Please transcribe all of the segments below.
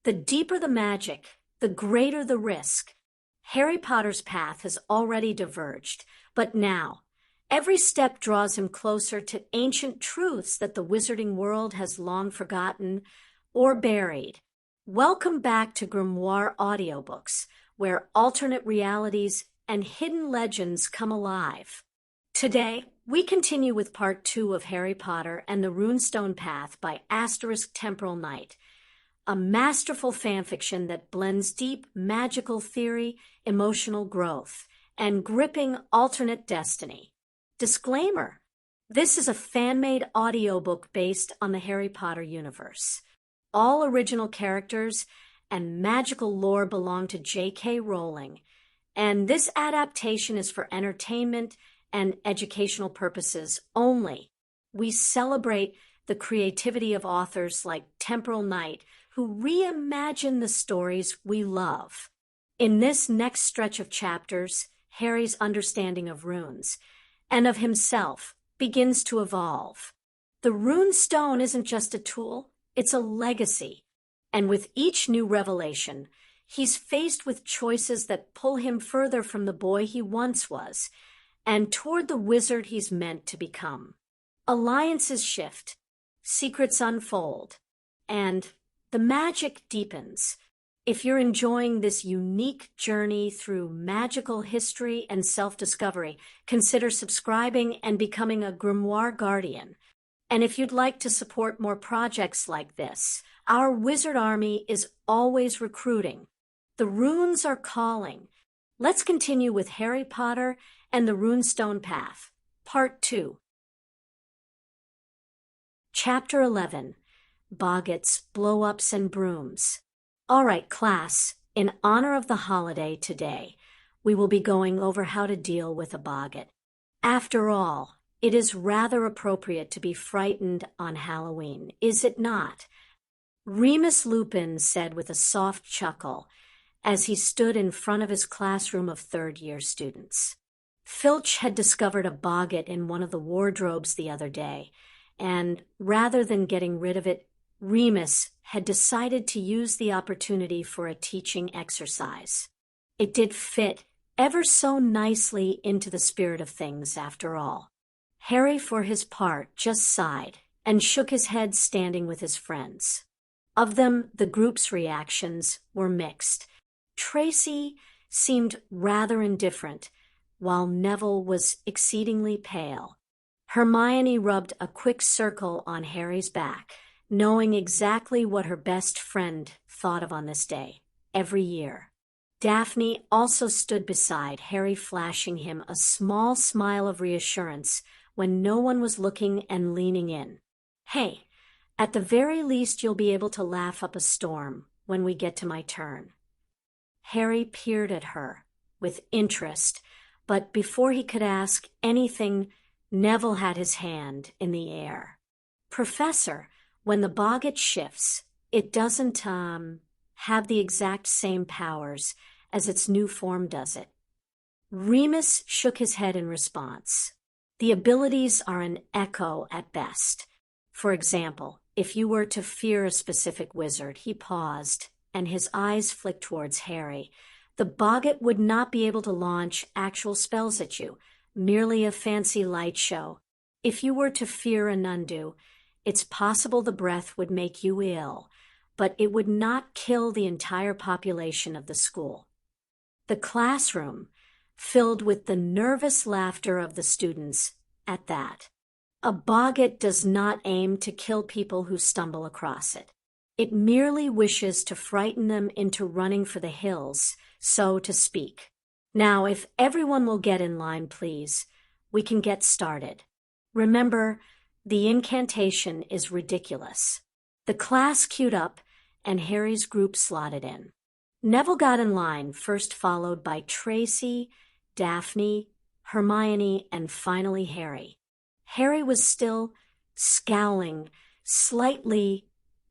The deeper the magic, the greater the risk. Harry Potter's path has already diverged, but now, every step draws him closer to ancient truths that the wizarding world has long forgotten or buried. Welcome back to Grimoire Audiobooks, where alternate realities and hidden legends come alive. Today, we continue with Part 2 of Harry Potter and the Rune Stone Path by Temporal Knight, a masterful fanfiction that blends deep magical theory, emotional growth, and gripping alternate destiny. Disclaimer: this is a fan-made audiobook based on the Harry Potter universe. All original characters and magical lore belong to J.K. Rowling, and this adaptation is for entertainment and educational purposes only. We celebrate the creativity of authors like Temporal Knight, who reimagine the stories we love. In this next stretch of chapters, Harry's understanding of runes and of himself begins to evolve. The rune stone isn't just a tool, it's a legacy. And with each new revelation, he's faced with choices that pull him further from the boy he once was and toward the wizard he's meant to become. Alliances shift, secrets unfold, and the magic deepens. If you're enjoying this unique journey through magical history and self-discovery, consider subscribing and becoming a Grimoire Guardian. And if you'd like to support more projects like this, our wizard army is always recruiting. The runes are calling. Let's continue with Harry Potter and the Rune Stone Path, Part 2. Chapter 11, Boggart's Blow-Ups and Brooms. All right, class, in honor of the holiday today, we will be going over how to deal with a boggart. After all, it is rather appropriate to be frightened on Halloween, is it not? Remus Lupin said with a soft chuckle as he stood in front of his classroom of third-year students. Filch had discovered a boggart in one of the wardrobes the other day, and rather than getting rid of it, Remus had decided to use the opportunity for a teaching exercise. It did fit ever so nicely into the spirit of things, after all. Harry, for his part, just sighed and shook his head standing with his friends. Of them, the group's reactions were mixed. Tracy seemed rather indifferent, while Neville was exceedingly pale. Hermione rubbed a quick circle on Harry's back, knowing exactly what her best friend thought of on this day, every year. Daphne also stood beside Harry, flashing him a small smile of reassurance when no one was looking and leaning in. Hey, at the very least you'll be able to laugh up a storm when we get to my turn. Harry peered at her with interest, but before he could ask anything, Neville had his hand in the air. Professor, when the boggart shifts, it doesn't, have the exact same powers as its new form, does it? Remus shook his head in response. The abilities are an echo at best. For example, if you were to fear a specific wizard, he paused, and his eyes flicked towards Harry. The boggart would not be able to launch actual spells at you, merely a fancy light show. If you were to fear an undo, it's possible the breath would make you ill, but it would not kill the entire population of the school. The classroom filled with the nervous laughter of the students at that. A boggart does not aim to kill people who stumble across it. It merely wishes to frighten them into running for the hills, so to speak. Now, if everyone will get in line, please, we can get started. Remember, the incantation is ridiculous. The class queued up, and Harry's group slotted in. Neville got in line, first followed by Tracy, Daphne, Hermione, and finally Harry. Harry was still scowling slightly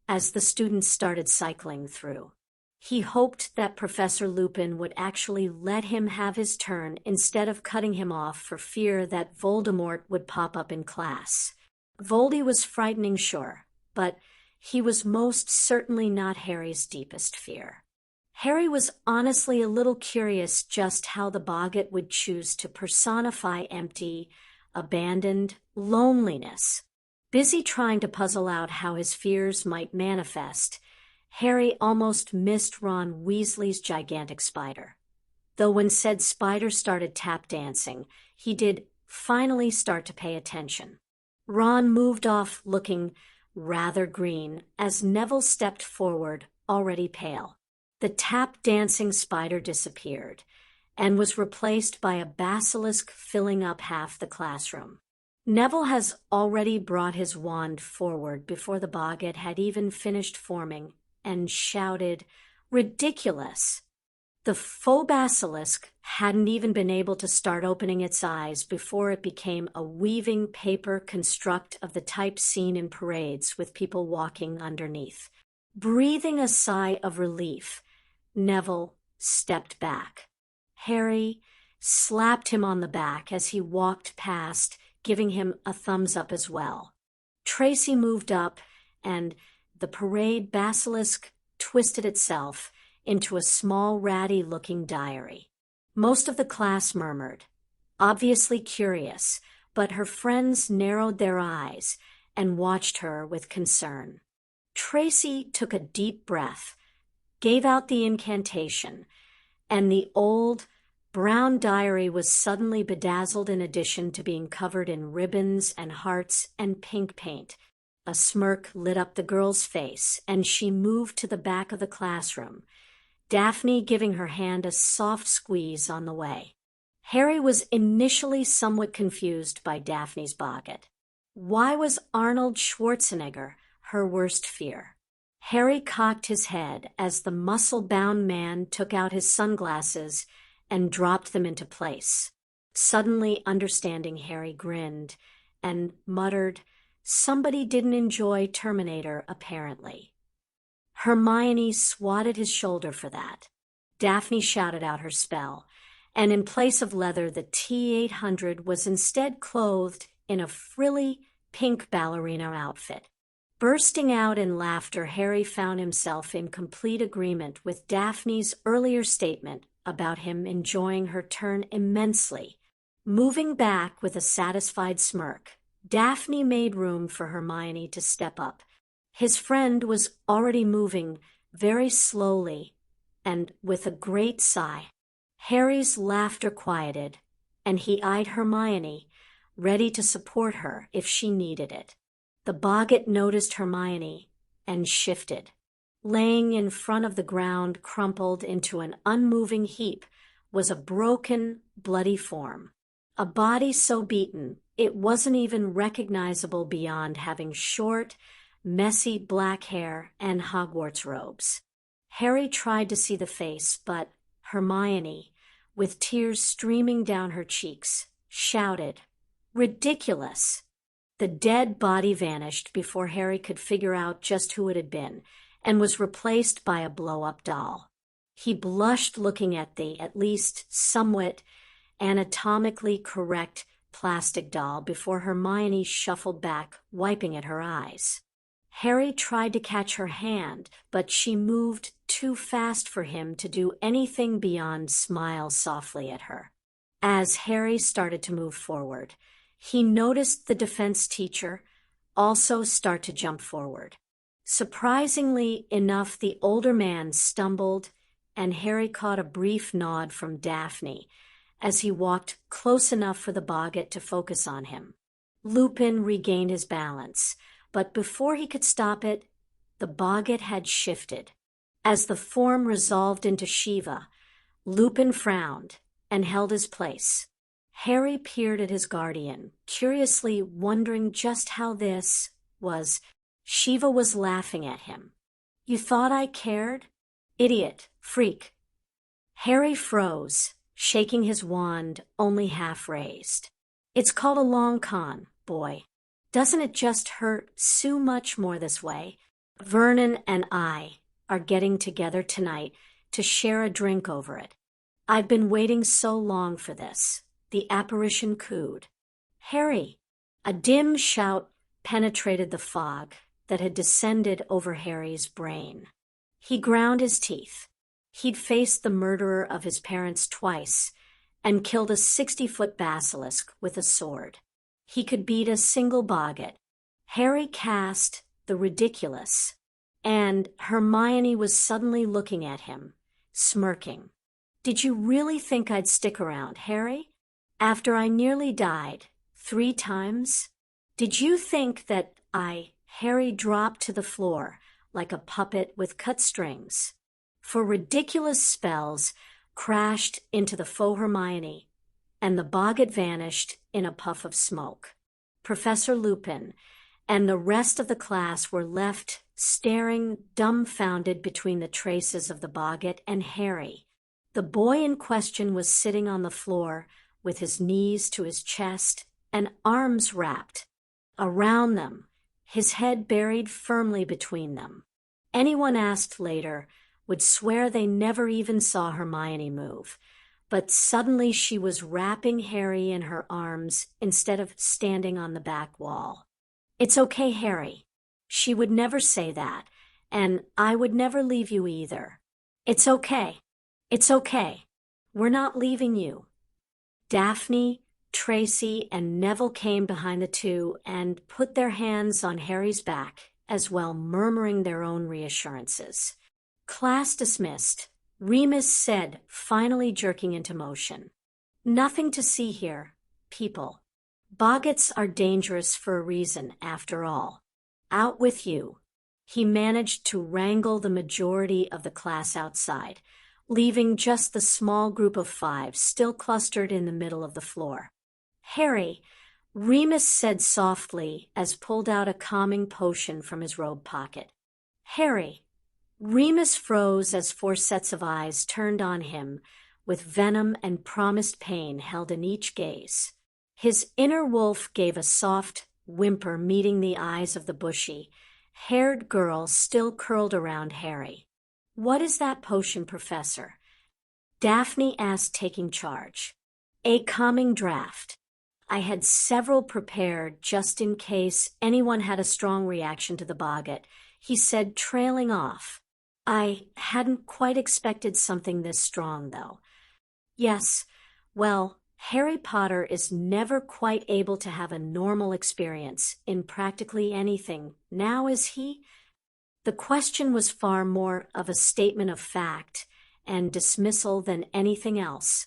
as the students started cycling through. He hoped that Professor Lupin would actually let him have his turn instead of cutting him off for fear that Voldemort would pop up in class. Voldy was frightening, sure, but he was most certainly not Harry's deepest fear. Harry was honestly a little curious just how the Boggart would choose to personify empty, abandoned loneliness. Busy trying to puzzle out how his fears might manifest, Harry almost missed Ron Weasley's gigantic spider. Though when said spider started tap dancing, he did finally start to pay attention. Ron moved off looking rather green as Neville stepped forward, already pale. The tap-dancing spider disappeared and was replaced by a basilisk filling up half the classroom. Neville has already brought his wand forward before the Boggart had even finished forming and shouted, "Ridiculous!" The faux basilisk hadn't even been able to start opening its eyes before it became a weaving paper construct of the type seen in parades with people walking underneath. Breathing a sigh of relief, Neville stepped back. Harry slapped him on the back as he walked past, giving him a thumbs up as well. Tracy moved up, and the parade basilisk twisted itself into a small ratty-looking diary. Most of the class murmured, obviously curious, but her friends narrowed their eyes and watched her with concern. Tracy took a deep breath, gave out the incantation, and the old, brown diary was suddenly bedazzled in addition to being covered in ribbons and hearts and pink paint. A smirk lit up the girl's face, and she moved to the back of the classroom, Daphne giving her hand a soft squeeze on the way. Harry was initially somewhat confused by Daphne's Boggart. Why was Arnold Schwarzenegger her worst fear? Harry cocked his head as the muscle-bound man took out his sunglasses and dropped them into place. Suddenly understanding, Harry grinned and muttered, "Somebody didn't enjoy Terminator, apparently." Hermione swatted his shoulder for that. Daphne shouted out her spell, and in place of leather, the T-800 was instead clothed in a frilly pink ballerina outfit. Bursting out in laughter, Harry found himself in complete agreement with Daphne's earlier statement about him enjoying her turn immensely. Moving back with a satisfied smirk, Daphne made room for Hermione to step up. His friend was already moving very slowly and with a great sigh. Harry's laughter quieted, and he eyed Hermione, ready to support her if she needed it. The Boggart noticed Hermione and shifted. Laying in front of the ground, crumpled into an unmoving heap, was a broken, bloody form. A body so beaten it wasn't even recognizable beyond having short, messy black hair and Hogwarts robes. Harry tried to see the face, but Hermione, with tears streaming down her cheeks, shouted, "Ridiculous!" The dead body vanished before Harry could figure out just who it had been, and was replaced by a blow-up doll. He blushed looking at the, at least somewhat anatomically correct plastic doll before Hermione shuffled back, wiping at her eyes. Harry tried to catch her hand, but she moved too fast for him to do anything beyond smile softly at her. As Harry started to move forward, he noticed the defense teacher also start to jump forward. Surprisingly enough, the older man stumbled, and Harry caught a brief nod from Daphne as he walked close enough for the Boggart to focus on him. Lupin regained his balance, but before he could stop it, the Boggart had shifted. As the form resolved into Shiva, Lupin frowned and held his place. Harry peered at his guardian, curiously wondering just how this was. Shiva was laughing at him. "You thought I cared? Idiot, freak." Harry froze, shaking his wand only half raised. "It's called a long con, boy. Doesn't it just hurt so much more this way? Vernon and I are getting together tonight to share a drink over it. I've been waiting so long for this." The apparition cooed. "Harry!" A dim shout penetrated the fog, that had descended over Harry's brain. He ground his teeth. He'd faced the murderer of his parents twice and killed a 60-foot basilisk with a sword. He could beat a single Boggart. Harry cast the ridiculous, and Hermione was suddenly looking at him, smirking. "Did you really think I'd stick around, Harry? After I nearly died 3 times? Did you think that Harry dropped to the floor like a puppet with cut strings. For ridiculous spells crashed into the faux Hermione, and the Boggart vanished in a puff of smoke. Professor Lupin and the rest of the class were left staring dumbfounded between the traces of the Boggart and Harry. The boy in question was sitting on the floor with his knees to his chest and arms wrapped around them, his head buried firmly between them. Anyone asked later would swear they never even saw Hermione move, but suddenly she was wrapping Harry in her arms instead of standing on the back wall. "It's okay, Harry. She would never say that, and I would never leave you either. It's okay. It's okay. We're not leaving you." Daphne, Tracy, and Neville came behind the two and put their hands on Harry's back, as well murmuring their own reassurances. "Class dismissed," Remus said, finally jerking into motion. "Nothing to see here, people. Boggarts are dangerous for a reason, after all. Out with you." He managed to wrangle the majority of the class outside, leaving just the small group of 5 still clustered in the middle of the floor. "Harry," Remus said softly as pulled out a calming potion from his robe pocket. "Harry." Remus froze as 4 sets of eyes turned on him with venom and promised pain held in each gaze. His inner wolf gave a soft whimper meeting the eyes of the bushy-haired girl still curled around Harry. "What is that potion, Professor?" Daphne asked, taking charge. "A calming draft. I had several prepared just in case anyone had a strong reaction to the Boggart," he said, trailing off. "I hadn't quite expected something this strong, though." "Yes, well, Harry Potter is never quite able to have a normal experience in practically anything, now is he?" The question was far more of a statement of fact and dismissal than anything else.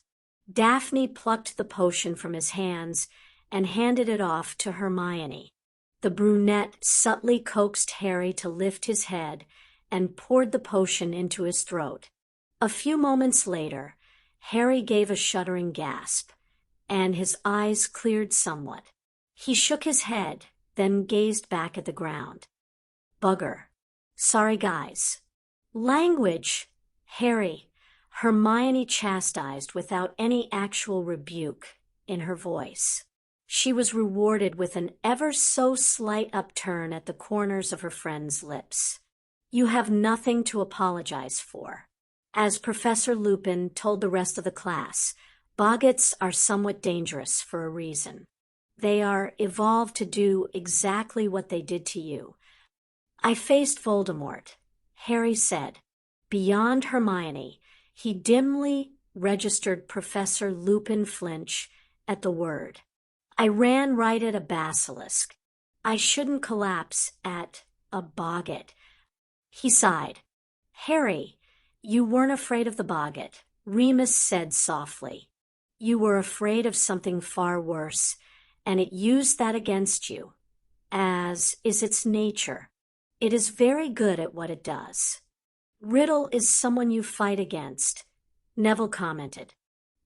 Daphne plucked the potion from his hands and handed it off to Hermione. The brunette subtly coaxed Harry to lift his head and poured the potion into his throat. A few moments later, Harry gave a shuddering gasp, and his eyes cleared somewhat. He shook his head, then gazed back at the ground. "Bugger. Sorry, guys." "Language, Harry," Hermione chastised without any actual rebuke in her voice. She was rewarded with an ever so slight upturn at the corners of her friend's lips. "You have nothing to apologize for. As Professor Lupin told the rest of the class, Boggarts are somewhat dangerous for a reason. They are evolved to do exactly what they did to you." "I faced Voldemort," Harry said. Beyond Hermione, he dimly registered Professor Lupin flinch at the word. "I ran right at a basilisk. I shouldn't collapse at a Boggart." He sighed. "Harry, you weren't afraid of the Boggart," Remus said softly. "You were afraid of something far worse, and it used that against you, as is its nature. It is very good at what it does." "Riddle is someone you fight against," Neville commented.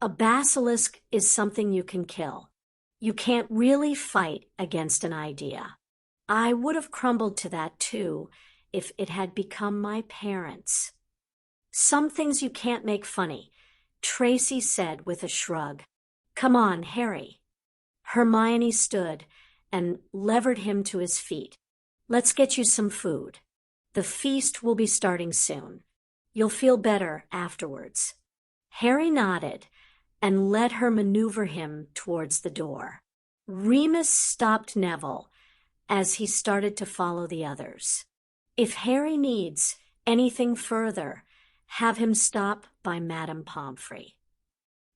"A basilisk is something you can kill. You can't really fight against an idea. I would have crumbled to that too if it had become my parents." "Some things you can't make funny," Tracy said with a shrug. "Come on, Harry." Hermione stood and levered him to his feet. "Let's get you some food. The feast will be starting soon. You'll feel better afterwards." Harry nodded and let her maneuver him towards the door. Remus stopped Neville as he started to follow the others. "If Harry needs anything further, have him stop by Madame Pomfrey."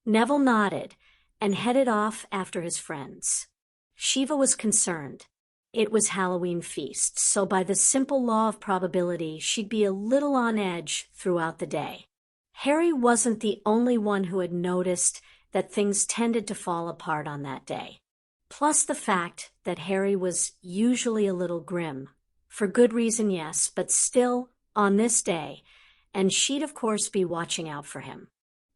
Neville nodded and headed off after his friends. Shiva was concerned. It was Halloween feast, so by the simple law of probability, she'd be a little on edge throughout the day. Harry wasn't the only one who had noticed that things tended to fall apart on that day. Plus the fact that Harry was usually a little grim. For good reason, yes, but still, on this day, and she'd of course be watching out for him.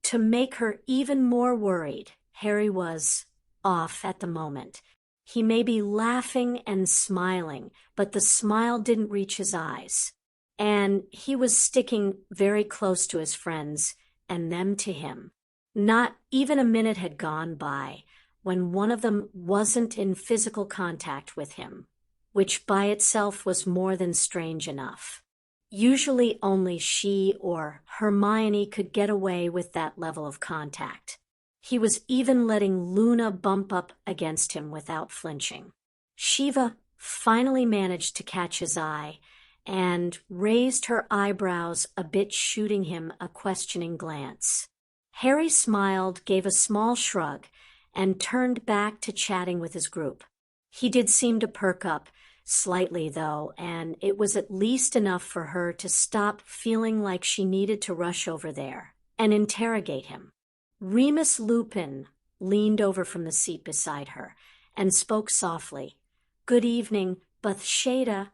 To make her even more worried, Harry was off at the moment. He may be laughing and smiling, but the smile didn't reach his eyes. And he was sticking very close to his friends, and them to him. Not even a minute had gone by when one of them wasn't in physical contact with him, which by itself was more than strange enough. Usually only she or Hermione could get away with that level of contact. He was even letting Luna bump up against him without flinching. Shiva finally managed to catch his eye and raised her eyebrows a bit, shooting him a questioning glance. Harry smiled, gave a small shrug, and turned back to chatting with his group. He did seem to perk up, slightly though, and it was at least enough for her to stop feeling like she needed to rush over there and interrogate him. Remus Lupin leaned over from the seat beside her and spoke softly. "Good evening, Bathsheba."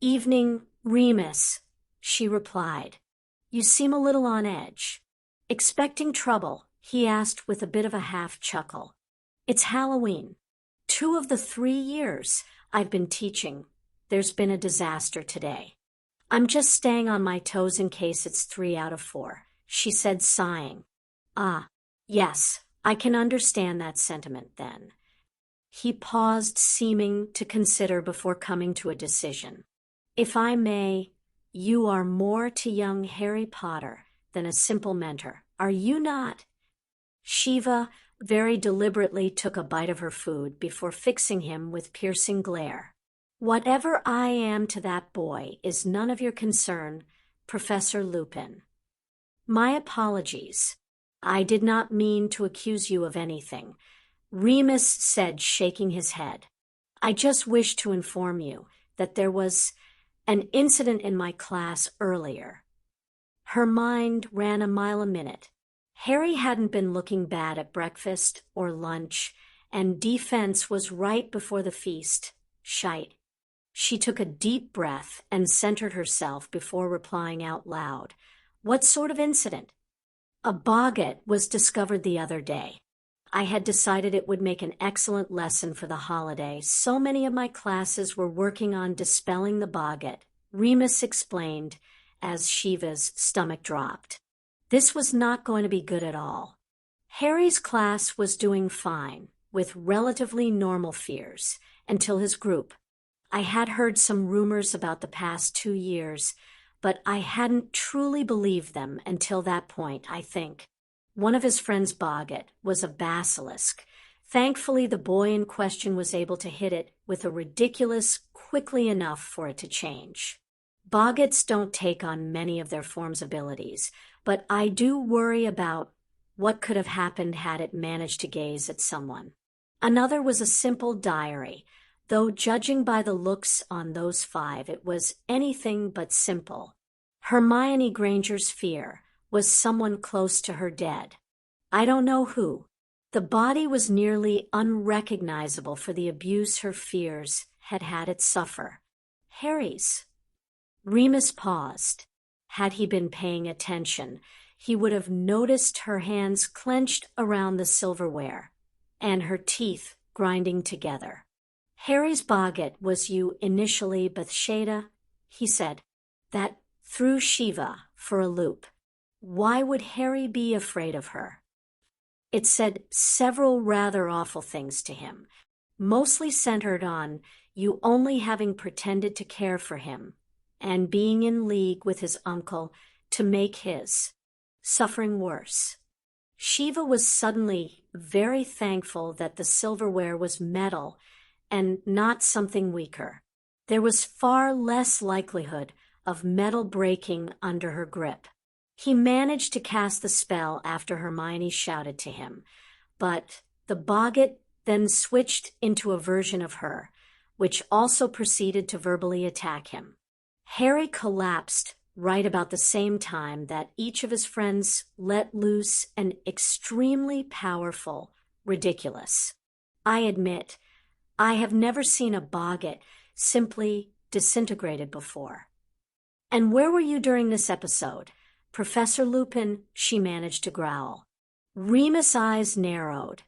"Evening, Remus," she replied. "You seem a little on edge." "Expecting trouble?" he asked with a bit of a half chuckle. "It's Halloween. 2 of the 3 years I've been teaching, there's been a disaster today. I'm just staying on my toes in case it's 3 out of 4, she said, sighing. "Ah, yes, I can understand that sentiment then." He paused, seeming to consider before coming to a decision. "If I may, you are more to young Harry Potter than a simple mentor, are you not?" Shiva very deliberately took a bite of her food before fixing him with piercing glare. "Whatever I am to that boy is none of your concern, Professor Lupin." "My apologies. I did not mean to accuse you of anything," Remus said, shaking his head. "I just wish to inform you that there was an incident in my class earlier." Her mind ran a mile a minute. Harry hadn't been looking bad at breakfast or lunch, and defense was right before the feast. Shite. She took a deep breath and centered herself before replying out loud. "What sort of incident?" "A boggart was discovered the other day. I had decided it would make an excellent lesson for the holiday. So many of my classes were working on dispelling the boggart," Remus explained as Shiva's stomach dropped. This was not going to be good at all. Harry's class was doing fine, with relatively normal fears, until his group. I had heard some rumors about the past 2 years, but I hadn't truly believed them until that point, I think. One of his friends, Boggart, was a basilisk. Thankfully, the boy in question was able to hit it with a ridiculous quickly enough for it to change. Boggarts don't take on many of their form's abilities, but I do worry about what could have happened had it managed to gaze at someone. Another was a simple diary, though judging by the looks on those 5, it was anything but simple. Hermione Granger's fear was someone close to her dead. I don't know who. The body was nearly unrecognizable for the abuse her fears had had it suffer. Harry's. Remus paused. Had he been paying attention, he would have noticed her hands clenched around the silverware, and her teeth grinding together. "Harry's boggart was you initially, Bathsheba," he said. That threw Shiva for a loop. Why would Harry be afraid of her? It said several rather awful things to him, mostly centered on you only having pretended to care for him, and being in league with his uncle to make his suffering worse. Shiva was suddenly very thankful that the silverware was metal and not something weaker. There was far less likelihood of metal breaking under her grip. He managed to cast the spell after Hermione shouted to him, but the Boggart then switched into a version of her, which also proceeded to verbally attack him. Harry collapsed right about the same time that each of his friends let loose an extremely powerful ridiculous. I admit, I have never seen a Boggart simply disintegrated before. And where were you during this episode? Professor Lupin, she managed to growl. Remus' eyes narrowed,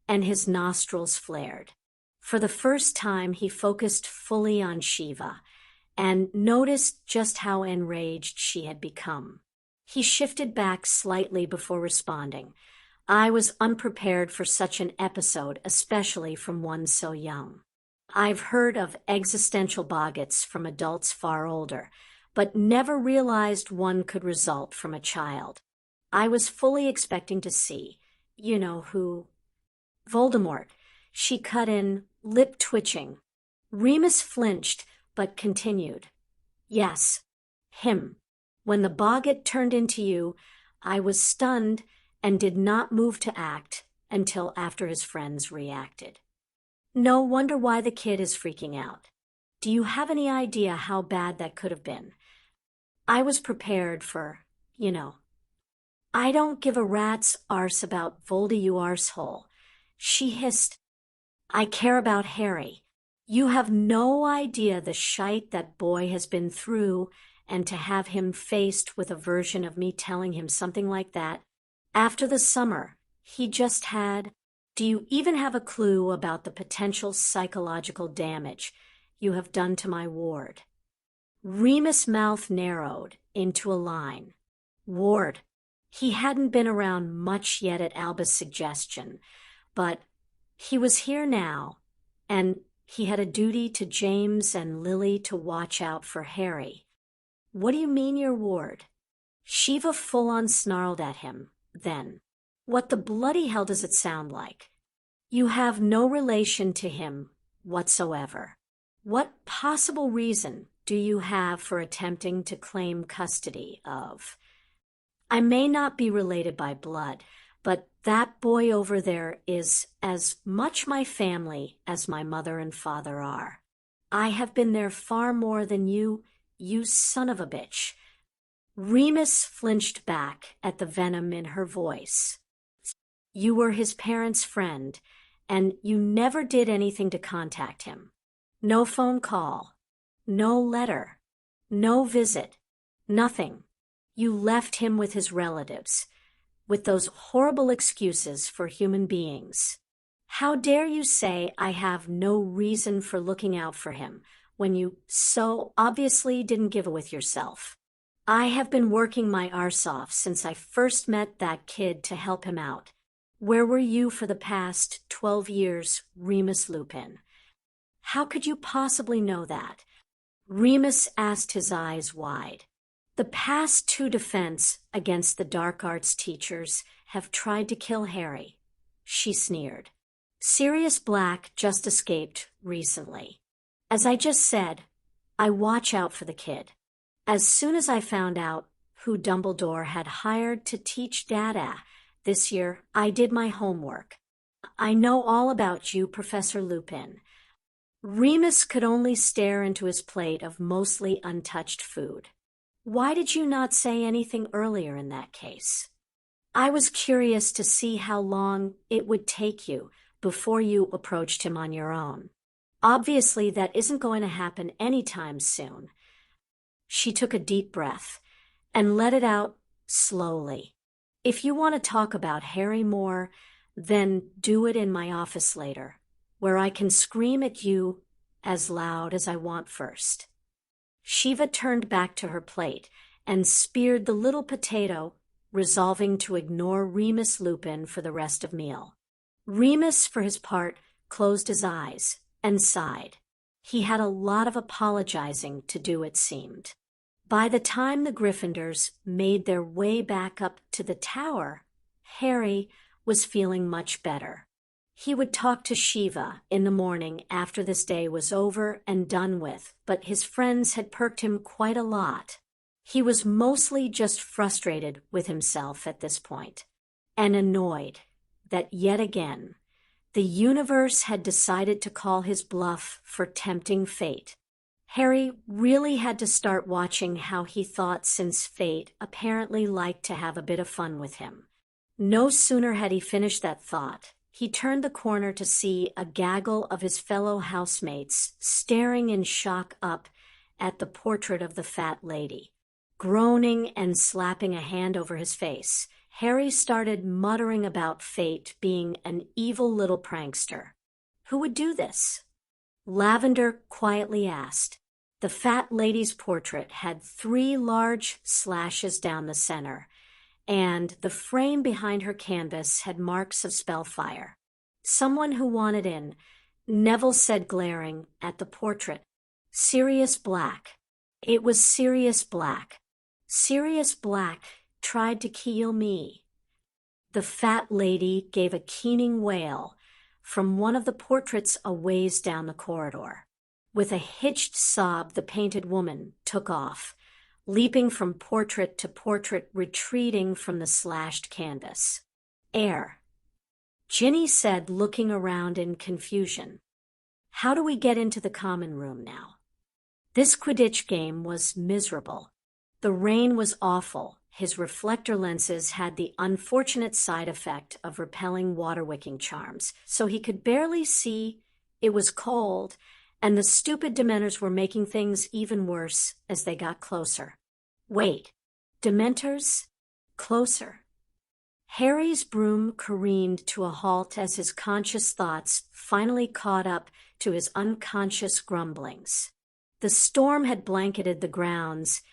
and his nostrils flared. For the first time, he focused fully on Shiva, and noticed just how enraged she had become. He shifted back slightly before responding. I was unprepared for such an episode, especially from one so young. I've heard of existential boggarts from adults far older, but never realized one could result from a child. I was fully expecting to see, you know who. Voldemort, she cut in, lip twitching. Remus flinched, but continued. Yes, him. When the Boggart turned into you, I was stunned and did not move to act until after his friends reacted. No wonder why the kid is freaking out. Do you have any idea how bad that could have been? I was prepared for, I don't give a rat's arse about Voldy, you arsehole. She hissed. I care about Harry. You have no idea the shite that boy has been through, and to have him faced with a version of me telling him something like that. After the summer he just had, do you even have a clue about the potential psychological damage you have done to my ward? Remus' mouth narrowed into a line. Ward. He hadn't been around much yet at Alba's suggestion, but he was here now, and he had a duty to James and Lily to watch out for Harry. What do you mean, your ward? Shiva full-on snarled at him, then. What the bloody hell does it sound like? You have no relation to him whatsoever. What possible reason do you have for attempting to claim custody of? I may not be related by blood, but that boy over there is as much my family as my mother and father are. I have been there far more than you son of a bitch. Remus flinched back at the venom in her voice. You were his parents' friend, and you never did anything to contact him. No phone call, no letter, no visit, nothing. You left him with his relatives, with those horrible excuses for human beings. How dare you say I have no reason for looking out for him when you so obviously didn't give it with yourself? I have been working my arse off since I first met that kid to help him out. Where were you for the past 12 years, Remus Lupin? How could you possibly know that? Remus asked, his eyes wide. The past 2 defense against the dark arts teachers have tried to kill Harry, she sneered. Sirius Black just escaped recently. As I just said, I watch out for the kid. As soon as I found out who Dumbledore had hired to teach Dada this year, I did my homework. I know all about you, Professor Lupin. Remus could only stare into his plate of mostly untouched food. Why did you not say anything earlier in that case? I was curious to see how long it would take you before you approached him on your own. Obviously, that isn't going to happen anytime soon. She took a deep breath and let it out slowly. If you want to talk about Harry more, then do it in my office later, where I can scream at you as loud as I want first. Shiva turned back to her plate and speared the little potato, resolving to ignore Remus Lupin for the rest of meal. Remus, for his part, closed his eyes and sighed. He had a lot of apologizing to do, it seemed. By the time the Gryffindors made their way back up to the tower, Harry was feeling much better. He would talk to Shiva in the morning after this day was over and done with, but his friends had perked him quite a lot. He was mostly just frustrated with himself at this point, and annoyed that yet again, the universe had decided to call his bluff for tempting fate. Harry really had to start watching how he thought, since fate apparently liked to have a bit of fun with him. No sooner had he finished that thought, he turned the corner to see a gaggle of his fellow housemates staring in shock up at the portrait of the fat lady. Groaning and slapping a hand over his face, Harry started muttering about fate being an evil little prankster. Who would do this? Lavender quietly asked. The fat lady's portrait had 3 large slashes down the center, and the frame behind her canvas had marks of spellfire. Someone who wanted in, Neville said, glaring at the portrait. Sirius Black. It was Sirius Black. Sirius Black tried to kill me. The fat lady gave a keening wail from one of the portraits a ways down the corridor. With a hitched sob, the painted woman took off, leaping from portrait to portrait, retreating from the slashed canvas. Air. Ginny said, looking around in confusion. How do we get into the common room now? This Quidditch game was miserable. The rain was awful. His reflector lenses had the unfortunate side effect of repelling water-wicking charms, so he could barely see. It was cold, and the stupid dementors were making things even worse as they got closer. Wait, dementors? Closer. Harry's broom careened to a halt as his conscious thoughts finally caught up to his unconscious grumblings. The storm had blanketed the grounds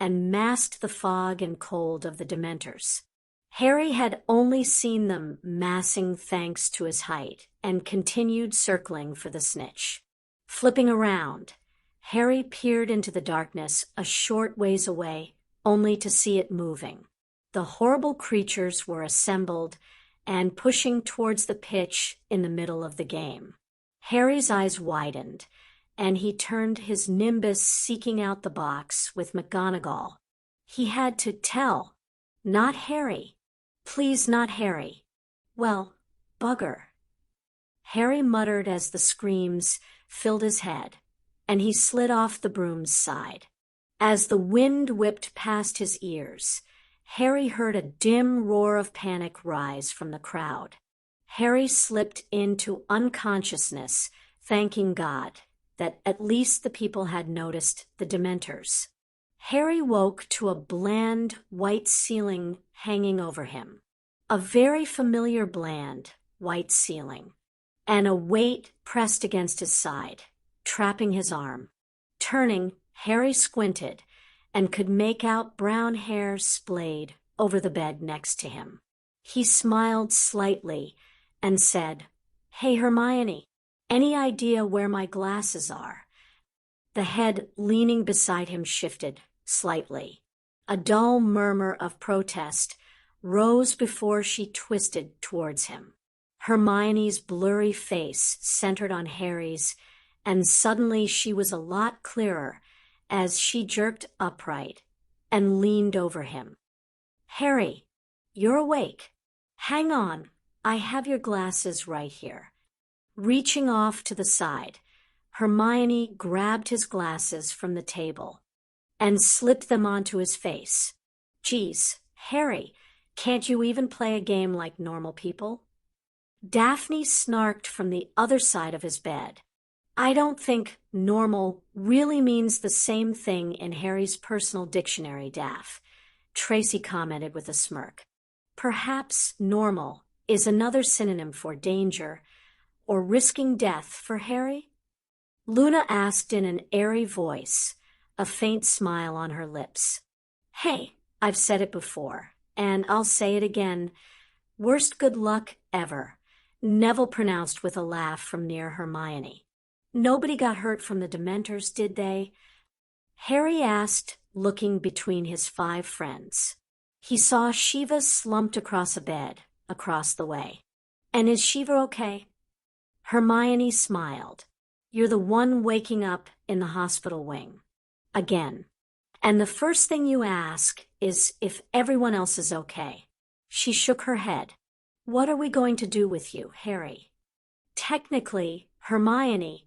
and masked the fog and cold of the dementors. Harry had only seen them massing thanks to his height and continued circling for the snitch. Flipping around, Harry peered into the darkness a short ways away, only to see it moving. The horrible creatures were assembled and pushing towards the pitch in the middle of the game. Harry's eyes widened, and he turned his nimbus, seeking out the box with McGonagall. He had to tell. Not Harry. Please, not Harry. Well, bugger. Harry muttered as the screams filled his head, and he slid off the broom's side. As the wind whipped past his ears, Harry heard a dim roar of panic rise from the crowd. Harry slipped into unconsciousness, thanking God that at least the people had noticed the dementors. Harry woke to a bland, white ceiling hanging over him. A very familiar bland, white ceiling. And a weight pressed against his side, trapping his arm. Turning, Harry squinted and could make out brown hair splayed over the bed next to him. He smiled slightly and said, "Hey, Hermione, any idea where my glasses are?" The head leaning beside him shifted slightly. A dull murmur of protest rose before she twisted towards him. Hermione's blurry face centered on Harry's, and suddenly she was a lot clearer as she jerked upright and leaned over him. "Harry, you're awake. Hang on, I have your glasses right here." Reaching off to the side, Hermione grabbed his glasses from the table and slipped them onto his face. "Geez, Harry, can't you even play a game like normal people?" Daphne snarked from the other side of his bed. "I don't think normal really means the same thing in Harry's personal dictionary, Daph," Tracy commented with a smirk. "Perhaps normal is another synonym for danger or risking death for Harry?" Luna asked in an airy voice, a faint smile on her lips. "Hey, I've said it before, and I'll say it again. Worst good luck ever," Neville pronounced with a laugh from near Hermione. "Nobody got hurt from the dementors, did they?" Harry asked, looking between his 5 friends. He saw Shiva slumped across a bed, across the way. And is Shiva okay? Hermione smiled. You're the one waking up in the hospital wing. Again. And the first thing you ask is if everyone else is okay. She shook her head. What are we going to do with you, Harry? Technically, Hermione,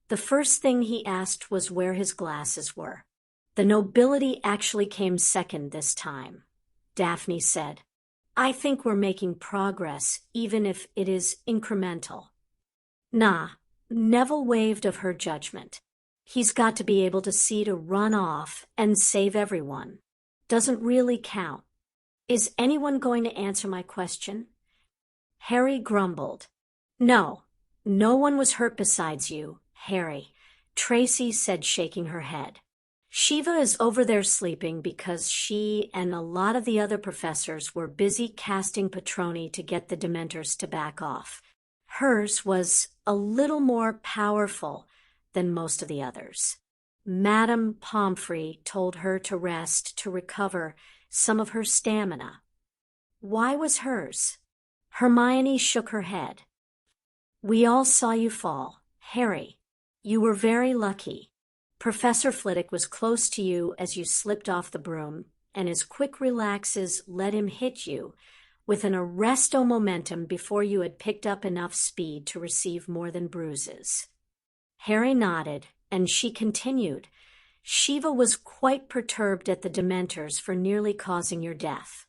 the first thing he asked was where his glasses were. The nobility actually came second this time, Daphne said. I think we're making progress, even if it is incremental. Nah, Neville waved of her judgment. He's got to be able to see to run off and save everyone. Doesn't really count. Is anyone going to answer my question? Harry grumbled. No one was hurt besides you, Harry, Tracy said, shaking her head. Shiva is over there sleeping because she and a lot of the other professors were busy casting Patroni to get the dementors to back off. Hers was a little more powerful than most of the others. Madame Pomfrey told her to rest to recover some of her stamina. Why was hers? Hermione shook her head. We all saw you fall, Harry. You were very lucky. Professor Flitwick was close to you as you slipped off the broom, and his quick relaxes let him hit you with an arresto momentum before you had picked up enough speed to receive more than bruises. Harry nodded, and she continued. Shiva was quite perturbed at the dementors for nearly causing your death.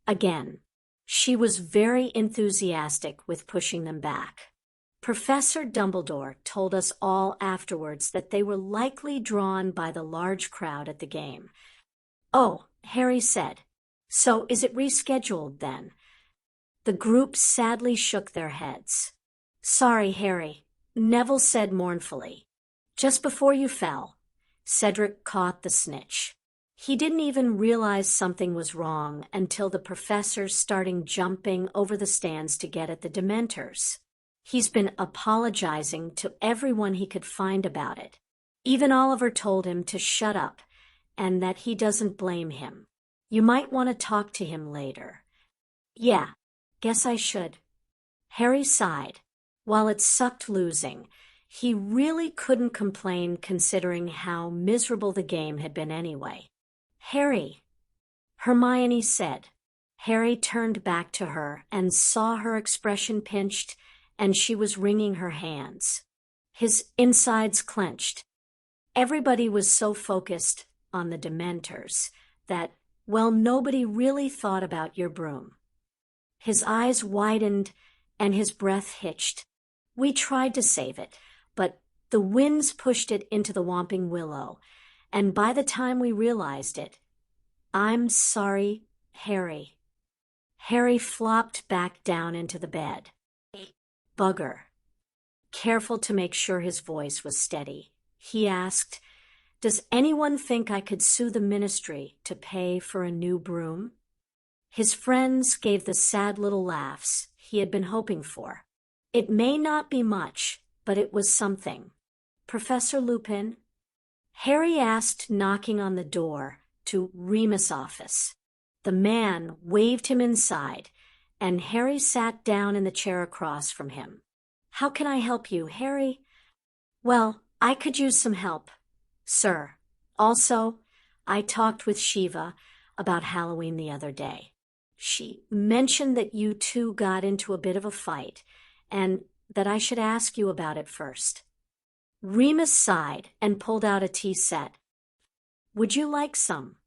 Again, she was very enthusiastic with pushing them back. Professor Dumbledore told us all afterwards that they were likely drawn by the large crowd at the game. Oh, Harry said. So is it rescheduled then? The group sadly shook their heads. Sorry, Harry, Neville said mournfully. Just before you fell, Cedric caught the snitch. He didn't even realize something was wrong until the professors started jumping over the stands to get at the dementors. He's been apologizing to everyone he could find about it. Even Oliver told him to shut up and that he doesn't blame him. You might want to talk to him later. Yeah, guess I should. Harry sighed. While it sucked losing, he really couldn't complain considering how miserable the game had been anyway. Harry, Hermione said. Harry turned back to her and saw her expression pinched, and she was wringing her hands. His insides clenched. Everybody was so focused on the dementors that, well, nobody really thought about your broom. His eyes widened and his breath hitched. We tried to save it, but the winds pushed it into the Whomping Willow, and by the time we realized it, I'm sorry, Harry. Harry flopped back down into the bed. Bugger. Careful to make sure his voice was steady, he asked, Does anyone think I could sue the ministry to pay for a new broom? His friends gave the sad little laughs he had been hoping for. It may not be much, but it was something. Professor Lupin? Harry asked, knocking on the door to Remus' office. The man waved him inside, and Harry sat down in the chair across from him. How can I help you, Harry? Well, I could use some help, sir. Also, I talked with Shiva about Halloween the other day. She mentioned that you two got into a bit of a fight, and that I should ask you about it first. Remus sighed and pulled out a tea set. Would you like some?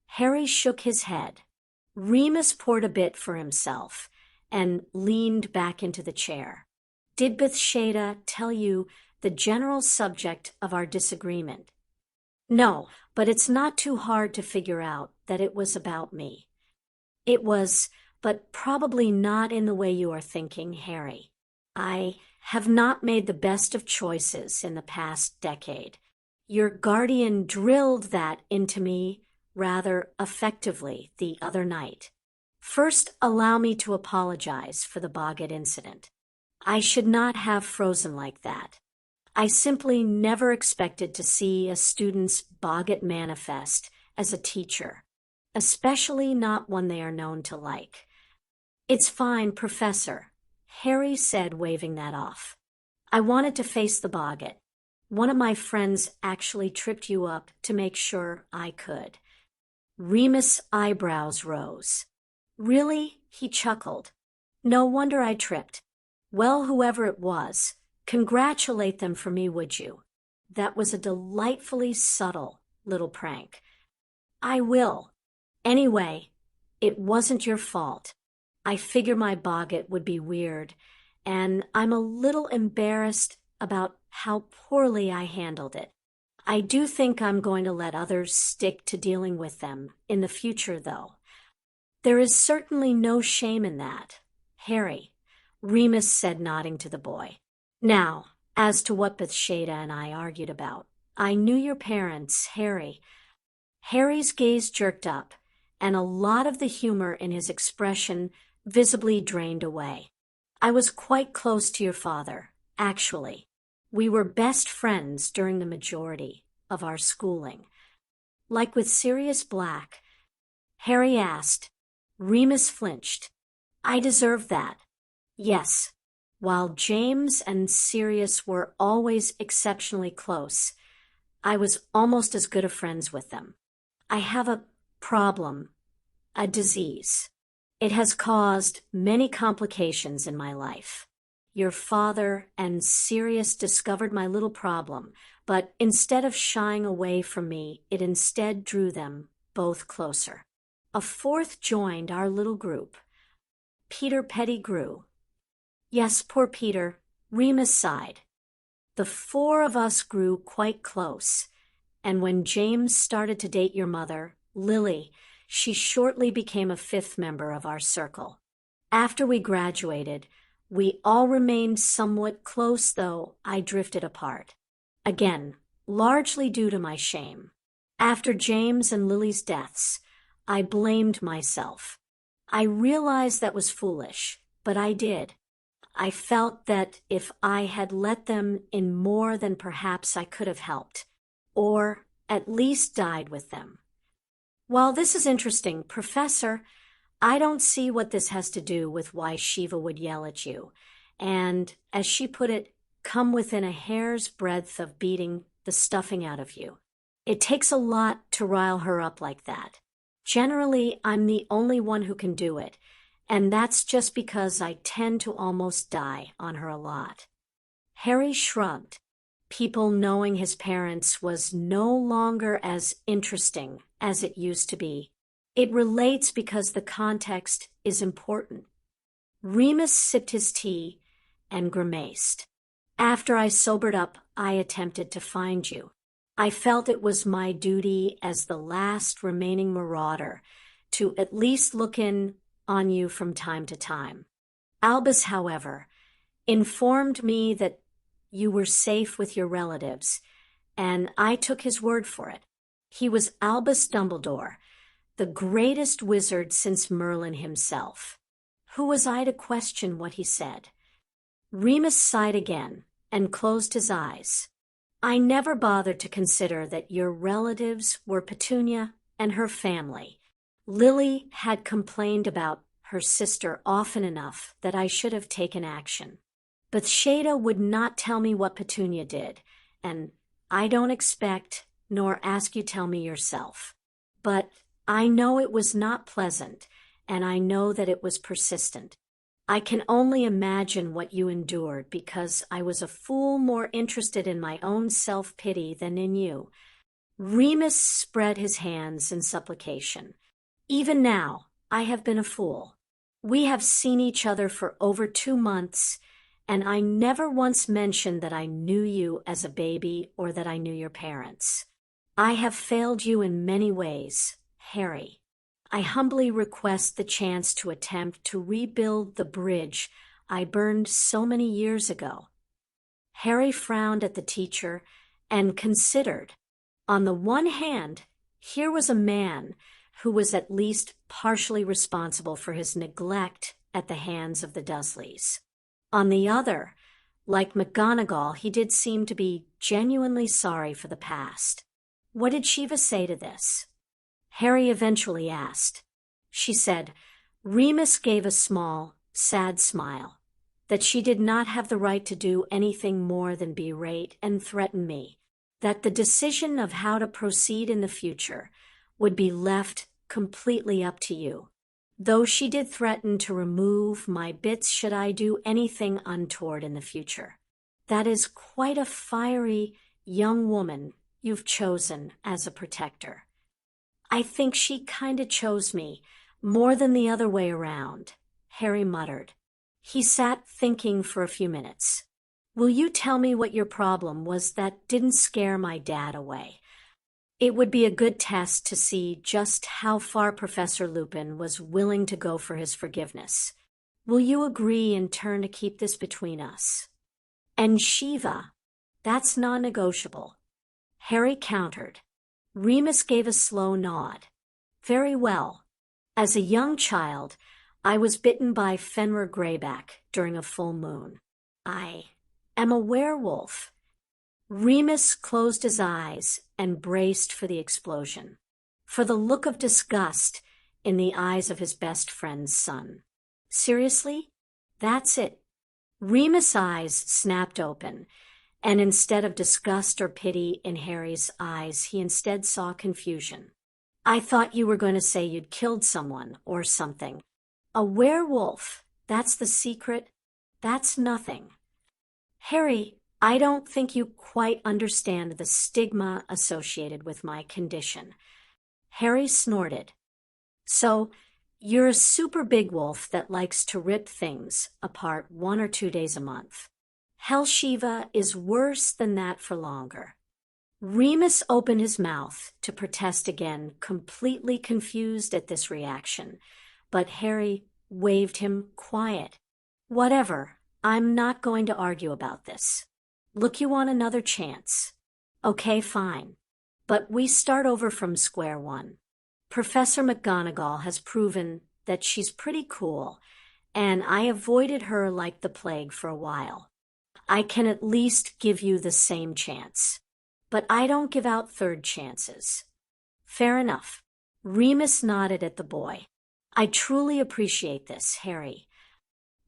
Harry shook his head. Remus poured a bit for himself and leaned back into the chair. Did Bathsheba tell you the general subject of our disagreement? No, but it's not too hard to figure out that it was about me. It was, but probably not in the way you are thinking, Harry. I have not made the best of choices in the past decade. Your guardian drilled that into me rather effectively the other night. First, allow me to apologize for the Boggart incident. I should not have frozen like that. I simply never expected to see a student's Boggart manifest as a teacher, especially not one they are known to like. It's fine, Professor, Harry said, waving that off. I wanted to face the Boggart. One of my friends actually tripped you up to make sure I could. Remus' eyebrows rose. Really? He chuckled. No wonder I tripped. Well, whoever it was, congratulate them for me, would you? That was a delightfully subtle little prank. I will. Anyway, it wasn't your fault. I figure my Boggart would be weird, and I'm a little embarrassed about how poorly I handled it. I do think I'm going to let others stick to dealing with them in the future, though. There is certainly no shame in that, Harry, Remus said, nodding to the boy. Now, as to what Bathsheba and I argued about, I knew your parents, Harry. Harry's gaze jerked up, and a lot of the humor in his expression visibly drained away. I was quite close to your father, actually. We were best friends during the majority of our schooling. Like with Sirius Black? Harry asked. Remus flinched. I deserve that. Yes. While James and Sirius were always exceptionally close, I was almost as good of friends with them. I have a problem, a disease. It has caused many complications in my life. Your father and Sirius discovered my little problem, but instead of shying away from me, it instead drew them both closer. A fourth joined our little group. Peter Pettigrew. Yes, poor Peter, Remus sighed. The four of us grew quite close, and when James started to date your mother, Lily, she shortly became a fifth member of our circle. After we graduated, we all remained somewhat close, though I drifted apart. Again, largely due to my shame. After James and Lily's deaths, I blamed myself. I realized that was foolish, but I did. I felt that if I had let them in more than perhaps I could have helped, or at least died with them. While this is interesting, Professor, I don't see what this has to do with why Shiva would yell at you, and, as she put it, come within a hair's breadth of beating the stuffing out of you. It takes a lot to rile her up like that. Generally, I'm the only one who can do it, and that's just because I tend to almost die on her a lot. Harry shrugged. People knowing his parents was no longer as interesting as it used to be. It relates because the context is important. Remus sipped his tea and grimaced. After I sobered up, I attempted to find you. I felt it was my duty as the last remaining marauder to at least look in on you from time to time. Albus, however, informed me that you were safe with your relatives, and I took his word for it. He was Albus Dumbledore, the greatest wizard since Merlin himself. Who was I to question what he said? Remus sighed again and closed his eyes. I never bothered to consider that your relatives were Petunia and her family. Lily had complained about her sister often enough that I should have taken action. Bathsheba would not tell me what Petunia did, and I don't expect nor ask you tell me yourself. But I know it was not pleasant, and I know that it was persistent. I can only imagine what you endured because I was a fool more interested in my own self-pity than in you. Remus spread his hands in supplication. Even now, I have been a fool. We have seen each other for over 2 months, and I never once mentioned that I knew you as a baby or that I knew your parents. I have failed you in many ways, Harry. I humbly request the chance to attempt to rebuild the bridge I burned so many years ago. Harry frowned at the teacher and considered. On the one hand, here was a man who was at least partially responsible for his neglect at the hands of the Dursleys. On the other, like McGonagall, he did seem to be genuinely sorry for the past. What did Shiva say to this? Harry eventually asked. She said, Remus gave a small, sad smile. that she did not have the right to do anything more than berate and threaten me, that the decision of how to proceed in the future would be left completely up to you. Though she did threaten to remove my bits should I do anything untoward in the future. That is quite a fiery young woman you've chosen as a protector. I think she kinda chose me more than the other way around, Harry muttered. He sat thinking for a few minutes. Will you tell me what your problem was that didn't scare my dad away? It would be a good test to see just how far Professor Lupin was willing to go for his forgiveness. Will you agree in turn to keep this between us? And Shiva, that's non-negotiable. Harry countered. Remus gave a slow nod. Very well. As a young child, I was bitten by Fenrir Greyback during a full moon. I am a werewolf. Remus closed his eyes and braced for the explosion, for the look of disgust in the eyes of his best friend's son. Seriously? That's it. Remus' eyes snapped open, and instead of disgust or pity in Harry's eyes, he instead saw confusion. I thought you were going to say you'd killed someone or something. A werewolf, that's the secret? That's nothing. Harry, I don't think you quite understand the stigma associated with my condition. Harry snorted. So, you're a super big wolf that likes to rip things apart 1 or 2 days a month. Hell, Shiva is worse than that for longer. Remus opened his mouth to protest again, completely confused at this reaction, but Harry waved him quiet. Whatever, I'm not going to argue about this. Look, you want another chance? Okay, fine. But we start over from square one. Professor McGonagall has proven that she's pretty cool, and I avoided her like the plague for a while. I can at least give you the same chance. But I don't give out third chances. Fair enough. Remus nodded at the boy. I truly appreciate this, Harry.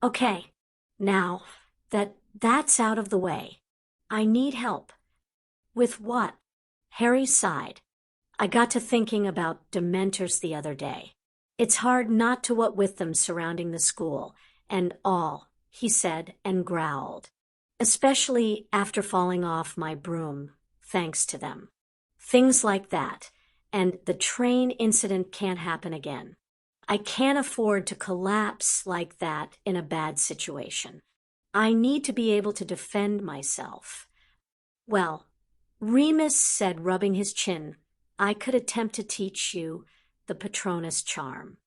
Okay, now that that's out of the way, I need help. With what? Harry sighed. I got to thinking about dementors the other day. It's hard not to what with them surrounding the school, and all, he said and growled. Especially after falling off my broom, thanks to them. Things like that, and the train incident can't happen again. I can't afford to collapse like that in a bad situation. I need to be able to defend myself. Well, Remus said, rubbing his chin, I could attempt to teach you the Patronus charm.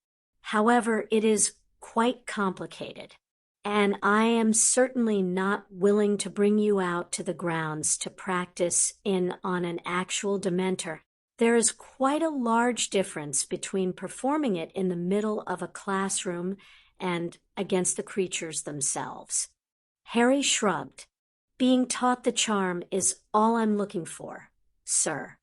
However, it is quite complicated, and I am certainly not willing to bring you out to the grounds to practice on an actual dementor. There is quite a large difference between performing it in the middle of a classroom and against the creatures themselves. Harry shrugged. Being taught the charm is all I'm looking for, sir.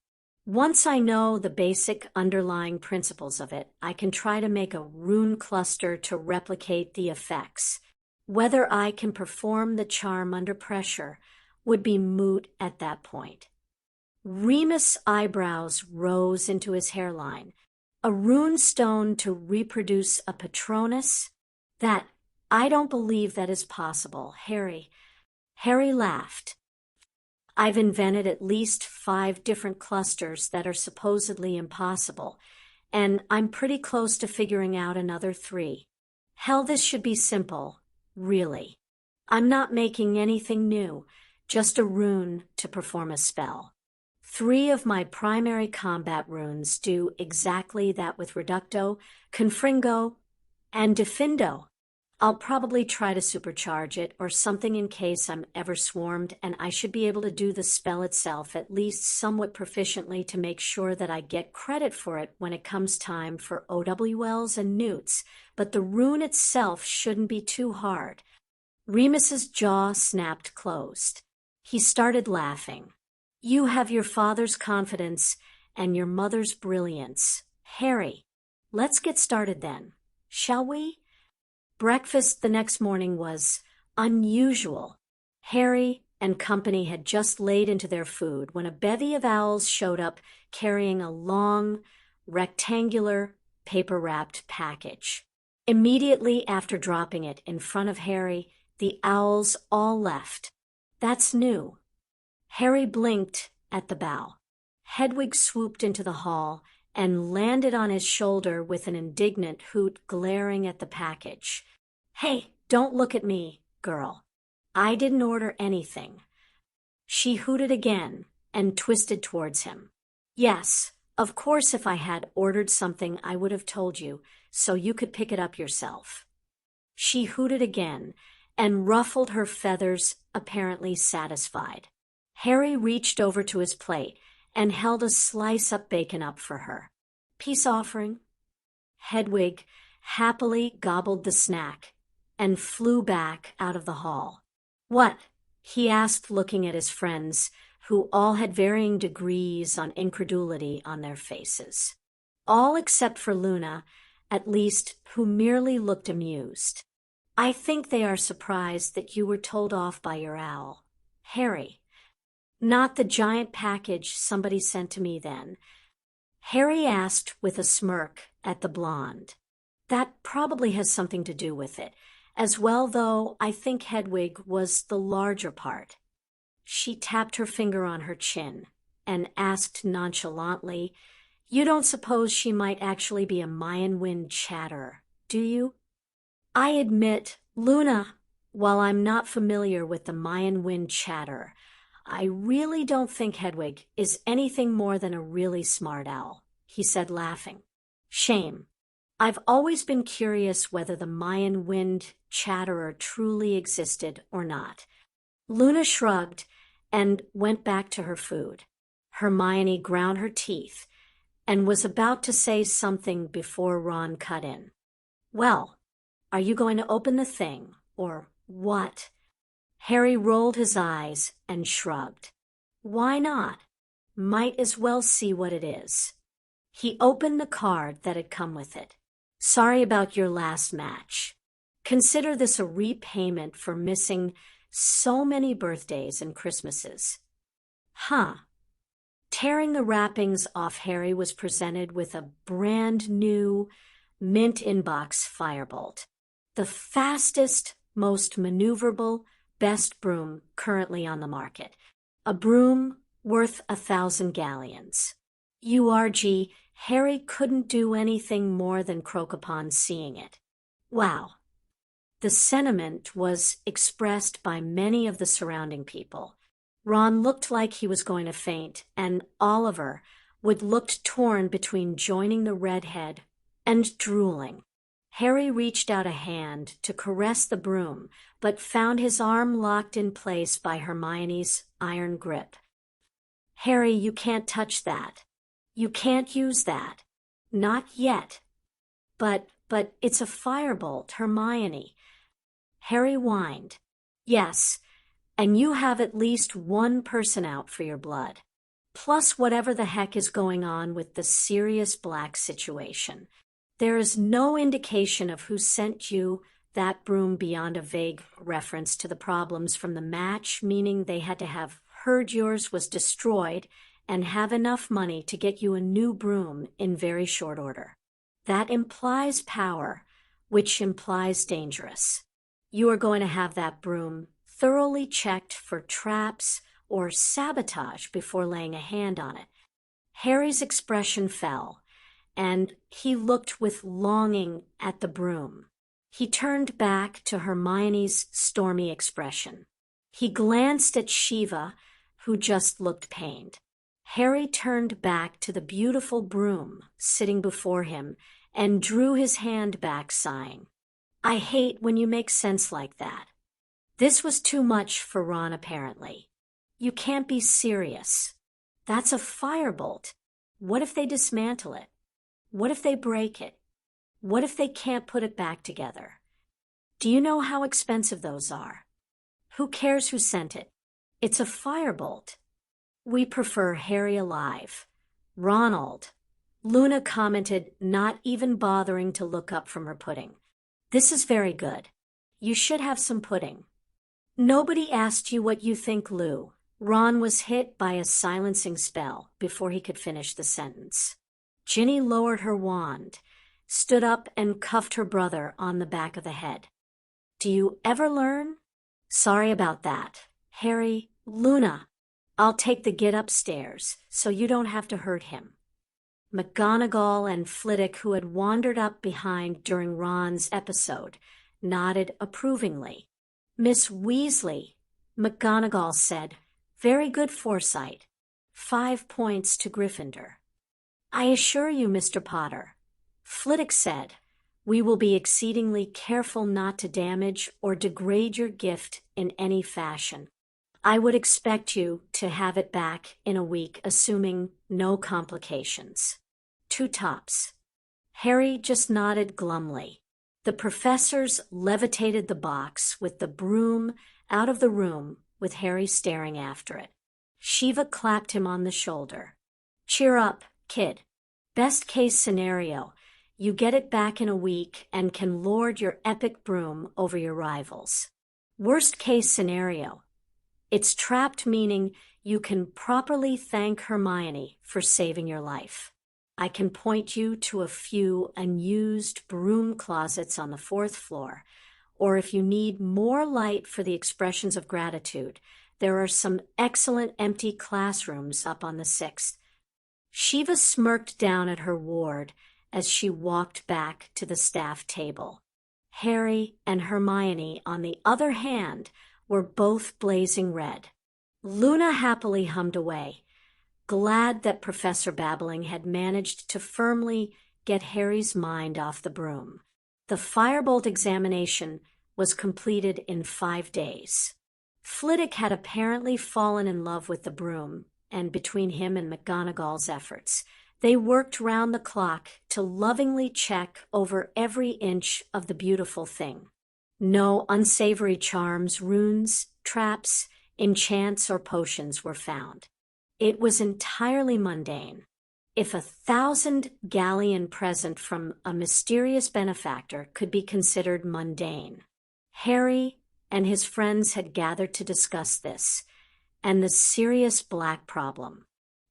Once I know the basic underlying principles of it, I can try to make a rune cluster to replicate the effects. Whether I can perform the charm under pressure would be moot at that point. Remus' eyebrows rose into his hairline. A rune stone to reproduce a Patronus? I don't believe that is possible, Harry. Harry laughed. I've invented at least 5 different clusters that are supposedly impossible, and I'm pretty close to figuring out another 3. Hell, this should be simple, really. I'm not making anything new, just a rune to perform a spell. 3 of my primary combat runes do exactly that with Reducto, Confringo, and Defindo. I'll probably try to supercharge it or something in case I'm ever swarmed, and I should be able to do the spell itself at least somewhat proficiently to make sure that I get credit for it when it comes time for OWLs and newts, but the rune itself shouldn't be too hard. Remus's jaw snapped closed. He started laughing. You have your father's confidence and your mother's brilliance. Harry, let's get started then, shall we? Breakfast the next morning was, Unusual. Harry and company had just laid into their food when a bevy of owls showed up carrying a long, rectangular, paper-wrapped package. Immediately after dropping it in front of Harry, the owls all left. That's new. Harry blinked at the bow. Hedwig swooped into the hall and landed on his shoulder with an indignant hoot glaring at the package. "Hey, don't look at me, girl. I didn't order anything." She hooted again and twisted towards him. "Yes, of course if I had ordered something I would have told you, so you could pick it up yourself." She hooted again and ruffled her feathers, apparently satisfied. Harry reached over to his plate and held a slice-up bacon up for her. "Peace offering." Hedwig happily gobbled the snack and flew back out of the hall. "What?" he asked, looking at his friends, who all had varying degrees on incredulity on their faces. All except for Luna, at least, who merely looked amused. "I think they are surprised that you were told off by your owl, Harry." "Not the giant package somebody sent to me then?" Harry asked with a smirk at the blonde. "That probably has something to do with it, as well, though I think Hedwig was the larger part." She tapped her finger on her chin and asked nonchalantly, "You don't suppose she might actually be a Mayan wind chatterer, do you?" "I admit, Luna, while I'm not familiar with the Mayan wind chatterer, I really don't think Hedwig is anything more than a really smart owl," he said, laughing. "Shame. I've always been curious whether the Mayan wind chatterer truly existed or not." Luna shrugged and went back to her food. Hermione ground her teeth and was about to say something before Ron cut in. "Well, are you going to open the thing, or what?" Harry rolled his eyes and shrugged. "Why not? Might as well see what it is." He opened the card that had come with it. "Sorry about your last match. Consider this a repayment for missing so many birthdays and Christmases." Huh. Tearing the wrappings off, Harry was presented with a brand new mint inbox Firebolt. The fastest, most maneuverable, best broom currently on the market. A broom worth 1,000 galleons. URG, Harry couldn't do anything more than croak upon seeing it. Wow. The sentiment was expressed by many of the surrounding people. Ron looked like he was going to faint, and Oliver looked torn between joining the redhead and drooling. Harry reached out a hand to caress the broom, but found his arm locked in place by Hermione's iron grip. "Harry, you can't touch that. You can't use that. Not yet." But it's a firebolt, Hermione." Harry whined. "Yes, and you have at least one person out for your blood. Plus whatever the heck is going on with the Sirius Black situation. There is no indication of who sent you that broom beyond a vague reference to the problems from the match, meaning they had to have heard yours was destroyed and have enough money to get you a new broom in very short order. That implies power, which implies dangerous. You are going to have that broom thoroughly checked for traps or sabotage before laying a hand on it." Harry's expression fell, and he looked with longing at the broom. He turned back to Hermione's stormy expression. He glanced at Shiva, who just looked pained. Harry turned back to the beautiful broom sitting before him and drew his hand back, sighing. "I hate when you make sense like that." This was too much for Ron, apparently. "You can't be serious. That's a firebolt. What if they dismantle it? What if they break it? What if they can't put it back together? Do you know how expensive those are? Who cares who sent it? It's a firebolt. We prefer Harry alive. Ronald." Luna commented, not even bothering to look up from her pudding. "This is very good. You should have some pudding. Nobody asked you what you think, Lou. Ron was hit by a silencing spell before he could finish the sentence. Ginny lowered her wand, stood up and cuffed her brother on the back of the head. Do you ever learn? Sorry about that. Harry, Luna, I'll take the git upstairs so you don't have to hurt him. McGonagall and Flitwick, who had wandered up behind during Ron's episode, nodded approvingly. Miss Weasley, McGonagall said, very good foresight. 5 points to Gryffindor. I assure you, Mr. Potter, Flitwick said, we will be exceedingly careful not to damage or degrade your gift in any fashion. I would expect you to have it back in a week, assuming no complications. 2 tops. Harry just nodded glumly. The professors levitated the box with the broom out of the room, with Harry staring after it. Shiva clapped him on the shoulder. Cheer up, kid. Best case scenario, you get it back in a week and can lord your epic broom over your rivals. Worst case scenario, it's trapped, meaning you can properly thank Hermione for saving your life. I can point you to a few unused broom closets on the 4th floor, or if you need more light for the expressions of gratitude, there are some excellent empty classrooms up on the 6th. Shiva smirked down at her ward as she walked back to the staff table. Harry and Hermione, on the other hand, were both blazing red. Luna happily hummed away, glad that Professor Babbling had managed to firmly get Harry's mind off the broom. The Firebolt examination was completed in 5 days. Flitwick had apparently fallen in love with the broom, and between him and McGonagall's efforts, they worked round the clock to lovingly check over every inch of the beautiful thing. No unsavory charms, runes, traps, enchants, or potions were found. It was entirely mundane. If 1,000 galleon present from a mysterious benefactor could be considered mundane. Harry and his friends had gathered to discuss this, and the Sirius black problem.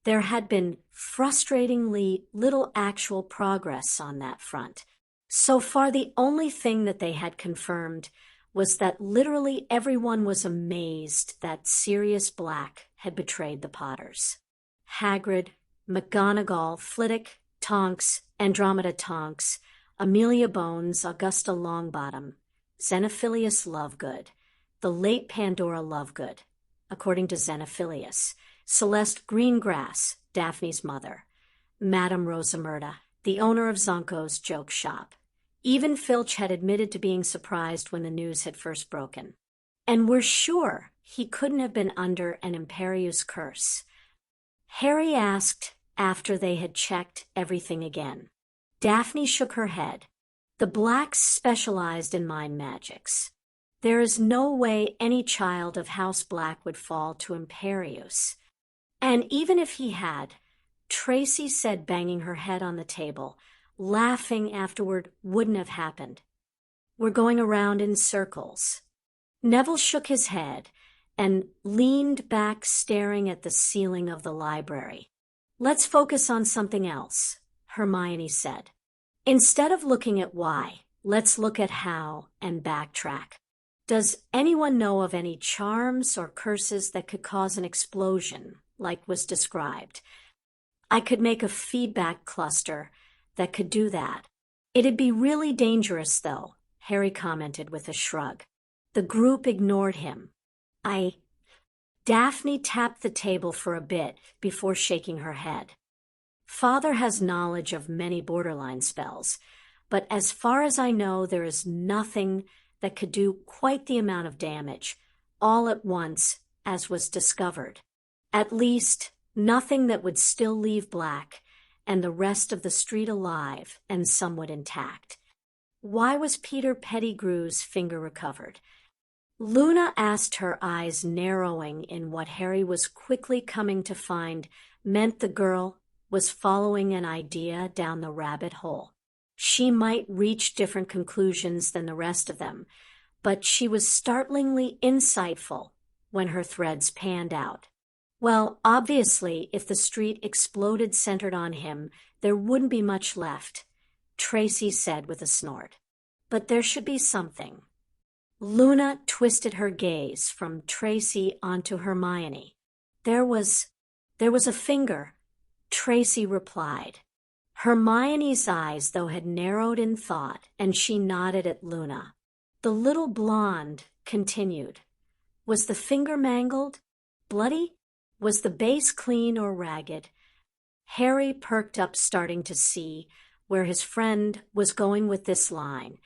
There had been frustratingly little actual progress on that front. So far, the only thing that they had confirmed was that literally everyone was amazed that Sirius Black had betrayed the Potters. Hagrid, McGonagall, Flitwick, Tonks, Andromeda Tonks, Amelia Bones, Augusta Longbottom, Xenophilius Lovegood, the late Pandora Lovegood, according to Xenophilius, Celeste Greengrass, Daphne's mother, Madame Rosamurda, the owner of Zonko's joke shop. Even Filch had admitted to being surprised when the news had first broken. And we're sure he couldn't have been under an Imperius curse. Harry asked after they had checked everything again. Daphne shook her head. The Blacks specialized in mind magics. There is no way any child of House Black would fall to Imperius. And even if he had, Tracy said, banging her head on the table, laughing afterward wouldn't have happened. We're going around in circles. Neville shook his head and leaned back, staring at the ceiling of the library. Let's focus on something else, Hermione said. Instead of looking at why, let's look at how and backtrack. Does anyone know of any charms or curses that could cause an explosion, like was described? I could make a feedback cluster that could do that. It'd be really dangerous, though, Harry commented with a shrug. The group ignored him. Daphne tapped the table for a bit before shaking her head. Father has knowledge of many borderline spells, but as far as I know, there is nothing that could do quite the amount of damage, all at once, as was discovered. At least, nothing that would still leave Black and the rest of the street alive and somewhat intact. Why was Peter Pettigrew's finger recovered? Luna asked, her eyes narrowing in what Harry was quickly coming to find meant the girl was following an idea down the rabbit hole. She might reach different conclusions than the rest of them, but she was startlingly insightful when her threads panned out. Well, obviously, if the street exploded centered on him, there wouldn't be much left, Tracy said with a snort. But there should be something. Luna twisted her gaze from Tracy onto Hermione. There was a finger, Tracy replied. Hermione's eyes, though, had narrowed in thought, and she nodded at Luna. The little blonde continued. Was the finger mangled? Bloody? Was the base clean or ragged? Harry perked up, starting to see where his friend was going with this line,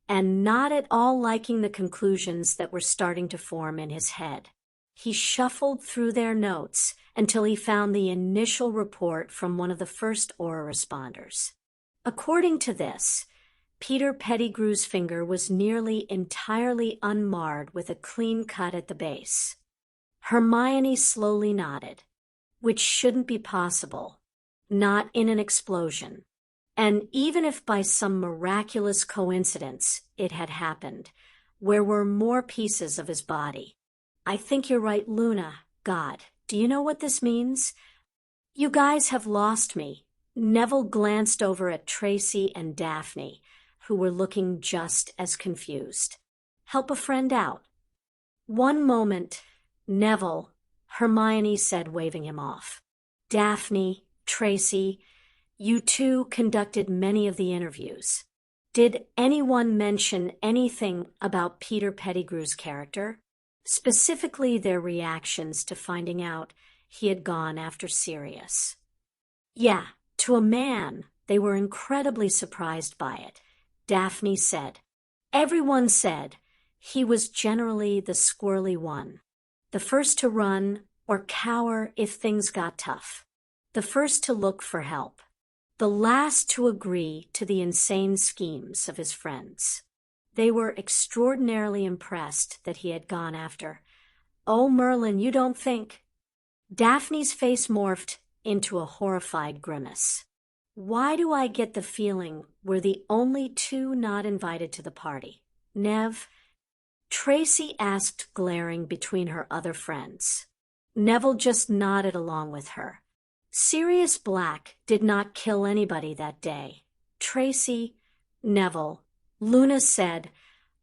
and not at all liking the conclusions that were starting to form in his head. He shuffled through their notes until he found the initial report from one of the first aura responders. According to this, Peter Pettigrew's finger was nearly entirely unmarred with a clean cut at the base. Hermione slowly nodded, which shouldn't be possible, not in an explosion. And even if by some miraculous coincidence it had happened, where were more pieces of his body? I think you're right, Luna. God, do you know what this means? You guys have lost me. Neville glanced over at Tracy and Daphne, who were looking just as confused. Help a friend out. One moment, Neville, Hermione said, waving him off. Daphne, Tracy, you two conducted many of the interviews. Did anyone mention anything about Peter Pettigrew's character? Specifically their reactions to finding out he had gone after Sirius. Yeah, to a man, they were incredibly surprised by it, Daphne said. Everyone said he was generally the squirrely one, the first to run or cower if things got tough, the first to look for help, the last to agree to the insane schemes of his friends. They were extraordinarily impressed that he had gone after. Oh, Merlin, you don't think? Daphne's face morphed into a horrified grimace. Why do I get the feeling we're the only two not invited to the party? Nev? Tracy asked, glaring between her other friends. Neville just nodded along with her. Sirius Black did not kill anybody that day. Tracy, Neville, Luna said,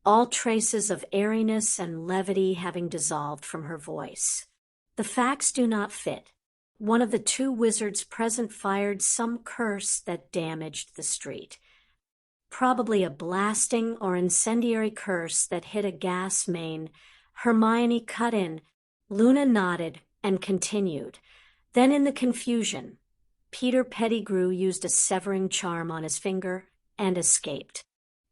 all traces of airiness and levity having dissolved from her voice. The facts do not fit. One of the two wizards present fired some curse that damaged the street. Probably a blasting or incendiary curse that hit a gas main. Hermione cut in. Luna nodded and continued. Then in the confusion, Peter Pettigrew used a severing charm on his finger and escaped.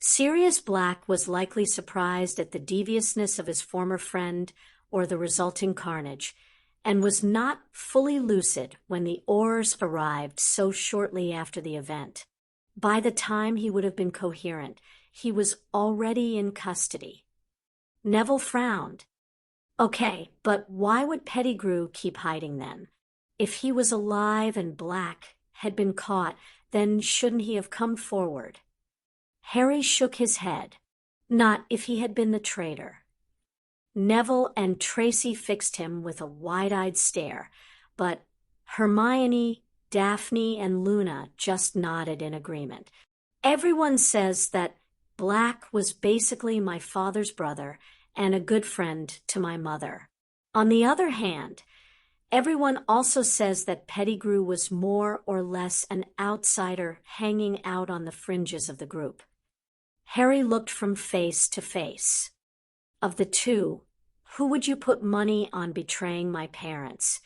Sirius Black was likely surprised at the deviousness of his former friend or the resulting carnage, and was not fully lucid when the Aurors arrived so shortly after the event. By the time he would have been coherent, he was already in custody. Neville frowned. Okay, but why would Pettigrew keep hiding then? If he was alive and Black had been caught, then shouldn't he have come forward? Harry shook his head. Not if he had been the traitor. Neville and Tracy fixed him with a wide-eyed stare, but Hermione, Daphne, and Luna just nodded in agreement. Everyone says that Black was basically my father's brother and a good friend to my mother. On the other hand, everyone also says that Pettigrew was more or less an outsider hanging out on the fringes of the group. Harry looked from face to face. Of the two, who would you put money on betraying my parents?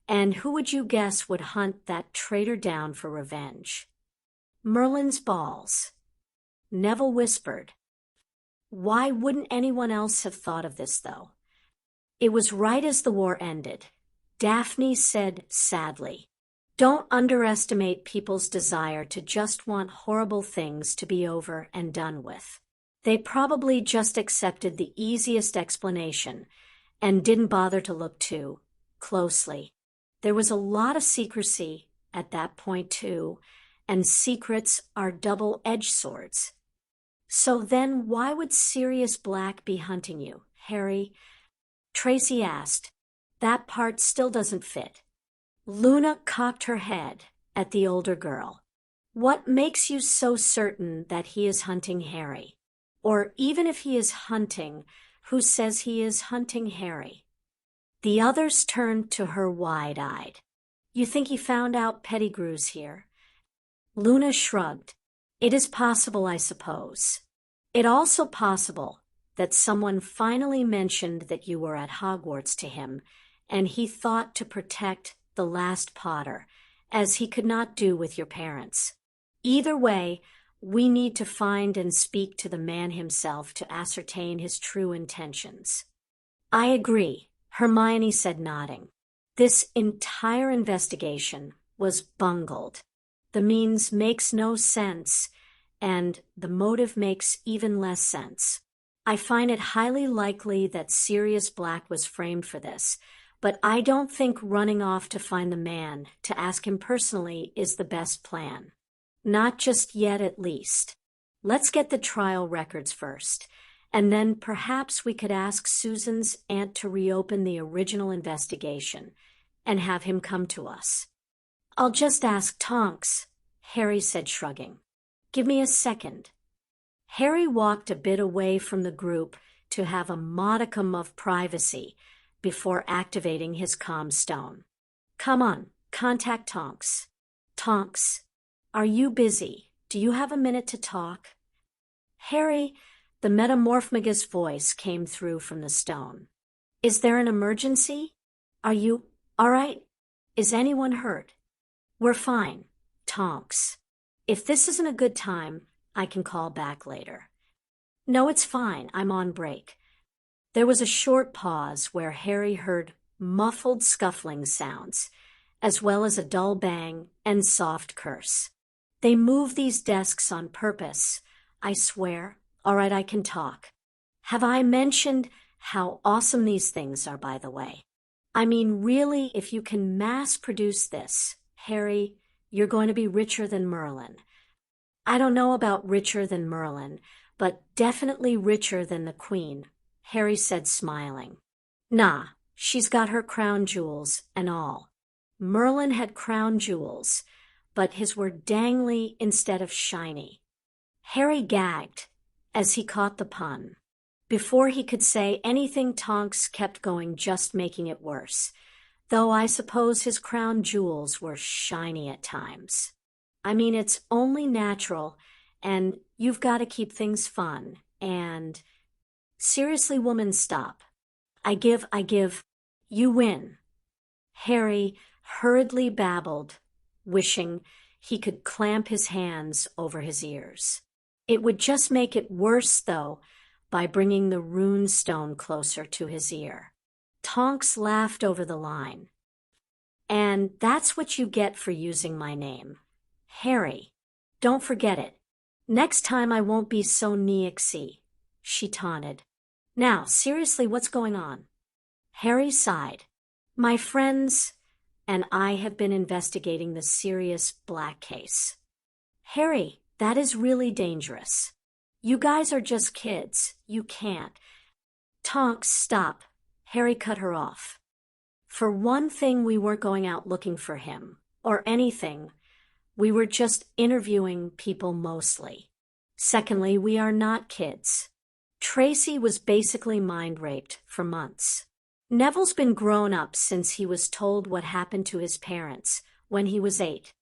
And who would you guess would hunt that traitor down for revenge? Merlin's balls. Neville whispered. Why wouldn't anyone else have thought of this, though? It was right as the war ended. Daphne said sadly, don't underestimate people's desire to just want horrible things to be over and done with. They probably just accepted the easiest explanation and didn't bother to look too closely. There was a lot of secrecy at that point, too, and secrets are double-edged swords. So then why would Sirius Black be hunting you, Harry? Tracy asked. That part still doesn't fit. Luna cocked her head at the older girl. What makes you so certain that he is hunting Harry? Or even if he is hunting, who says he is hunting Harry? The others turned to her wide-eyed. You think he found out Pettigrew's here? Luna shrugged. It is possible, I suppose. It also possible that someone finally mentioned that you were at Hogwarts to him, and he thought to protect the last Potter, as he could not do with your parents. Either way, we need to find and speak to the man himself to ascertain his true intentions. I agree, Hermione said, nodding. This entire investigation was bungled. The means makes no sense, and the motive makes even less sense. I find it highly likely that Sirius Black was framed for this, but I don't think running off to find the man to ask him personally is the best plan. Not just yet, at least. Let's get the trial records first, and then perhaps we could ask Susan's aunt to reopen the original investigation and have him come to us. I'll just ask Tonks, Harry said, shrugging. Give me a second. Harry walked a bit away from the group to have a modicum of privacy before activating his comm stone. Come on, contact Tonks. Tonks, are you busy? Do you have a minute to talk? Harry, the metamorphmagus voice came through from the stone. Is there an emergency? Are you all right? Is anyone hurt? We're fine, Tonks. If this isn't a good time, I can call back later. No, it's fine. I'm on break. There was a short pause where Harry heard muffled scuffling sounds, as well as a dull bang and soft curse. They move these desks on purpose, I swear. All right, I can talk. Have I mentioned how awesome these things are, by the way? I mean, really, if you can mass produce this, Harry, you're going to be richer than Merlin. I don't know about richer than Merlin, but definitely richer than the Queen, Harry said, smiling. Nah, she's got her crown jewels and all. Merlin had crown jewels, but his were dangly instead of shiny. Harry gagged as he caught the pun. Before he could say anything, Tonks kept going, just making it worse, though I suppose his crown jewels were shiny at times. I mean, it's only natural, and you've got to keep things fun, and... Seriously, woman, stop. I give, you win. Harry hurriedly babbled, wishing he could clamp his hands over his ears. It would just make it worse, though, by bringing the rune stone closer to his ear. Tonks laughed over the line. And that's what you get for using my name. Harry, don't forget it. Next time I won't be so neaxy, she taunted. Now, seriously, what's going on? Harry sighed. My friends and I have been investigating the Sirius Black case. Harry, that is really dangerous. You guys are just kids. You can't. Tonks, stop. Harry cut her off. For one thing, we weren't going out looking for him, or anything. We were just interviewing people mostly. Secondly, we are not kids. Tracy was basically mind-raped for months. Neville's been grown up since he was told what happened to his parents when he was 8.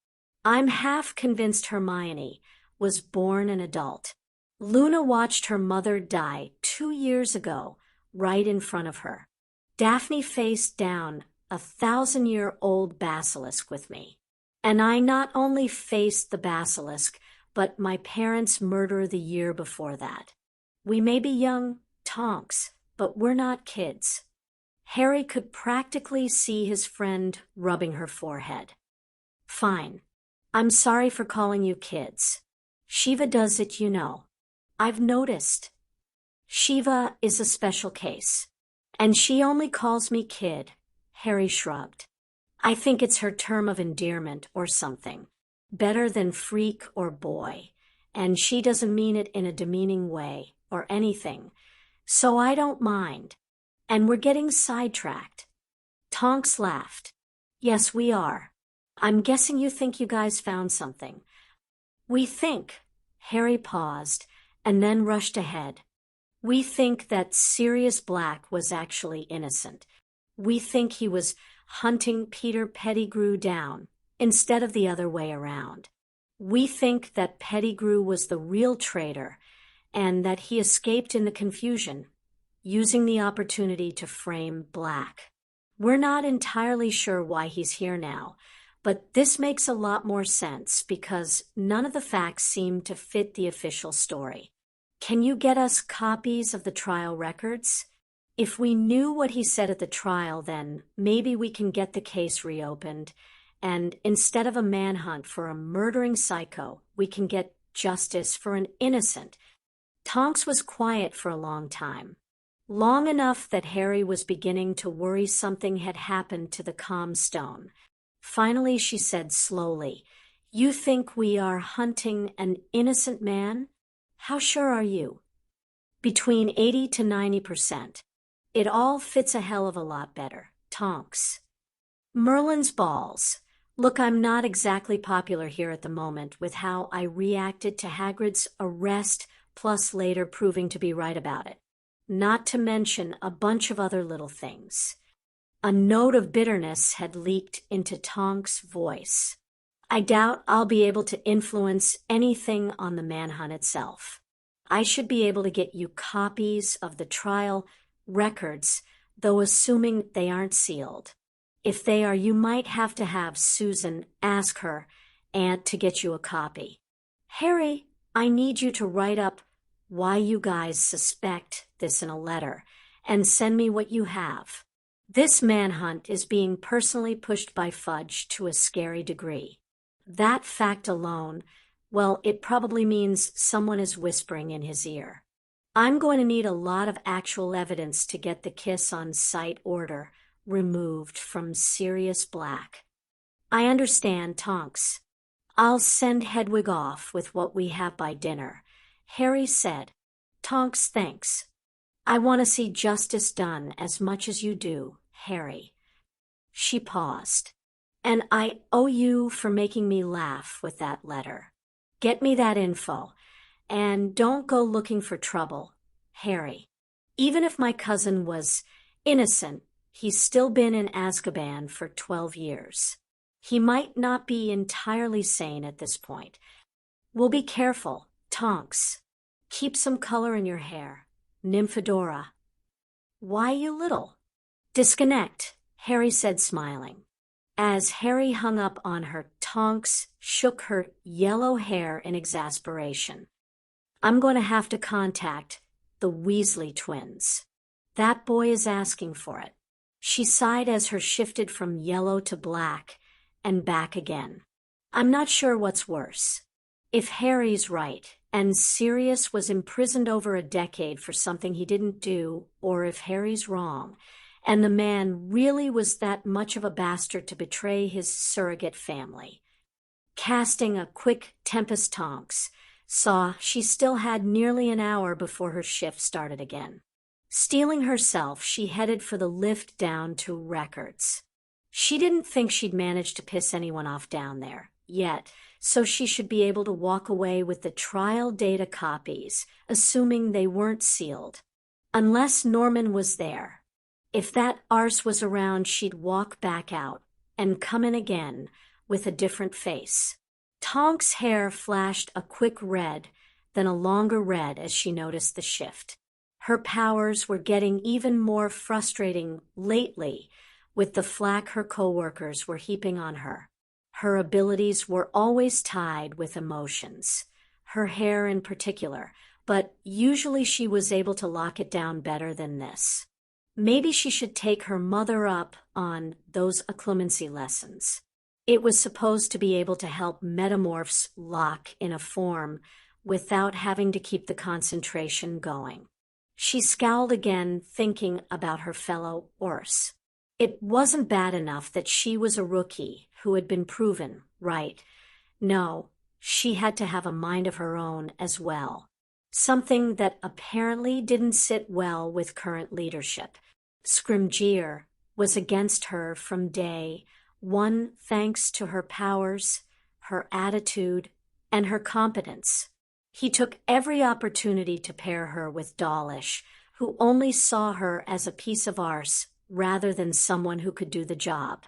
I'm half convinced Hermione was born an adult. Luna watched her mother die 2 years ago, right in front of her. Daphne faced down a 1,000-year-old basilisk with me. And I not only faced the basilisk, but my parents' murder the year before that. We may be young Tonks, but we're not kids. Harry could practically see his friend rubbing her forehead. Fine. I'm sorry for calling you kids. Shiva does it, you know. I've noticed. Shiva is a special case. And she only calls me kid, Harry shrugged. I think it's her term of endearment or something. Better than freak or boy. and she doesn't mean it in a demeaning way or anything, so I don't mind. And we're getting sidetracked." Tonks laughed. "Yes, we are. I'm guessing you think you guys found something." "We think," Harry paused and then rushed ahead. "We think that Sirius Black was actually innocent. We think he was hunting Peter Pettigrew down instead of the other way around. We think that Pettigrew was the real traitor and that he escaped in the confusion, using the opportunity to frame Black. We're not entirely sure why he's here now, but this makes a lot more sense because none of the facts seem to fit the official story. Can you get us copies of the trial records? If we knew what he said at the trial, then maybe we can get the case reopened, and instead of a manhunt for a murdering psycho, we can get justice for an innocent." Tonks was quiet for a long time. Long enough that Harry was beginning to worry something had happened to the calm stone. Finally, she said slowly, "You think we are hunting an innocent man? How sure are you?" "Between 80 to 90%. It all fits a hell of a lot better, Tonks." "Merlin's balls. Look, I'm not exactly popular here at the moment with how I reacted to Hagrid's arrest, plus later proving to be right about it. Not to mention a bunch of other little things." A note of bitterness had leaked into Tonks' voice. "I doubt I'll be able to influence anything on the manhunt itself. I should be able to get you copies of the trial records, though assuming they aren't sealed. If they are, you might have to have Susan ask her aunt to get you a copy. Harry, I need you to write up why you guys suspect this in a letter and send me what you have. This manhunt is being personally pushed by Fudge to a scary degree. That fact alone, well, it probably means someone is whispering in his ear. I'm going to need a lot of actual evidence to get the kiss on sight order removed from Sirius Black." "I understand, Tonks. I'll send Hedwig off with what we have by dinner," Harry said. "Tonks, thanks. I want to see justice done as much as you do, Harry." She paused. "And I owe you for making me laugh with that letter. Get me that info, and don't go looking for trouble, Harry. Even if my cousin was innocent, he's still been in Azkaban for 12 years. He might not be entirely sane at this point. We'll be careful, Tonks. Keep some color in your hair. Nymphadora." "Why, you little?" "Disconnect," Harry said, smiling. As Harry hung up on her, Tonks shook her yellow hair in exasperation. "I'm going to have to contact the Weasley twins. That boy is asking for it." She sighed as her shifted from yellow to black and back again. "I'm not sure what's worse. If Harry's right, and Sirius was imprisoned over a decade for something he didn't do, or if Harry's wrong, and the man really was that much of a bastard to betray his surrogate family." Casting a quick Tempest Tonks, saw she still had nearly an hour before her shift started again. Steeling herself, she headed for the lift down to records. She didn't think she'd manage to piss anyone off down there yet, so she should be able to walk away with the trial data copies, assuming they weren't sealed. Unless Norman was there. If that arse was around, she'd walk back out and come in again with a different face. Tonks' hair flashed a quick red, then a longer red as she noticed the shift. Her powers were getting even more frustrating lately with the flack her coworkers were heaping on her. Her abilities were always tied with emotions, her hair in particular, but usually she was able to lock it down better than this. Maybe she should take her mother up on those occlumency lessons. It was supposed to be able to help metamorphs lock in a form without having to keep the concentration going. She scowled again, thinking about her fellow Orse. It wasn't bad enough that she was a rookie who had been proven right. No, she had to have a mind of her own as well. Something that apparently didn't sit well with current leadership. Scrimgeour was against her from day one thanks to her powers, her attitude, and her competence. He took every opportunity to pair her with Dawlish, who only saw her as a piece of arse rather than someone who could do the job.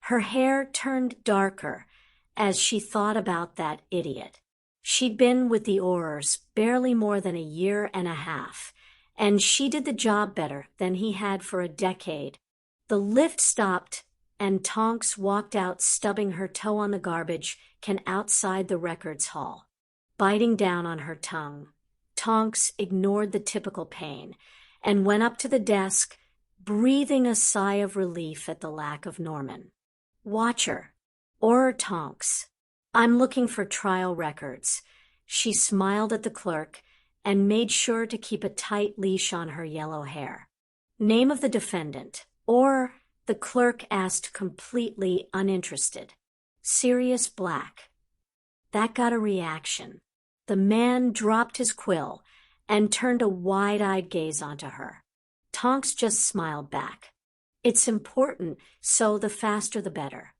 Her hair turned darker as she thought about that idiot. She'd been with the Aurors barely more than a year and a half, and she did the job better than he had for a decade. The lift stopped, and Tonks walked out, stubbing her toe on the garbage can outside the records hall. Biting down on her tongue, Tonks ignored the typical pain and went up to the desk, breathing a sigh of relief at the lack of Norman. "Watcher, or Tonks. I'm looking for trial records." She smiled at the clerk and made sure to keep a tight leash on her yellow hair. "Name of the defendant," or the clerk asked, completely uninterested. "Sirius Black." That got a reaction. The man dropped his quill and turned a wide-eyed gaze onto her. Tonks just smiled back. "It's important, so the faster the better."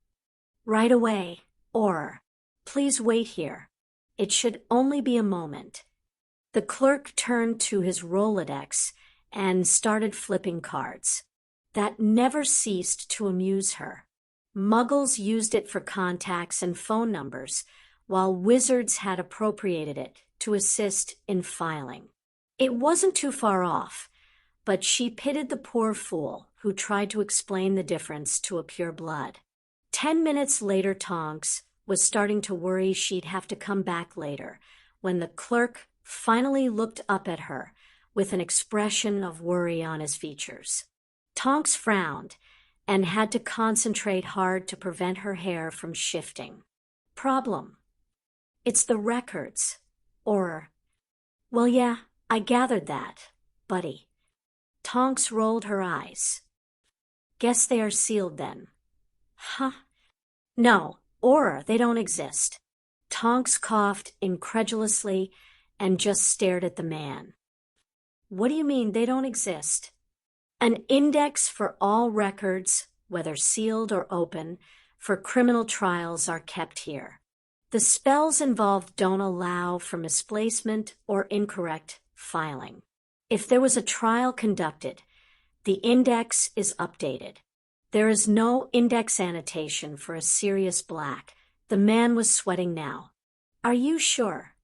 "Right away, or please wait here. It should only be a moment." The clerk turned to his Rolodex and started flipping cards. That never ceased to amuse her. Muggles used it for contacts and phone numbers, while wizards had appropriated it to assist in filing. It wasn't too far off, but she pitied the poor fool who tried to explain the difference to a pureblood. 10 minutes later, Tonks was starting to worry she'd have to come back later when the clerk finally looked up at her with an expression of worry on his features. Tonks frowned and had to concentrate hard to prevent her hair from shifting. "Problem. It's the records." Or, "Well, yeah, I gathered that, buddy." Tonks rolled her eyes. "Guess they are sealed then." "Huh? No, or they don't exist." Tonks coughed incredulously and just stared at the man. "What do you mean they don't exist?" "An index for all records, whether sealed or open, for criminal trials are kept here. The spells involved don't allow for misplacement or incorrect filing. If there was a trial conducted, the index is updated. There is no index annotation for a Sirius Black." The man was sweating now. "Are you sure?"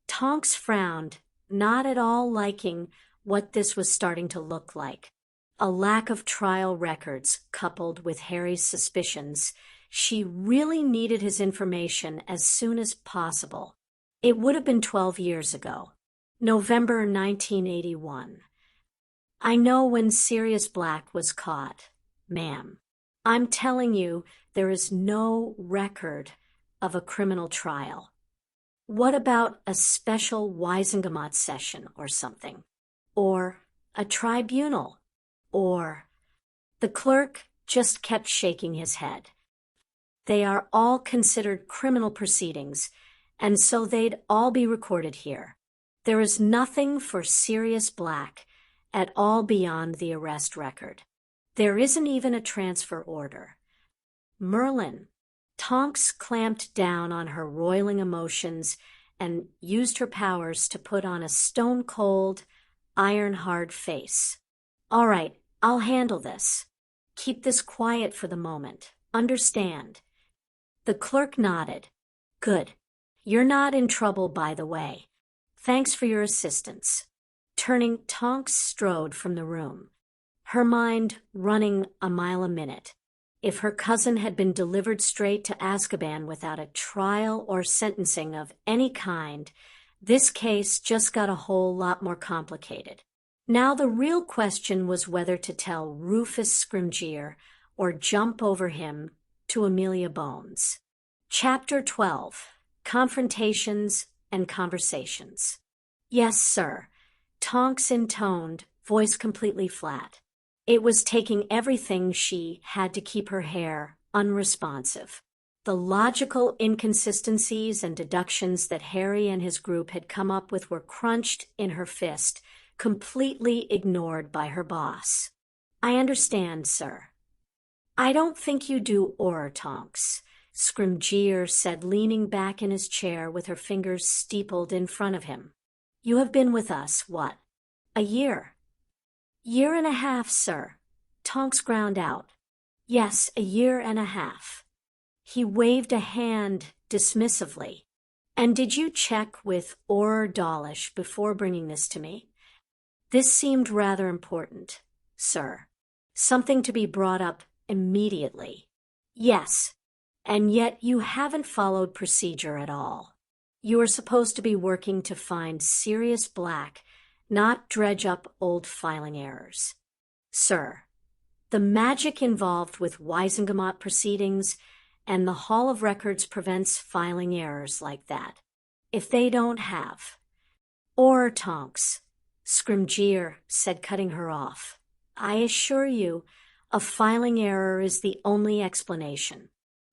Tonks frowned, not at all liking what this was starting to look like. A lack of trial records coupled with Harry's suspicions. She really needed his information as soon as possible. It would have been 12 years ago. November 1981. "I know when Sirius Black was caught, ma'am. I'm telling you, there is no record of a criminal trial. What about a special Wisengamot session or something? Or a tribunal? Or..." The clerk just kept shaking his head. "They are all considered criminal proceedings, and so they'd all be recorded here. There is nothing for Sirius Black at all beyond the arrest record. There isn't even a transfer order." "Merlin." Tonks clamped down on her roiling emotions and used her powers to put on a stone-cold, iron-hard face. "All right, I'll handle this. Keep this quiet for the moment. Understand?" The clerk nodded. "Good. You're not in trouble, by the way. Thanks for your assistance." Turning, Tonks strode from the room, her mind running a mile a minute. If her cousin had been delivered straight to Azkaban without a trial or sentencing of any kind, this case just got a whole lot more complicated. Now the real question was whether to tell Rufus Scrimgeour or jump over him to Amelia Bones. Chapter 12. Confrontations and Conversations. "Yes, sir," Tonks intoned, voice completely flat. It was taking everything she had to keep her hair unresponsive. The logical inconsistencies and deductions that Harry and his group had come up with were crunched in her fist, completely ignored by her boss. "I understand, sir." "I don't think you do, Tonks," Scrimgeour said, leaning back in his chair with her fingers steepled in front of him. "You have been with us, what? A year?" "Year and a half, sir," Tonks ground out. "Yes, a year and a half." He waved a hand dismissively. "And did you check with Dawlish before bringing this to me?" "This seemed rather important, sir. Something to be brought up immediately." "Yes, and yet you haven't followed procedure at all. You are supposed to be working to find Sirius Black, not dredge up old filing errors. Sir, the magic involved with Wisengamot proceedings and the Hall of Records prevents filing errors like that. If they don't have..." Tonks," Scrimgeour said, cutting her off. "I assure you, a filing error is the only explanation.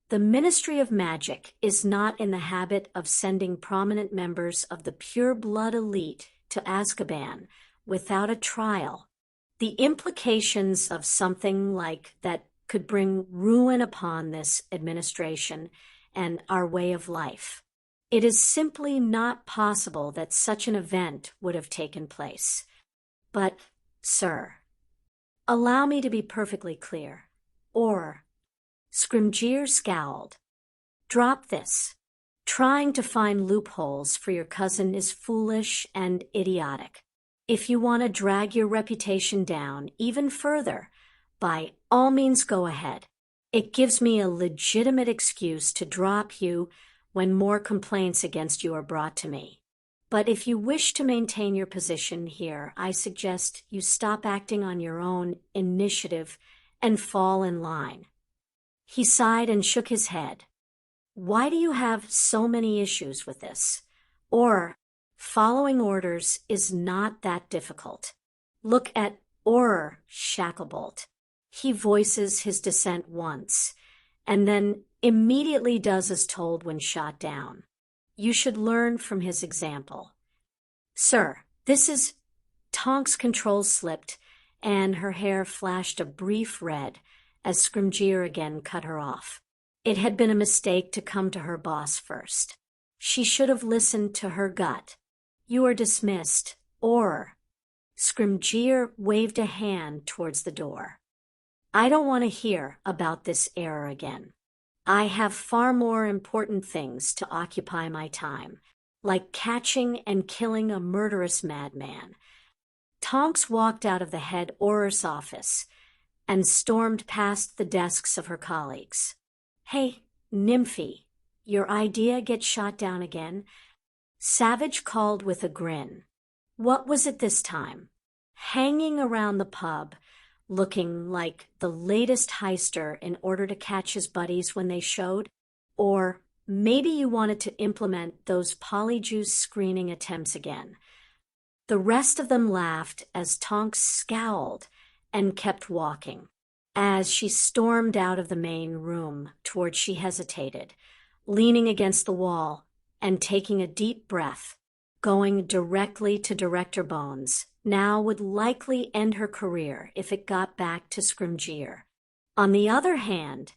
The Ministry of Magic is not in the habit of sending prominent members of the pure-blood elite to Azkaban without a trial. The implications of something like that could bring ruin upon this administration and our way of life. It is simply not possible that such an event would have taken place. But, sir, allow me to be perfectly clear. Scrimgeour scowled. "Drop this. Trying to find loopholes for your cousin is foolish and idiotic. If you want to drag your reputation down even further, by all means go ahead. It gives me a legitimate excuse to drop you when more complaints against you are brought to me. But if you wish to maintain your position here, I suggest you stop acting on your own initiative and fall in line." He sighed and shook his head. "Why do you have so many issues with this? Following orders is not that difficult. Look at Shacklebolt. He voices his dissent once, and then immediately does as told when shot down. You should learn from his example." "Sir, this is..." Tonks' control slipped, and her hair flashed a brief red as Scrimgeour again cut her off. It had been a mistake to come to her boss first. She should have listened to her gut. "You are dismissed, Scrimgeour waved a hand towards the door. "I don't want to hear about this error again. I have far more important things to occupy my time, like catching and killing a murderous madman." Tonks walked out of the head Auror's office and stormed past the desks of her colleagues. "Hey, Nymphie, your idea gets shot down again?" Savage called with a grin. What was it this time? Hanging around the pub, looking like the latest heister in order to catch his buddies when they showed? Or maybe you wanted to implement those polyjuice screening attempts again. The rest of them laughed as Tonks scowled and kept walking. As she stormed out of the main room, towards she hesitated, leaning against the wall and taking a deep breath. Going directly to Director Bones now would likely end her career if it got back to Scrimgeour. On the other hand,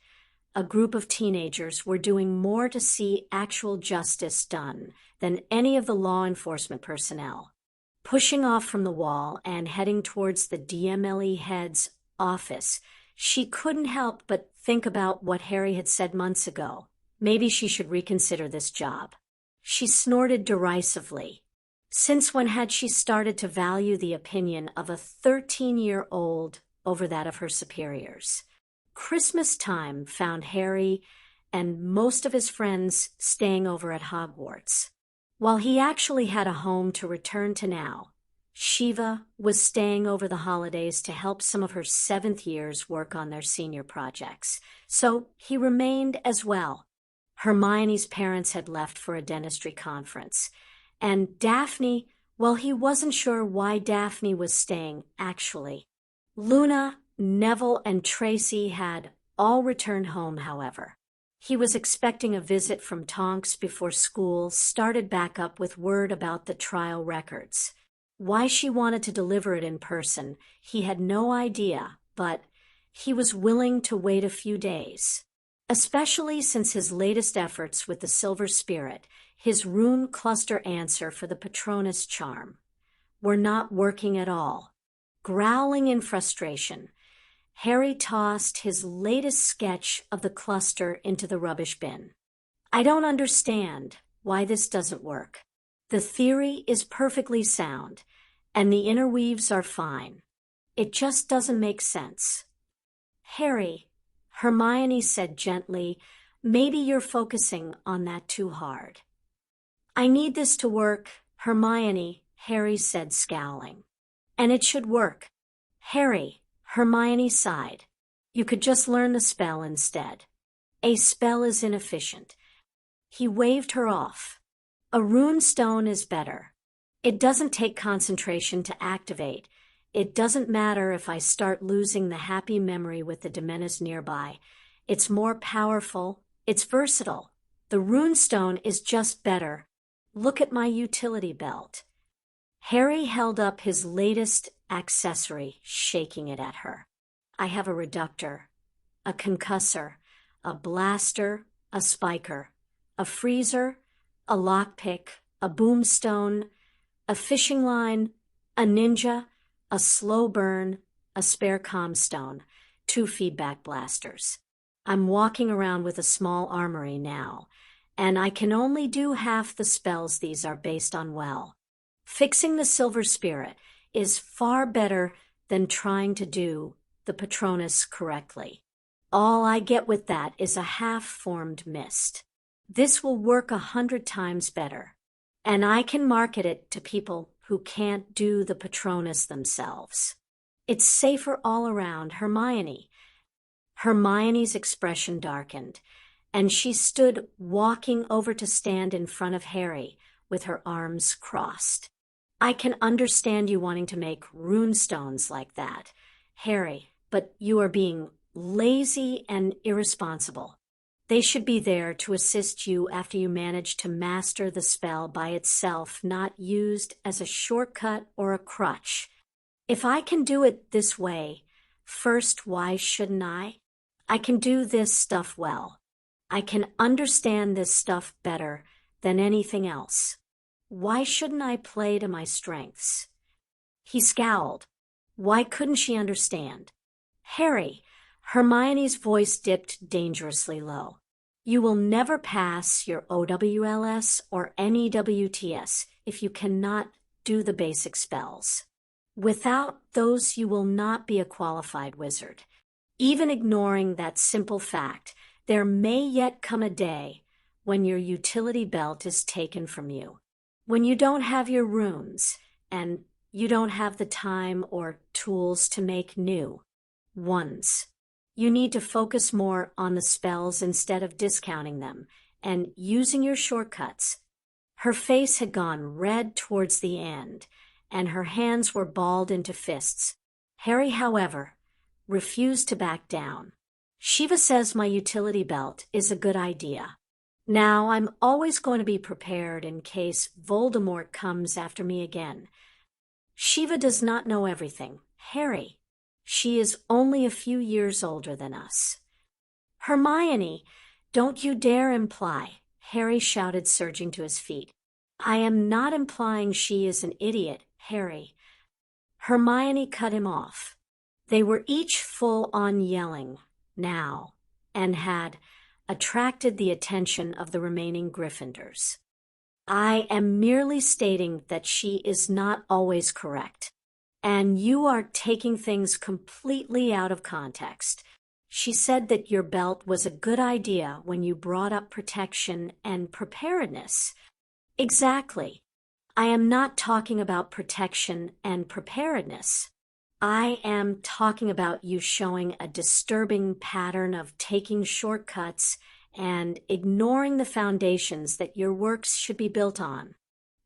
a group of teenagers were doing more to see actual justice done than any of the law enforcement personnel. Pushing off from the wall and heading towards the DMLE head's office, she couldn't help but think about what Harry had said months ago. Maybe she should reconsider this job. She snorted derisively. Since when had she started to value the opinion of a 13-year-old over that of her superiors? Christmas time found Harry and most of his friends staying over at Hogwarts. While he actually had a home to return to now, Shiva was staying over the holidays to help some of her 7th years work on their senior projects, so he remained as well. Hermione's parents had left for a dentistry conference, and Daphne, well, he wasn't sure why Daphne was staying, actually. Luna, Neville, and Tracy had all returned home, however. He was expecting a visit from Tonks before school started back up with word about the trial records. Why she wanted to deliver it in person, he had no idea, but he was willing to wait a few days. Especially since his latest efforts with the Silver Spirit, his rune cluster answer for the Patronus charm, were not working at all. Growling in frustration, Harry tossed his latest sketch of the cluster into the rubbish bin. I don't understand why this doesn't work. The theory is perfectly sound, and the interweaves are fine. It just doesn't make sense. Harry, Hermione said gently, maybe you're focusing on that too hard. I need this to work, Hermione, Harry said, scowling. And it should work. Harry, Hermione sighed. You could just learn the spell instead. A spell is inefficient. He waved her off. A rune stone is better. It doesn't take concentration to activate. It doesn't matter if I start losing the happy memory with the dementors nearby. It's more powerful. It's versatile. The rune stone is just better. Look at my utility belt. Harry held up his latest accessory, shaking it at her. I have a reductor, a concussor, a blaster, a spiker, a freezer, a lockpick, a boomstone, a fishing line, a ninja, a slow burn, a spare comstone, 2 feedback blasters. I'm walking around with a small armory now, and I can only do half the spells these are based on well. Fixing the Silver Spirit is far better than trying to do the Patronus correctly. All I get with that is a half-formed mist. This will work 100 times better, and I can market it to people who can't do the Patronus themselves. It's safer all around, Hermione. Hermione's expression darkened, and she stood walking over to stand in front of Harry with her arms crossed. I can understand you wanting to make rune stones like that, Harry, but you are being lazy and irresponsible. They should be there to assist you after you manage to master the spell by itself, not used as a shortcut or a crutch. If I can do it this way, first, why shouldn't I? I can do this stuff well. I can understand this stuff better than anything else. Why shouldn't I play to my strengths? He scowled. Why couldn't she understand? Harry, Hermione's voice dipped dangerously low. You will never pass your OWLS or NEWTS if you cannot do the basic spells. Without those, you will not be a qualified wizard. Even ignoring that simple fact, there may yet come a day when your utility belt is taken from you. When you don't have your runes, and you don't have the time or tools to make new ones. You need to focus more on the spells instead of discounting them and using your shortcuts. Her face had gone red towards the end, and her hands were balled into fists. Harry, however, refused to back down. Shiva says my utility belt is a good idea. Now I'm always going to be prepared in case Voldemort comes after me again. Shiva does not know everything. Harry, she is only a few years older than us. Hermione, don't you dare imply, Harry shouted, surging to his feet. I am not implying she is an idiot, Harry. Hermione cut him off. They were each full on yelling now, and had attracted the attention of the remaining Gryffindors. I am merely stating that she is not always correct, and you are taking things completely out of context. She said that your belt was a good idea when you brought up protection and preparedness. Exactly. I am not talking about protection and preparedness. I am talking about you showing a disturbing pattern of taking shortcuts and ignoring the foundations that your works should be built on.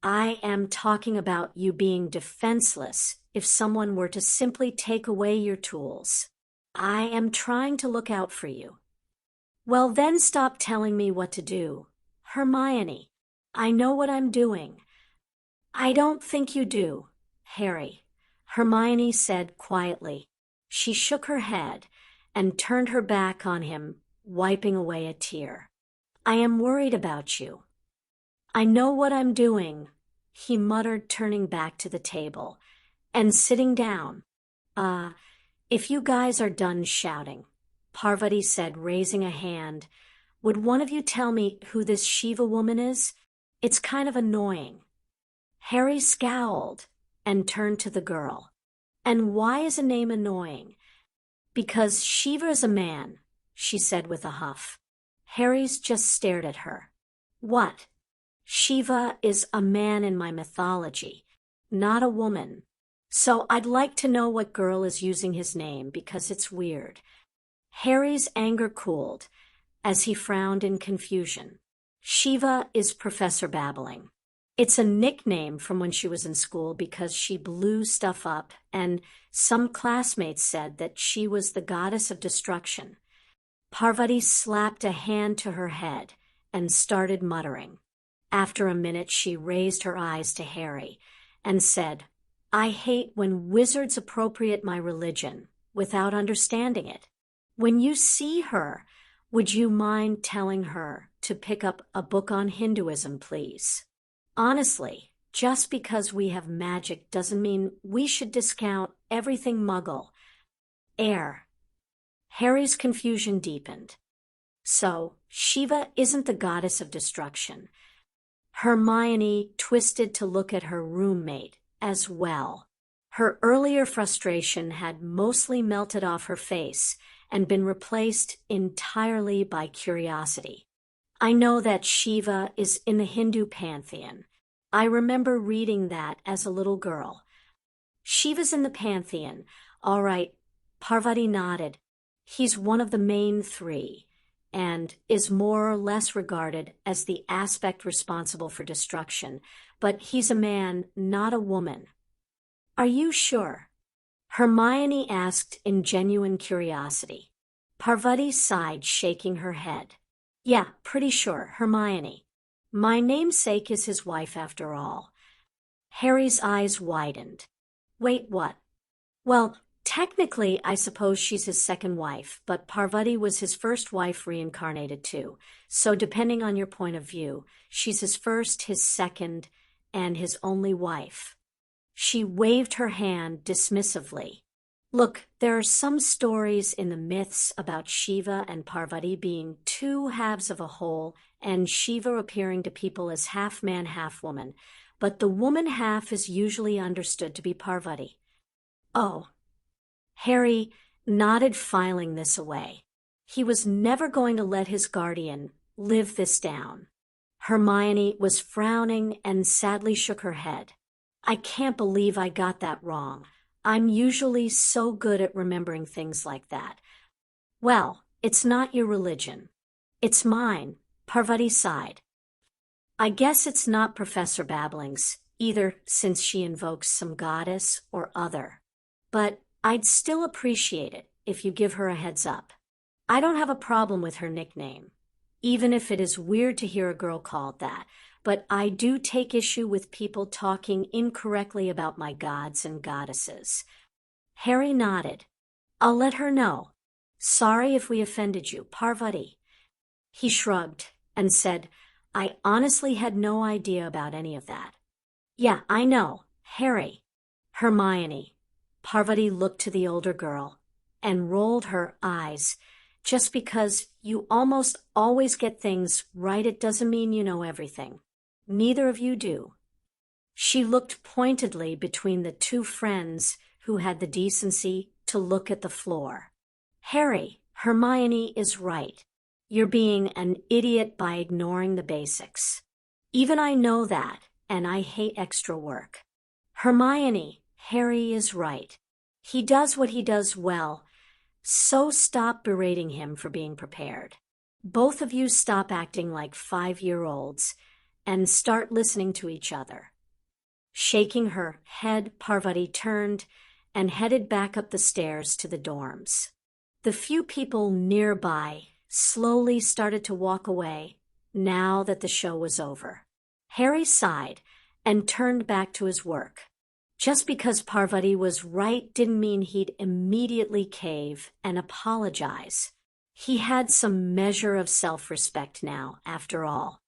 I am talking about you being defenseless if someone were to simply take away your tools. I am trying to look out for you. Well, then stop telling me what to do. Hermione, I know what I'm doing. I don't think you do, Harry, Hermione said quietly. She shook her head and turned her back on him, wiping away a tear. I am worried about you. I know what I'm doing, he muttered, turning back to the table and sitting down. If you guys are done shouting, Parvati said, raising a hand, would one of you tell me who this Shiva woman is? It's kind of annoying. Harry scowled and turned to the girl. And why is a name annoying? Because Shiva is a man, she said with a huff. Harry's just stared at her. What? Shiva is a man in my mythology, not a woman. So I'd like to know what girl is using his name because it's weird. Harry's anger cooled as he frowned in confusion. Shiva is Professor Babbling. It's a nickname from when she was in school because she blew stuff up, and some classmates said that she was the goddess of destruction. Parvati slapped a hand to her head and started muttering. After a minute, she raised her eyes to Harry and said, I hate when wizards appropriate my religion without understanding it. When you see her, would you mind telling her to pick up a book on Hinduism, please? Honestly, just because we have magic doesn't mean we should discount everything Muggle. Harry's confusion deepened. So, Shiva isn't the goddess of destruction. Hermione twisted to look at her roommate as well. Her earlier frustration had mostly melted off her face and been replaced entirely by curiosity. I know that Shiva is in the Hindu pantheon. I remember reading that as a little girl. Shiva's in the pantheon. All right, Parvati nodded. He's one of the main three, and is more or less regarded as the aspect responsible for destruction, but he's a man, not a woman. Are you sure? Hermione asked in genuine curiosity. Parvati sighed, shaking her head. Yeah, pretty sure, Hermione. My namesake is his wife after all. Harry's eyes widened. Wait, what? Well, technically, I suppose she's his second wife, but Parvati was his first wife reincarnated too. So depending on your point of view, she's his first, his second, and his only wife. She waved her hand dismissively. Look, there are some stories in the myths about Shiva and Parvati being two halves of a whole, and Shiva appearing to people as half man, half woman, but the woman half is usually understood to be Parvati. Oh. Harry nodded, filing this away. He was never going to let his guardian live this down. Hermione was frowning and sadly shook her head. I can't believe I got that wrong. I'm usually so good at remembering things like that. Well, it's not your religion. It's mine, Parvati sighed. I guess it's not Professor Babbling's either, since she invokes some goddess or other. But I'd still appreciate it if you give her a heads up. I don't have a problem with her nickname, even if it is weird to hear a girl called that, but I do take issue with people talking incorrectly about my gods and goddesses. Harry nodded. I'll let her know. Sorry if we offended you, Parvati. He shrugged and said, I honestly had no idea about any of that. Yeah, I know, Harry. Hermione. Parvati looked to the older girl and rolled her eyes. Just because you almost always get things right, it doesn't mean you know everything. Neither of you do. She looked pointedly between the two friends who had the decency to look at the floor. Harry, Hermione is right. You're being an idiot by ignoring the basics. Even I know that, and I hate extra work. Hermione, Harry is right. He does what he does well, so stop berating him for being prepared. Both of you stop acting like 5-year-olds and start listening to each other. Shaking her head, Parvati turned and headed back up the stairs to the dorms. The few people nearby slowly started to walk away now that the show was over. Harry sighed and turned back to his work. Just because Parvati was right didn't mean he'd immediately cave and apologize. He had some measure of self-respect now, after all.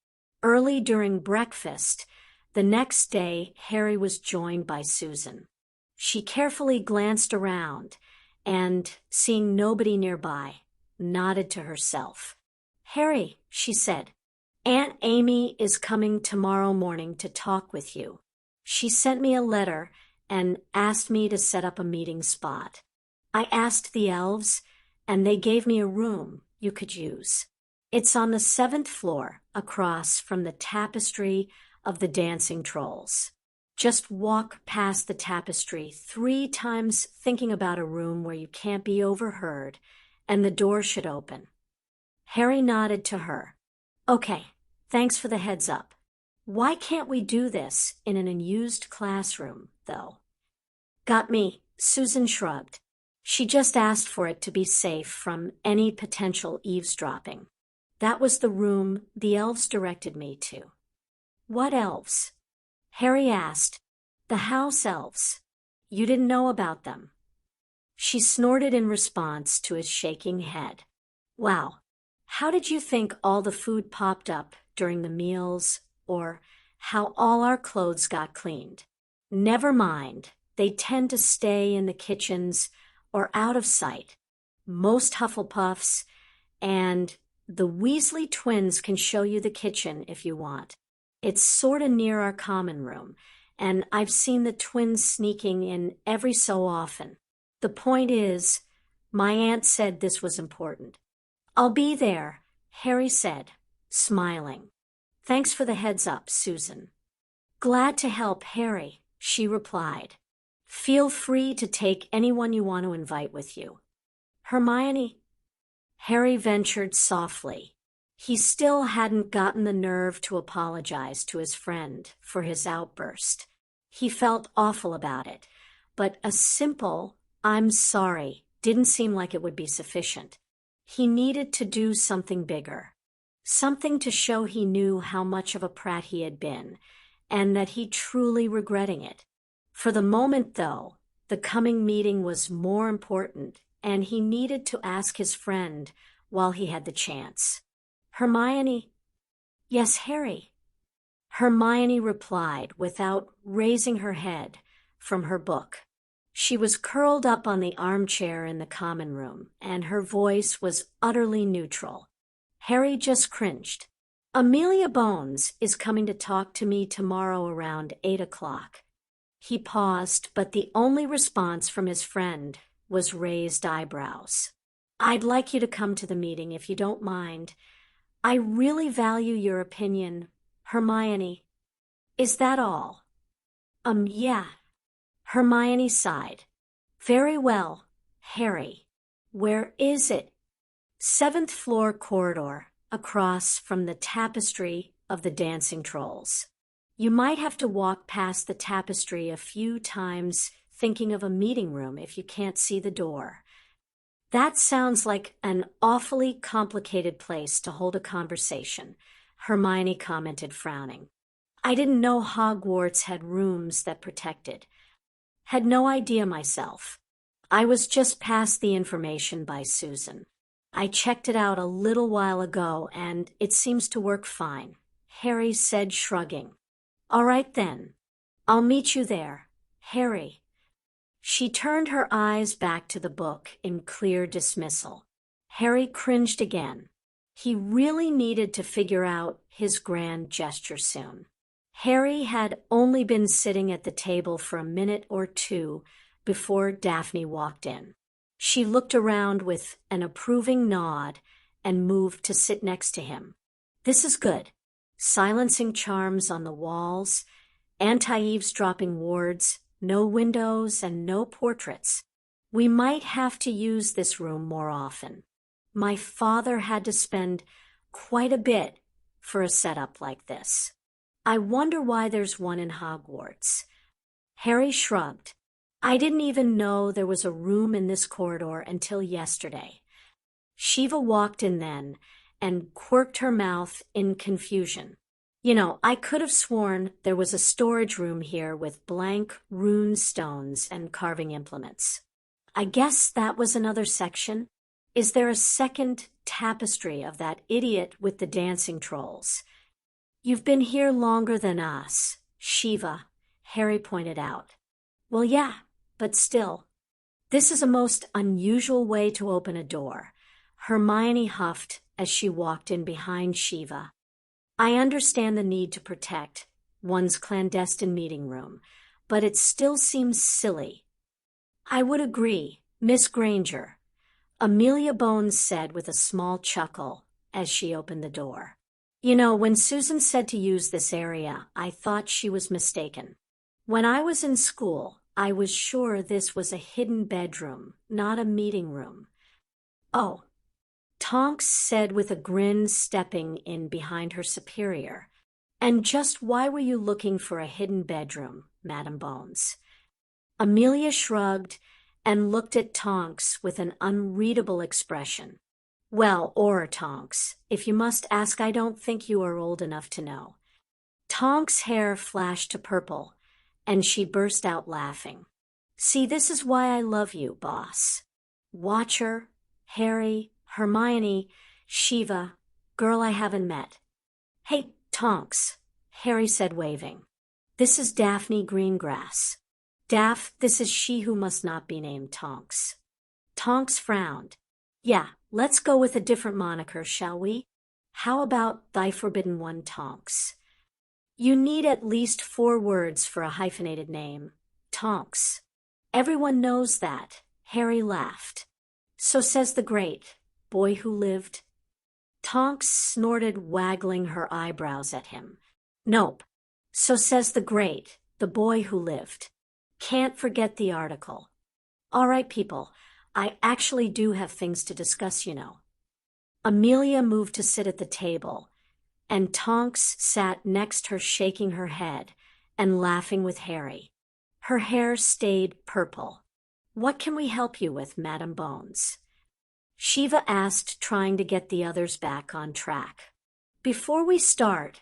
Early during breakfast, the next day, Harry was joined by Susan. She carefully glanced around and, seeing nobody nearby, nodded to herself. "Harry," she said, "Aunt Amy is coming tomorrow morning to talk with you. She sent me a letter and asked me to set up a meeting spot. I asked the elves, and they gave me a room you could use. It's on the 7th floor, across from the tapestry of the dancing trolls. Just walk past the tapestry 3 times thinking about a room where you can't be overheard, and the door should open." Harry nodded to her. "Okay, thanks for the heads up. Why can't we do this in an unused classroom, though?" "Got me," Susan shrugged. She just asked for it to be safe from any potential eavesdropping. That was the room the elves directed me to. "What elves?" Harry asked. "The house elves. You didn't know about them." She snorted in response to his shaking head. "Wow, how did you think all the food popped up during the meals, or how all our clothes got cleaned? Never mind, they tend to stay in the kitchens or out of sight. Most Hufflepuffs and the Weasley twins can show you the kitchen if you want. It's sorta near our common room, and I've seen the twins sneaking in every so often. The point is, my aunt said this was important." "I'll be there," Harry said, smiling. "Thanks for the heads up, Susan." "Glad to help, Harry," she replied. "Feel free to take anyone you want to invite with you." "Hermione?" Harry ventured softly. He still hadn't gotten the nerve to apologize to his friend for his outburst. He felt awful about it, but a simple "I'm sorry" didn't seem like it would be sufficient. He needed to do something bigger. Something to show he knew how much of a prat he had been, and that he truly regretting it. For the moment, though, the coming meeting was more important, and he needed to ask his friend while he had the chance. "Hermione?" "Yes, Harry." Hermione replied without raising her head from her book. She was curled up on the armchair in the common room, and her voice was utterly neutral. Harry just cringed. "Amelia Bones is coming to talk to me tomorrow around 8 o'clock. He paused, but the only response from his friend was raised eyebrows. "I'd like you to come to the meeting if you don't mind. I really value your opinion, Hermione." "Is that all?" Yeah." Hermione sighed. "Very well, Harry. Where is it?" 7th floor corridor, across from the tapestry of the dancing trolls. You might have to walk past the tapestry a few times thinking of a meeting room if you can't see the door. "That sounds like an awfully complicated place to hold a conversation," Hermione commented, frowning. "I didn't know Hogwarts had rooms that protected. Had no idea myself. I was just passed the information by Susan. I checked it out a little while ago, and it seems to work fine," Harry said, shrugging. "All right then. I'll meet you there, Harry." She turned her eyes back to the book in clear dismissal. Harry cringed again. He really needed to figure out his grand gesture soon. Harry had only been sitting at the table for a minute or two before Daphne walked in. She looked around with an approving nod and moved to sit next to him. "This is good. Silencing charms on the walls, anti-eavesdropping wards, no windows, and no portraits. We might have to use this room more often. My father had to spend quite a bit for a setup like this. I wonder why there's one in Hogwarts." Harry shrugged. "I didn't even know there was a room in this corridor until yesterday. Shiva walked in then and quirked her mouth in confusion. I could have sworn there was a storage room here with blank rune stones and carving implements. I guess that was another section. Is there a second tapestry of that idiot with the dancing trolls? You've been here longer than us, Shiva, Harry pointed out. Well, yeah, but still. This is a most unusual way to open a door, Hermione huffed as she walked in behind Shiva. I understand the need to protect one's clandestine meeting room, but it still seems silly. I would agree, Miss Granger, Amelia Bones said with a small chuckle as she opened the door. When Susan said to use this area, I thought she was mistaken. When I was in school, I was sure this was a hidden bedroom, not a meeting room. Oh, Tonks said with a grin, stepping in behind her superior. And just why were you looking for a hidden bedroom, Madam Bones? Amelia shrugged and looked at Tonks with an unreadable expression. Well, or Tonks, if you must ask, I don't think you are old enough to know. Tonks' hair flashed to purple, and she burst out laughing. See, this is why I love you, boss. Watcher, Harry, Hermione, Shiva, girl I haven't met. Hey, Tonks, Harry said, waving. This is Daphne Greengrass. Daff, this is she who must not be named Tonks. Tonks frowned. Yeah, let's go with a different moniker, shall we? How about Thy Forbidden One, Tonks? You need at least 4 words for a hyphenated name. Tonks. Everyone knows that, Harry laughed. So says the great boy who lived. Tonks snorted, waggling her eyebrows at him. Nope. So says the boy who lived. Can't forget the article. All right, people, I actually do have things to discuss, Amelia moved to sit at the table, and Tonks sat next her, shaking her head and laughing with Harry. Her hair stayed purple. What can we help you with, Madam Bones? Shiva asked, trying to get the others back on track. Before we start,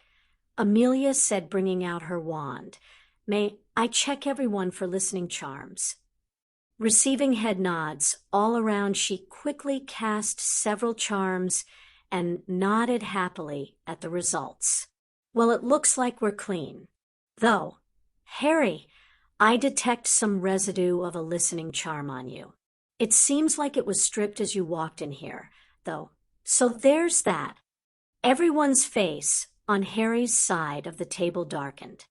Amelia said, bringing out her wand, may I check everyone for listening charms? Receiving head nods all around, she quickly cast several charms and nodded happily at the results. Well, it looks like we're clean. Though, Harry, I detect some residue of a listening charm on you. It seems like it was stripped as you walked in here, though. So there's that. Everyone's face on Harry's side of the table darkened.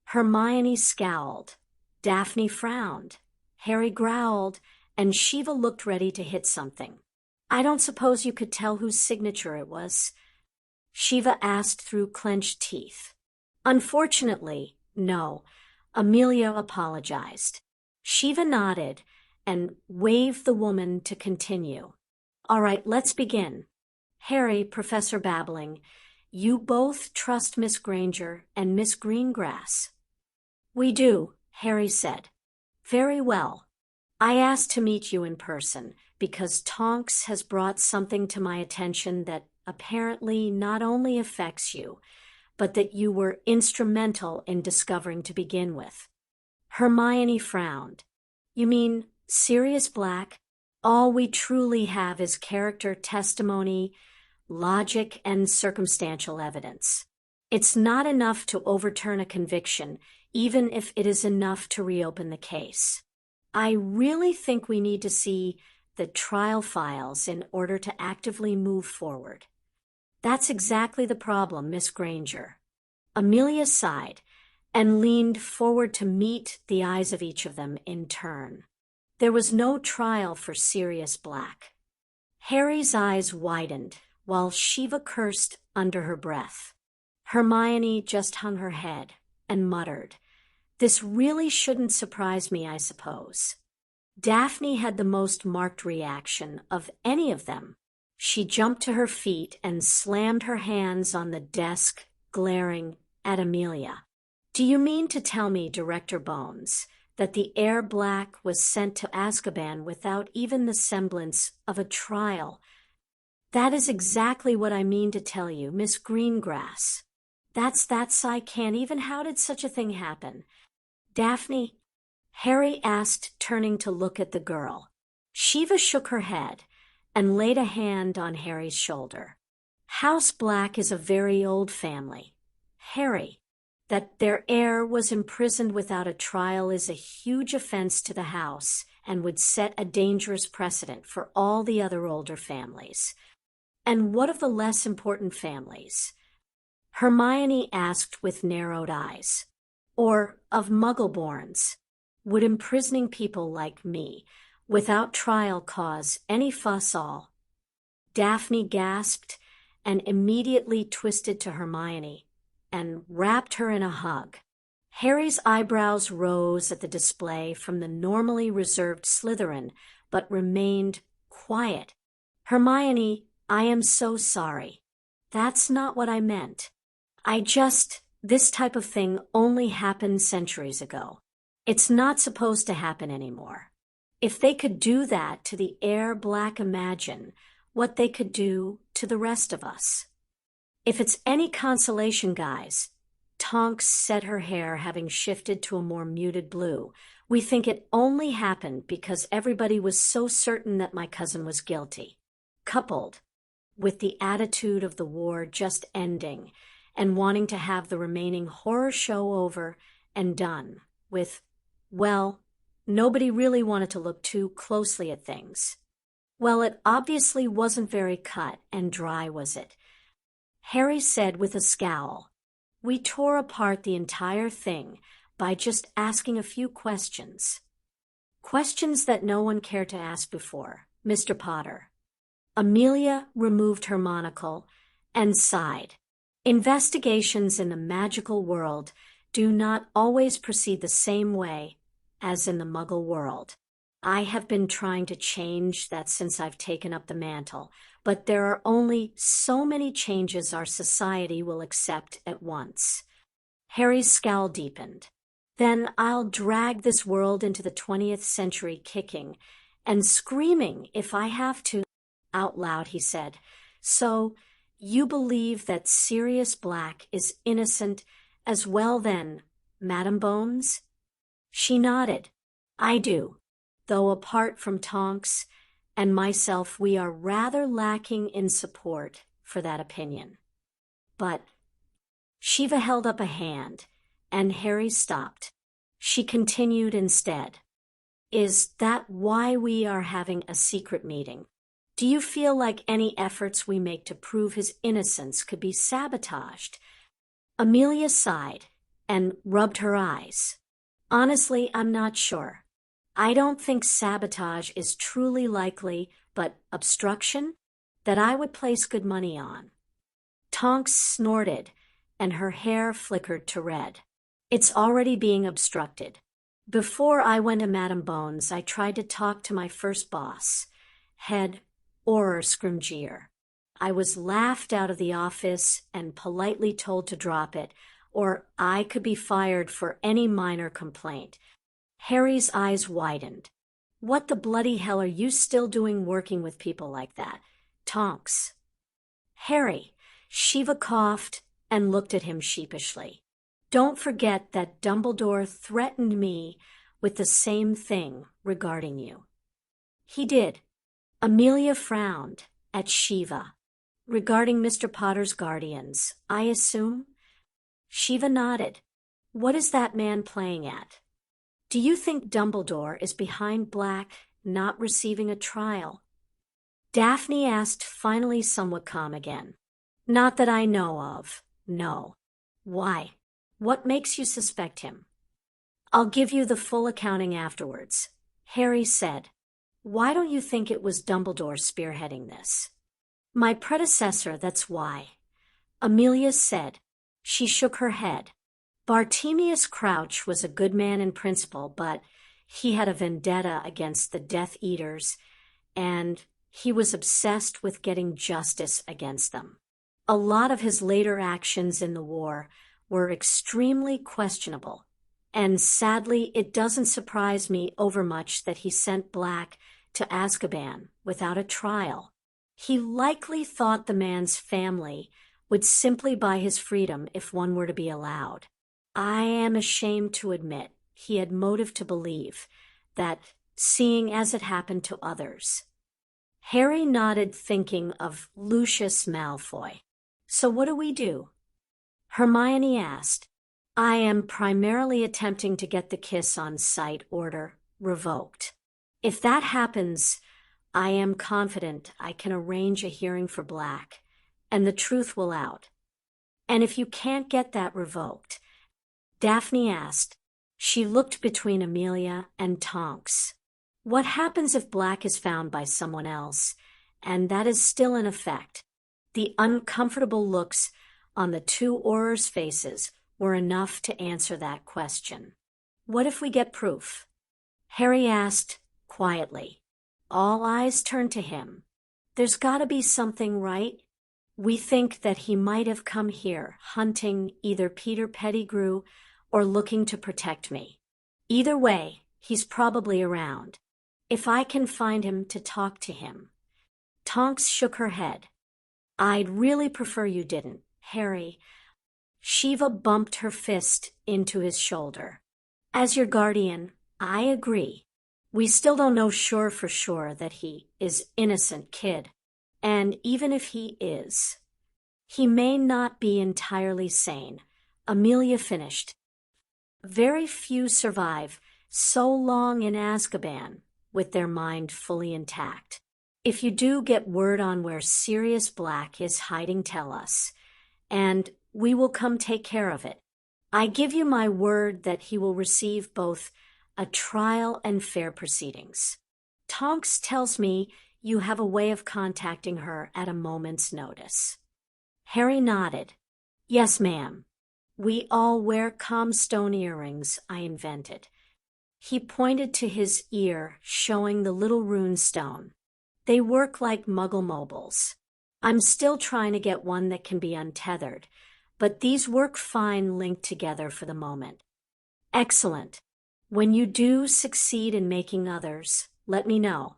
Hermione scowled. Daphne frowned. Harry growled, and Shiva looked ready to hit something. I don't suppose you could tell whose signature it was? Shiva asked through clenched teeth. Unfortunately, no. Amelia apologized. Shiva nodded and waved the woman to continue. All right, let's begin. Harry, Professor Babbling, you both trust Miss Granger and Miss Greengrass. We do, Harry said. Very well. I asked to meet you in person because Tonks has brought something to my attention that apparently not only affects you, but that you were instrumental in discovering to begin with. Hermione frowned. You mean Sirius Black? All we truly have is character testimony, logic, and circumstantial evidence. It's not enough to overturn a conviction, even if it is enough to reopen the case. I really think we need to see the trial files in order to actively move forward. That's exactly the problem, Miss Granger. Amelia sighed and leaned forward to meet the eyes of each of them in turn. There was no trial for Sirius Black. Harry's eyes widened while Shiva cursed under her breath. Hermione just hung her head and muttered, "This really shouldn't surprise me, I suppose." Daphne had the most marked reaction of any of them. She jumped to her feet and slammed her hands on the desk, glaring at Amelia. "Do you mean to tell me, Director Bones, that the heir Black was sent to Azkaban without even the semblance of a trial? That is exactly what I mean to tell you, Miss Greengrass. I can't even. How did such a thing happen? Daphne, Harry asked, turning to look at the girl. Shiva shook her head and laid a hand on Harry's shoulder. House Black is a very old family. Harry, that their heir was imprisoned without a trial is a huge offense to the house and would set a dangerous precedent for all the other older families. And what of the less important families? Hermione asked with narrowed eyes. Or of Muggleborns? Would imprisoning people like me, without trial, cause any fuss all? Daphne gasped and immediately twisted to Hermione and wrapped her in a hug. Harry's eyebrows rose at the display from the normally reserved Slytherin, but remained quiet. Hermione, I am so sorry. That's not what I meant. This type of thing only happened centuries ago. It's not supposed to happen anymore. If they could do that to the heir Black, imagine what they could do to the rest of us. If it's any consolation, guys, Tonks said, her hair having shifted to a more muted blue, we think it only happened because everybody was so certain that my cousin was guilty. Coupled with the attitude of the war just ending and wanting to have the remaining horror show over and done with, well, nobody really wanted to look too closely at things. Well, it obviously wasn't very cut and dry, was it? Harry said with a scowl. We tore apart the entire thing by just asking a few questions. Questions that no one cared to ask before, Mr. Potter. Amelia removed her monocle and sighed. Investigations in the magical world do not always proceed the same way as in the Muggle world. I have been trying to change that since I've taken up the mantle, but there are only so many changes our society will accept at once. Harry's scowl deepened. Then I'll drag this world into the 20th century kicking and screaming if I have to. Out loud, he said, So, you believe that Sirius Black is innocent as well then, Madam Bones? She nodded. I do, though apart from Tonks and myself we are rather lacking in support for that opinion. But Shiva held up a hand, and Harry stopped. She continued instead. Is that why we are having a secret meeting? Do you feel like any efforts we make to prove his innocence could be sabotaged? Amelia sighed and rubbed her eyes. Honestly, I'm not sure. I don't think sabotage is truly likely, but obstruction? That I would place good money on. Tonks snorted, and her hair flickered to red. It's already being obstructed. Before I went to Madam Bones, I tried to talk to my first boss, head Auror Scrimgeour. I was laughed out of the office and politely told to drop it, or I could be fired for any minor complaint. Harry's eyes widened. What the bloody hell are you still doing working with people like that? Tonks. Harry, Shiva coughed and looked at him sheepishly. Don't forget that Dumbledore threatened me with the same thing regarding you. He did. Amelia frowned at Shiva. Regarding Mr. Potter's guardians, I assume? Shiva nodded. What is that man playing at? Do you think Dumbledore is behind Black not receiving a trial? Daphne asked, finally somewhat calm again. Not that I know of, no. Why? What makes you suspect him? I'll give you the full accounting afterwards. Harry said. Why don't you think it was Dumbledore spearheading this? My predecessor, that's why. Amelia said. She shook her head. Bartemius Crouch was a good man in principle, but he had a vendetta against the Death Eaters, and he was obsessed with getting justice against them. A lot of his later actions in the war were extremely questionable, and sadly it doesn't surprise me overmuch that he sent Black to Azkaban without a trial. He likely thought the man's family would simply buy his freedom if one were to be allowed. I am ashamed to admit he had motive to believe that, seeing as it happened to others. Harry nodded, thinking of Lucius Malfoy. So what do we do? Hermione asked. I am primarily attempting to get the kiss on sight order revoked. If that happens, I am confident I can arrange a hearing for Black, and the truth will out. And if you can't get that revoked, Daphne asked. She looked between Amelia and Tonks. What happens if Black is found by someone else, and that is still in effect? The uncomfortable looks on the two Aurors' faces were enough to answer that question. What if we get proof? Harry asked quietly. All eyes turned to him. There's gotta be something, right? We think that he might have come here hunting either Peter Pettigrew or looking to protect me. Either way, he's probably around. If I can find him to talk to him. Tonks shook her head. I'd really prefer you didn't, Harry. Shiva bumped her fist into his shoulder. As your guardian, I agree. We still don't know for sure that he is innocent, kid. And even if he is, he may not be entirely sane. Amelia finished. Very few survive so long in Azkaban with their mind fully intact. If you do get word on where Sirius Black is hiding, tell us, and we will come take care of it. I give you my word that he will receive both a trial and fair proceedings. Tonks tells me you have a way of contacting her at a moment's notice. Harry nodded. Yes, ma'am. We all wear comstone earrings I invented. He pointed to his ear, showing the little rune stone. They work like Muggle mobiles. I'm still trying to get one that can be untethered, but these work fine linked together for the moment. Excellent. When you do succeed in making others, let me know.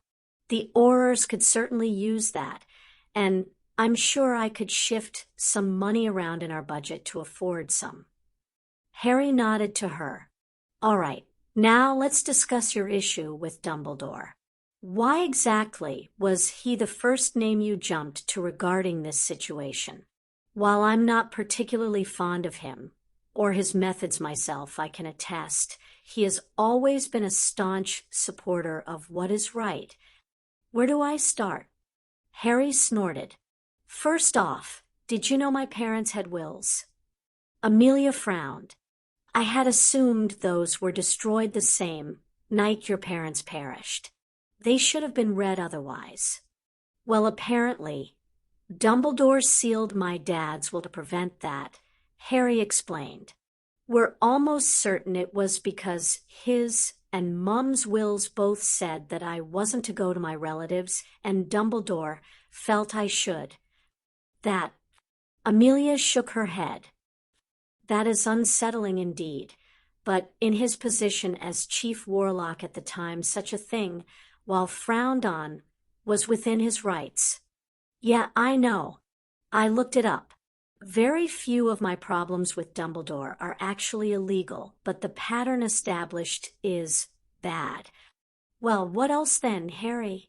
The Aurors could certainly use that, and I'm sure I could shift some money around in our budget to afford some. Harry nodded to her. All right, now let's discuss your issue with Dumbledore. Why exactly was he the first name you jumped to regarding this situation? While I'm not particularly fond of him, or his methods myself, I can attest, he has always been a staunch supporter of what is right. Where do I start? Harry snorted. First off, did you know my parents had wills? Amelia frowned. I had assumed those were destroyed the same night your parents perished. They should have been read otherwise. Well, apparently, Dumbledore sealed my dad's will to prevent that, Harry explained. We're almost certain it was because his and Mum's wills both said that I wasn't to go to my relatives, and Dumbledore felt I should. That. Amelia shook her head. That is unsettling indeed, but in his position as chief warlock at the time, such a thing, while frowned on, was within his rights. Yeah, I know. I looked it up. Very few of my problems with Dumbledore are actually illegal, but the pattern established is bad. Well, what else then, Harry?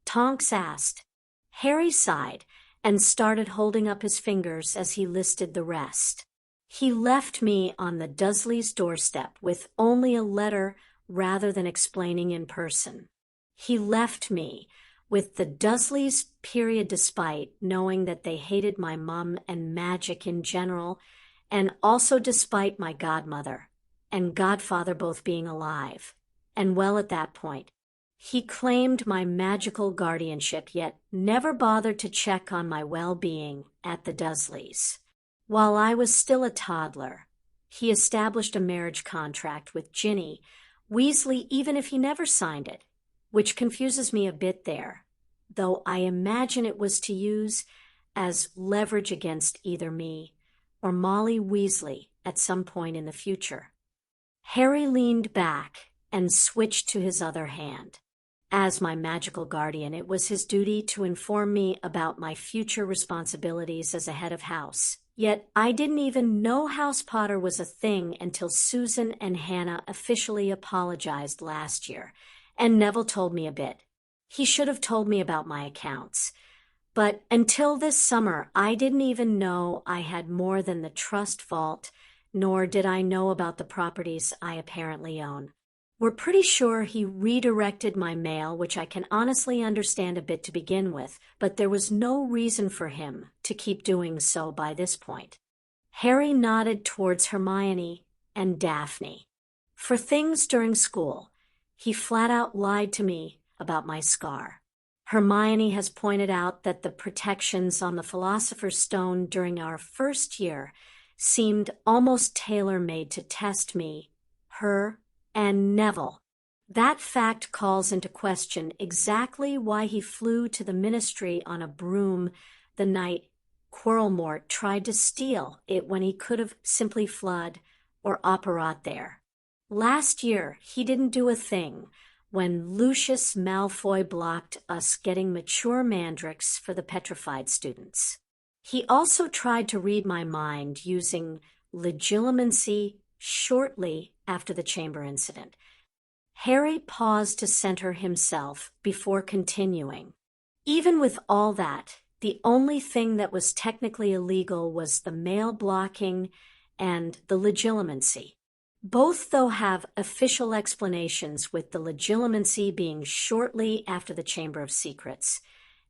Tonks asked. Harry sighed and started holding up his fingers as he listed the rest. He left me on the Dursleys' doorstep with only a letter rather than explaining in person. He left me with the Dursleys, period, despite knowing that they hated my mum and magic in general, and also despite my godmother and godfather both being alive. And well, at that point, he claimed my magical guardianship, yet never bothered to check on my well-being at the Dursleys. While I was still a toddler, he established a marriage contract with Ginny Weasley, even if he never signed it, which confuses me a bit there, though I imagine it was to use as leverage against either me or Molly Weasley at some point in the future. Harry leaned back and switched to his other hand. As my magical guardian, it was his duty to inform me about my future responsibilities as a head of house. Yet I didn't even know House Potter was a thing until Susan and Hannah officially apologized last year, and Neville told me a bit. He should have told me about my accounts. But until this summer, I didn't even know I had more than the trust vault, nor did I know about the properties I apparently own. We're pretty sure he redirected my mail, which I can honestly understand a bit to begin with, but there was no reason for him to keep doing so by this point. Harry nodded towards Hermione and Daphne. For things during school, he flat out lied to me about my scar. Hermione has pointed out that the protections on the Philosopher's Stone during our first year seemed almost tailor-made to test me, her, and Neville. That fact calls into question exactly why he flew to the Ministry on a broom the night Quirrellmort tried to steal it when he could have simply fled or operat there. Last year, he didn't do a thing when Lucius Malfoy blocked us getting mature mandrakes for the petrified students. He also tried to read my mind using legilimency shortly after the chamber incident. Harry paused to center himself before continuing. Even with all that, the only thing that was technically illegal was the mail blocking and the legilimency. Both, though, have official explanations, with the legilimency being shortly after the Chamber of Secrets,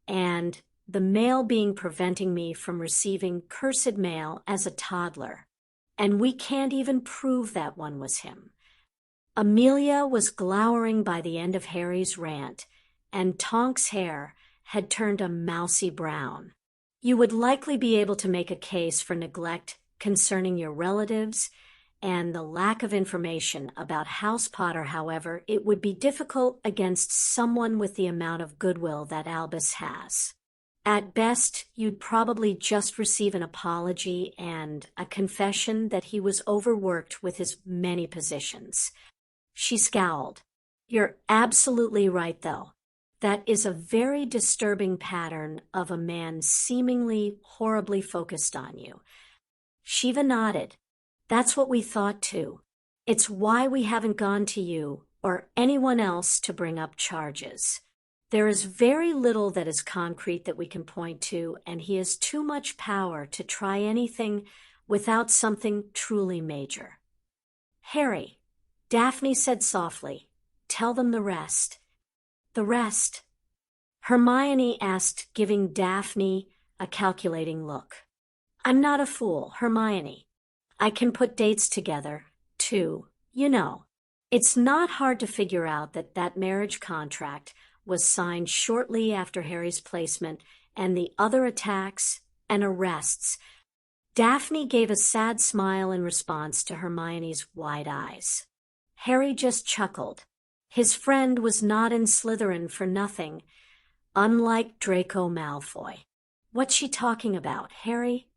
and the mail being preventing me from receiving cursed mail as a toddler. And we can't even prove that one was him. Amelia was glowering by the end of Harry's rant, and Tonk's hair had turned a mousy brown. You would likely be able to make a case for neglect concerning your relatives and the lack of information about House Potter. However, it would be difficult against someone with the amount of goodwill that Albus has. At best, you'd probably just receive an apology and a confession that he was overworked with his many positions. She scowled. You're absolutely right, though. That is a very disturbing pattern of a man seemingly horribly focused on you. Shiva nodded. That's what we thought too. It's why we haven't gone to you or anyone else to bring up charges. There is very little that is concrete that we can point to, and he has too much power to try anything without something truly major. Harry, Daphne said softly, tell them the rest. The rest? Hermione asked, giving Daphne a calculating look. I'm not a fool, Hermione. I can put dates together, too. You know, it's not hard to figure out that marriage contract was signed shortly after Harry's placement and the other attacks and arrests. Daphne gave a sad smile in response to Hermione's wide eyes. Harry just chuckled. His friend was not in Slytherin for nothing, unlike Draco Malfoy. What's she talking about, Harry?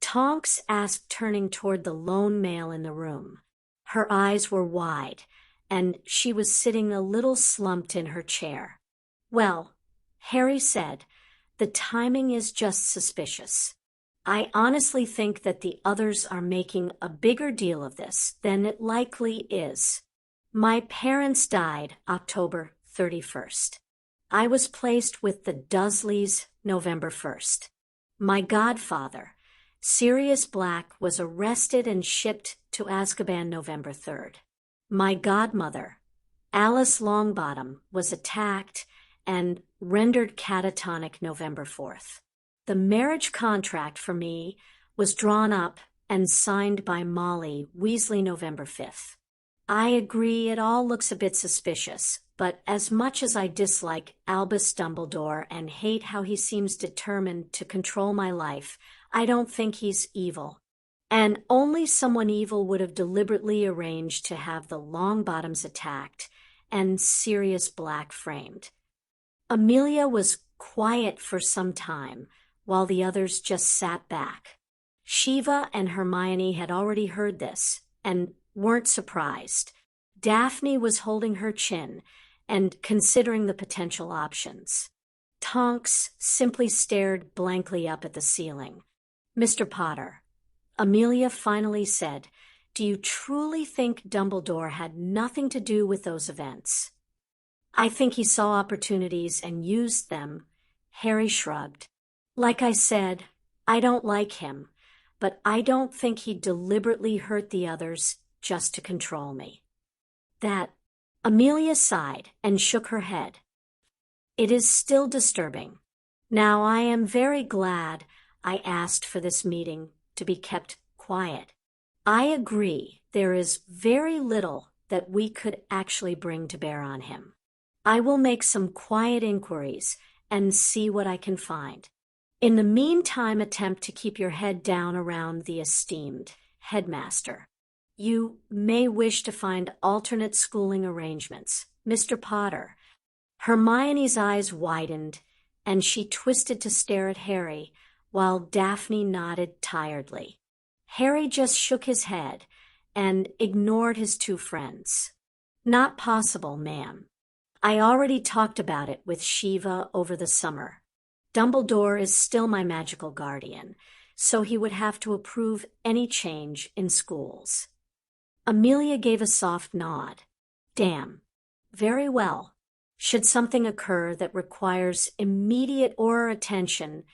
Tonks asked, turning toward the lone male in the room. Her eyes were wide, and she was sitting a little slumped in her chair. Well, Harry said, the timing is just suspicious. I honestly think that the others are making a bigger deal of this than it likely is. My parents died October 31st. I was placed with the Dursleys November 1st. My godfather, Sirius Black, was arrested and shipped to Azkaban November 3rd. My godmother, Alice Longbottom, was attacked and rendered catatonic November 4th. The marriage contract for me was drawn up and signed by Molly Weasley November 5th. I agree it all looks a bit suspicious, but as much as I dislike Albus Dumbledore and hate how he seems determined to control my life, I don't think he's evil. And only someone evil would have deliberately arranged to have the Longbottoms attacked and Sirius Black framed. Amelia was quiet for some time, while the others just sat back. Shiva and Hermione had already heard this, and weren't surprised. Daphne was holding her chin, and considering the potential options. Tonks simply stared blankly up at the ceiling. "Mr. Potter," Amelia finally said, "do you truly think Dumbledore had nothing to do with those events?" "I think he saw opportunities and used them," Harry shrugged. "Like I said, I don't like him, but I don't think he deliberately hurt the others just to control me." Amelia sighed and shook her head. "It is still disturbing. Now, I am very glad I asked for this meeting to be kept quiet. I agree there is very little that we could actually bring to bear on him. I will make some quiet inquiries and see what I can find. In the meantime, attempt to keep your head down around the esteemed headmaster. You may wish to find alternate schooling arrangements. Mr. Potter." Hermione's eyes widened, and she twisted to stare at Harry, while Daphne nodded tiredly. Harry just shook his head and ignored his two friends. "Not possible, ma'am. I already talked about it with Shiva over the summer. Dumbledore is still my magical guardian, so he would have to approve any change in schools." Amelia gave a soft nod. "Damn. Very well. Should something occur that requires immediate attention,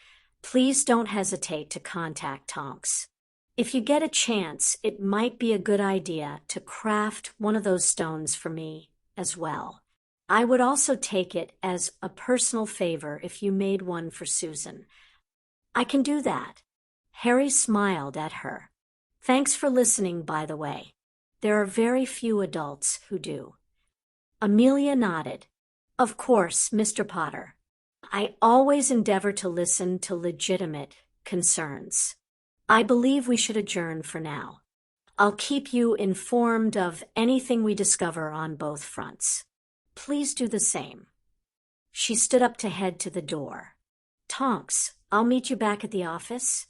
please don't hesitate to contact Tonks. If you get a chance, it might be a good idea to craft one of those stones for me as well. I would also take it as a personal favor if you made one for Susan." "I can do that." Harry smiled at her. "Thanks for listening, by the way. There are very few adults who do." Amelia nodded. "Of course, Mr. Potter. I always endeavor to listen to legitimate concerns. I believe we should adjourn for now. I'll keep you informed of anything we discover on both fronts. Please do the same." She stood up to head to the door. "Tonks, I'll meet you back at the office."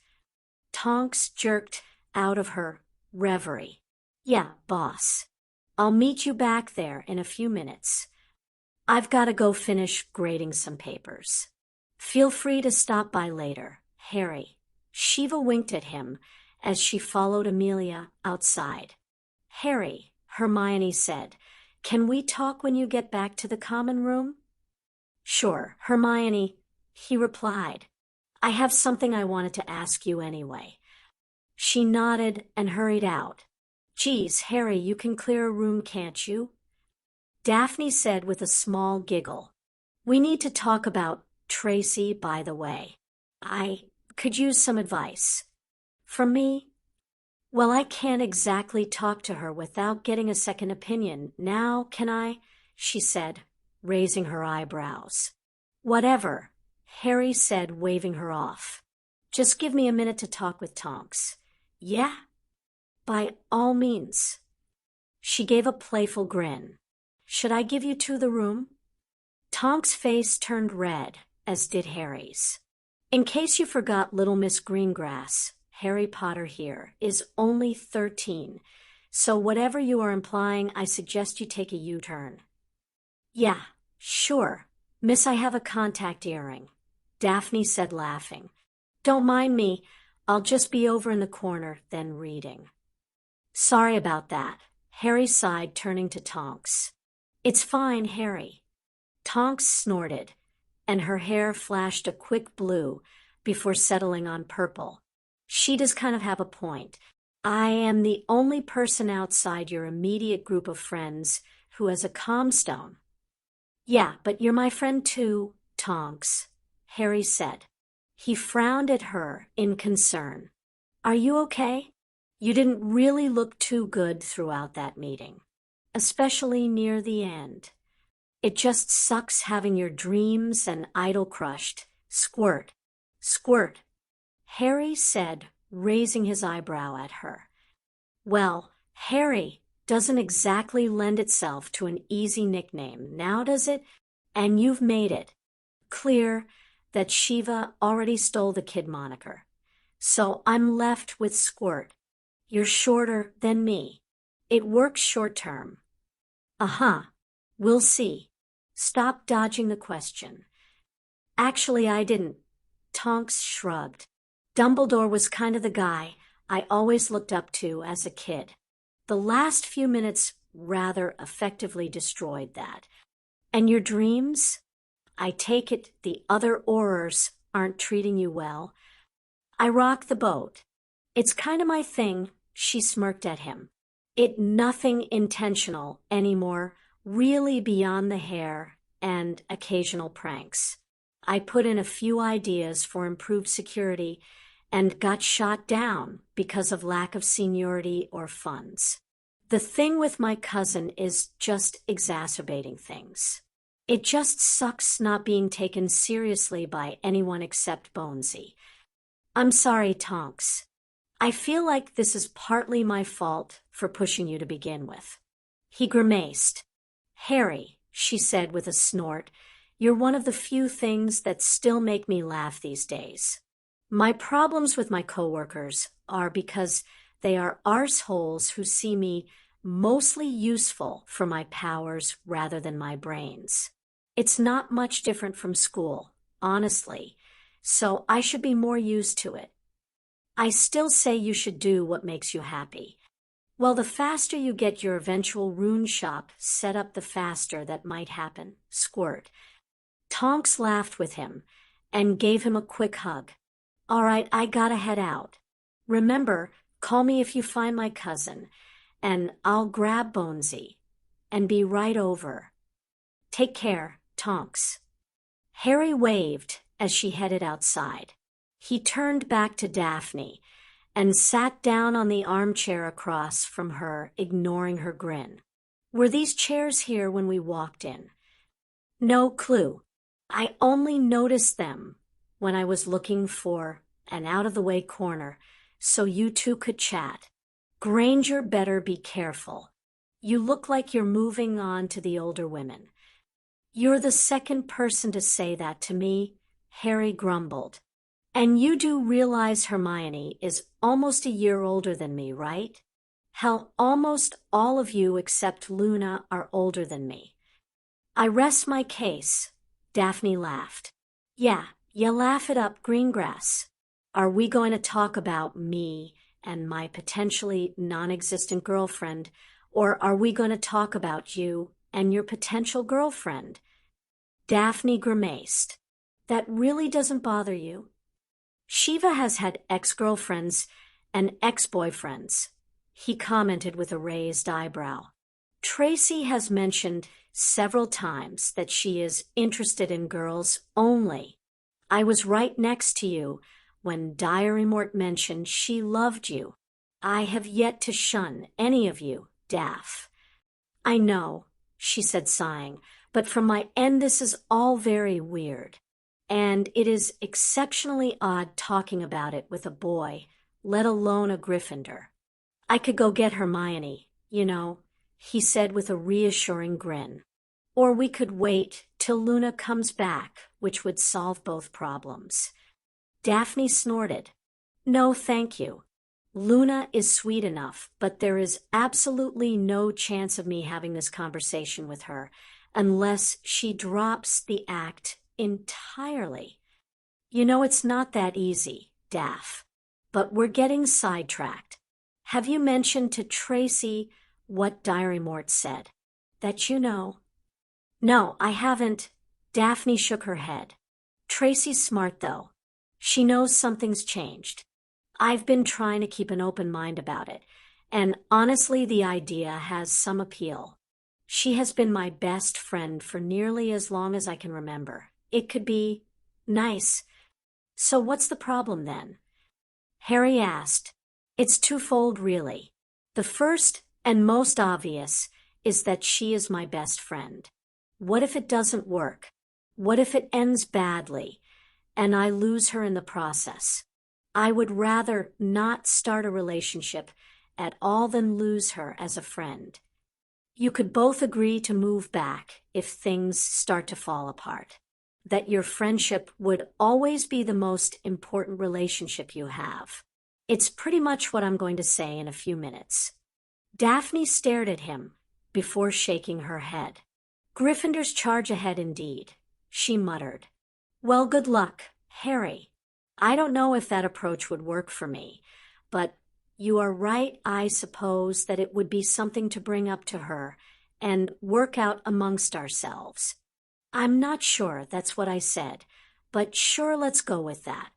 Tonks jerked out of her reverie. "Yeah, boss. I'll meet you back there in a few minutes. I've got to go finish grading some papers. Feel free to stop by later, Harry." Shiva winked at him as she followed Amelia outside. "Harry," Hermione said, "can we talk when you get back to the common room?" "Sure, Hermione," he replied. "I have something I wanted to ask you anyway." She nodded and hurried out. "Geez, Harry, you can clear a room, can't you?" Daphne said with a small giggle. "We need to talk about Tracy, by the way. I could use some advice." "From me?" "Well, I can't exactly talk to her without getting a second opinion, now, can I?" she said, raising her eyebrows. "Whatever," Harry said, waving her off. "Just give me a minute to talk with Tonks." "Yeah?" "By all means." She gave a playful grin. "Should I give you to the room?" Tonks' face turned red, as did Harry's. "In case you forgot, little Miss Greengrass, Harry Potter here, is only 13, so whatever you are implying, I suggest you take a U-turn." "Yeah, sure. Miss, I have a contact earring," Daphne said, laughing. "Don't mind me. I'll just be over in the corner, then reading." "Sorry about that," Harry sighed, turning to Tonks. "It's fine, Harry." Tonks snorted, and her hair flashed a quick blue before settling on purple. "She does kind of have a point. I am the only person outside your immediate group of friends who has a calmstone." "Yeah, but you're my friend too, Tonks," Harry said. He frowned at her in concern. "Are you okay? You didn't really look too good throughout that meeting, especially near the end. It just sucks having your dreams and idol crushed. Squirt, squirt," Harry said, raising his eyebrow at her. "Well, Harry doesn't exactly lend itself to an easy nickname, now does it? And you've made it clear that Shiva already stole the kid moniker. So I'm left with Squirt. You're shorter than me. It works short term." "Uh-huh. We'll see." Stop dodging the question. Actually, I didn't. Tonks shrugged. Dumbledore was kind of the guy I always looked up to as a kid. The last few minutes rather effectively destroyed that. And your dreams? I take it the other Aurors aren't treating you well. I rock the boat. It's kind of my thing, she smirked at him. It nothing intentional anymore, really beyond the hair and occasional pranks. I put in a few ideas for improved security and got shot down because of lack of seniority or funds. The thing with my cousin is just exacerbating things. It just sucks not being taken seriously by anyone except Bonesy. I'm sorry, Tonks. I feel like this is partly my fault for pushing you to begin with. He grimaced. Harry, she said with a snort, you're one of the few things that still make me laugh these days. My problems with my coworkers are because they are arseholes who see me mostly useful for my powers rather than my brains. It's not much different from school, honestly, so I should be more used to it. I still say you should do what makes you happy. Well, the faster you get your eventual rune shop set up, the faster that might happen. Squirt. Tonks laughed with him and gave him a quick hug. All right, I gotta head out. Remember, call me if you find my cousin, and I'll grab Bonesy and be right over. Take care, Tonks. Harry waved as she headed outside. He turned back to Daphne and sat down on the armchair across from her, ignoring her grin. Were these chairs here when we walked in? No clue. I only noticed them when I was looking for an out-of-the-way corner so you two could chat. Granger better be careful. You look like you're moving on to the older women. You're the second person to say that to me, Harry grumbled. And you do realize Hermione is almost a year older than me, right? Hell, almost all of you except Luna are older than me. I rest my case, Daphne laughed. Yeah, you laugh it up, Greengrass. Are we going to talk about me and my potentially non-existent girlfriend, or are we going to talk about you and your potential girlfriend? Daphne grimaced. That really doesn't bother you. Shiva has had ex-girlfriends and ex-boyfriends, he commented with a raised eyebrow. Tracy has mentioned several times that she is interested in girls only. I was right next to you when Diary Mort mentioned she loved you. I have yet to shun any of you, Daph. I know, she said sighing, but from my end this is all very weird. And it is exceptionally odd talking about it with a boy, let alone a Gryffindor. I could go get Hermione, you know, he said with a reassuring grin. Or we could wait till Luna comes back, which would solve both problems. Daphne snorted. No, thank you. Luna is sweet enough, but there is absolutely no chance of me having this conversation with her unless she drops the act entirely. You know, it's not that easy, Daph. But we're getting sidetracked. Have you mentioned to Tracy what Diary Mort said? That you know? No, I haven't. Daphne shook her head. Tracy's smart, though. She knows something's changed. I've been trying to keep an open mind about it, and honestly, the idea has some appeal. She has been my best friend for nearly as long as I can remember. It could be nice. So what's the problem then? Harry asked. It's twofold, really. The first and most obvious is that she is my best friend. What if it doesn't work? What if it ends badly, and I lose her in the process? I would rather not start a relationship at all than lose her as a friend. You could both agree to move back if things start to fall apart. That your friendship would always be the most important relationship you have. It's pretty much what I'm going to say in a few minutes. Daphne stared at him before shaking her head. Gryffindors charge ahead indeed, she muttered. Well, good luck, Harry. I don't know if that approach would work for me, but you are right, I suppose, that it would be something to bring up to her and work out amongst ourselves. I'm not sure that's what I said, but sure, let's go with that.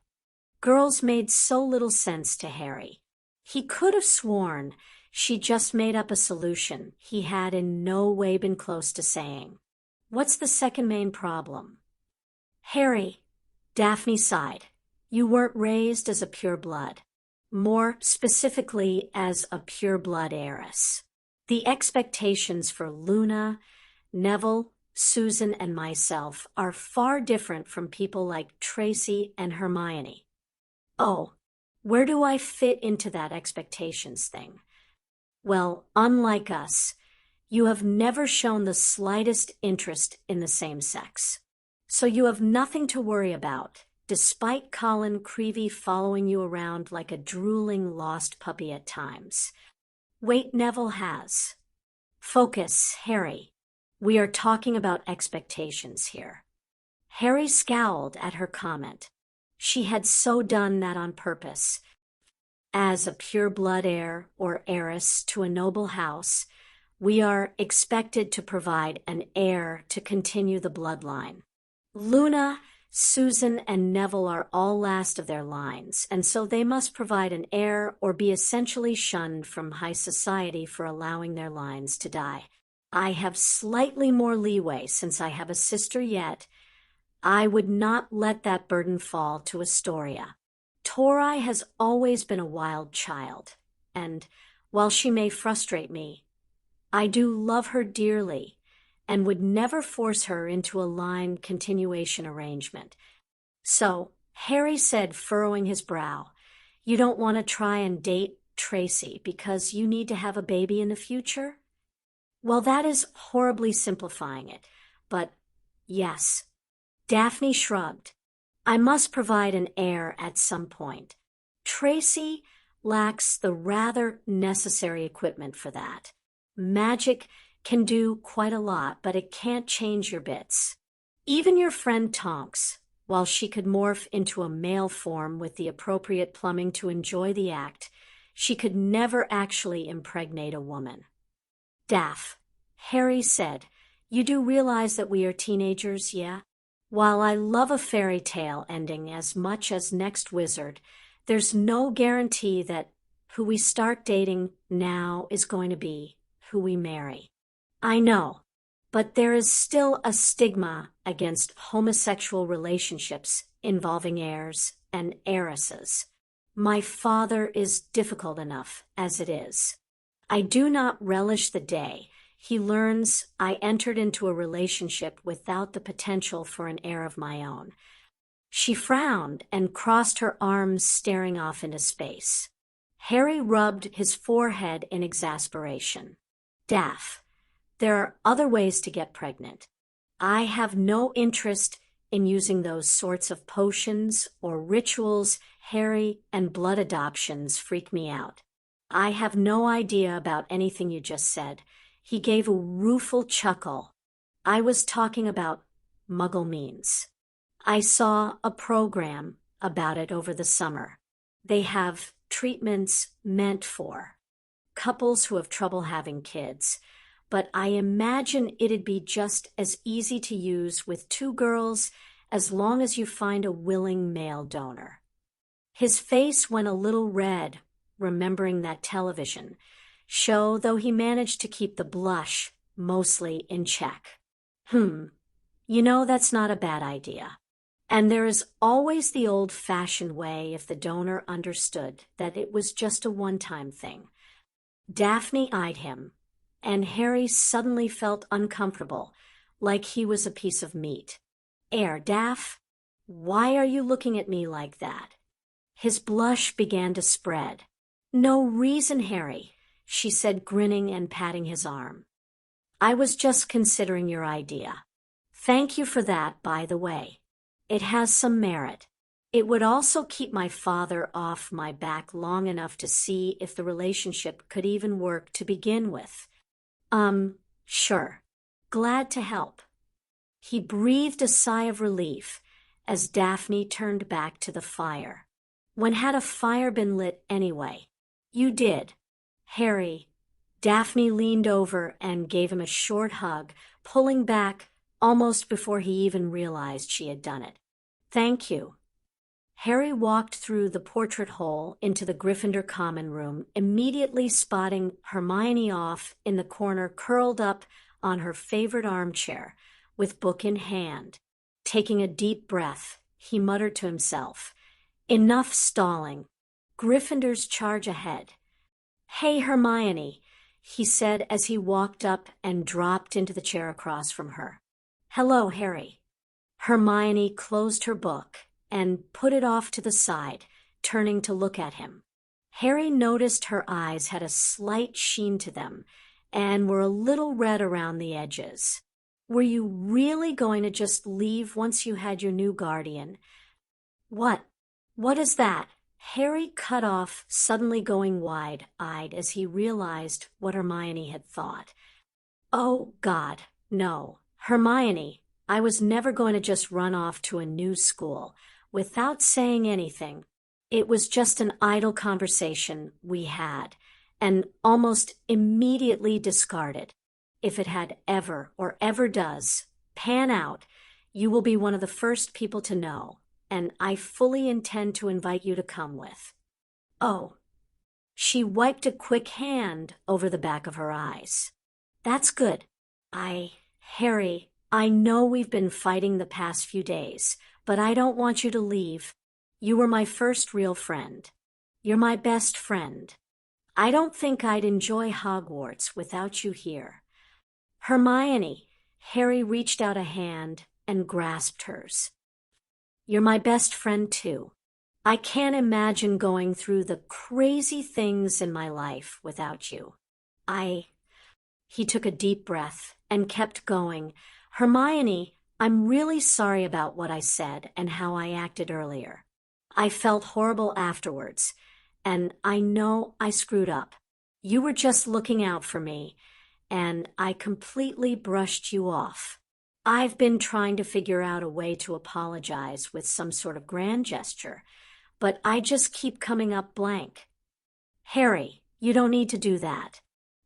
Girls made so little sense to Harry. He could have sworn she just made up a solution he had in no way been close to saying. What's the second main problem? Harry, Daphne sighed. You weren't raised as a pureblood. More specifically as a pureblood heiress. The expectations for Luna, Neville, Susan, and myself are far different from people like Tracy and Hermione. Oh, where do I fit into that expectations thing? Well, unlike us, you have never shown the slightest interest in the same sex. So you have nothing to worry about, despite Colin Creevey following you around like a drooling lost puppy at times. Wait, Neville has. Focus, Harry. We are talking about expectations here. Harry scowled at her comment. She had so done that on purpose. As a pure-blood heir or heiress to a noble house, we are expected to provide an heir to continue the bloodline. Luna, Susan, and Neville are all last of their lines, and so they must provide an heir or be essentially shunned from high society for allowing their lines to die. I have slightly more leeway since I have a sister yet. I would not let that burden fall to Astoria. Tori has always been a wild child, and while she may frustrate me, I do love her dearly and would never force her into a line continuation arrangement. So, Harry said, furrowing his brow, you don't want to try and date Tracy because you need to have a baby in the future? Well, that is horribly simplifying it, but yes. Daphne shrugged. I must provide an heir at some point. Tracy lacks the rather necessary equipment for that. Magic can do quite a lot, but it can't change your bits. Even your friend Tonks, while she could morph into a male form with the appropriate plumbing to enjoy the act, she could never actually impregnate a woman. Daph, Harry said, you do realize that we are teenagers, yeah? While I love a fairy tale ending as much as Next Wizard, there's no guarantee that who we start dating now is going to be who we marry. I know, but there is still a stigma against homosexual relationships involving heirs and heiresses. My father is difficult enough as it is. I do not relish the day he learns I entered into a relationship without the potential for an heir of my own. She frowned and crossed her arms, staring off into space. Harry rubbed his forehead in exasperation. Daph, there are other ways to get pregnant. I have no interest in using those sorts of potions or rituals. Harry, and blood adoptions freak me out. I have no idea about anything you just said. He gave a rueful chuckle. I was talking about Muggle means. I saw a program about it over the summer. They have treatments meant for couples who have trouble having kids, but I imagine it'd be just as easy to use with two girls as long as you find a willing male donor. His face went a little red, remembering that television show, though he managed to keep the blush mostly in check. You know, that's not a bad idea. And there is always the old-fashioned way if the donor understood that it was just a one-time thing. Daphne eyed him, and Harry suddenly felt uncomfortable, like he was a piece of meat. Daph, why are you looking at me like that? His blush began to spread. No reason, Harry, she said, grinning and patting his arm. I was just considering your idea. Thank you for that, by the way. It has some merit. It would also keep my father off my back long enough to see if the relationship could even work to begin with. Sure. glad to help." He breathed a sigh of relief as Daphne turned back to the fire. "When had a fire been lit anyway?" "You did, Harry." Daphne leaned over and gave him a short hug, pulling back almost before he even realized she had done it. "Thank you." Harry walked through the portrait hole into the Gryffindor common room, immediately spotting Hermione off in the corner, curled up on her favorite armchair, with book in hand. Taking a deep breath, he muttered to himself, "Enough stalling. Gryffindors charge ahead." "Hey, Hermione," he said as he walked up and dropped into the chair across from her. "Hello, Harry." Hermione closed her book and put it off to the side, turning to look at him. Harry noticed her eyes had a slight sheen to them and were a little red around the edges. "Were you really going to just leave once you had your new guardian?" What is that?" Harry cut off, suddenly going wide-eyed as he realized what Hermione had thought. "Oh, God, no. Hermione, I was never going to just run off to a new school without saying anything. It was just an idle conversation we had, and almost immediately discarded. If it had ever, or ever does, pan out, you will be one of the first people to know, and I fully intend to invite you to come with." "Oh." She wiped a quick hand over the back of her eyes. "That's good. Harry, I know we've been fighting the past few days, but I don't want you to leave. You were my first real friend. You're my best friend. I don't think I'd enjoy Hogwarts without you here." "Hermione," Harry reached out a hand and grasped hers. "You're my best friend too. I can't imagine going through the crazy things in my life without you. He took a deep breath and kept going. "Hermione, I'm really sorry about what I said and how I acted earlier. I felt horrible afterwards, and I know I screwed up. You were just looking out for me, and I completely brushed you off. I've been trying to figure out a way to apologize with some sort of grand gesture, but I just keep coming up blank." "Harry, you don't need to do that.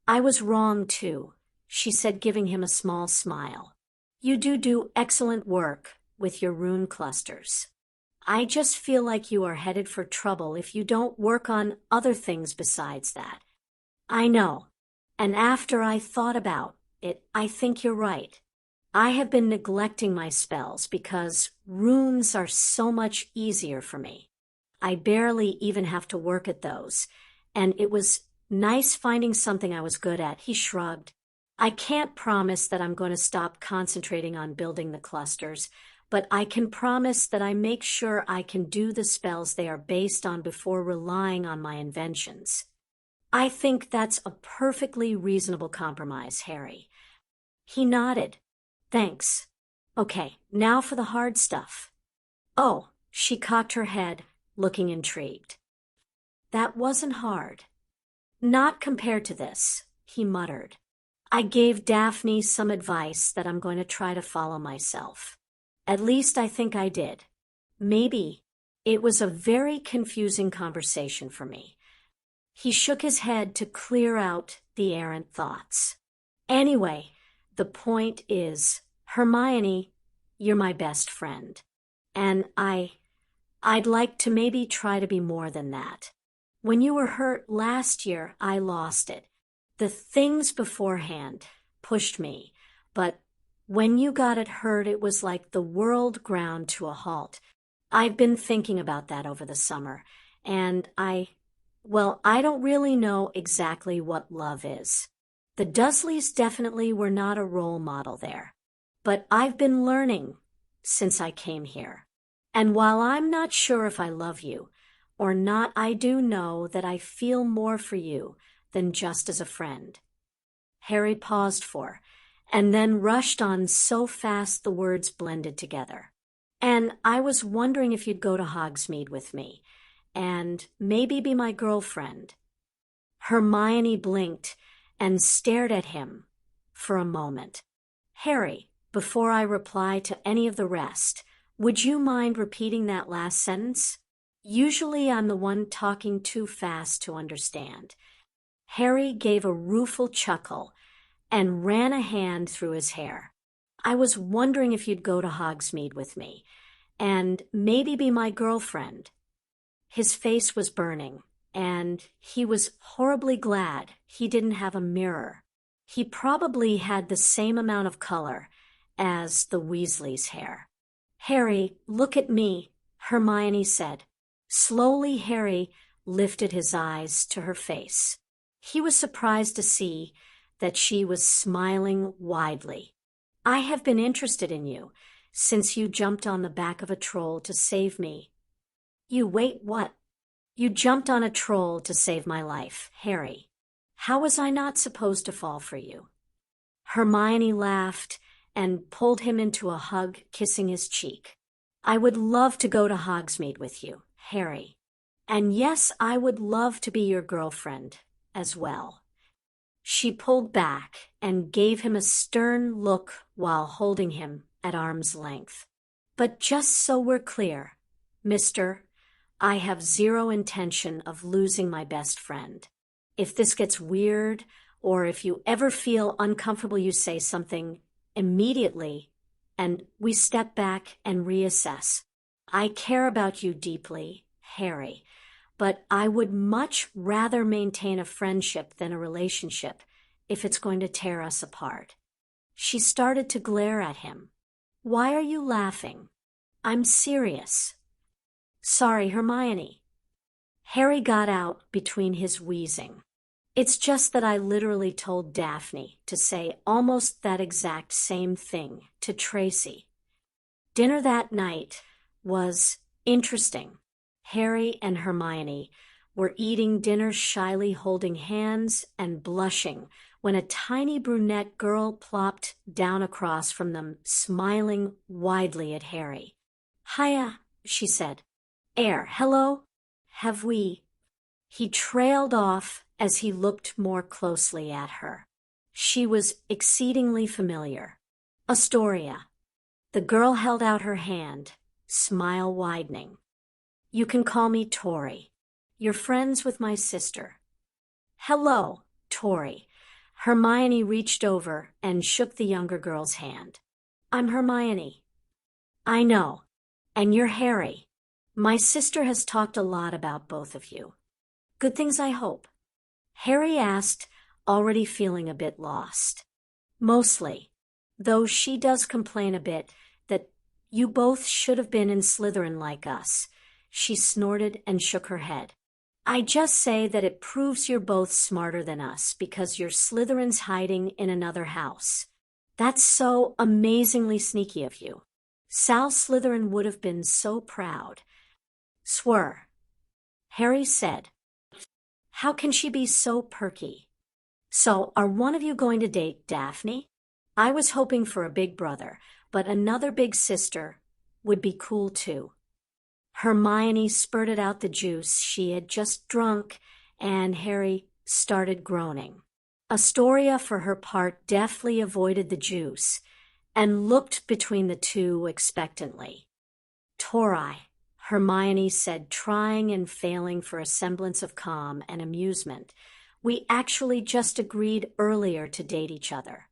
I was wrong too," she said, giving him a small smile. "You do excellent work with your rune clusters. I just feel like you are headed for trouble if you don't work on other things besides that." "I know, and after I thought about it, I think you're right. I have been neglecting my spells because runes are so much easier for me. I barely even have to work at those, and it was nice finding something I was good at." He shrugged. "I can't promise that I'm going to stop concentrating on building the clusters, but I can promise that I make sure I can do the spells they are based on before relying on my inventions." "I think that's a perfectly reasonable compromise, Harry." He nodded. "Thanks. Okay, now for the hard stuff." "Oh," she cocked her head, looking intrigued. "That wasn't hard." "Not compared to this," he muttered. "I gave Daphne some advice that I'm going to try to follow myself. At least I think I did. Maybe. It was a very confusing conversation for me." He shook his head to clear out the errant thoughts. "Anyway, the point is, Hermione, you're my best friend. And I'd like to maybe try to be more than that. When you were hurt last year, I lost it. The things beforehand pushed me, but when you got it hurt, it was like the world ground to a halt. I've been thinking about that over the summer, and I don't really know exactly what love is. The Dursleys definitely were not a role model there, but I've been learning since I came here. And while I'm not sure if I love you or not, I do know that I feel more for you than just as a friend." Harry paused and then rushed on so fast the words blended together. "And I was wondering if you'd go to Hogsmeade with me, and maybe be my girlfriend." Hermione blinked and stared at him for a moment. Harry, before I reply to any of the rest, would you mind repeating that last sentence? Usually I'm the one talking too fast to understand. Harry gave a rueful chuckle and ran a hand through his hair. I was wondering if you'd go to Hogsmeade with me, and maybe be my girlfriend. His face was burning, and he was horribly glad he didn't have a mirror. He probably had the same amount of color as the Weasleys' hair. Harry, look at me, Hermione said. Slowly, Harry lifted his eyes to her face. He was surprised to see that she was smiling widely. I have been interested in you since you jumped on the back of a troll to save me. Wait, what? You jumped on a troll to save my life, Harry. How was I not supposed to fall for you? Hermione laughed and pulled him into a hug, kissing his cheek. I would love to go to Hogsmeade with you, Harry. And yes, I would love to be your girlfriend as well. She pulled back and gave him a stern look while holding him at arm's length. But just so we're clear, mister, I have zero intention of losing my best friend. If this gets weird, or if you ever feel uncomfortable, you say something immediately, and we step back and reassess. I care about you deeply, Harry, but I would much rather maintain a friendship than a relationship if it's going to tear us apart. She started to glare at him. Why are you laughing? I'm serious. Sorry, Hermione. Harry got out between his wheezing. It's just that I literally told Daphne to say almost that exact same thing to Tracy. Dinner that night was interesting. Harry and Hermione were eating dinner shyly, holding hands and blushing when a tiny brunette girl plopped down across from them, smiling widely at Harry. Hiya, she said. Hello? Have we? He trailed off as he looked more closely at her. She was exceedingly familiar. Astoria. The girl held out her hand, smile widening. You can call me Tori. You're friends with my sister. Hello, Tori. Hermione reached over and shook the younger girl's hand. I'm Hermione. I know. And you're Harry. My sister has talked a lot about both of you. Good things, I hope. Harry asked, already feeling a bit lost. Mostly, though she does complain a bit that you both should have been in Slytherin like us. She snorted and shook her head. I just say that it proves you're both smarter than us because you're Slytherins hiding in another house. That's so amazingly sneaky of you. Sal Slytherin would have been so proud. Swir. Harry said. How can she be so perky? So, are one of you going to date Daphne? I was hoping for a big brother, but another big sister would be cool too. Hermione spurted out the juice she had just drunk, and Harry started groaning. Astoria, for her part, deftly avoided the juice and looked between the two expectantly. Tori, Hermione said, trying and failing for a semblance of calm and amusement. We actually just agreed earlier to date each other.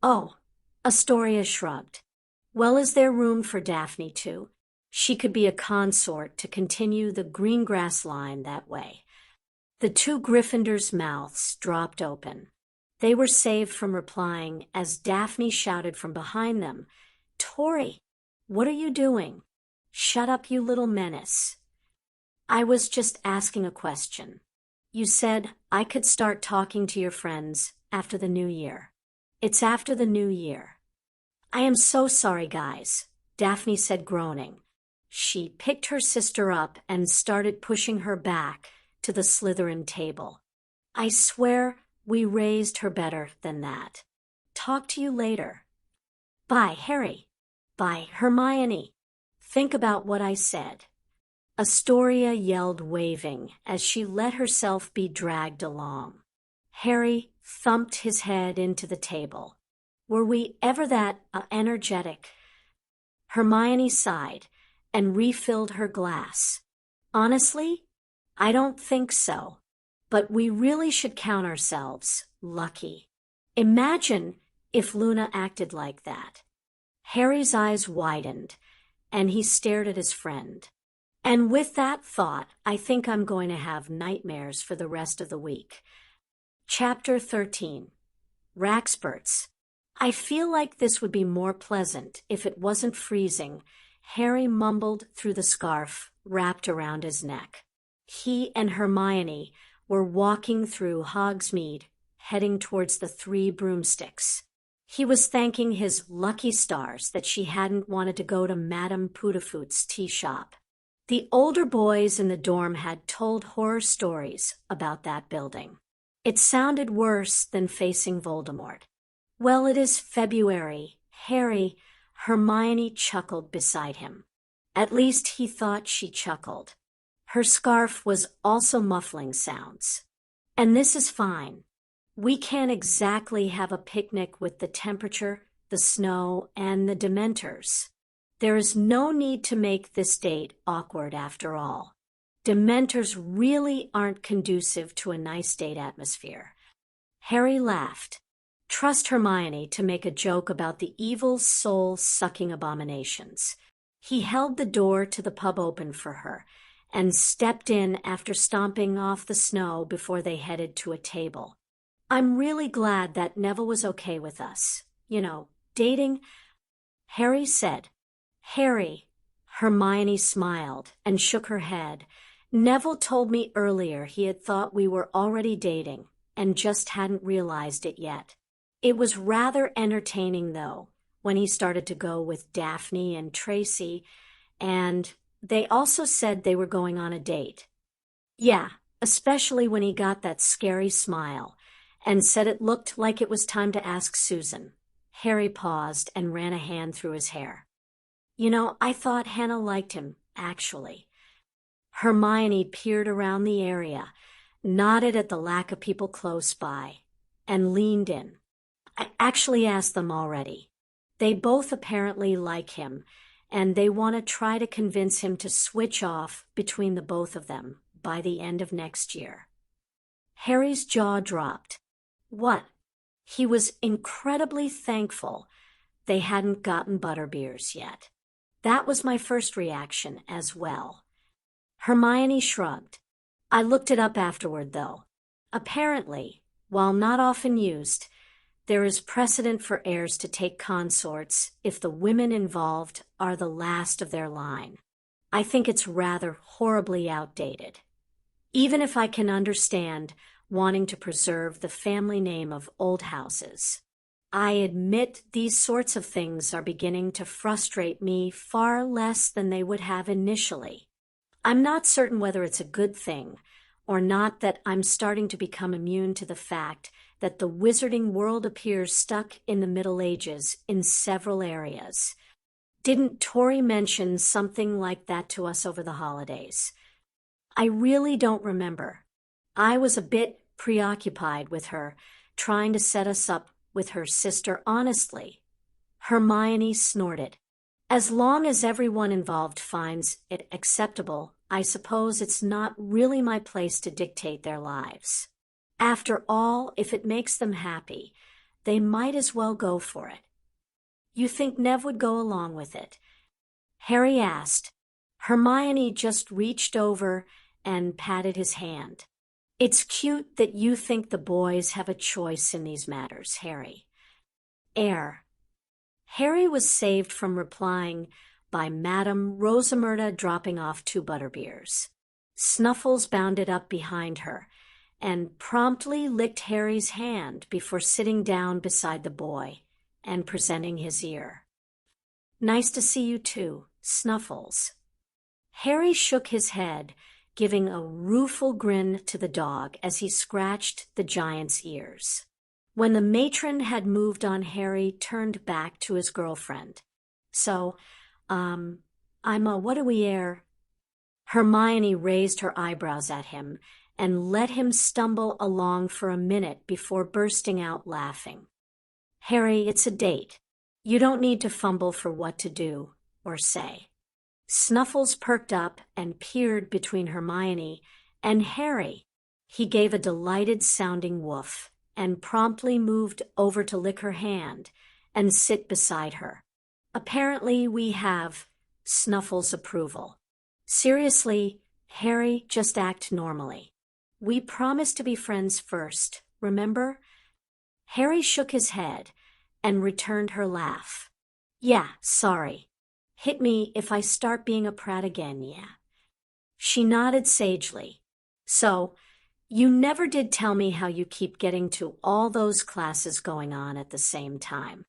Oh, Astoria shrugged. Well, is there room for Daphne too? She could be a consort to continue the green grass line that way. The two Gryffindors' mouths dropped open. They were saved from replying as Daphne shouted from behind them, Tori, what are you doing? Shut up, you little menace. I was just asking a question. You said I could start talking to your friends after the new year. It's after the new year. I am so sorry, guys, Daphne said, groaning. She picked her sister up and started pushing her back to the Slytherin table. I swear we raised her better than that. Talk to you later. Bye, Harry. Bye, Hermione. Think about what I said. Astoria yelled, waving, as she let herself be dragged along. Harry thumped his head into the table. Were we ever that energetic? Hermione sighed and refilled her glass. Honestly, I don't think so. But we really should count ourselves lucky. Imagine if Luna acted like that. Harry's eyes widened, and he stared at his friend. And with that thought, I think I'm going to have nightmares for the rest of the week. Chapter 13. Raxperts. I feel like this would be more pleasant if it wasn't freezing, Harry mumbled through the scarf wrapped around his neck. He and Hermione were walking through Hogsmeade, heading towards the Three Broomsticks. He was thanking his lucky stars that she hadn't wanted to go to Madame Putafoot's tea shop. The older boys in the dorm had told horror stories about that building. It sounded worse than facing Voldemort. Well, it is February, Harry. Hermione chuckled beside him. At least he thought she chuckled. Her scarf was also muffling sounds. And this is fine. We can't exactly have a picnic with the temperature, the snow, and the dementors. There is no need to make this date awkward after all. Dementors really aren't conducive to a nice date atmosphere. Harry laughed. Trust Hermione to make a joke about the evil soul-sucking abominations. He held the door to the pub open for her and stepped in after stomping off the snow before they headed to a table. I'm really glad that Neville was okay with us. Dating, Harry said. Harry, Hermione smiled and shook her head. Neville told me earlier he had thought we were already dating and just hadn't realized it yet. It was rather entertaining, though, when he started to go with Daphne and Tracy, and they also said they were going on a date. Yeah, especially when he got that scary smile and said it looked like it was time to ask Susan. Harry paused and ran a hand through his hair. I thought Hannah liked him, actually. Hermione peered around the area, nodded at the lack of people close by, and leaned in. I actually asked them already. They both apparently like him, and they want to try to convince him to switch off between the both of them by the end of next year. Harry's jaw dropped. What? He was incredibly thankful they hadn't gotten butterbeers yet. That was my first reaction as well. Hermione shrugged. I looked it up afterward, though. Apparently, while not often used, there is precedent for heirs to take consorts if the women involved are the last of their line. I think it's rather horribly outdated. Even if I can understand wanting to preserve the family name of old houses, I admit these sorts of things are beginning to frustrate me far less than they would have initially. I'm not certain whether it's a good thing or not that I'm starting to become immune to the fact that the wizarding world appears stuck in the Middle Ages in several areas. Didn't Tori mention something like that to us over the holidays? I really don't remember. I was a bit preoccupied with her, trying to set us up with her sister honestly. Hermione snorted. As long as everyone involved finds it acceptable, I suppose it's not really my place to dictate their lives. After all, if it makes them happy, they might as well go for it. You think Nev would go along with it? Harry asked. Hermione just reached over and patted his hand. It's cute that you think the boys have a choice in these matters, Harry. Harry was saved from replying by Madame Rosamerta dropping off 2 butterbeers. Snuffles bounded up behind her and promptly licked Harry's hand before sitting down beside the boy and presenting his ear. Nice to see you too, Snuffles. Harry shook his head, giving a rueful grin to the dog as he scratched the giant's ears. When the matron had moved on, Harry turned back to his girlfriend. So, what do we air? Hermione raised her eyebrows at him and let him stumble along for a minute before bursting out laughing. Harry, it's a date. You don't need to fumble for what to do or say. Snuffles perked up and peered between Hermione and Harry. He gave a delighted-sounding woof and promptly moved over to lick her hand and sit beside her. Apparently, we have Snuffles' approval. Seriously, Harry, just act normally. We promised to be friends first, remember? Harry shook his head and returned her laugh. Yeah, sorry. Hit me if I start being a prat again, yeah. She nodded sagely. So, you never did tell me how you keep getting to all those classes going on at the same time.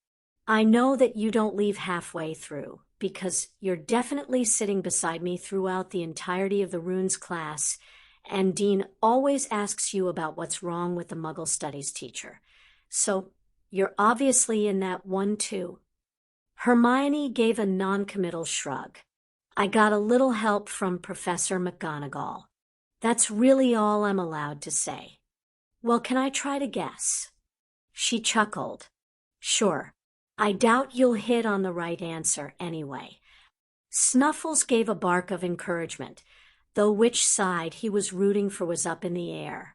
I know that you don't leave halfway through, because you're definitely sitting beside me throughout the entirety of the runes class, and Dean always asks you about what's wrong with the Muggle Studies teacher. So, you're obviously in that one too. Hermione gave a non-committal shrug. I got a little help from Professor McGonagall. That's really all I'm allowed to say. Well, can I try to guess? She chuckled. Sure. I doubt you'll hit on the right answer anyway. Snuffles gave a bark of encouragement, though which side he was rooting for was up in the air.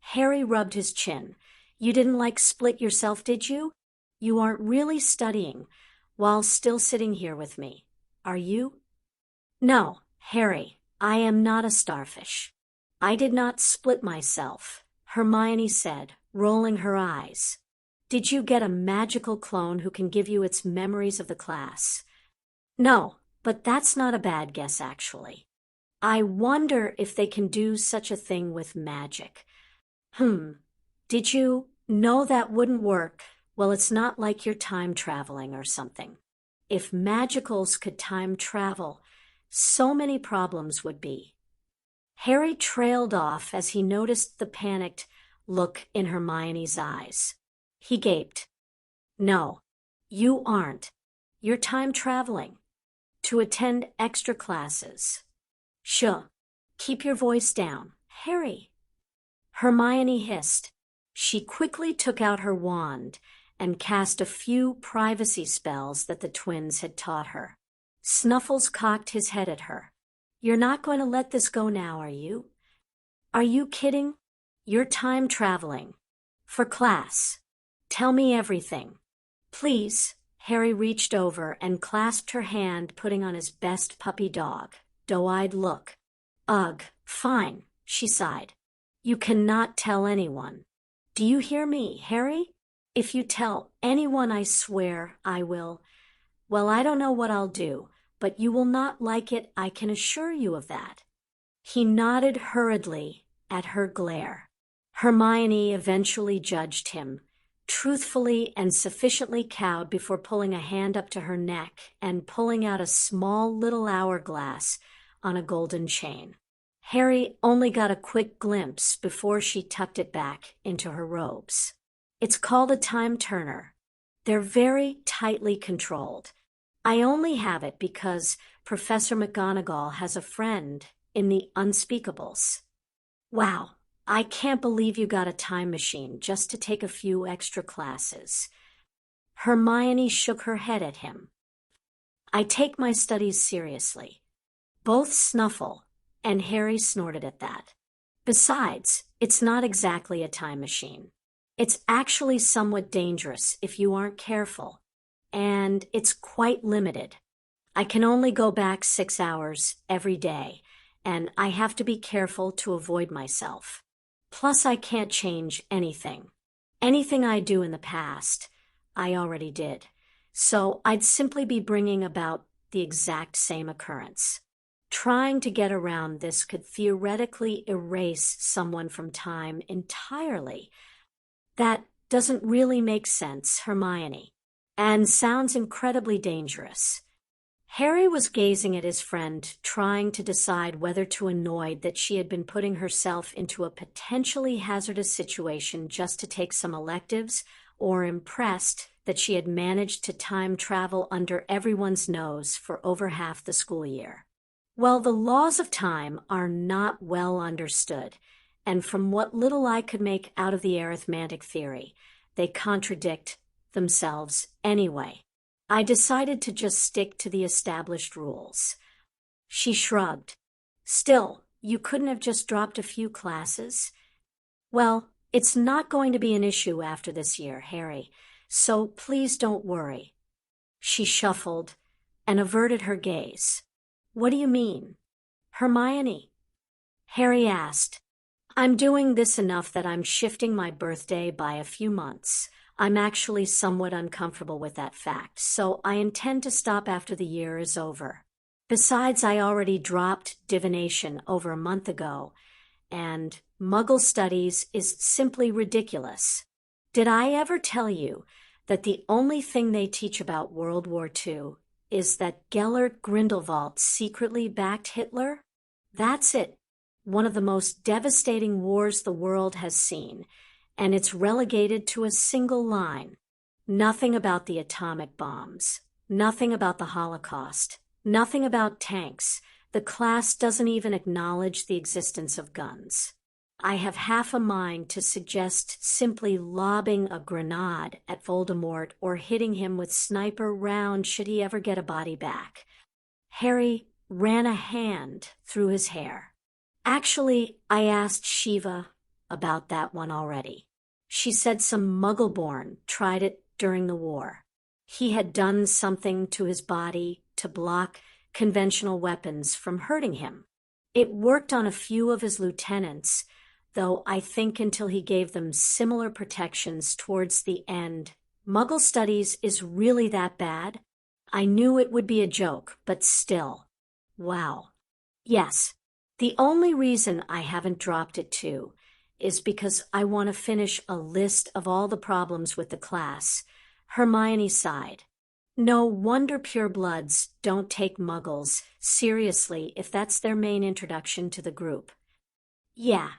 Harry rubbed his chin. You didn't split yourself, did you? You aren't really studying while still sitting here with me, are you? No, Harry, I am not a starfish. I did not split myself, Hermione said, rolling her eyes. Did you get a magical clone who can give you its memories of the class? No, but that's not a bad guess, actually. I wonder if they can do such a thing with magic. Did you? No, that wouldn't work. Well, it's not like you're time traveling or something. If magicals could time travel, so many problems would be. Harry trailed off as he noticed the panicked look in Hermione's eyes. He gaped. No, you aren't. You're time traveling. To attend extra classes. Sure. Keep your voice down, Harry. Hermione hissed. She quickly took out her wand and cast a few privacy spells that the twins had taught her. Snuffles cocked his head at her. You're not going to let this go now, are you? Are you kidding? You're time traveling. For class. Tell me everything. Please. Harry reached over and clasped her hand, putting on his best puppy dog, doe-eyed look. Ugh, fine, she sighed. You cannot tell anyone. Do you hear me, Harry? If you tell anyone, I swear I will. Well, I don't know what I'll do, but you will not like it, I can assure you of that. He nodded hurriedly at her glare. Hermione eventually judged him, truthfully and sufficiently cowed before pulling a hand up to her neck and pulling out a small little hourglass on a golden chain. Harry only got a quick glimpse before she tucked it back into her robes. It's called a time turner. They're very tightly controlled. I only have it because Professor McGonagall has a friend in the Unspeakables. Wow, I can't believe you got a time machine just to take a few extra classes. Hermione shook her head at him. I take my studies seriously. Both Snuffle and Harry snorted at that. Besides, it's not exactly a time machine. It's actually somewhat dangerous if you aren't careful, and it's quite limited. I can only go back 6 hours every day, and I have to be careful to avoid myself. Plus, I can't change anything. Anything I do in the past, I already did. So I'd simply be bringing about the exact same occurrence. Trying to get around this could theoretically erase someone from time entirely. That doesn't really make sense, Hermione, and sounds incredibly dangerous. Harry was gazing at his friend, trying to decide whether to annoyed that she had been putting herself into a potentially hazardous situation just to take some electives, or impressed that she had managed to time travel under everyone's nose for over half the school year. Well, the laws of time are not well understood, and from what little I could make out of the arithmetic theory, they contradict themselves anyway. I decided to just stick to the established rules. She shrugged. Still, you couldn't have just dropped a few classes? Well, it's not going to be an issue after this year, Harry, so please don't worry. She shuffled and averted her gaze. What do you mean? Hermione? Harry asked. I'm doing this enough that I'm shifting my birthday by a few months. I'm actually somewhat uncomfortable with that fact, so I intend to stop after the year is over. Besides, I already dropped divination over a month ago, and Muggle studies is simply ridiculous. Did I ever tell you that the only thing they teach about World War II is that Gellert Grindelwald secretly backed Hitler? That's it. One of the most devastating wars the world has seen, and it's relegated to a single line. Nothing about the atomic bombs. Nothing about the Holocaust. Nothing about tanks. The class doesn't even acknowledge the existence of guns. I have half a mind to suggest simply lobbing a grenade at Voldemort or hitting him with sniper round should he ever get a body back. Harry ran a hand through his hair. Actually, I asked Shiva about that one already. She said some Muggle-born tried it during the war. He had done something to his body to block conventional weapons from hurting him. It worked on a few of his lieutenants, though I think until he gave them similar protections towards the end. Muggle studies is really that bad? I knew it would be a joke, but still. Wow. Yes. The only reason I haven't dropped it too is because I want to finish a list of all the problems with the class. Hermione sighed. No wonder purebloods don't take Muggles seriously if that's their main introduction to the group. Yeah.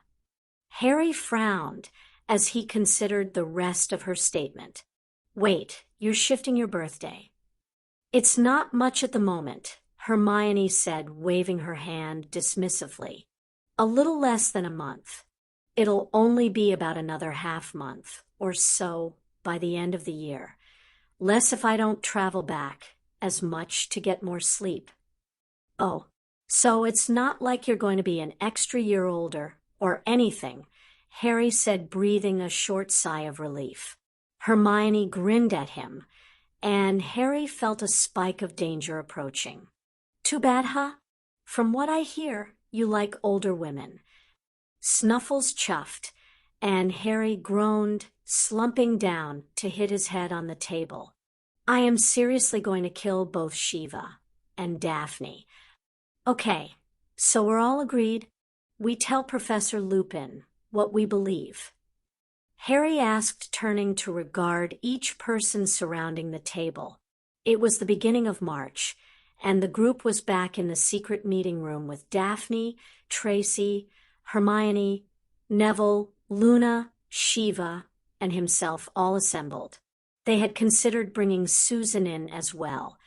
Harry frowned as he considered the rest of her statement. Wait, you're shifting your birthday. It's not much at the moment, Hermione said, waving her hand dismissively. A little less than a month. It'll only be about another half month or so by the end of the year. Less if I don't travel back as much to get more sleep. Oh, so it's not like you're going to be an extra year older or anything, Harry said, breathing a short sigh of relief. Hermione grinned at him, and Harry felt a spike of danger approaching. Too bad, huh? From what I hear, you like older women. Snuffles chuffed, and Harry groaned, slumping down to hit his head on the table. I am seriously going to kill both Shiva and Daphne. Okay, so we're all agreed. We tell Professor Lupin what we believe. Harry asked, turning to regard each person surrounding the table. It was the beginning of March, and the group was back in the secret meeting room with Daphne, Tracy, Hermione, Neville, Luna, Shiva, and himself all assembled. They had considered bringing Susan in as well,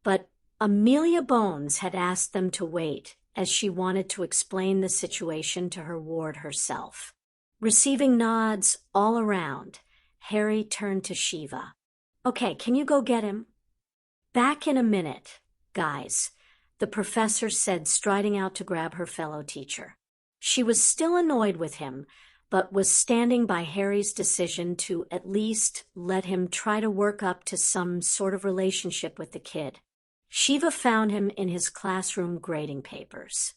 but Amelia Bones had asked them to wait as she wanted to explain the situation to her ward herself. Receiving nods all around, Harry turned to Shiva. Okay, can you go get him? Back in a minute, guys, the professor said, striding out to grab her fellow teacher. She was still annoyed with him, but was standing by Harry's decision to at least let him try to work up to some sort of relationship with the kid. Shiva found him in his classroom grading papers.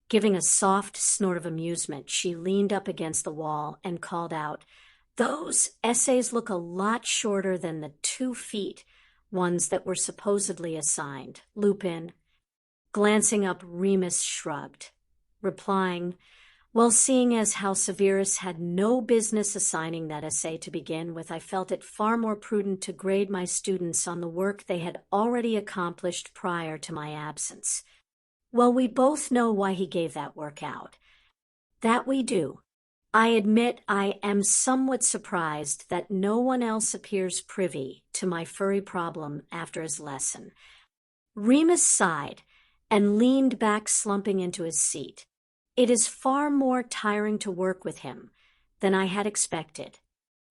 Giving a soft snort of amusement, she leaned up against the wall and called out, "Those essays look a lot shorter than the 2 feet ones that were supposedly assigned, Lupin." Glancing up, Remus shrugged, replying, "Well, seeing as how Severus had no business assigning that essay to begin with, I felt it far more prudent to grade my students on the work they had already accomplished prior to my absence. Well, we both know why he gave that work out. That we do. I admit I am somewhat surprised that no one else appears privy to my furry problem after his lesson." Remus sighed and leaned back, slumping into his seat. "It is far more tiring to work with him than I had expected.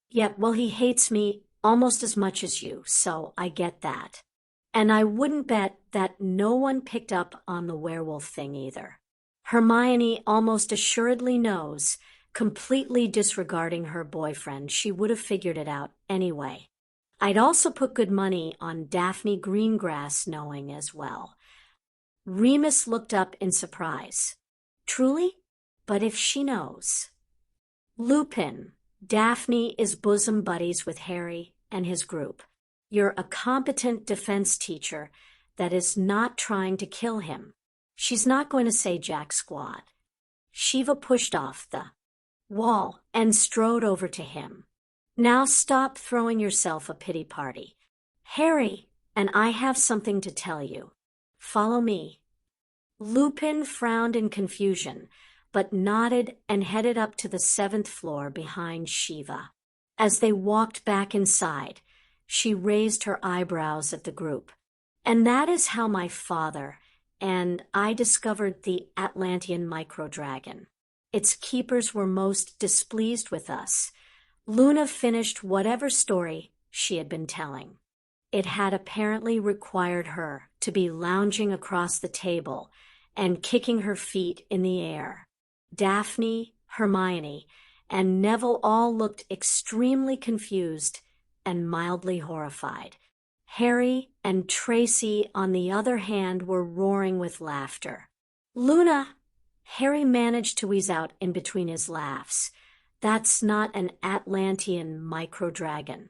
Yeah, well, he hates me almost as much as you, so I get that. And I wouldn't bet that no one picked up on the werewolf thing either. Hermione almost assuredly knows, completely disregarding her boyfriend. She would have figured it out anyway. I'd also put good money on Daphne Greengrass knowing as well. Remus looked up in surprise. Truly? But if she knows. Lupin, Daphne is bosom buddies with Harry and his group. You're a competent defense teacher that is not trying to kill him. She's not going to say jack squat. Shiva pushed off the wall and strode over to him. Now stop throwing yourself a pity party. Harry, and I have something to tell you. Follow me. Lupin frowned in confusion, but nodded and headed up to the 7th floor behind Shiva. As they walked back inside, she raised her eyebrows at the group. And that is how my father and I discovered the Atlantean microdragon. Its keepers were most displeased with us. Luna finished whatever story she had been telling. It had apparently required her to be lounging across the table and kicking her feet in the air. Daphne, Hermione, and Neville all looked extremely confused and mildly horrified. Harry and Tracy, on the other hand, were roaring with laughter. Luna, Harry managed to wheeze out in between his laughs. That's not an Atlantean microdragon.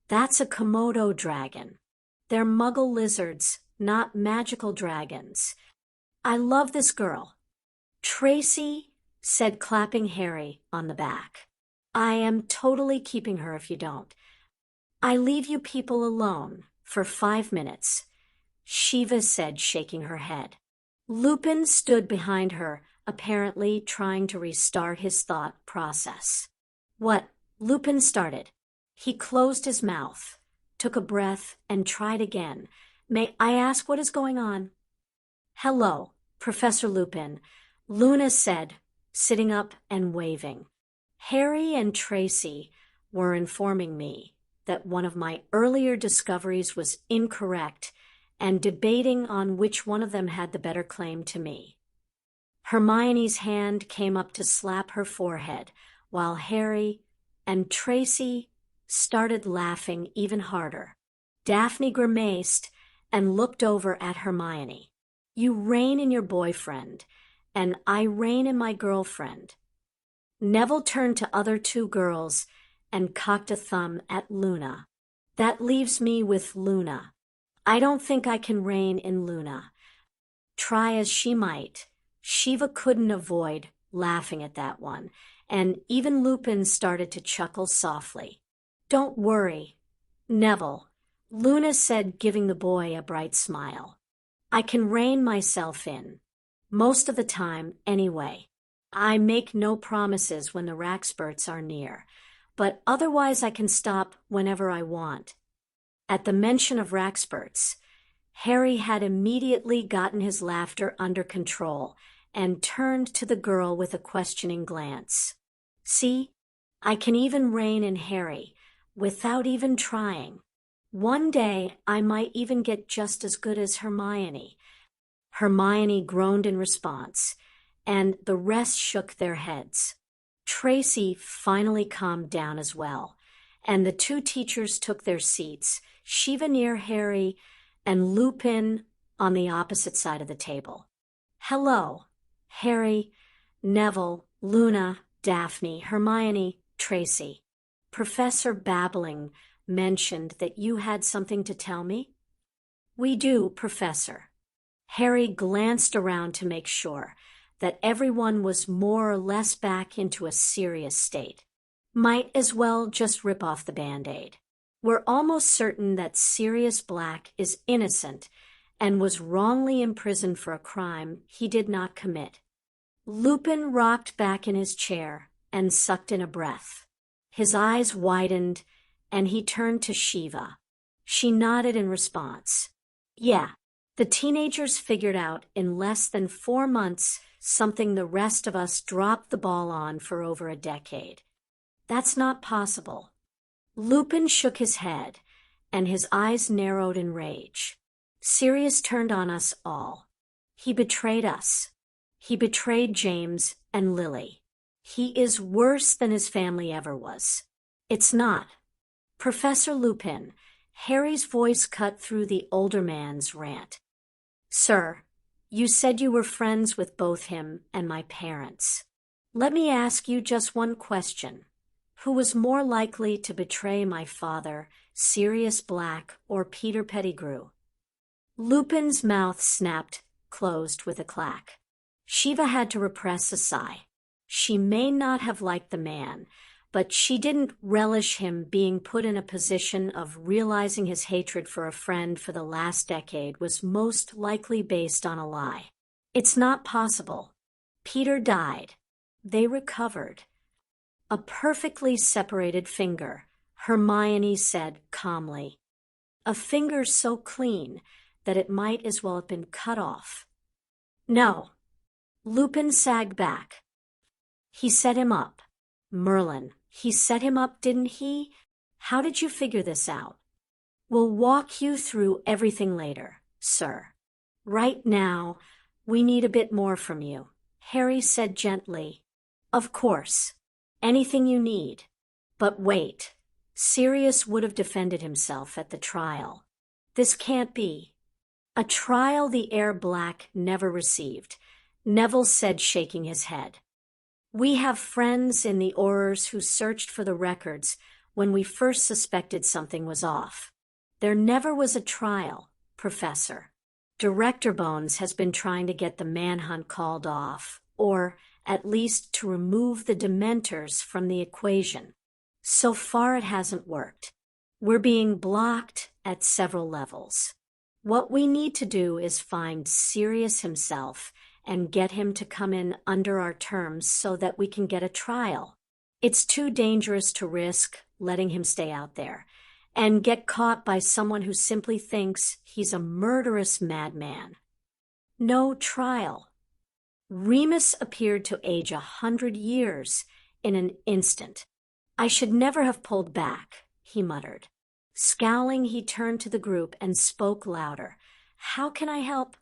That's a Komodo dragon. They're muggle lizards, not magical dragons. I love this girl. Tracy said, clapping Harry on the back. I am totally keeping her if you don't. I leave you people alone for 5 minutes, Shiva said, shaking her head. Lupin stood behind her, apparently trying to restart his thought process. What? Lupin started. He closed his mouth, took a breath, and tried again. May I ask what is going on? Hello, Professor Lupin, Luna said, sitting up and waving. Harry and Tracy were informing me that one of my earlier discoveries was incorrect and debating on which one of them had the better claim to me. Hermione's hand came up to slap her forehead, while Harry and Tracy started laughing even harder. Daphne grimaced and looked over at Hermione. You rein in your boyfriend, and I rein in my girlfriend. Neville turned to other 2 girls and cocked a thumb at Luna. That leaves me with Luna. I don't think I can rein in Luna. Try as she might, Shiva couldn't avoid laughing at that one, and even Lupin started to chuckle softly. Don't worry, Neville, Luna said, giving the boy a bright smile. I can rein myself in. Most of the time, anyway. I make no promises when the Raxperts are near, but otherwise I can stop whenever I want. At the mention of Raxperts, Harry had immediately gotten his laughter under control and turned to the girl with a questioning glance. See, I can even rein in Harry without even trying. One day I might even get just as good as Hermione. Hermione groaned in response, and the rest shook their heads. Tracy finally calmed down as well, and the 2 teachers took their seats, Shiva near Harry and Lupin on the opposite side of the table. Hello, Harry, Neville, Luna, Daphne, Hermione, Tracy. Professor Babbling mentioned that you had something to tell me? We do, Professor. Harry glanced around to make sure that everyone was more or less back into a serious state. Might as well just rip off the Band-Aid. We're almost certain that Sirius Black is innocent and was wrongly imprisoned for a crime he did not commit. Lupin rocked back in his chair and sucked in a breath. His eyes widened, and he turned to Shiva. She nodded in response. Yeah, the teenagers figured out in less than 4 months something the rest of us dropped the ball on for over a decade. That's not possible. Lupin shook his head, and his eyes narrowed in rage. Sirius turned on us all. He betrayed us. He betrayed James and Lily. He is worse than his family ever was. It's not. Professor Lupin, Harry's voice cut through the older man's rant. Sir, you said you were friends with both him and my parents. Let me ask you just one question. Who was more likely to betray my father, Sirius Black or Peter Pettigrew? Lupin's mouth snapped closed with a clack. Shiva had to repress a sigh. She may not have liked the man, but she didn't relish him being put in a position of realizing his hatred for a friend for the last decade was most likely based on a lie. It's not possible. Peter died. They recovered. A perfectly separated finger, Hermione said calmly. A finger so clean that it might as well have been cut off. No. Lupin sagged back. He set him up. Merlin, he set him up, didn't he? How did you figure this out? We'll walk you through everything later, sir. Right now, we need a bit more from you, Harry said gently. Of course. Anything you need. But wait. Sirius would have defended himself at the trial. This can't be. A trial the heir Black never received, Neville said, shaking his head. We have friends in the Aurors who searched for the records when we first suspected something was off. There never was a trial, Professor. Director Bones has been trying to get the manhunt called off, or at least to remove the dementors from the equation. So far it hasn't worked. We're being blocked at several levels. What we need to do is find Sirius himself and get him to come in under our terms so that we can get a trial. It's too dangerous to risk letting him stay out there and get caught by someone who simply thinks he's a murderous madman. No trial. Remus appeared to age 100 years in an instant. I should never have pulled back, he muttered. Scowling, he turned to the group and spoke louder. How can I help?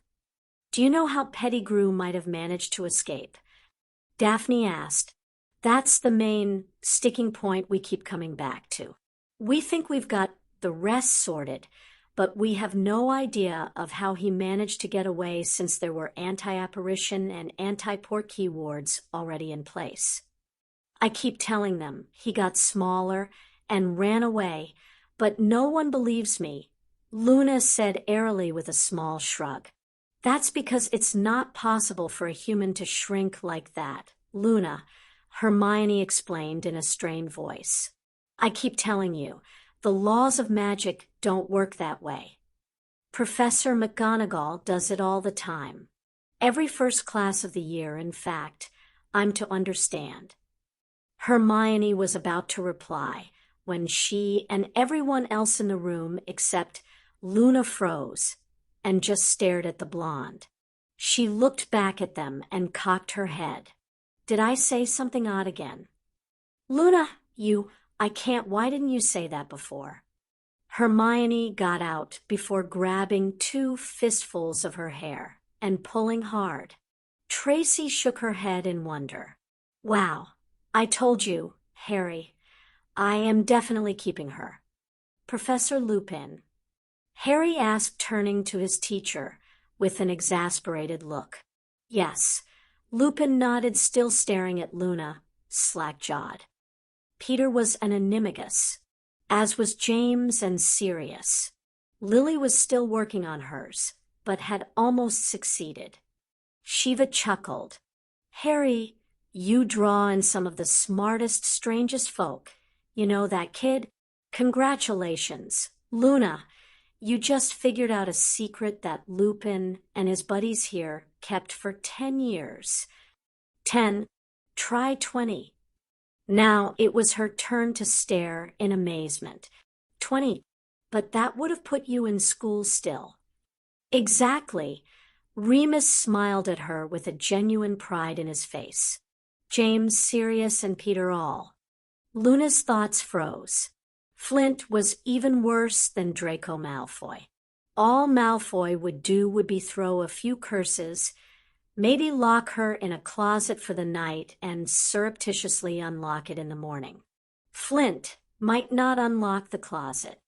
Do you know how Pettigrew might have managed to escape? Daphne asked. That's the main sticking point we keep coming back to. We think we've got the rest sorted, but we have no idea of how he managed to get away since there were anti-apparition and anti-portkey wards already in place. I keep telling them he got smaller and ran away, but no one believes me, Luna said airily with a small shrug. That's because it's not possible for a human to shrink like that, Luna, Hermione explained in a strained voice. I keep telling you, the laws of magic don't work that way. Professor McGonagall does it all the time. Every first class of the year, in fact, I'm to understand. Hermione was about to reply when she and everyone else in the room except Luna froze and just stared at the blonde. She looked back at them and cocked her head. Did I say something odd again? Luna, I can't, why didn't you say that before? Hermione got out before grabbing 2 fistfuls of her hair and pulling hard. Tracy shook her head in wonder. Wow, I told you, Harry. I am definitely keeping her. Professor Lupin. Harry asked, turning to his teacher with an exasperated look. Yes. Lupin nodded, still staring at Luna, slack-jawed. Peter was an animagus, as was James and Sirius. Lily was still working on hers, but had almost succeeded. Shiva chuckled. Harry, you draw in some of the smartest, strangest folk. You know that kid? Congratulations. Luna, you just figured out a secret that Lupin and his buddies here kept for 10 years. 10. Try 20. Now it was her turn to stare in amazement. 20. But that would have put you in school still. Exactly. Remus smiled at her with a genuine pride in his face. James, Sirius, and Peter all. Luna's thoughts froze. Flint was even worse than Draco Malfoy. All Malfoy would do would be throw a few curses, maybe lock her in a closet for the night and surreptitiously unlock it in the morning. Flint might not unlock the closet.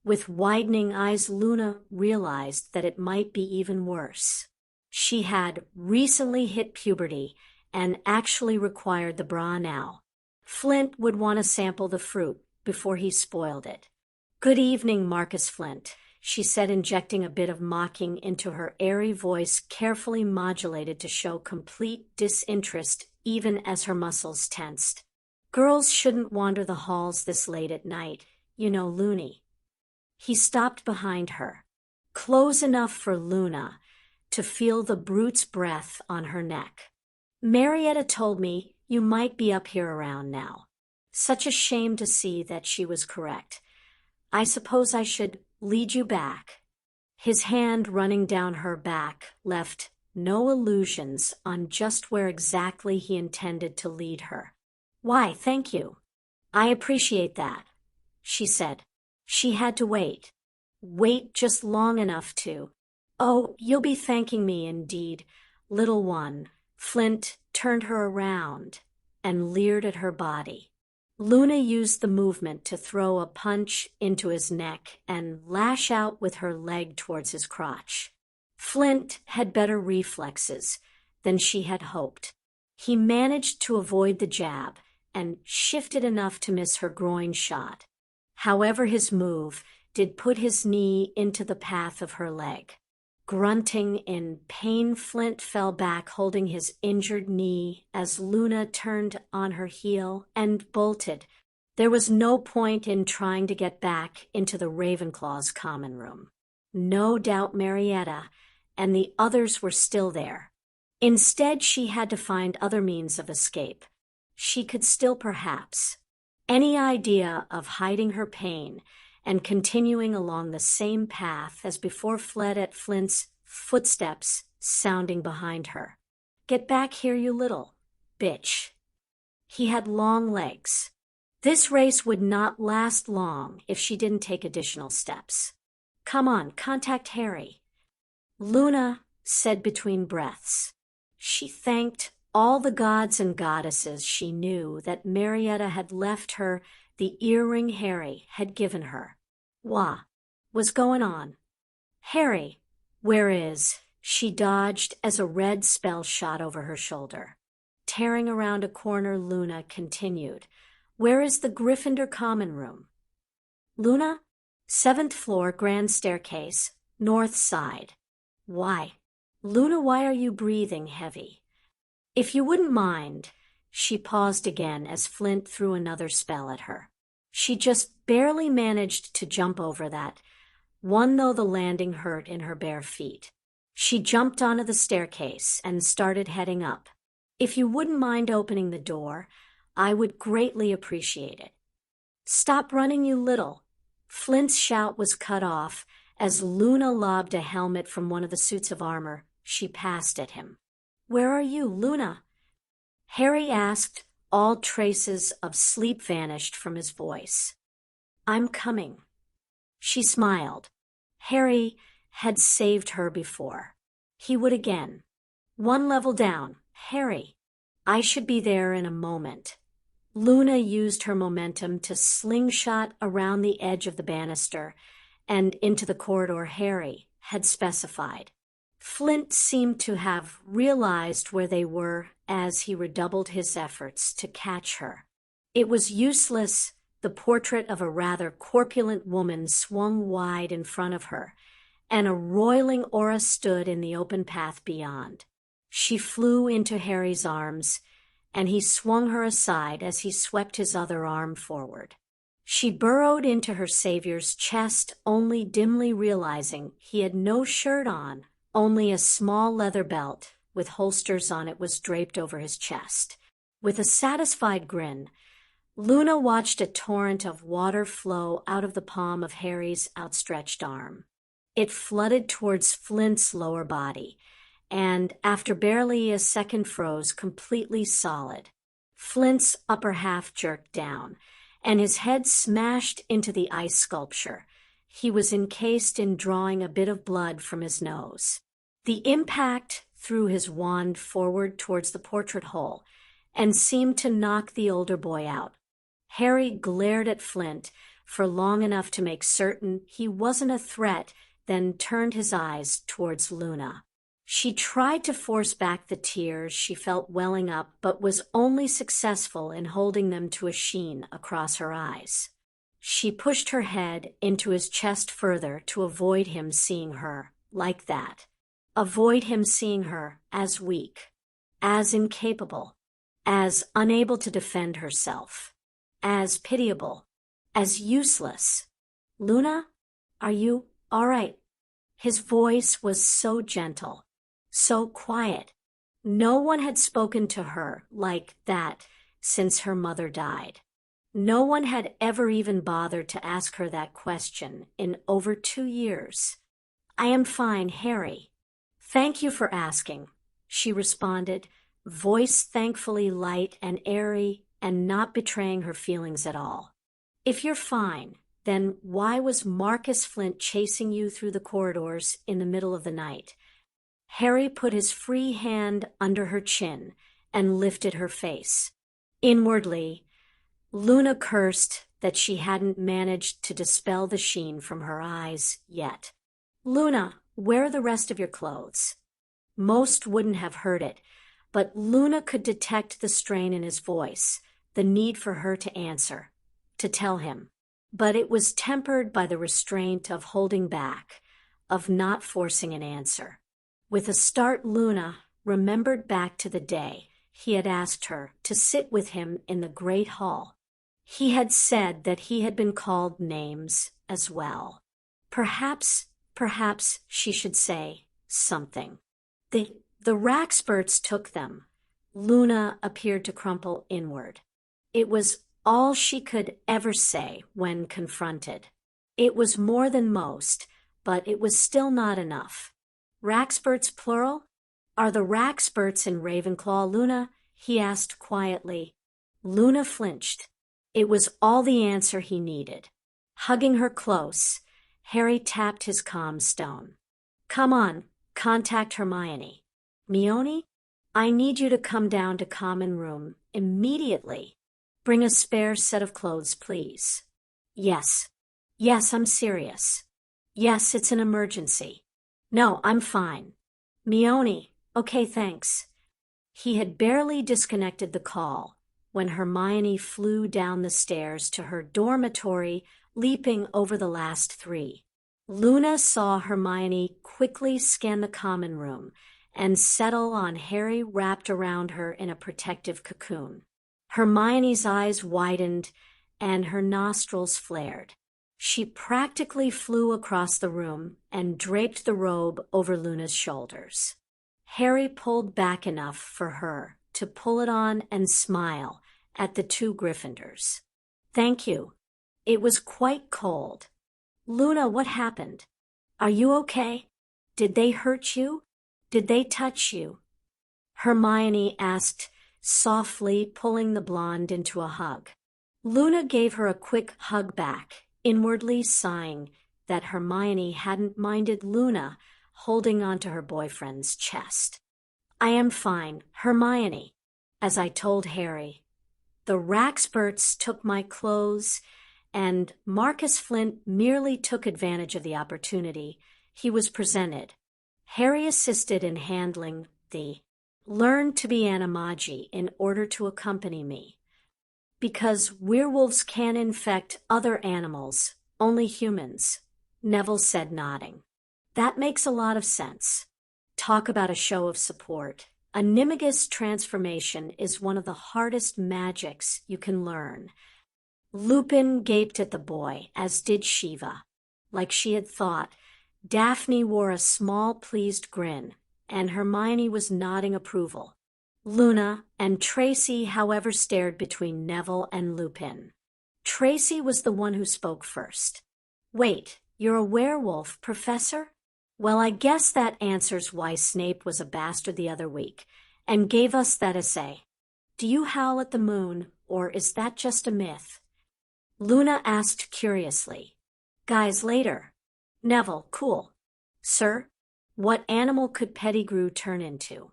With widening eyes, Luna realized that it might be even worse. She had recently hit puberty and actually required the bra now. Flint would want to sample the fruit before he spoiled it. "Good evening, Marcus Flint," she said, injecting a bit of mocking into her airy voice, carefully modulated to show complete disinterest even as her muscles tensed. "Girls shouldn't wander the halls this late at night, you know, Loony." He stopped behind her, close enough for Luna to feel the brute's breath on her neck. "Marietta told me you might be up here around now." Such a shame to see that she was correct. "I suppose I should lead you back." His hand running down her back left no illusions on just where exactly he intended to lead her. "Why, thank you. I appreciate that," she said. She had to wait. Wait just long enough to. "Oh, you'll be thanking me indeed, little one." Flint turned her around and leered at her body. Luna used the movement to throw a punch into his neck and lash out with her leg towards his crotch. Flint had better reflexes than she had hoped. He managed to avoid the jab and shifted enough to miss her groin shot. However, his move did put his knee into the path of her leg. Grunting in pain, Flint fell back, holding his injured knee as Luna turned on her heel and bolted. There was no point in trying to get back into the Ravenclaw's common room. No doubt Marietta and the others were still there. Instead, she had to find other means of escape. She could still perhaps. Any idea of hiding her pain and continuing along the same path as before fled at Flint's footsteps sounding behind her. "Get back here, you little bitch." He had long legs. This race would not last long if she didn't take additional steps. "Come on, contact Harry," Luna said between breaths. She thanked all the gods and goddesses she knew that Marietta had left her the earring Harry had given her. "What was going on?" "Harry, where is?" She dodged as a red spell shot over her shoulder. Tearing around a corner, Luna continued. "Where is the Gryffindor common room?" "Luna? 7th floor, grand staircase, north side." "Why? Luna, why are you breathing heavy?" "If you wouldn't mind." She paused again as Flint threw another spell at her. She just barely managed to jump over that, one though the landing hurt in her bare feet. She jumped onto the staircase and started heading up. "If you wouldn't mind opening the door, I would greatly appreciate it." "Stop running, you little." Flint's shout was cut off as Luna lobbed a helmet from one of the suits of armor she passed at him. "Where are you, Luna?" Harry asked. All traces of sleep vanished from his voice. "I'm coming." She smiled. Harry had saved her before. He would again. "One level down. Harry, I should be there in a moment." Luna used her momentum to slingshot around the edge of the banister and into the corridor Harry had specified. Flint seemed to have realized where they were as he redoubled his efforts to catch her. It was useless. The portrait of a rather corpulent woman swung wide in front of her, and a roiling aura stood in the open path beyond. She flew into Harry's arms, and he swung her aside as he swept his other arm forward. She burrowed into her savior's chest, only dimly realizing he had no shirt on. Only a small leather belt with holsters on it was draped over his chest. With a satisfied grin, Luna watched a torrent of water flow out of the palm of Harry's outstretched arm. It flooded towards Flint's lower body, and after barely a second froze completely solid. Flint's upper half jerked down, and his head smashed into the ice sculpture. He was encased in drawing a bit of blood from his nose. The impact threw his wand forward towards the portrait hole and seemed to knock the older boy out. Harry glared at Flint for long enough to make certain he wasn't a threat, then turned his eyes towards Luna. She tried to force back the tears she felt welling up, but was only successful in holding them to a sheen across her eyes. She pushed her head into his chest further to avoid him seeing her like that. Avoid him seeing her as weak, as incapable, as unable to defend herself, as pitiable, as useless. "Luna, are you all right?" His voice was so gentle, so quiet. No one had spoken to her like that since her mother died. No one had ever even bothered to ask her that question in over 2 years. "I am fine, Harry. Thank you for asking," she responded, voice thankfully light and airy and not betraying her feelings at all. "If you're fine, then why was Marcus Flint chasing you through the corridors in the middle of the night?" Harry put his free hand under her chin and lifted her face. Inwardly, Luna cursed that she hadn't managed to dispel the sheen from her eyes yet. "Luna, where are the rest of your clothes?" Most wouldn't have heard it, but Luna could detect the strain in his voice, the need for her to answer, to tell him. But it was tempered by the restraint of holding back, of not forcing an answer. With a start, Luna remembered back to the day he had asked her to sit with him in the great hall. He had said that he had been called names as well. Perhaps she should say something. The Raxburts took them. Luna appeared to crumple inward. It was all she could ever say when confronted. It was more than most, but it was still not enough. "Raxburts plural? Are the Raxburts in Ravenclaw, Luna?" he asked quietly. Luna flinched. It was all the answer he needed. Hugging her close, Harry tapped his comm stone. "Come on, contact Hermione. Mione, I need you to come down to common room immediately. Bring a spare set of clothes, please." Yes, I'm serious. Yes, it's an emergency. No, I'm fine. Mione, okay, thanks." He had barely disconnected the call when Hermione flew down the stairs to her dormitory, leaping over the last 3. Luna saw Hermione quickly scan the common room and settle on Harry wrapped around her in a protective cocoon. Hermione's eyes widened and her nostrils flared. She practically flew across the room and draped the robe over Luna's shoulders. Harry pulled back enough for her to pull it on and smile at the 2 Gryffindors. "Thank you. It was quite cold. Luna, what happened? Are you okay? Did they hurt you? Did they touch you?" Hermione asked softly, pulling the blonde into a hug. Luna gave her a quick hug back, inwardly sighing that Hermione hadn't minded Luna holding onto her boyfriend's chest. "I am fine, Hermione. As I told Harry, the Raxburts took my clothes, and Marcus Flint merely took advantage of the opportunity he was presented. Harry assisted in handling the learn to be animagi in order to accompany me. Because werewolves can infect other animals, only humans," Neville said, nodding. "That makes a lot of sense. Talk about a show of support. A Nimigus transformation is one of the hardest magics you can learn." Lupin gaped at the boy, as did Shiva. Like she had thought, Daphne wore a small, pleased grin, and Hermione was nodding approval. Luna and Tracy, however, stared between Neville and Lupin. Tracy was the one who spoke first. "Wait, you're a werewolf, Professor? Well, I guess that answers why Snape was a bastard the other week, and gave us that essay. Do you howl at the moon, or is that just a myth?" Luna asked curiously. Guys, later. Neville, cool. Sir, what animal could Pettigrew turn into?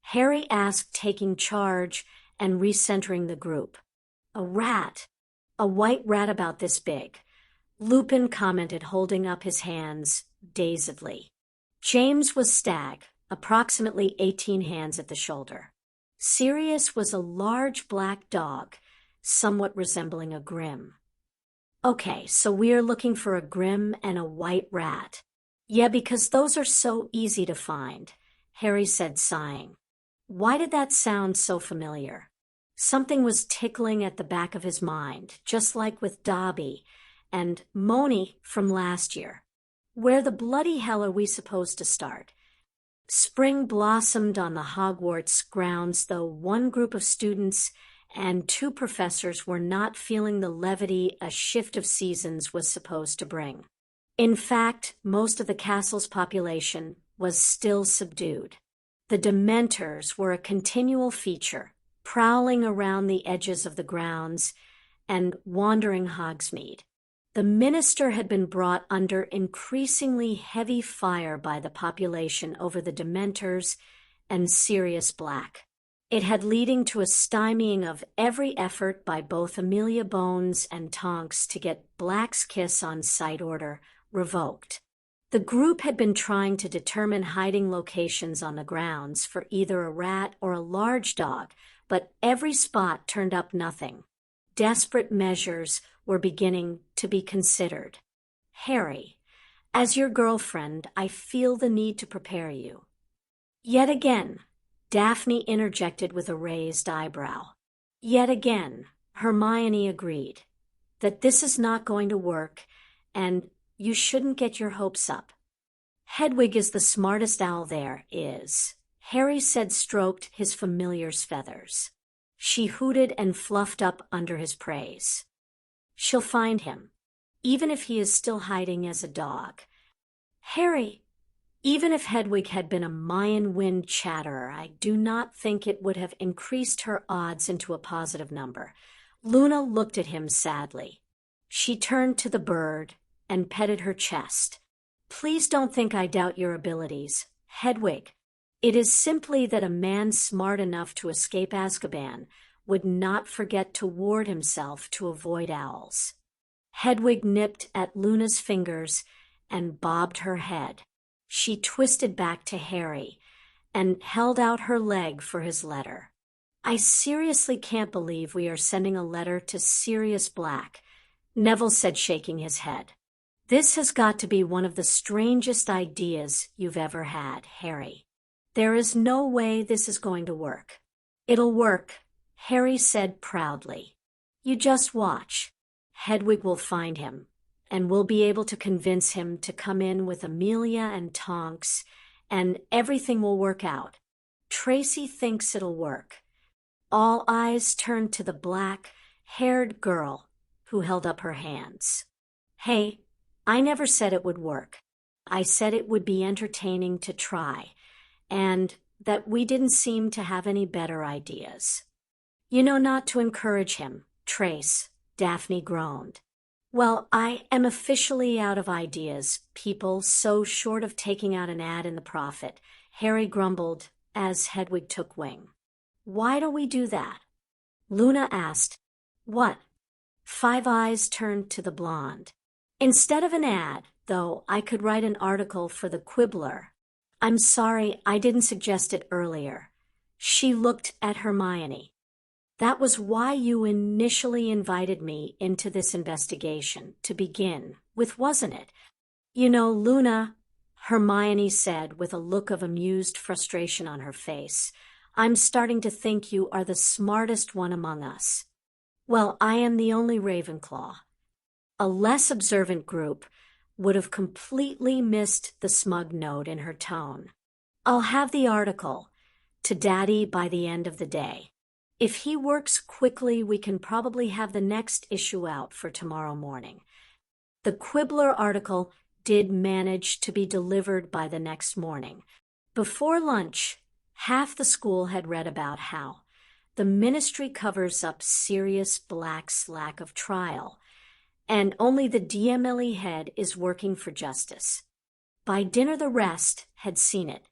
Harry asked, taking charge and recentering the group. A rat. A white rat about this big. Lupin commented, holding up his hands dazedly. James was stag, approximately 18 hands at the shoulder. Sirius was a large black dog, somewhat resembling a grim. Okay, so we are looking for a grim and a white rat. Yeah, because those are so easy to find, Harry said, sighing. Why did that sound so familiar? Something was tickling at the back of his mind, just like with Dobby and Moni from last year. Where the bloody hell are we supposed to start? Spring blossomed on the Hogwarts grounds, though one group of students and 2 professors were not feeling the levity a shift of seasons was supposed to bring. In fact, most of the castle's population was still subdued. The dementors were a continual feature, prowling around the edges of the grounds and wandering Hogsmeade. The minister had been brought under increasingly heavy fire by the population over the dementors and Sirius Black. It had leading to a stymieing of every effort by both Amelia Bones and Tonks to get Black's Kiss on site order revoked. The group had been trying to determine hiding locations on the grounds for either a rat or a large dog, but every spot turned up nothing. Desperate measures were beginning to be considered. Harry, as your girlfriend, I feel the need to prepare you. Yet again, Daphne interjected with a raised eyebrow. Yet again, Hermione agreed that this is not going to work, and you shouldn't get your hopes up. Hedwig is the smartest owl there is, Harry said, stroked his familiar's feathers. She hooted and fluffed up under his praise. She'll find him, even if he is still hiding as a dog. Harry, even if Hedwig had been a Mayan wind chatterer, I do not think it would have increased her odds into a positive number. Luna looked at him sadly. She turned to the bird and petted her chest. Please don't think I doubt your abilities, Hedwig. It is simply that a man smart enough to escape Azkaban would not forget to ward himself to avoid owls. Hedwig nipped at Luna's fingers and bobbed her head. She twisted back to Harry and held out her leg for his letter. I seriously can't believe we are sending a letter to Sirius Black, Neville said, shaking his head. This has got to be one of the strangest ideas you've ever had, Harry. There is no way this is going to work. It'll work, Harry said proudly. You just watch. Hedwig will find him, and we'll be able to convince him to come in with Amelia and Tonks, and everything will work out. Tracy thinks it'll work. All eyes turned to the black-haired girl who held up her hands. Hey, I never said it would work. I said it would be entertaining to try, and that we didn't seem to have any better ideas. You know, not to encourage him, Trace, Daphne groaned. Well, I am officially out of ideas, people, so short of taking out an ad in the Prophet, Harry grumbled as Hedwig took wing. Why don't we do that? Luna asked. What? Five Eyes turned to the blonde. Instead of an ad, though, I could write an article for the Quibbler. I'm sorry I didn't suggest it earlier. She looked at Hermione. That was why you initially invited me into this investigation, to begin with, wasn't it? You know, Luna, Hermione said with a look of amused frustration on her face, I'm starting to think you are the smartest one among us. Well, I am the only Ravenclaw. A less observant group would have completely missed the smug note in her tone. I'll have the article to Daddy by the end of the day. If he works quickly, we can probably have the next issue out for tomorrow morning. The Quibbler article did manage to be delivered by the next morning. Before lunch, half the school had read about how The ministry covers up Sirius Black's lack of trial, and only the DMLE head is working for justice. By dinner the rest had seen it.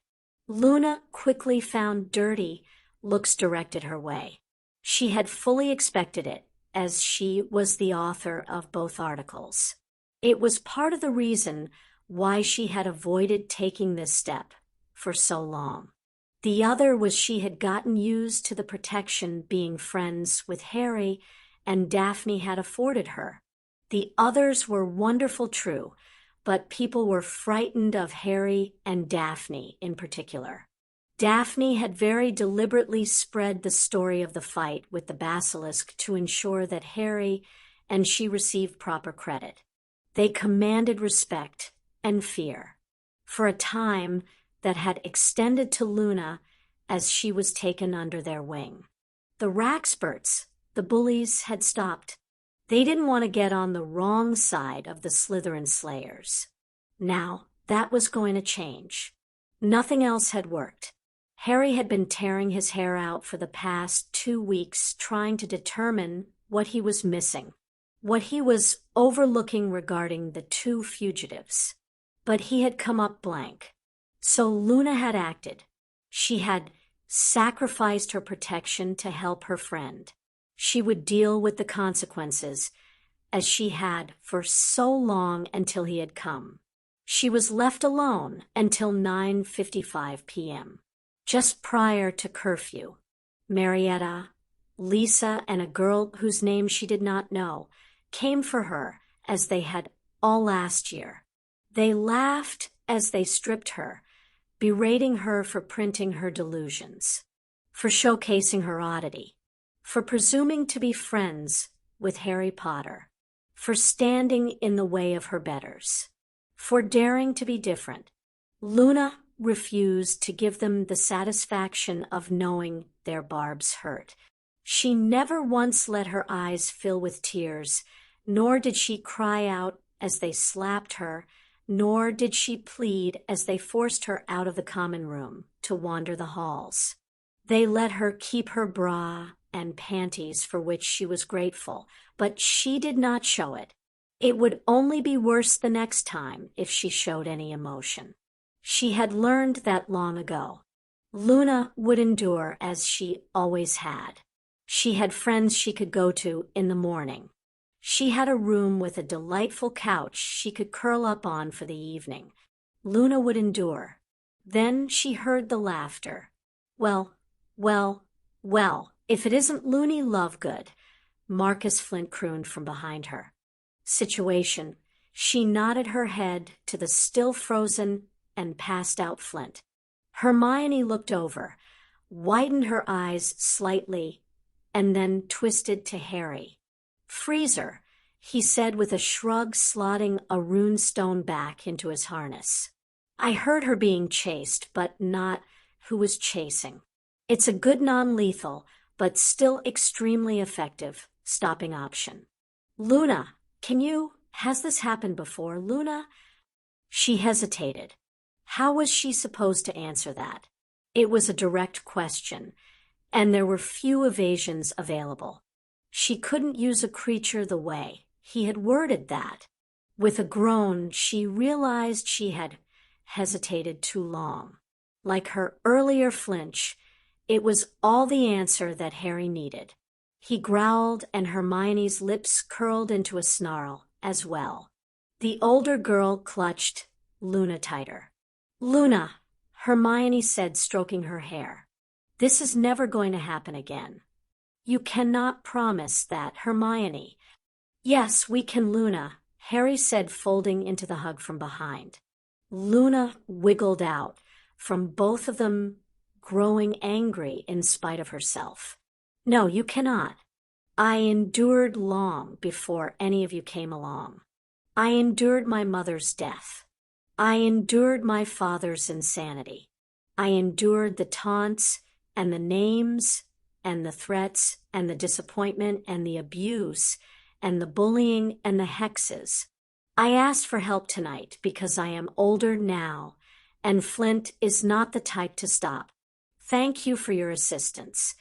Luna quickly found dirty looks directed her way. She had fully expected it, as she was the author of both articles. It was part of the reason why she had avoided taking this step for so long. The other was she had gotten used to the protection being friends with Harry and Daphne had afforded her. The others were wonderful, true, but people were frightened of Harry and Daphne in particular. Daphne had very deliberately spread the story of the fight with the basilisk to ensure that Harry and she received proper credit. They commanded respect and fear for a time that had extended to Luna as she was taken under their wing. The Raxperts, the bullies, had stopped. They didn't want to get on the wrong side of the Slytherin slayers. Now, that was going to change. Nothing else had worked. Harry had been tearing his hair out for the past 2 weeks trying to determine what he was missing, what he was overlooking regarding the 2 fugitives. But he had come up blank. So Luna had acted. She had sacrificed her protection to help her friend. She would deal with the consequences, as she had for so long until he had come. She was left alone until 9:55 p.m. Just prior to curfew. Marietta, Lisa, and a girl whose name she did not know came for her as they had all last year. They laughed as they stripped her, berating her for printing her delusions, for showcasing her oddity, for presuming to be friends with Harry Potter, for standing in the way of her betters, for daring to be different. Luna refused to give them the satisfaction of knowing their barbs hurt. She never once let her eyes fill with tears, nor did she cry out as they slapped her, nor did she plead as they forced her out of the common room to wander the halls. They let her keep her bra and panties, for which she was grateful, but she did not show it. It would only be worse the next time if she showed any emotion. She had learned that long ago. Luna would endure as she always had. She had friends she could go to in the morning. She had a room with a delightful couch she could curl up on for the evening. Luna would endure. Then she heard the laughter. Well, if it isn't Loony Lovegood, Marcus Flint crooned from behind her. Situation. She nodded her head to the still frozen and passed out Flint. Hermione looked over, widened her eyes slightly, and then twisted to Harry. "Freezer," he said with a shrug, slotting a rune stone back into his harness. "I heard her being chased, but not who was chasing. It's a good non-lethal, but still extremely effective, stopping option. Luna, has this happened before, Luna?" She hesitated. How was she supposed to answer that? It was a direct question, and there were few evasions available. She couldn't use a creature the way he had worded that. With a groan, she realized she had hesitated too long. Like her earlier flinch, it was all the answer that Harry needed. He growled, and Hermione's lips curled into a snarl as well. The older girl clutched Luna tighter. "Luna," Hermione said, stroking her hair. "This is never going to happen again." "You cannot promise that, Hermione." "Yes, we can, Luna," Harry said, folding into the hug from behind. Luna wiggled out, from both of them growing angry in spite of herself. "No, you cannot. I endured long before any of you came along. I endured my mother's death. I endured my father's insanity. I endured the taunts and the names and the threats and the disappointment and the abuse and the bullying and the hexes. I asked for help tonight because I am older now, and Flint is not the type to stop. Thank you for your assistance.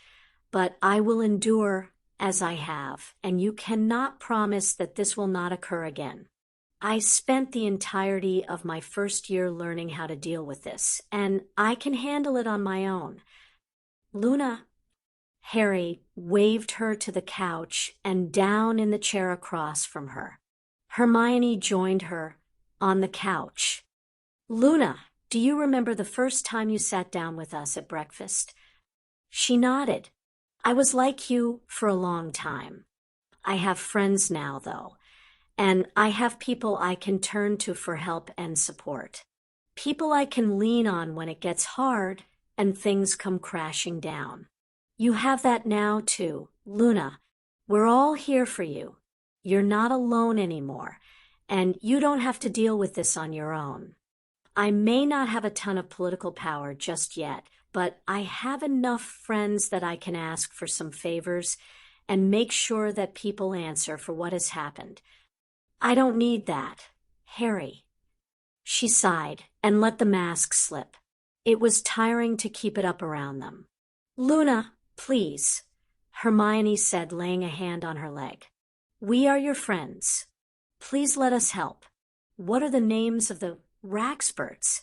but I will endure as I have, and you cannot promise that this will not occur again. I spent the entirety of my first year learning how to deal with this, and I can handle it on my own. Luna. Harry waved her to the couch and down in the chair across from her. Hermione joined her on the couch. Luna, do you remember the first time you sat down with us at breakfast? She nodded. I was like you for a long time. I have friends now, though, and I have people I can turn to for help and support. People I can lean on when it gets hard and things come crashing down. You have that now, too, Luna. We're all here for you. You're not alone anymore, and you don't have to deal with this on your own. I may not have a ton of political power just yet, but I have enough friends that I can ask for some favors and make sure that people answer for what has happened. I don't need that, Harry. She sighed and let the mask slip. It was tiring to keep it up around them. Luna, please, Hermione said, laying a hand on her leg. We are your friends. Please let us help. What are the names of the Raxperts?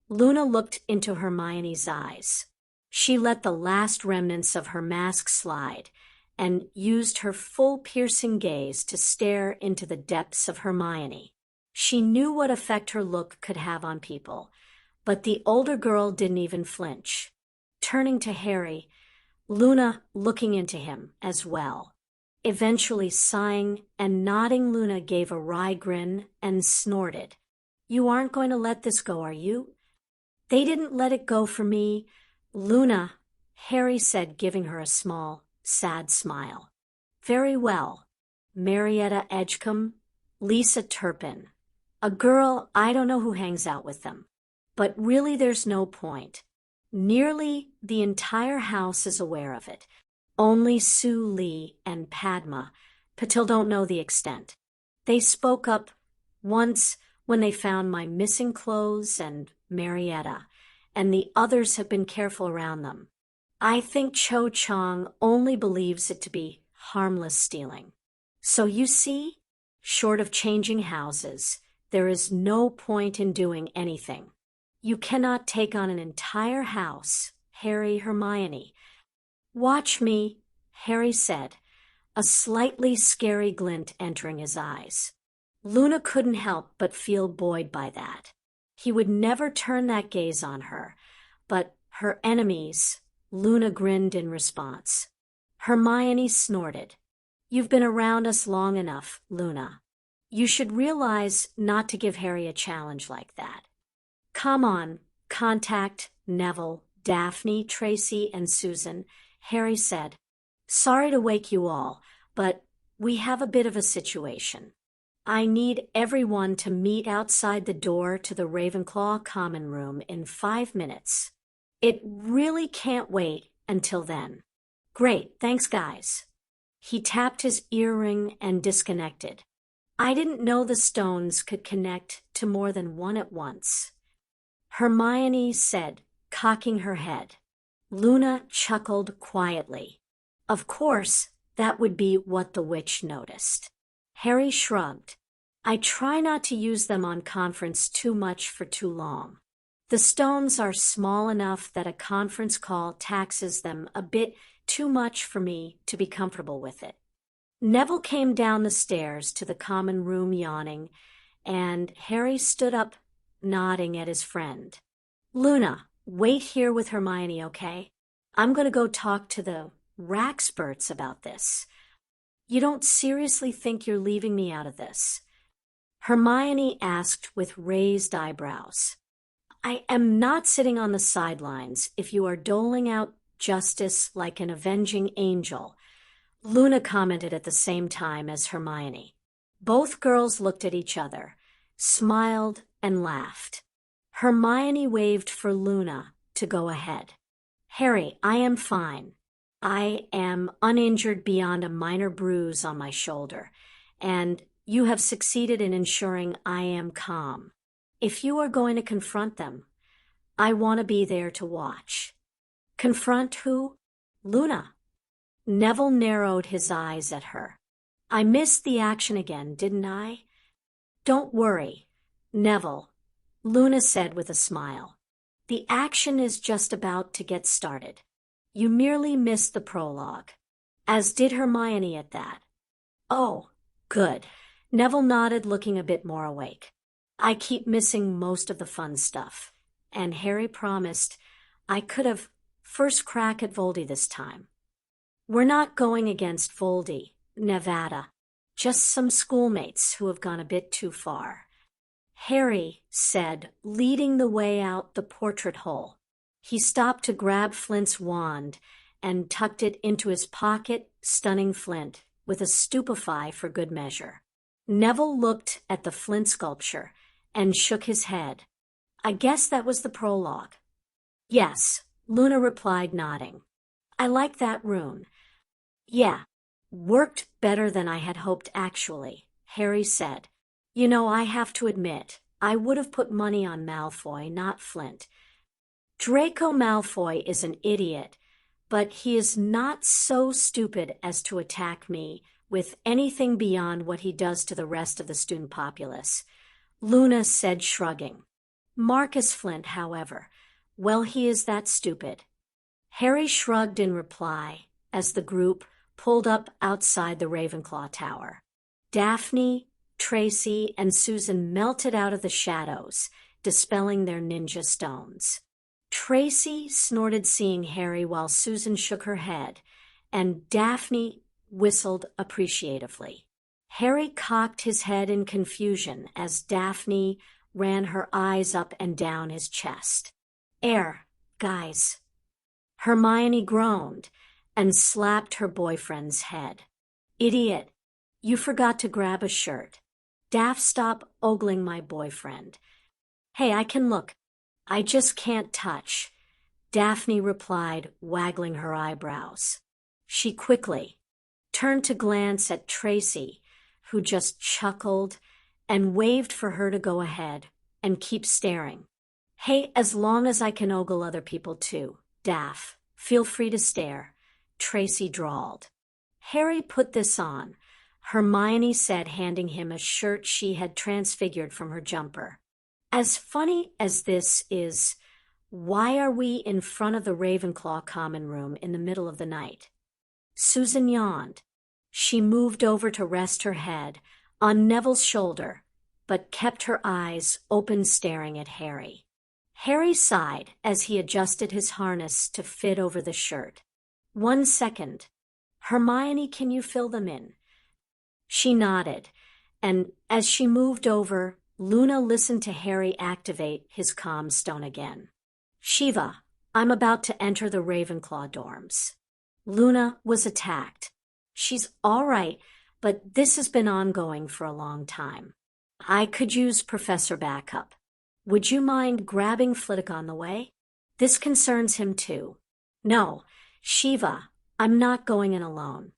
Luna looked into Hermione's eyes. She let the last remnants of her mask slide and used her full piercing gaze to stare into the depths of Hermione. She knew what effect her look could have on people, but the older girl didn't even flinch. Turning to Harry, Luna looking into him as well. Eventually sighing and nodding, Luna gave a wry grin and snorted. You aren't going to let this go, are you? They didn't let it go for me. Luna, Harry said, giving her a small, sad smile. Very well. Marietta Edgecombe, Lisa Turpin. A girl, I don't know who hangs out with them. But really there's no point. Nearly the entire house is aware of it. Only Sue Lee and Padma Patil don't know the extent. They spoke up once when they found my missing clothes and Marietta, and the others have been careful around them. I think Cho Chang only believes it to be harmless stealing. So you see, short of changing houses, there is no point in doing anything. You cannot take on an entire house, Harry, Hermione. Watch me, Harry said, a slightly scary glint entering his eyes. Luna couldn't help but feel buoyed by that. He would never turn that gaze on her, but her enemies, Luna grinned in response. Hermione snorted. You've been around us long enough, Luna. You should realize not to give Harry a challenge like that. Come on, contact Neville, Daphne, Tracy, and Susan, Harry said. Sorry to wake you all, but we have a bit of a situation. I need everyone to meet outside the door to the Ravenclaw common room in 5 minutes. It really can't wait until then. Great, thanks guys. He tapped his earring and disconnected. I didn't know the stones could connect to more than one at once. Hermione said, cocking her head. Luna chuckled quietly. Of course, that would be what the witch noticed. Harry shrugged. I try not to use them on conference too much for too long. The stones are small enough that a conference call taxes them a bit too much for me to be comfortable with it. Neville came down the stairs to the common room yawning, and Harry stood up, nodding at his friend. Luna, wait here with Hermione, okay? I'm going to go talk to the Raxperts about this. You don't seriously think you're leaving me out of this? Hermione asked with raised eyebrows. I am not sitting on the sidelines if you are doling out justice like an avenging angel, Luna commented at the same time as Hermione. Both girls looked at each other, smiled, and laughed. Hermione waved for Luna to go ahead. Harry, I am fine. I am uninjured beyond a minor bruise on my shoulder, and you have succeeded in ensuring I am calm. If you are going to confront them, I want to be there to watch. Confront who? Luna. Neville narrowed his eyes at her. I missed the action again, didn't I? Don't worry, Neville, Luna said with a smile. The action is just about to get started. You merely missed the prologue. As did Hermione at that. Oh, good. Neville nodded, looking a bit more awake. I keep missing most of the fun stuff. And Harry promised I could have first crack at Voldy this time. We're not going against Voldy, Nevada. Just some schoolmates who have gone a bit too far. Harry said, leading the way out the portrait hole. He stopped to grab Flint's wand and tucked it into his pocket, stunning Flint with a stupefy for good measure. Neville looked at the Flint sculpture and shook his head. I guess that was the prologue. Yes, Luna replied, nodding. I like that rune. Yeah, worked better than I had hoped actually, Harry said. You know, I have to admit, I would have put money on Malfoy, not Flint. Draco Malfoy is an idiot, but he is not so stupid as to attack me with anything beyond what he does to the rest of the student populace, Luna said, shrugging. Marcus Flint, however, well, he is that stupid. Harry shrugged in reply as the group pulled up outside the Ravenclaw Tower. Daphne, Tracy, and Susan melted out of the shadows, dispelling their ninja stones. Tracy snorted seeing Harry while Susan shook her head, and Daphne whistled appreciatively. Harry cocked his head in confusion as Daphne ran her eyes up and down his chest. Air, guys. Hermione groaned and slapped her boyfriend's head. Idiot, you forgot to grab a shirt. Daph, stop ogling my boyfriend. Hey, I can look. I just can't touch, Daphne replied, waggling her eyebrows. She quickly turned to glance at Tracy, who just chuckled and waved for her to go ahead and keep staring. Hey, as long as I can ogle other people too, Daph, feel free to stare, Tracy drawled. Harry put this on, Hermione said, handing him a shirt she had transfigured from her jumper. As funny as this is, why are we in front of the Ravenclaw common room in the middle of the night? Susan yawned. She moved over to rest her head on Neville's shoulder, but kept her eyes open, staring at Harry. Harry sighed as he adjusted his harness to fit over the shirt. 1 second. Hermione, can you fill them in? She nodded, and as she moved over, Luna listened to Harry activate his comm stone again. Shiva, I'm about to enter the Ravenclaw dorms. Luna was attacked. She's all right, but this has been ongoing for a long time. I could use professor backup. Would you mind grabbing Flitwick on the way? This concerns him too. No, Shiva, I'm not going in alone.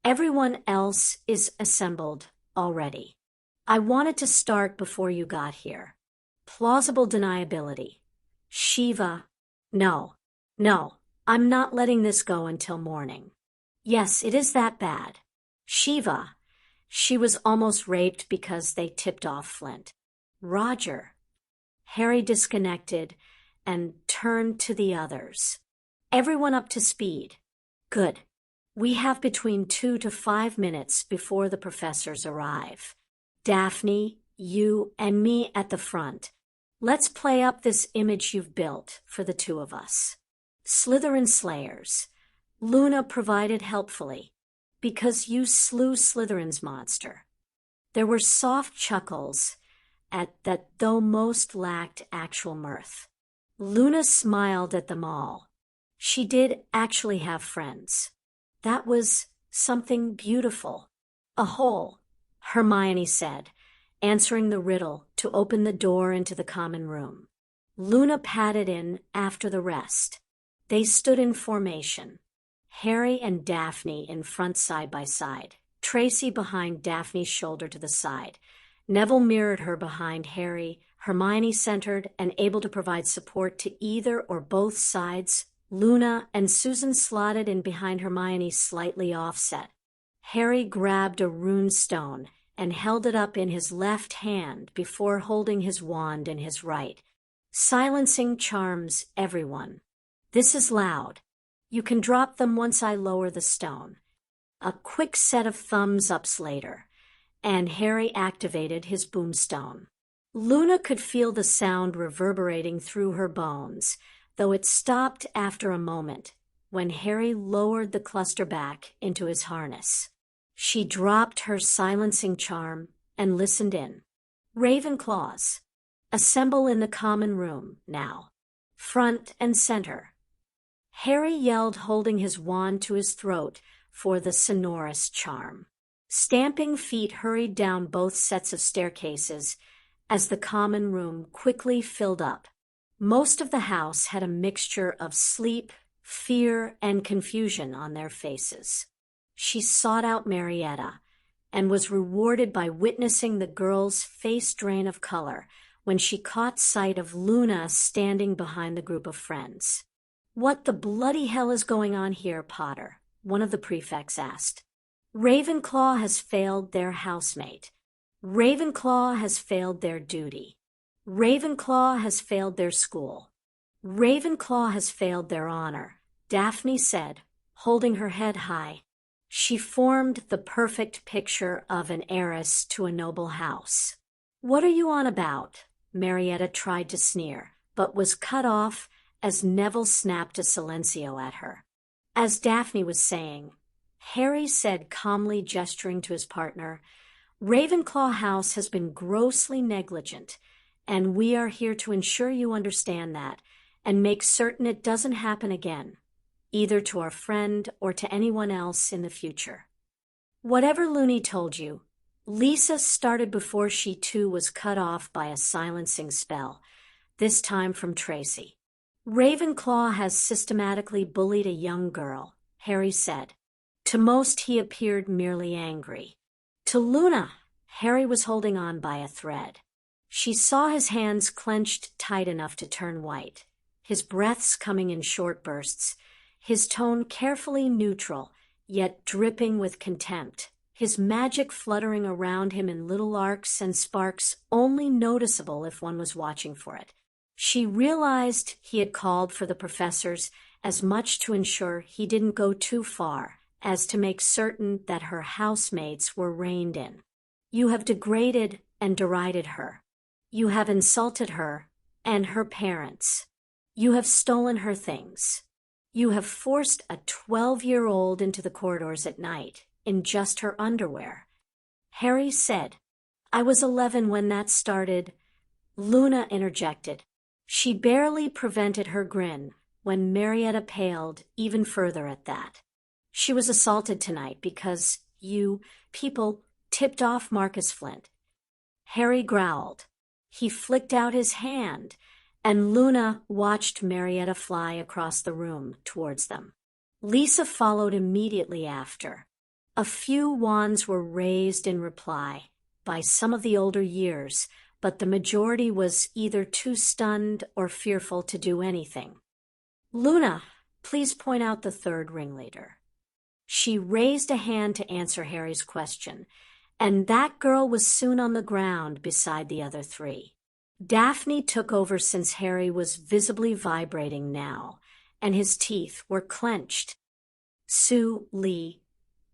Everyone else is assembled already. I wanted to start before you got here. Plausible deniability. Shiva, no, I'm not letting this go until morning. Yes, it is that bad. Shiva, she was almost raped because they tipped off Flint. Roger. Harry disconnected and turned to the others. Everyone up to speed. Good. We have between 2 to 5 minutes before the professors arrive. Daphne, you, and me at the front. Let's play up this image you've built for the two of us. Slytherin Slayers. Luna provided helpfully, because you slew Slytherin's monster. There were soft chuckles at that, though most lacked actual mirth. Luna smiled at them all. She did actually have friends. That was something beautiful. A hole, Hermione said, answering the riddle to open the door into the common room. Luna padded in after the rest. They stood in formation. Harry and Daphne in front side by side, Tracy behind Daphne's shoulder to the side. Neville mirrored her behind Harry, Hermione centered and able to provide support to either or both sides Luna and Susan slotted in behind Hermione, slightly offset. Harry grabbed a rune stone and held it up in his left hand before holding his wand in his right. Silencing charms, everyone. This is loud. You can drop them once I lower the stone. A quick set of thumbs ups later, and Harry activated his boomstone. Luna could feel the sound reverberating through her bones, though it stopped after a moment when Harry lowered the cluster back into his harness. She dropped her silencing charm and listened in. Ravenclaws, assemble in the common room now. Front and center. Harry yelled, holding his wand to his throat for the sonorous charm. Stamping feet hurried down both sets of staircases as the common room quickly filled up. Most of the house had a mixture of sleep, fear, and confusion on their faces. She sought out Marietta and was rewarded by witnessing the girl's face drain of color when she caught sight of Luna standing behind the group of friends. "What the bloody hell is going on here, Potter?" one of the prefects asked. "Ravenclaw has failed their housemate. Ravenclaw has failed their duty. Ravenclaw has failed their school. Ravenclaw has failed their honor," Daphne said, holding her head high. She formed the perfect picture of an heiress to a noble house. "What are you on about?" Marietta tried to sneer, but was cut off as Neville snapped a silencio at her. As Daphne was saying, Harry said calmly, gesturing to his partner, "Ravenclaw House has been grossly negligent, and we are here to ensure you understand that and make certain it doesn't happen again, either to our friend or to anyone else in the future." Whatever Looney told you, Lisa started before she too was cut off by a silencing spell, this time from Tracy. "Ravenclaw has systematically bullied a young girl," Harry said. To most he appeared merely angry. To Luna, Harry was holding on by a thread. She saw his hands clenched tight enough to turn white, his breaths coming in short bursts, his tone carefully neutral, yet dripping with contempt, his magic fluttering around him in little arcs and sparks only noticeable if one was watching for it. She realized he had called for the professors as much to ensure he didn't go too far as to make certain that her housemates were reined in. "You have degraded and derided her. You have insulted her and her parents. You have stolen her things. You have forced a 12-year-old into the corridors at night in just her underwear." Harry said, "I was 11 when that started." Luna interjected. She barely prevented her grin when Marietta paled even further at that. "She was assaulted tonight because you people tipped off Marcus Flint." Harry growled. He flicked out his hand, and Luna watched Marietta fly across the room towards them. Lisa followed immediately after. A few wands were raised in reply by some of the older years, but the majority was either too stunned or fearful to do anything. "Luna, please point out the third ringleader." She raised a hand to answer Harry's question, and that girl was soon on the ground beside the other three. Daphne took over since Harry was visibly vibrating now, and his teeth were clenched. "Sue, Lee,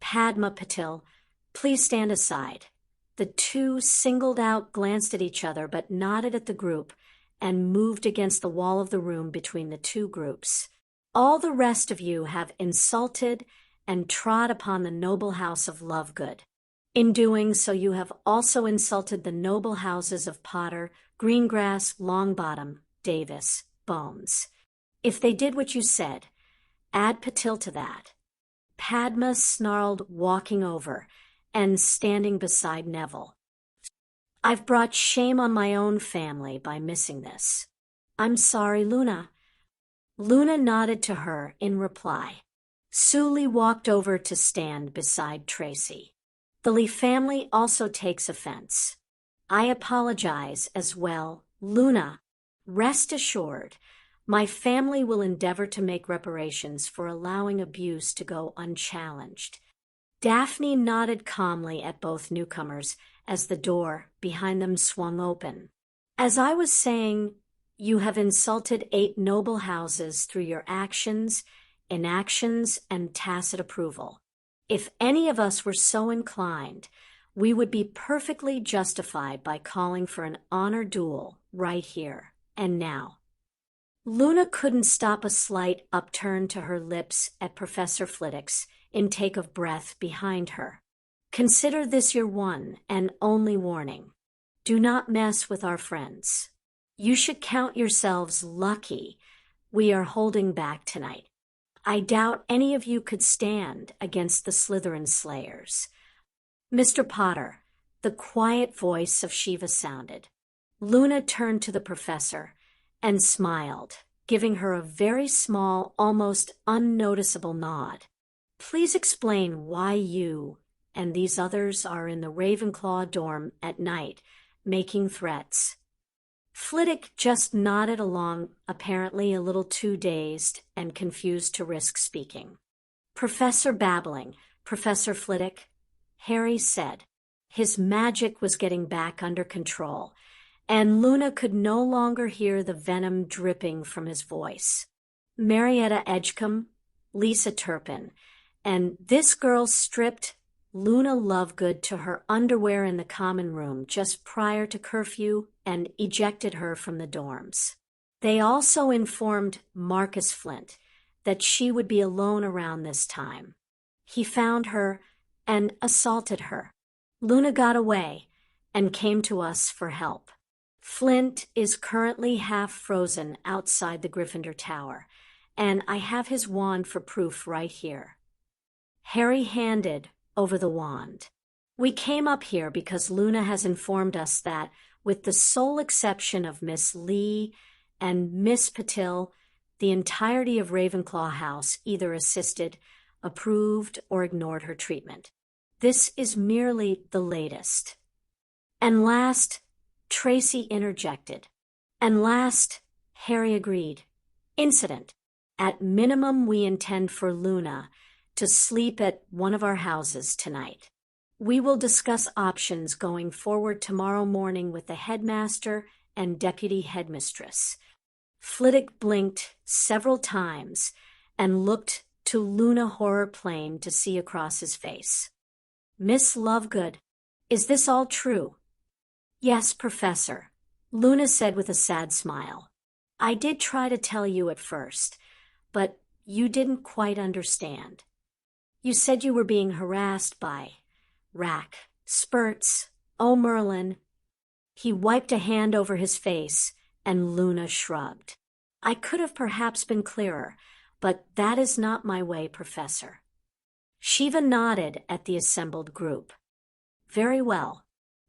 Padma Patil, please stand aside." The two singled out, glanced at each other, but nodded at the group and moved against the wall of the room between the two groups. "All the rest of you have insulted and trod upon the noble house of Lovegood. In doing so, you have also insulted the noble houses of Potter, Greengrass, Longbottom, Davis, Bones. If they did what you said, add Patil to that." Padma snarled, walking over and standing beside Neville. "I've brought shame on my own family by missing this. I'm sorry, Luna." Luna nodded to her in reply. Sully walked over to stand beside Tracy. "The Lee family also takes offense. I apologize as well, Luna. Rest assured, My family will endeavor to make reparations for allowing abuse to go unchallenged. Daphne nodded calmly at both newcomers as the door behind them swung open. As I was saying, you have insulted 8 noble houses through your actions, inactions, and tacit approval. If any of us were so inclined, we would be perfectly justified by calling for an honor duel right here and now. Luna couldn't stop a slight upturn to her lips at Professor Flitwick's intake of breath behind her. Consider this your one and only warning. Do not mess with our friends. You should count yourselves lucky we are holding back tonight. I doubt any of you could stand against the Slytherin Slayers. Mr. Potter, the quiet voice of Shiva sounded. Luna turned to the professor and smiled, giving her a very small, almost unnoticeable nod. Please explain why you and these others are in the Ravenclaw dorm at night, making threats. Flitwick just nodded along, apparently a little too dazed and confused to risk speaking. Professor babbling, Professor Flitwick, Harry said. His magic was getting back under control, and Luna could no longer hear the venom dripping from his voice. Marietta Edgecombe, Lisa Turpin, and this girl stripped Luna Lovegood to her underwear in the common room just prior to curfew and ejected her from the dorms. They also informed Marcus Flint that she would be alone around this time. He found her and assaulted her. Luna got away and came to us for help. Flint is currently half frozen outside the Gryffindor Tower, and I have his wand for proof right here. Harry handed over the wand. We came up here because Luna has informed us that, with the sole exception of Miss Lee and Miss Patil, the entirety of Ravenclaw House either assisted, approved, or ignored her treatment. This is merely the latest. And last, Tracy interjected. And last, Harry agreed. Incident. At minimum, we intend for Luna to sleep at one of our houses tonight. We will discuss options going forward tomorrow morning with the headmaster and deputy headmistress. Flitwick blinked several times and looked to Luna Horrorplane to see across his face. Miss Lovegood, is this all true? Yes, Professor, Luna said with a sad smile. I did try to tell you at first, but you didn't quite understand. You said you were being harassed by Rack, Spurts, Merlin. He wiped a hand over his face, and Luna shrugged. I could have perhaps been clearer, but that is not my way, Professor. Shiva nodded at the assembled group. Very well.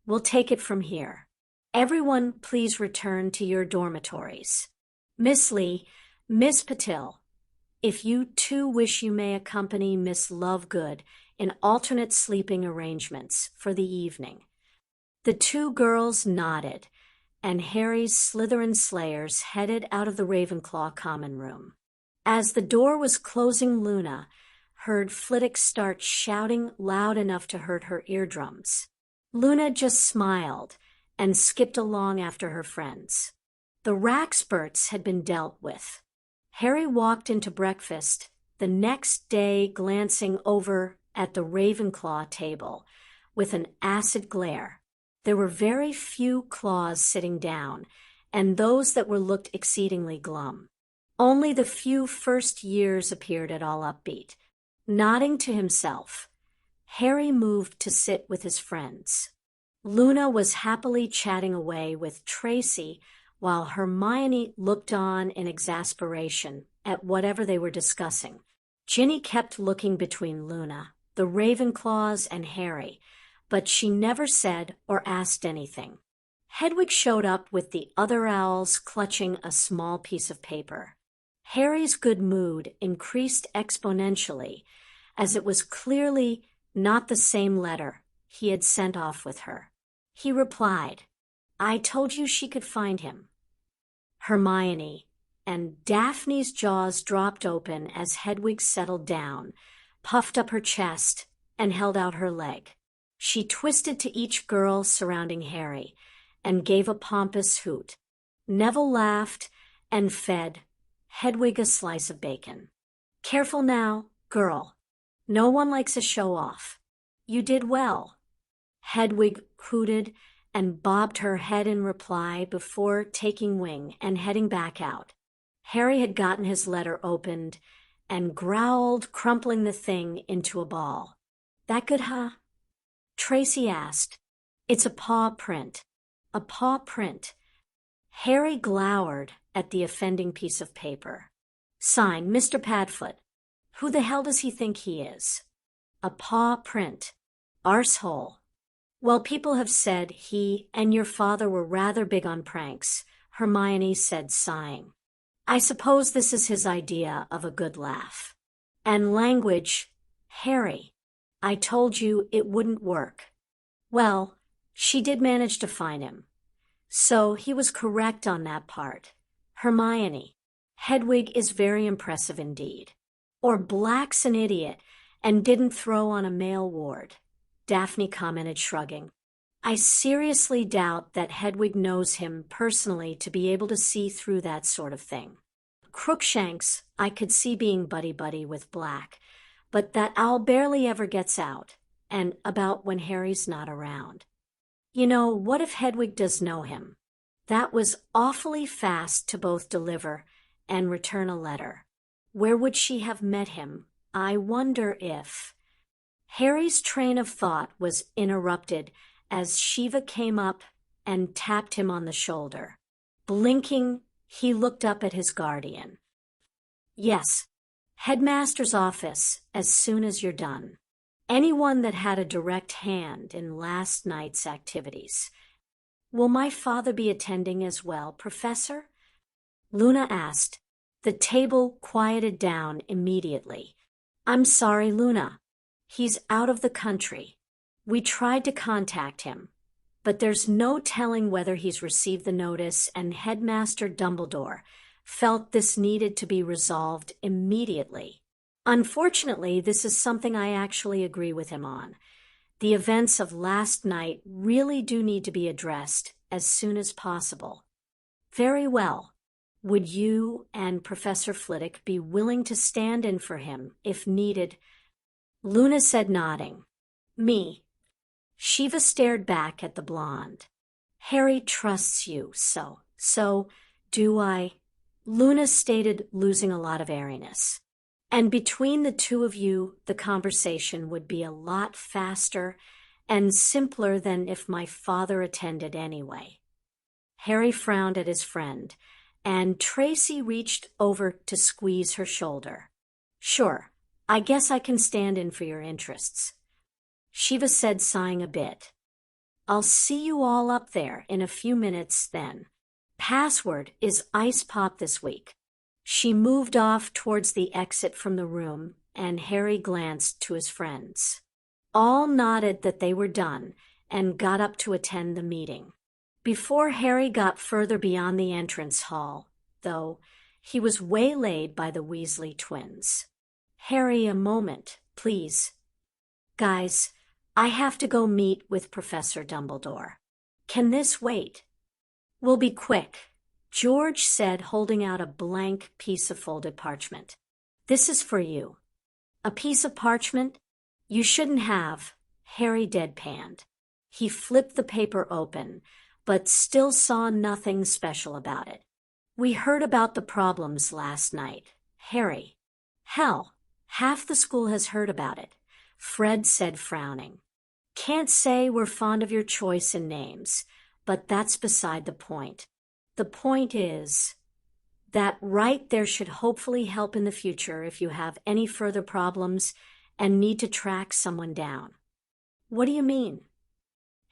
We'll take it from here. Everyone, please return to your dormitories. Miss Lee, Miss Patil, if you too wish, you may accompany Miss Lovegood in alternate sleeping arrangements for the evening. The 2 girls nodded, and Harry's Slytherin Slayers headed out of the Ravenclaw common room. As the door was closing, Luna heard Flitwick start shouting loud enough to hurt her eardrums. Luna just smiled and skipped along after her friends. The Rackspurts had been dealt with. Harry walked into breakfast the next day, glancing over at the Ravenclaw table with an acid glare. There were very few claws sitting down, and those that were looked exceedingly glum. Only the few first years appeared at all upbeat. Nodding to himself, Harry moved to sit with his friends. Luna was happily chatting away with Tracy, while Hermione looked on in exasperation at whatever they were discussing. Ginny kept looking between Luna, the Ravenclaws, and Harry, but she never said or asked anything. Hedwig showed up with the other owls clutching a small piece of paper. Harry's good mood increased exponentially, as it was clearly not the same letter he had sent off with her. He replied, I told you she could find him. Hermione, and Daphne's jaws dropped open as Hedwig settled down, puffed up her chest, and held out her leg. She twisted to each girl surrounding Harry and gave a pompous hoot. Neville laughed and fed Hedwig a slice of bacon. "Careful now, girl. No one likes a show-off. You did well." Hedwig hooted and bobbed her head in reply before taking wing and heading back out. Harry had gotten his letter opened and growled, crumpling the thing into a ball. "That good, huh?" Tracy asked. "It's a paw print." "A paw print." Harry glowered at the offending piece of paper. "Sign, Mr. Padfoot. Who the hell does he think he is?" "A paw print. Arsehole." "Well, people have said he and your father were rather big on pranks," Hermione said, sighing. "I suppose this is his idea of a good laugh. And language, Harry. I told you it wouldn't work." Well, she did manage to find him. So he was correct on that part. "Hermione, Hedwig is very impressive indeed. Or Black's an idiot and didn't throw on a male ward," Daphne commented, shrugging. "I seriously doubt that Hedwig knows him personally to be able to see through that sort of thing. Crookshanks I could see being buddy-buddy with Black, but that owl barely ever gets out, and about when Harry's not around. You know, what if Hedwig does know him?" That was awfully fast to both deliver and return a letter. Where would she have met him? I wonder if... Harry's train of thought was interrupted as Shiva came up and tapped him on the shoulder. Blinking, he looked up at his guardian. "Yes, Headmaster's office as soon as you're done. Anyone that had a direct hand in last night's activities." "Will my father be attending as well, Professor?" Luna asked. The table quieted down immediately. "I'm sorry, Luna. He's out of the country. We tried to contact him, but there's no telling whether he's received the notice, and Headmaster Dumbledore felt this needed to be resolved immediately. Unfortunately, this is something I actually agree with him on. The events of last night really do need to be addressed as soon as possible." "Very well. Would you and Professor Flitwick be willing to stand in for him if needed?" Luna said, nodding. "Me." Shiva stared back at the blonde. "Harry trusts you, so do I," Luna stated, losing a lot of airiness. "And between the two of you, the conversation would be a lot faster and simpler than if my father attended anyway." Harry frowned at his friend, and Tracy reached over to squeeze her shoulder. "Sure, I guess I can stand in for your interests," Shiva said, sighing a bit. "I'll see you all up there in a few minutes then. Password is Ice Pop this week." She moved off towards the exit from the room, and Harry glanced to his friends. All nodded that they were done and got up to attend the meeting. Before Harry got further beyond the entrance hall, though, he was waylaid by the Weasley twins. "Harry, a moment, please." "Guys, I have to go meet with Professor Dumbledore. Can this wait?" "We'll be quick," George said, holding out a blank piece of folded parchment. "This is for you." "A piece of parchment? You shouldn't have," Harry deadpanned. He flipped the paper open, but still saw nothing special about it. "We heard about the problems last night, Harry." "Hell, half the school has heard about it," Fred said, frowning. "Can't say we're fond of your choice in names, but that's beside the point. The point is that right there should hopefully help in the future if you have any further problems and need to track someone down." "What do you mean?"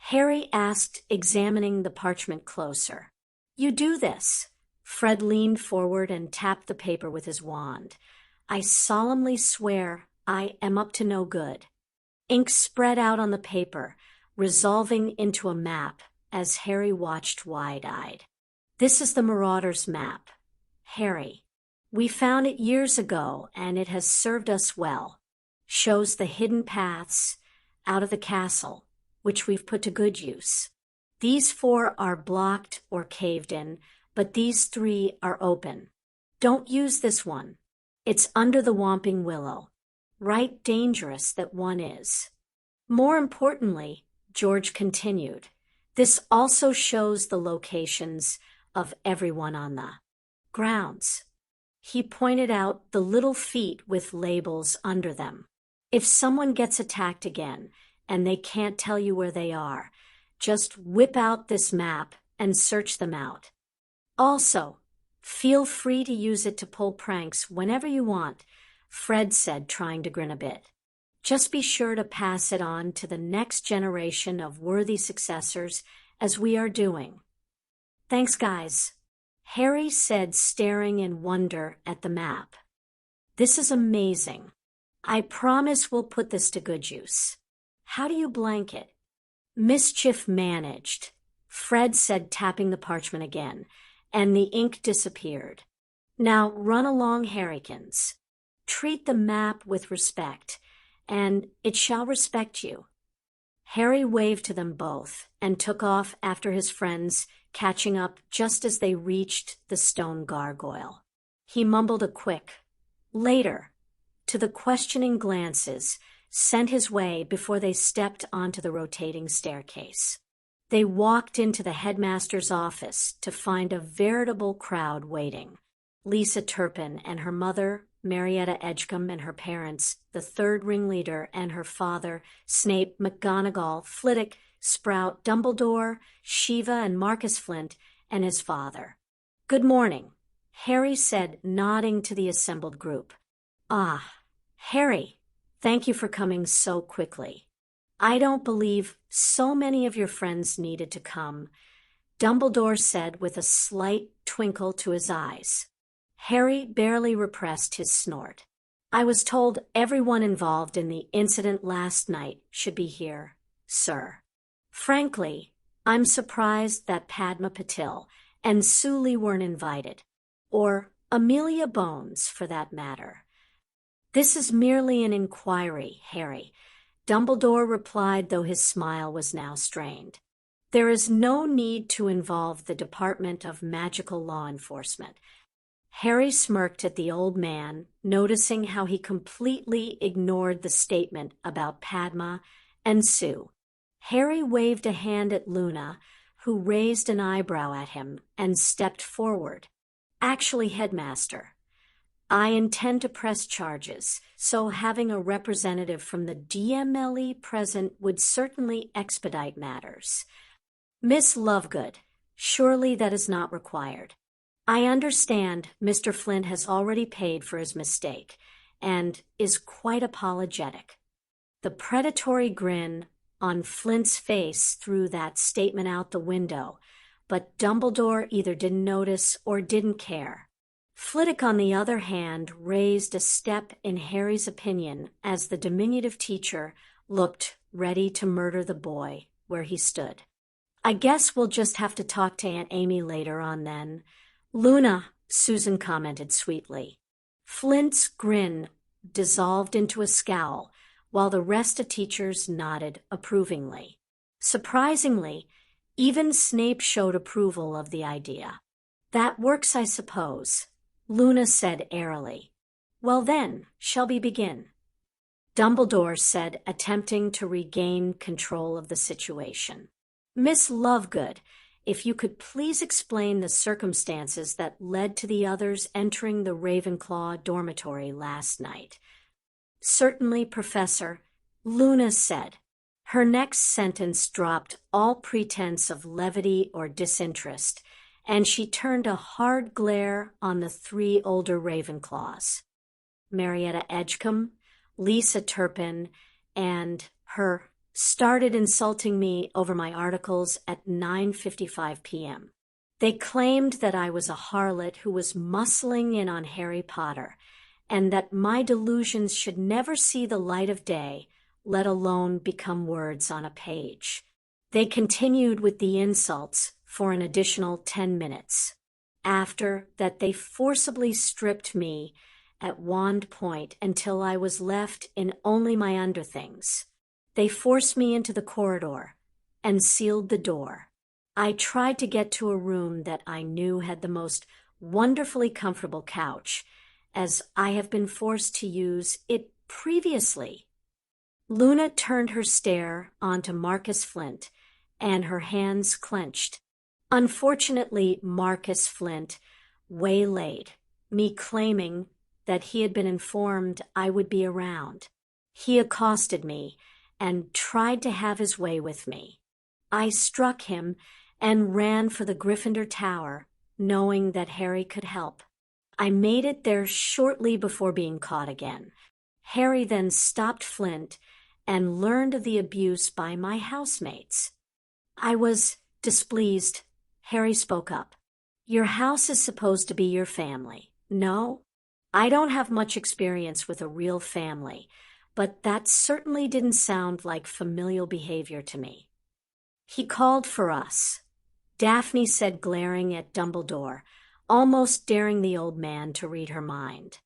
Harry asked, examining the parchment closer. "You do this." Fred leaned forward and tapped the paper with his wand. "I solemnly swear I am up to no good." Ink spread out on the paper, resolving into a map as Harry watched wide-eyed. "This is the Marauders map." Harry. We found it years ago, and it has served us well. Shows the hidden paths out of the castle, which we've put to good use. These 4 are blocked or caved in, but these 3 are open. Don't use this one. It's under the Whomping Willow. Right dangerous that one is. More importantly, George continued, this also shows the locations of everyone on the grounds. He pointed out the little feet with labels under them. If someone gets attacked again and they can't tell you where they are, just whip out this map and search them out. Also, feel free to use it to pull pranks whenever you want, Fred said, trying to grin a bit. Just be sure to pass it on to the next generation of worthy successors, as we are doing. Thanks, guys, Harry said, staring in wonder at the map. This is amazing. I promise we'll put this to good use. How do you blank it? Mischief managed, Fred said, tapping the parchment again, and the ink disappeared. Now run along, Harrykins. Treat the map with respect, and it shall respect you. Harry waved to them both and took off after his friends, catching up just as they reached the stone gargoyle. He mumbled a quick, later, to the questioning glances sent his way before they stepped onto the rotating staircase. They walked into the headmaster's office to find a veritable crowd waiting. Lisa Turpin and her mother, Marietta Edgecombe, and her parents, the third ringleader, and her father, Snape, McGonagall, Flitwick, Sprout, Dumbledore, Shiva, and Marcus Flint, and his father. Good morning, Harry said, nodding to the assembled group. Ah, Harry, thank you for coming so quickly. I don't believe so many of your friends needed to come, Dumbledore said with a slight twinkle to his eyes. Harry barely repressed his snort. I was told everyone involved in the incident last night should be here, sir. Frankly, I'm surprised that Padma Patil and Suli weren't invited, or Amelia Bones, for that matter. This is merely an inquiry, Harry, Dumbledore replied, though his smile was now strained. There is no need to involve the Department of Magical Law Enforcement. Harry smirked at the old man, noticing how he completely ignored the statement about Padma and Sue. Harry waved a hand at Luna, who raised an eyebrow at him and stepped forward. Actually, Headmaster, I intend to press charges, so having a representative from the DMLE present would certainly expedite matters. Miss Lovegood, surely that is not required. I understand Mr. Flint has already paid for his mistake and is quite apologetic. The predatory grin on Flint's face threw that statement out the window, but Dumbledore either didn't notice or didn't care. Flitwick, on the other hand, raised a step in Harry's opinion as the diminutive teacher looked ready to murder the boy where he stood. I guess we'll just have to talk to Aunt Amy later on then. Luna, Susan commented sweetly. Flint's grin dissolved into a scowl, while the rest of teachers nodded approvingly. Surprisingly, even Snape showed approval of the idea. That works, I suppose, Luna said airily. Well then, shall we begin? Dumbledore said, attempting to regain control of the situation. Miss Lovegood, if you could please explain the circumstances that led to the others entering the Ravenclaw dormitory last night. Certainly, Professor, Luna said. Her next sentence dropped all pretense of levity or disinterest, and she turned a hard glare on the 3 older Ravenclaws. Marietta Edgecombe, Lisa Turpin, and her started insulting me over my articles at 9:55 p.m. They claimed that I was a harlot who was muscling in on Harry Potter, and that my delusions should never see the light of day, let alone become words on a page. They continued with the insults for an additional 10 minutes. After that, they forcibly stripped me at wand point until I was left in only my underthings. They forced me into the corridor and sealed the door. I tried to get to a room that I knew had the most wonderfully comfortable couch, as I have been forced to use it previously. Luna turned her stare onto Marcus Flint, and her hands clenched. Unfortunately, Marcus Flint waylaid me, claiming that he had been informed I would be around. He accosted me and tried to have his way with me. I struck him and ran for the Gryffindor Tower, knowing that Harry could help. I made it there shortly before being caught again. Harry then stopped Flint and learned of the abuse by my housemates. I was displeased. Harry spoke up. Your house is supposed to be your family. No, I don't have much experience with a real family, but that certainly didn't sound like familial behavior to me. He called for us, Daphne said, glaring at Dumbledore, almost daring the old man to read her mind.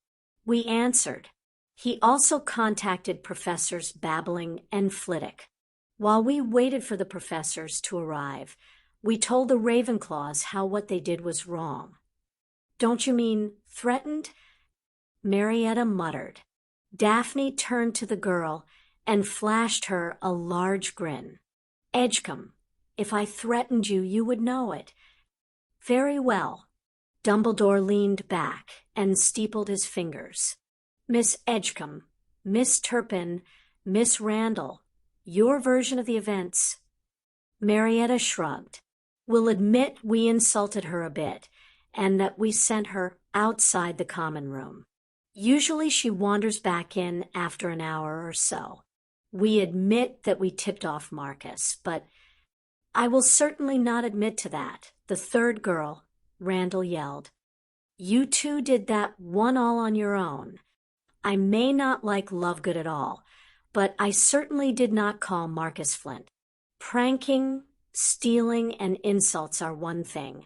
We answered. He also contacted Professors Babbling and Flitwick. While we waited for the professors to arrive, we told the Ravenclaws how what they did was wrong. Don't you mean threatened? Marietta muttered. Daphne turned to the girl and flashed her a large grin. Edgecombe, if I threatened you, you would know it. Very well. Dumbledore leaned back and steepled his fingers. Miss Edgecombe, Miss Turpin, Miss Randall, your version of the events. Marietta shrugged. We'll admit we insulted her a bit, and that we sent her outside the common room. Usually she wanders back in after an hour or so. We admit that we tipped off Marcus, but I will certainly not admit to that. The third girl, Randall yelled. You two did that one all on your own. I may not like Lovegood at all, but I certainly did not call Marcus Flint. Pranking, stealing, and insults are one thing,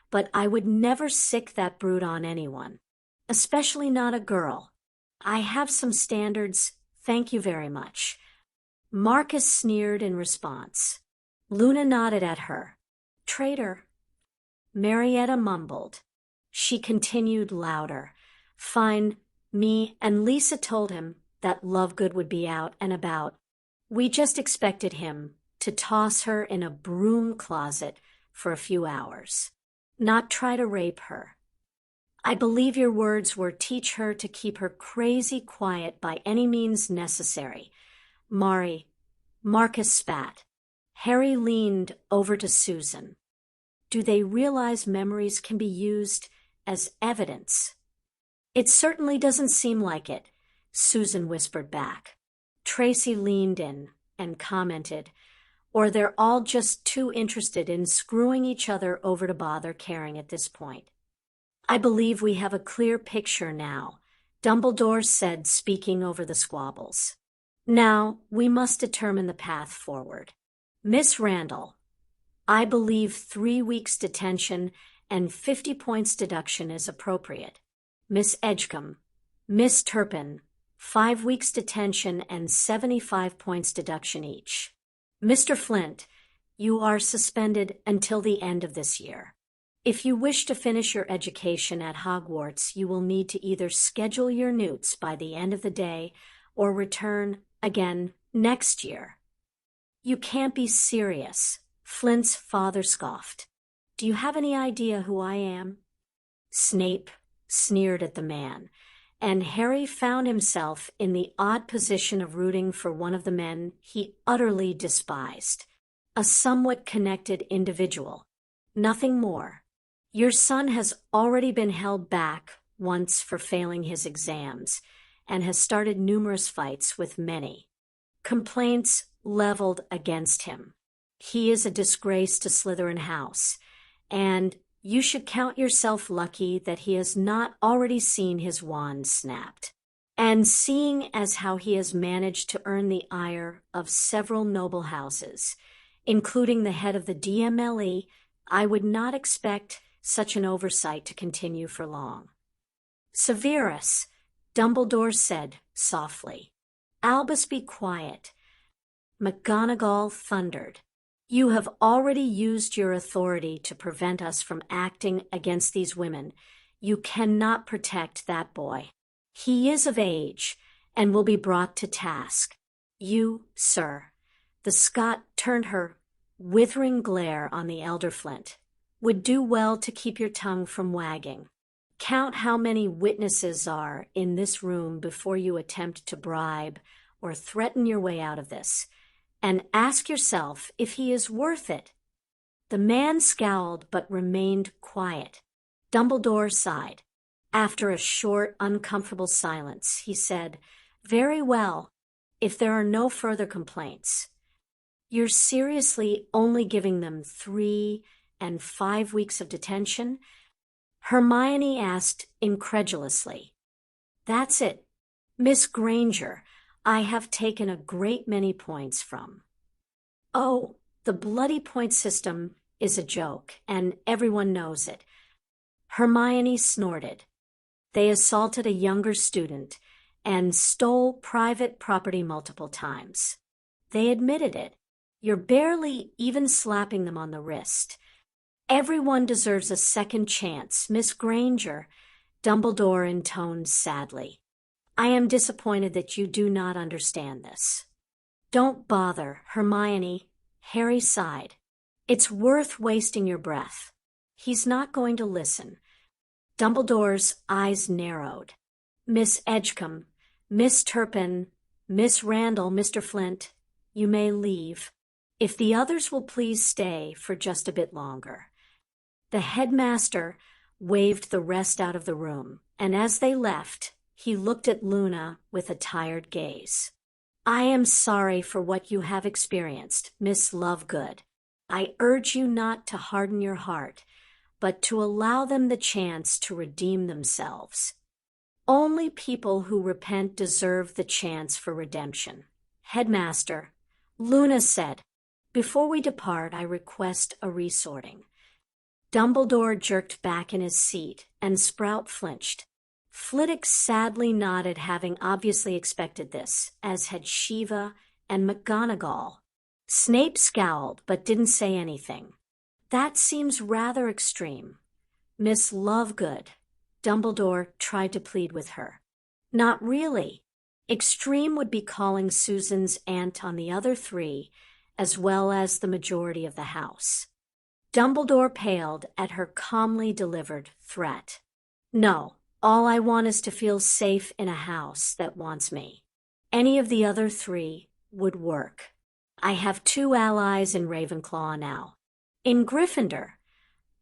but I would never sick that brute on anyone, especially not a girl. I have some standards, thank you very much. Marcus sneered in response. Luna nodded at her. Traitor. Marietta mumbled. She continued louder. Fine, me and Lisa told him that Lovegood would be out and about. We just expected him to toss her in a broom closet for a few hours, not try to rape her. I believe your words were teach her to keep her crazy quiet by any means necessary. Marcus spat. Harry leaned over to Susan. Do they realize memories can be used as evidence? It certainly doesn't seem like it, Susan whispered back. Tracy leaned in and commented, or they're all just too interested in screwing each other over to bother caring at this point. I believe we have a clear picture now, Dumbledore said, speaking over the squabbles. Now we must determine the path forward. Miss Randall, I believe 3 weeks detention and 50 points deduction is appropriate. Miss Edgecombe, Miss Turpin, 5 weeks detention and 75 points deduction each. Mr. Flint, you are suspended until the end of this year. If you wish to finish your education at Hogwarts, you will need to either schedule your newts by the end of the day or return again next year. You can't be serious, Flint's father scoffed. Do you have any idea who I am? Snape sneered at the man, and Harry found himself in the odd position of rooting for one of the men he utterly despised, a somewhat connected individual. Nothing more. Your son has already been held back once for failing his exams, and has started numerous fights with many. Complaints leveled against him. He is a disgrace to Slytherin House, and you should count yourself lucky that he has not already seen his wand snapped. And seeing as how he has managed to earn the ire of several noble houses, including the head of the DMLE, I would not expect such an oversight to continue for long. Severus, Dumbledore said softly. Albus, be quiet. McGonagall thundered. You have already used your authority to prevent us from acting against these women. You cannot protect that boy. He is of age and will be brought to task. You, sir. The Scot turned her withering glare on the elder Flint. Would do well to keep your tongue from wagging. Count how many witnesses are in this room before you attempt to bribe or threaten your way out of this, and ask yourself if he is worth it. The man scowled but remained quiet. Dumbledore sighed. After a short, uncomfortable silence, he said, Very well, if there are no further complaints. You're seriously only giving them 3 and 5 weeks of detention? Hermione asked incredulously. That's it. Miss Granger, I have taken a great many points from. Oh, the bloody point system is a joke, and everyone knows it. Hermione snorted. They assaulted a younger student and stole private property multiple times. They admitted it. You're barely even slapping them on the wrist. Everyone deserves a second chance, Miss Granger, Dumbledore intoned sadly. I am disappointed that you do not understand this. Don't bother, Hermione, Harry sighed. It's worth wasting your breath. He's not going to listen. Dumbledore's eyes narrowed. Miss Edgecombe, Miss Turpin, Miss Randall, Mr. Flint, you may leave. If the others will please stay for just a bit longer. The headmaster waved the rest out of the room, and as they left, he looked at Luna with a tired gaze. I am sorry for what you have experienced, Miss Lovegood. I urge you not to harden your heart, but to allow them the chance to redeem themselves. Only people who repent deserve the chance for redemption. Headmaster, Luna said, before we depart, I request a resorting. Dumbledore jerked back in his seat, and Sprout flinched. Flitwick sadly nodded, having obviously expected this, as had Shiva and McGonagall. Snape scowled, but didn't say anything. That seems rather extreme. Miss Lovegood, Dumbledore tried to plead with her. Not really. Extreme would be calling Susan's aunt on the other 3, as well as the majority of the house. Dumbledore paled at her calmly delivered threat. No, all I want is to feel safe in a house that wants me. Any of the other 3 would work. I have 2 allies in Ravenclaw now. In Gryffindor,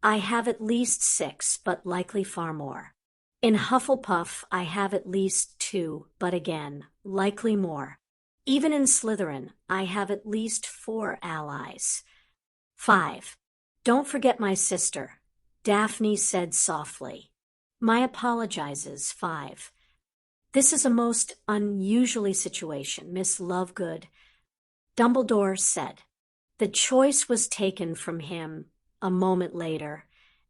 I have at least 6, but likely far more. In Hufflepuff, I have at least 2, but again, likely more. Even in Slytherin, I have at least 4 allies. 5. Don't forget my sister, Daphne said softly. My apologizes, 5. This is a most unusually situation, Miss Lovegood, Dumbledore said. The choice was taken from him a moment later,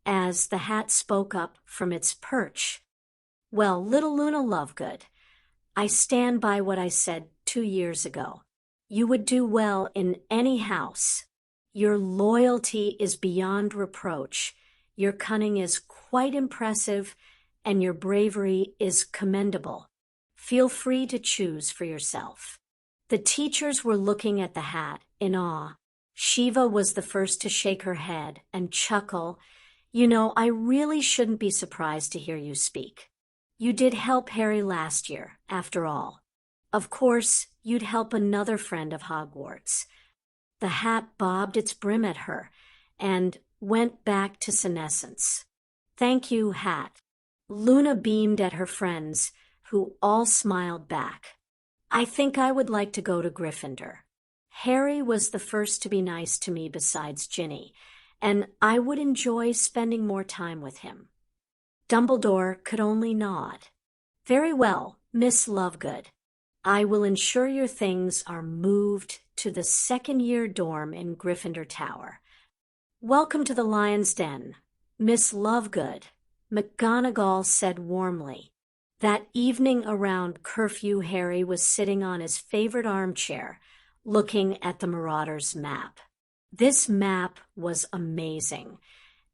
as the hat spoke up from its perch. Well, little Luna Lovegood, I stand by what I said 2 years ago. You would do well in any house. Your loyalty is beyond reproach. Your cunning is quite impressive, and your bravery is commendable. Feel free to choose for yourself. The teachers were looking at the hat in awe. Shiva was the first to shake her head and chuckle. You know, I really shouldn't be surprised to hear you speak. You did help Harry last year, after all. Of course, you'd help another friend of Hogwarts. The hat bobbed its brim at her and went back to senescence. Thank you, hat. Luna beamed at her friends, who all smiled back. I think I would like to go to Gryffindor. Harry was the first to be nice to me besides Ginny, and I would enjoy spending more time with him. Dumbledore could only nod. Very well, Miss Lovegood. I will ensure your things are moved to the second-year dorm in Gryffindor Tower. Welcome to the Lion's Den, Miss Lovegood, McGonagall said warmly. That evening around curfew, Harry was sitting on his favorite armchair, looking at the Marauders map. This map was amazing,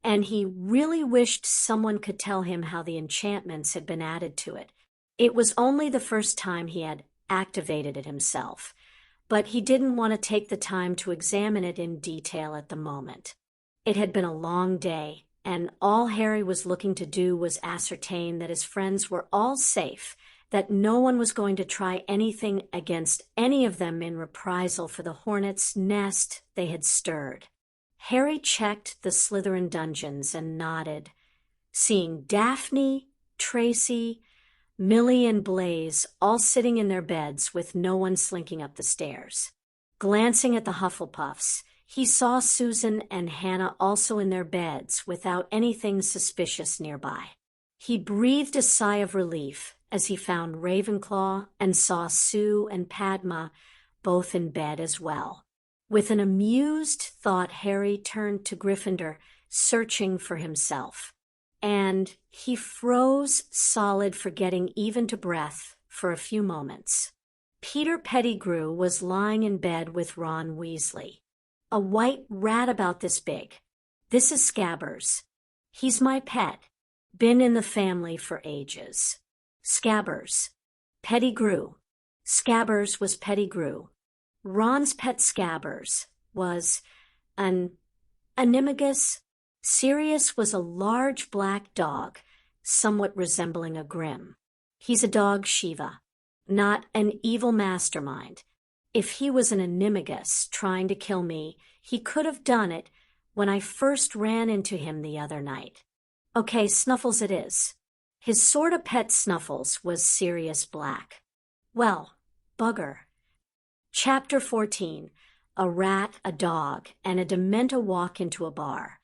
and he really wished someone could tell him how the enchantments had been added to it. It was only the first time he had activated it himself, but he didn't want to take the time to examine it in detail at the moment. It had been a long day, and all Harry was looking to do was ascertain that his friends were all safe, that no one was going to try anything against any of them in reprisal for the hornet's nest they had stirred. Harry checked the Slytherin dungeons and nodded, seeing Daphne, Tracy, Millie, and Blaze all sitting in their beds with no one slinking up the stairs. Glancing at the Hufflepuffs, he saw Susan and Hannah also in their beds without anything suspicious nearby. He breathed a sigh of relief as he found Ravenclaw and saw Sue and Padma both in bed as well. With an amused thought, Harry turned to Gryffindor, searching for himself. And he froze solid, forgetting even to breath for a few moments. Peter Pettigrew was lying in bed with Ron Weasley. A white rat about this big. This is Scabbers. He's my pet. Been in the family for ages. Scabbers. Pettigrew. Scabbers was Pettigrew. Ron's pet Scabbers was an animagus. Sirius was a large black dog, somewhat resembling a Grim. He's a dog Shiva, not an evil mastermind. If he was an animagus trying to kill me, he could have done it when I first ran into him the other night. Okay, Snuffles it is. His sorta pet Snuffles was Sirius Black. Well, bugger. Chapter 14. A rat, a dog, and a dementor walk into a bar.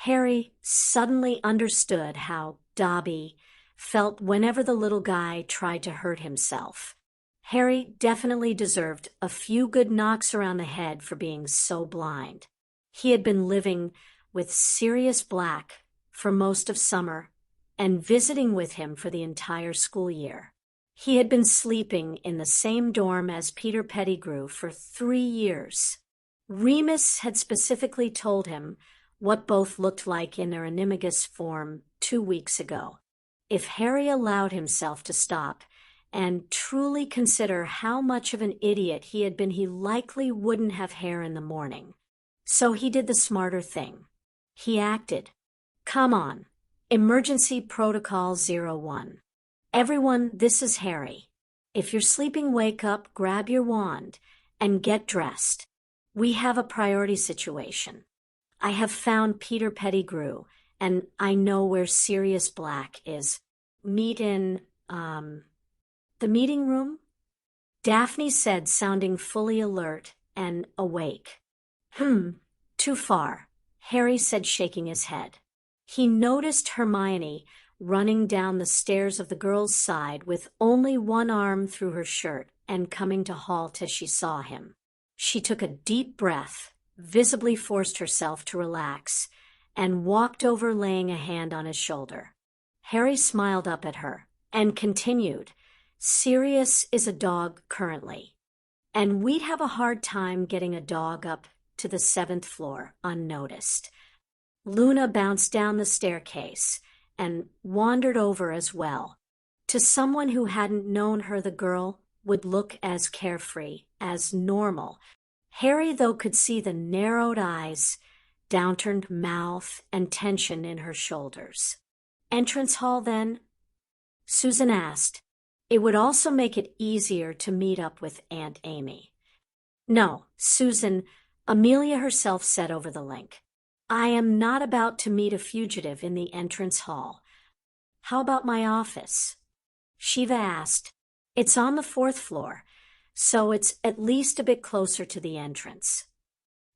Harry suddenly understood how Dobby felt whenever the little guy tried to hurt himself. Harry definitely deserved a few good knocks around the head for being so blind. He had been living with Sirius Black for most of summer and visiting with him for the entire school year. He had been sleeping in the same dorm as Peter Pettigrew for 3 years. Remus had specifically told him what both looked like in their animagus form 2 weeks ago. If Harry allowed himself to stop and truly consider how much of an idiot he had been, he likely wouldn't have hair in the morning. So he did the smarter thing. He acted. Come on. Emergency Protocol 01. Everyone, this is Harry. If you're sleeping, wake up, grab your wand, and get dressed. We have a priority situation. I have found Peter Pettigrew, and I know where Sirius Black is. Meet in, the meeting room? Daphne said, sounding fully alert and awake. Too far, Harry said, shaking his head. He noticed Hermione running down the stairs of the girls' side with only one arm through her shirt and coming to halt as she saw him. She took a deep breath, visibly forced herself to relax, and walked over, laying a hand on his shoulder. Harry smiled up at her and continued, Sirius is a dog currently, and we'd have a hard time getting a dog up to the 7th floor unnoticed. Luna bounced down the staircase and wandered over as well. To someone who hadn't known her, the girl would look as carefree as normal. Harry, though, could see the narrowed eyes, downturned mouth, and tension in her shoulders. Entrance hall, then? Susan asked. It would also make it easier to meet up with Aunt Amy. No, Susan, Amelia herself said over the link. I am not about to meet a fugitive in the entrance hall. How about my office? Shiva asked. It's on the 4th floor, so it's at least a bit closer to the entrance.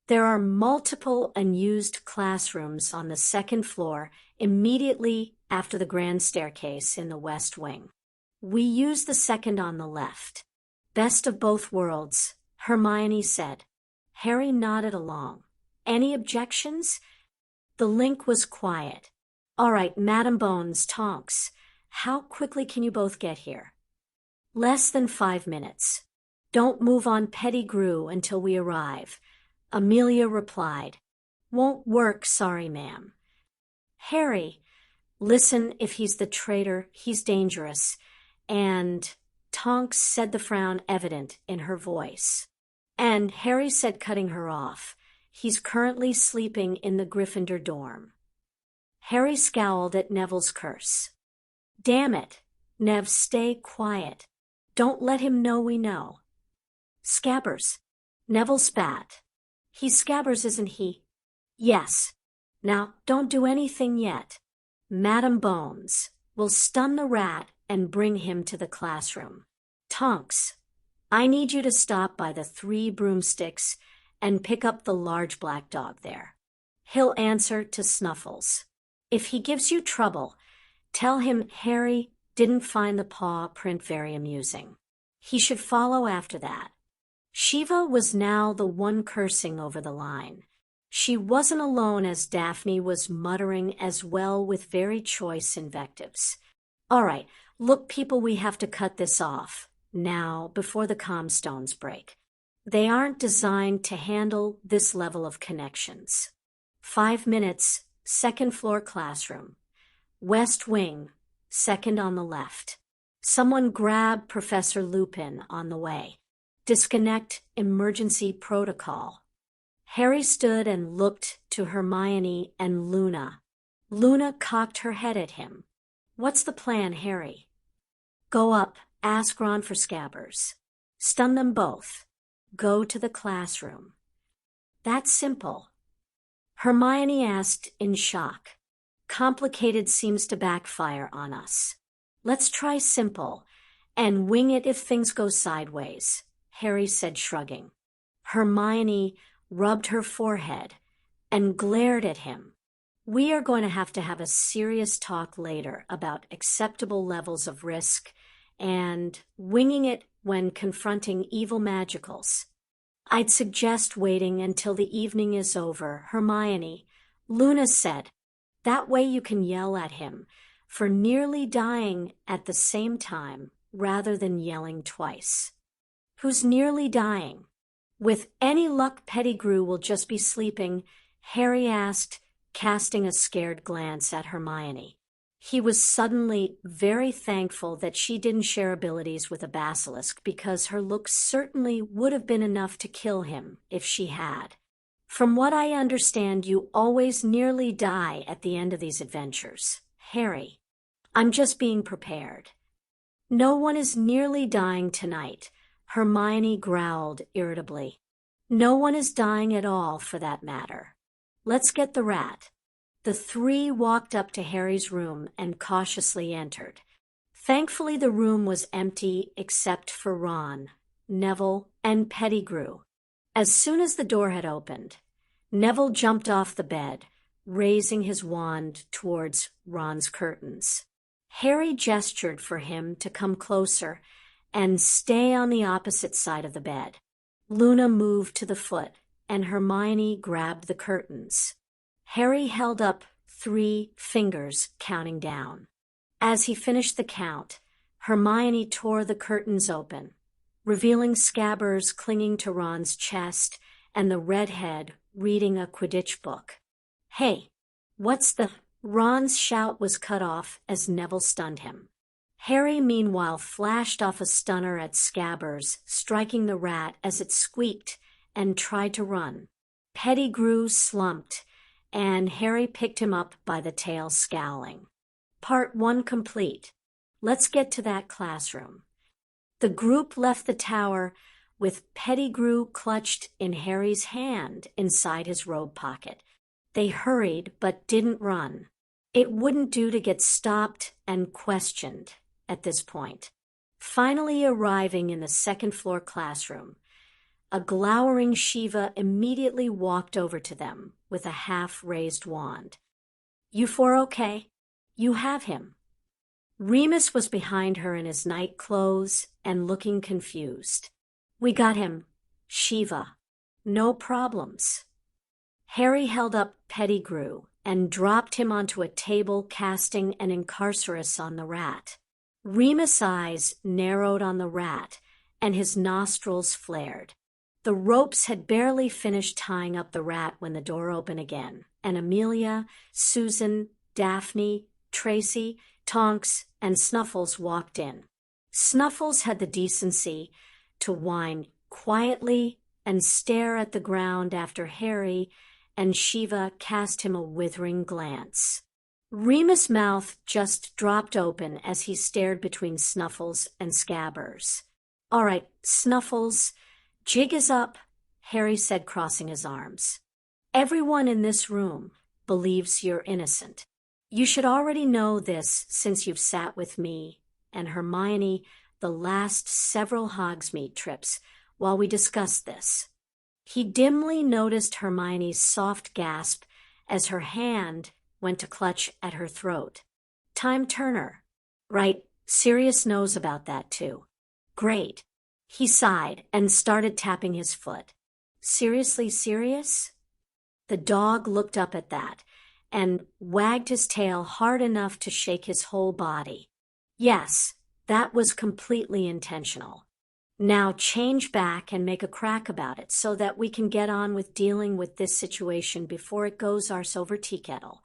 There are multiple unused classrooms on the 2nd floor immediately after the grand staircase in the west wing. We use the 2nd on the left. Best of both worlds, Hermione said. Harry nodded along. Any objections? The link was quiet. All right, Madam Bones, Tonks, how quickly can you both get here? Less than 5 minutes. Don't move on Pettigrew until we arrive. Amelia replied. Won't work, sorry, ma'am. Harry, listen, if he's the traitor, he's dangerous. And Tonks said, the frown evident in her voice. And Harry said, cutting her off, he's currently sleeping in the Gryffindor dorm. Harry scowled at Neville's curse. Damn it, Nev, stay quiet. Don't let him know we know. Scabbers. Neville spat. He's Scabbers, isn't he? Yes. Now, don't do anything yet. Madam Bones will stun the rat and bring him to the classroom. Tonks, I need you to stop by the 3 broomsticks and pick up the large black dog there. He'll answer to Snuffles. If he gives you trouble, tell him Harry didn't find the paw print very amusing. He should follow after that. Shiva was now the one cursing over the line. She wasn't alone, as Daphne was muttering as well with very choice invectives. All right, look, people, we have to cut this off now before the comstones break. They aren't designed to handle this level of connections. 5 minutes, 2nd floor classroom. West wing, 2nd on the left. Someone grab Professor Lupin on the way. Disconnect emergency protocol. Harry stood and looked to Hermione and Luna. Luna cocked her head at him. What's the plan, Harry? Go up, ask Ron for Scabbers. Stun them both. Go to the classroom. That's simple. Hermione asked in shock. Complicated seems to backfire on us. Let's try simple and wing it if things go sideways, Harry said, shrugging. Hermione rubbed her forehead and glared at him. We are going to have a serious talk later about acceptable levels of risk and winging it when confronting evil magicals. I'd suggest waiting until the evening is over, Hermione, Luna said. That way you can yell at him for nearly dying at the same time rather than yelling twice. Who's nearly dying? With any luck, Pettigrew will just be sleeping, Harry asked, casting a scared glance at Hermione. He was suddenly very thankful that she didn't share abilities with a basilisk, because her looks certainly would have been enough to kill him if she had. From what I understand, you always nearly die at the end of these adventures, Harry. I'm just being prepared. No one is nearly dying tonight, Hermione growled irritably. No one is dying at all, for that matter. Let's get the rat. The 3 walked up to Harry's room and cautiously entered. Thankfully, the room was empty except for Ron, Neville, and Pettigrew. As soon as the door had opened, Neville jumped off the bed, raising his wand towards Ron's curtains. Harry gestured for him to come closer and stay on the opposite side of the bed. Luna moved to the foot, and Hermione grabbed the curtains. Harry held up 3 fingers, counting down. As he finished the count, Hermione tore the curtains open, revealing Scabbers clinging to Ron's chest and the redhead reading a Quidditch book. Hey, what's the... Ron's shout was cut off as Neville stunned him. Harry, meanwhile, flashed off a stunner at Scabbers, striking the rat as it squeaked and tried to run. Pettigrew slumped, and Harry picked him up by the tail, scowling. Part 1 complete. Let's get to that classroom. The group left the tower with Pettigrew clutched in Harry's hand inside his robe pocket. They hurried but didn't run. It wouldn't do to get stopped and questioned at this point. Finally arriving in the 2nd floor classroom, a glowering Shiva immediately walked over to them with a half-raised wand. You 4 okay? You have him. Remus was behind her in his night clothes and looking confused. We got him, Shiva. No problems. Harry held up Pettigrew and dropped him onto a table, casting an incarcerus on the rat. Remus' eyes narrowed on the rat, and his nostrils flared. The ropes had barely finished tying up the rat when the door opened again, and Amelia, Susan, Daphne, Tracy, Tonks, and Snuffles walked in. Snuffles had the decency to whine quietly and stare at the ground after Harry and Shiva cast him a withering glance. Remus' mouth just dropped open as he stared between Snuffles and Scabbers. "All right, Snuffles, jig is up," Harry said, crossing his arms. "Everyone in this room believes you're innocent. You should already know this since you've sat with me and Hermione the last several Hogsmeade trips while we discussed this." He dimly noticed Hermione's soft gasp as her hand went to clutch at her throat. "Time Turner. Right, Sirius knows about that too." "Great." He sighed and started tapping his foot. "Seriously, Sirius?" The dog looked up at that and wagged his tail hard enough to shake his whole body. "Yes, that was completely intentional. Now change back and make a crack about it so that we can get on with dealing with this situation before it goes arse over tea kettle."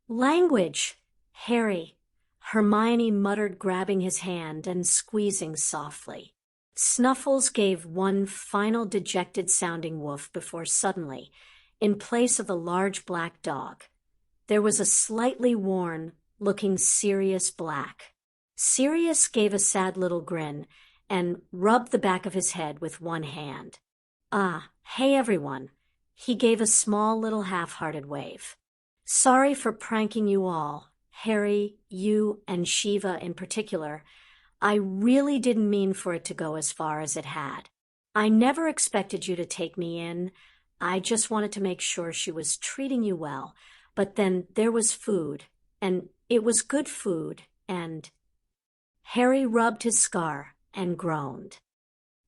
"Language, Harry," Hermione muttered, grabbing his hand and squeezing softly. Snuffles gave one final dejected-sounding woof before suddenly, in place of the large black dog, there was a slightly worn-looking Sirius Black. Sirius gave a sad little grin and rubbed the back of his head with one hand. "Ah, hey everyone." He gave a small little half-hearted wave. "Sorry for pranking you all, Harry, you, and Shiva in particular. I really didn't mean for it to go as far as it had. I never expected you to take me in. I just wanted to make sure she was treating you well. But then there was food, and it was good food, and—" Harry rubbed his scar and groaned.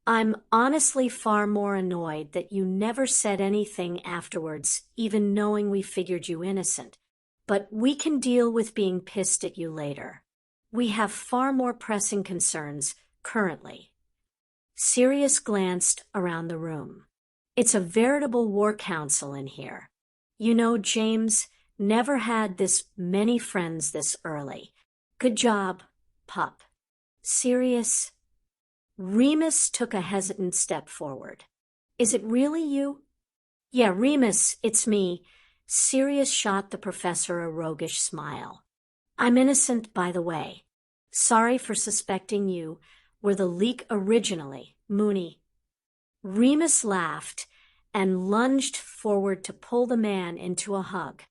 "I'm honestly far more annoyed that you never said anything afterwards, even knowing we figured you innocent. But we can deal with being pissed at you later. We have far more pressing concerns currently." Sirius glanced around the room. "It's a veritable war council in here. You know, James never had this many friends this early. Good job, pup." "Sirius?" Remus took a hesitant step forward. "Is it really you?" "Yeah, Remus, it's me." Sirius shot the professor a roguish smile. "I'm innocent, by the way. Sorry for suspecting you were the leak originally, Moony." Remus laughed and lunged forward to pull the man into a hug.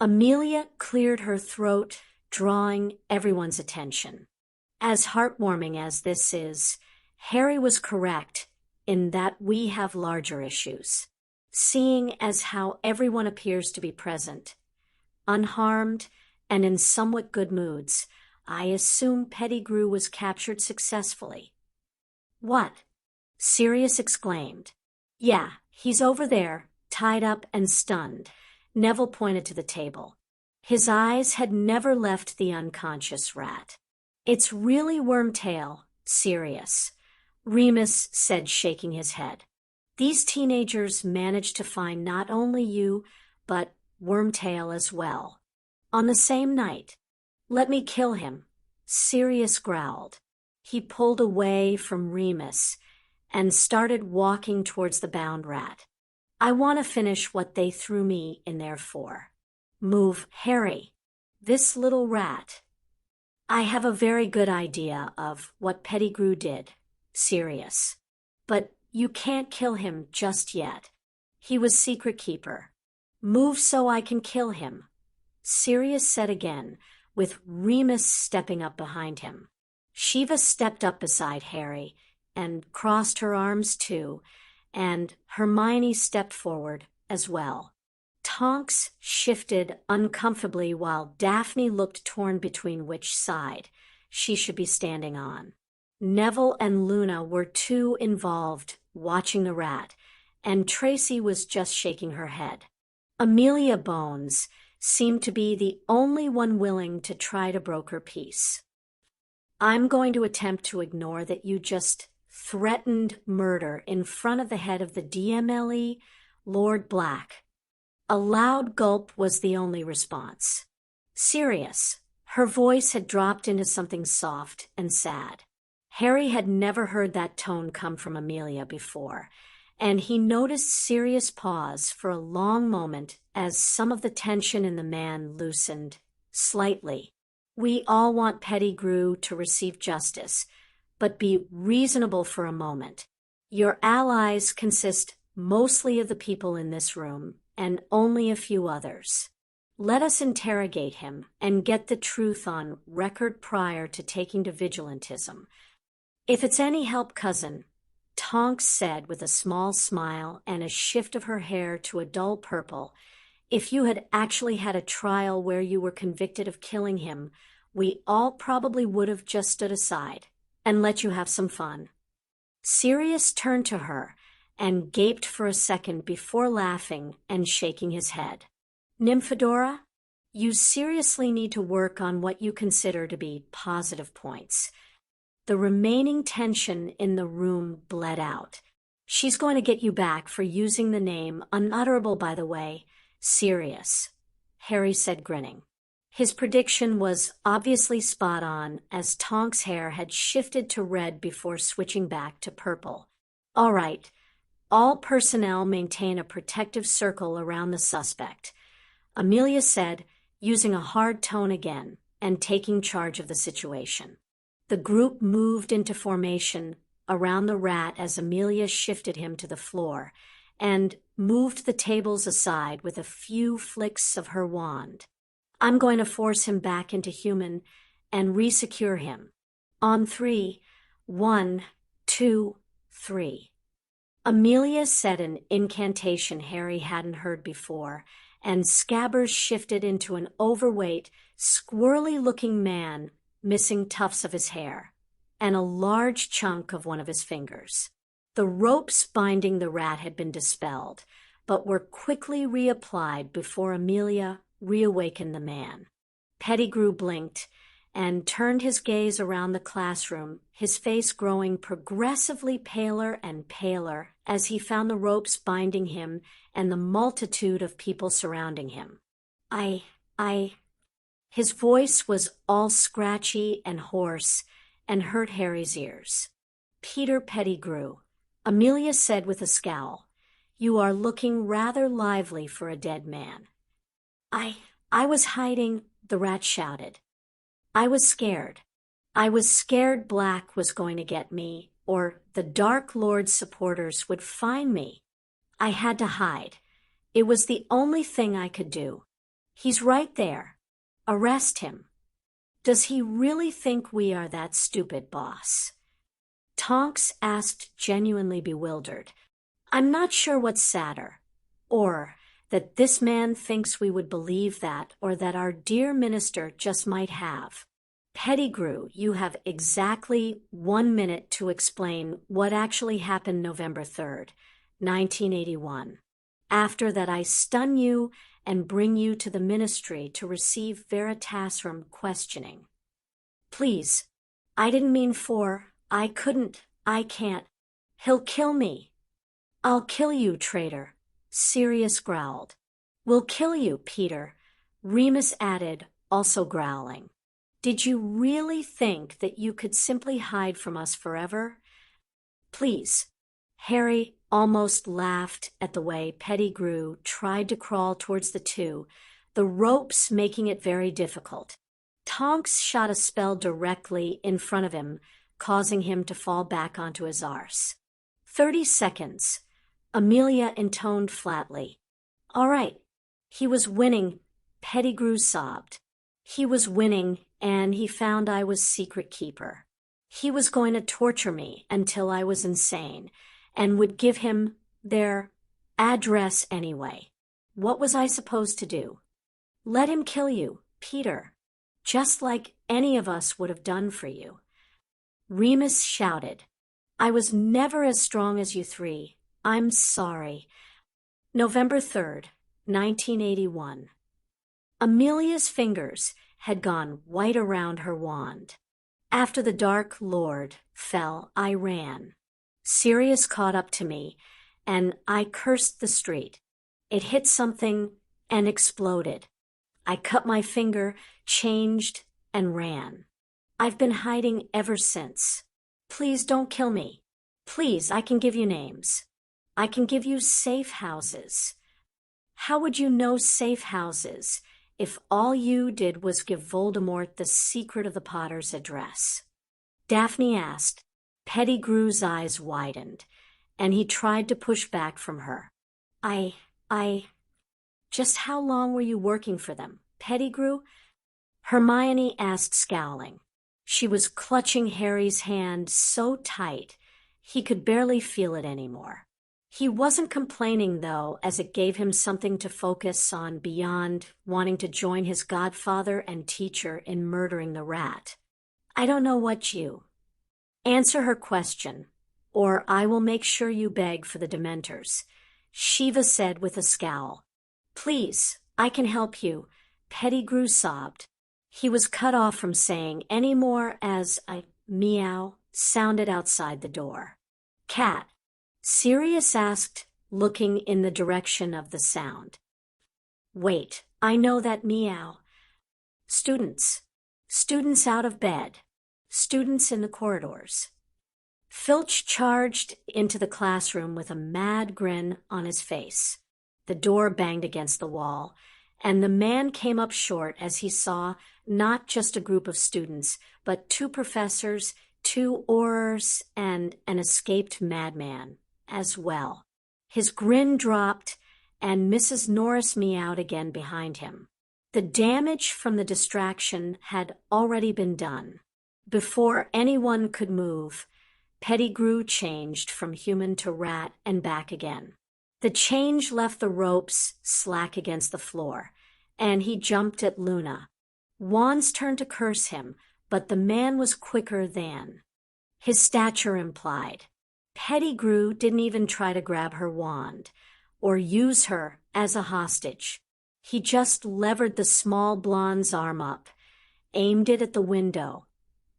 Amelia cleared her throat, drawing everyone's attention. As heartwarming as this is, Harry was correct in that we have larger issues. Seeing as how everyone appears to be present, unharmed, and in somewhat good moods, I assume Pettigrew was captured successfully. "What?" Sirius exclaimed. "Yeah, he's over there, tied up and stunned." Neville pointed to the table. His eyes had never left the unconscious rat. "It's really Wormtail, Sirius," Remus said, shaking his head. "These teenagers managed to find not only you, but Wormtail as well. On the same night. Let me kill him," Sirius growled. He pulled away from Remus and started walking towards the bound rat. "I want to finish what they threw me in there for. Move, Harry. This little rat." "I have a very good idea of what Pettigrew did, Sirius. But you can't kill him just yet. He was secret keeper. Move so I can kill him," Sirius said again, with Remus stepping up behind him. Shiva stepped up beside Harry and crossed her arms too, and Hermione stepped forward as well. Tonks shifted uncomfortably while Daphne looked torn between which side she should be standing on. Neville and Luna were too involved watching the rat, and Tracy was just shaking her head. Amelia Bones seemed to be the only one willing to try to broker peace. I'm going to attempt to ignore that you just threatened murder in front of the head of the DMLE, Lord Black. A loud gulp was the only response. Sirius. Her voice had dropped into something soft and sad. Harry had never heard that tone come from Amelia before, and he noticed Sirius pause for a long moment as some of the tension in the man loosened slightly. We all want Pettigrew to receive justice, but be reasonable for a moment. Your allies consist mostly of the people in this room, and only a few others. Let us interrogate him and get the truth on record prior to taking to vigilantism. If it's any help, cousin, Tonks said with a small smile and a shift of her hair to a dull purple, if you had actually had a trial where you were convicted of killing him, we all probably would have just stood aside and let you have some fun. Sirius turned to her and gaped for a second before laughing and shaking his head. Nymphadora, you seriously need to work on what you consider to be positive points. The remaining tension in the room bled out. She's going to get you back for using the name, unutterable by the way, Sirius, Harry said, grinning. His prediction was obviously spot on, as Tonk's hair had shifted to red before switching back to purple. All right, all personnel maintain a protective circle around the suspect, Amelia said, using a hard tone again and taking charge of the situation. The group moved into formation around the rat as Amelia shifted him to the floor and moved the tables aside with a few flicks of her wand. I'm going to force him back into human and resecure him. On 3, 1, 2, 3. Amelia said an incantation Harry hadn't heard before, and Scabbers shifted into an overweight, squirrely-looking man missing tufts of his hair and a large chunk of one of his fingers. The ropes binding the rat had been dispelled, but were quickly reapplied before Amelia reawakened the man. Pettigrew blinked and turned his gaze around the classroom, his face growing progressively paler and paler as he found the ropes binding him and the multitude of people surrounding him. His voice was all scratchy and hoarse and hurt Harry's ears. Peter Pettigrew, Amelia said with a scowl, you are looking rather lively for a dead man. I was hiding, the rat shouted. I was scared. I was scared Black was going to get me, or the Dark Lord's supporters would find me. I had to hide. It was the only thing I could do. He's right there. Arrest him. Does he really think we are that stupid, boss? Tonks asked, genuinely bewildered. I'm not sure what's sadder, or that this man thinks we would believe that, or that our dear minister just might have. Pettigrew, you have exactly 1 minute to explain what actually happened November 3rd, 1981. After that, I stun you and bring you to the ministry to receive Veritasrum questioning. Please, I didn't mean I couldn't, I can't. He'll kill me. I'll kill you, traitor, Sirius growled. We'll kill you, Peter, Remus added, also growling. Did you really think that you could simply hide from us forever? Please. Harry almost laughed at the way Pettigrew tried to crawl towards the two, the ropes making it very difficult. Tonks shot a spell directly in front of him, causing him to fall back onto his arse. 30 seconds, Amelia intoned flatly. All right. He was winning, Pettigrew sobbed. He was winning, and he found I was secret keeper. He was going to torture me until I was insane, and would give him their address anyway. What was I supposed to do? Let him kill you, Peter, just like any of us would have done for you. Remus shouted, I was never as strong as you three. I'm sorry. November 3rd, 1981. Amelia's fingers had gone white around her wand. After the Dark Lord fell, I ran. Sirius caught up to me, and I cursed the street. It hit something and exploded. I cut my finger, changed, and ran. I've been hiding ever since. Please don't kill me. Please, I can give you names. I can give you safe houses. How would you know safe houses if all you did was give Voldemort the secret of the Potter's address? Daphne asked. Pettigrew's eyes widened, and he tried to push back from her. Just how long were you working for them, Pettigrew? Hermione asked, scowling. She was clutching Harry's hand so tight he could barely feel it anymore. He wasn't complaining, though, as it gave him something to focus on beyond wanting to join his godfather and teacher in murdering the rat. I don't know what you... Answer her question, or I will make sure you beg for the dementors, Shiva said with a scowl. Please, I can help you, Pettigrew sobbed. He was cut off from saying any more as a meow sounded outside the door. Cat, Sirius asked, looking in the direction of the sound. Wait, I know that meow. Students. Students out of bed. Students in the corridors. Filch charged into the classroom with a mad grin on his face. The door banged against the wall, and the man came up short as he saw not just a group of students, but 2 professors, 2 aurors, and an escaped madman as well. His grin dropped, and Mrs. Norris meowed again behind him. The damage from the distraction had already been done. Before anyone could move, Pettigrew changed from human to rat and back again. The change left the ropes slack against the floor, and he jumped at Luna. Wands turned to curse him, but the man was quicker than his stature implied. Pettigrew didn't even try to grab her wand or use her as a hostage. He just levered the small blonde's arm up, aimed it at the window,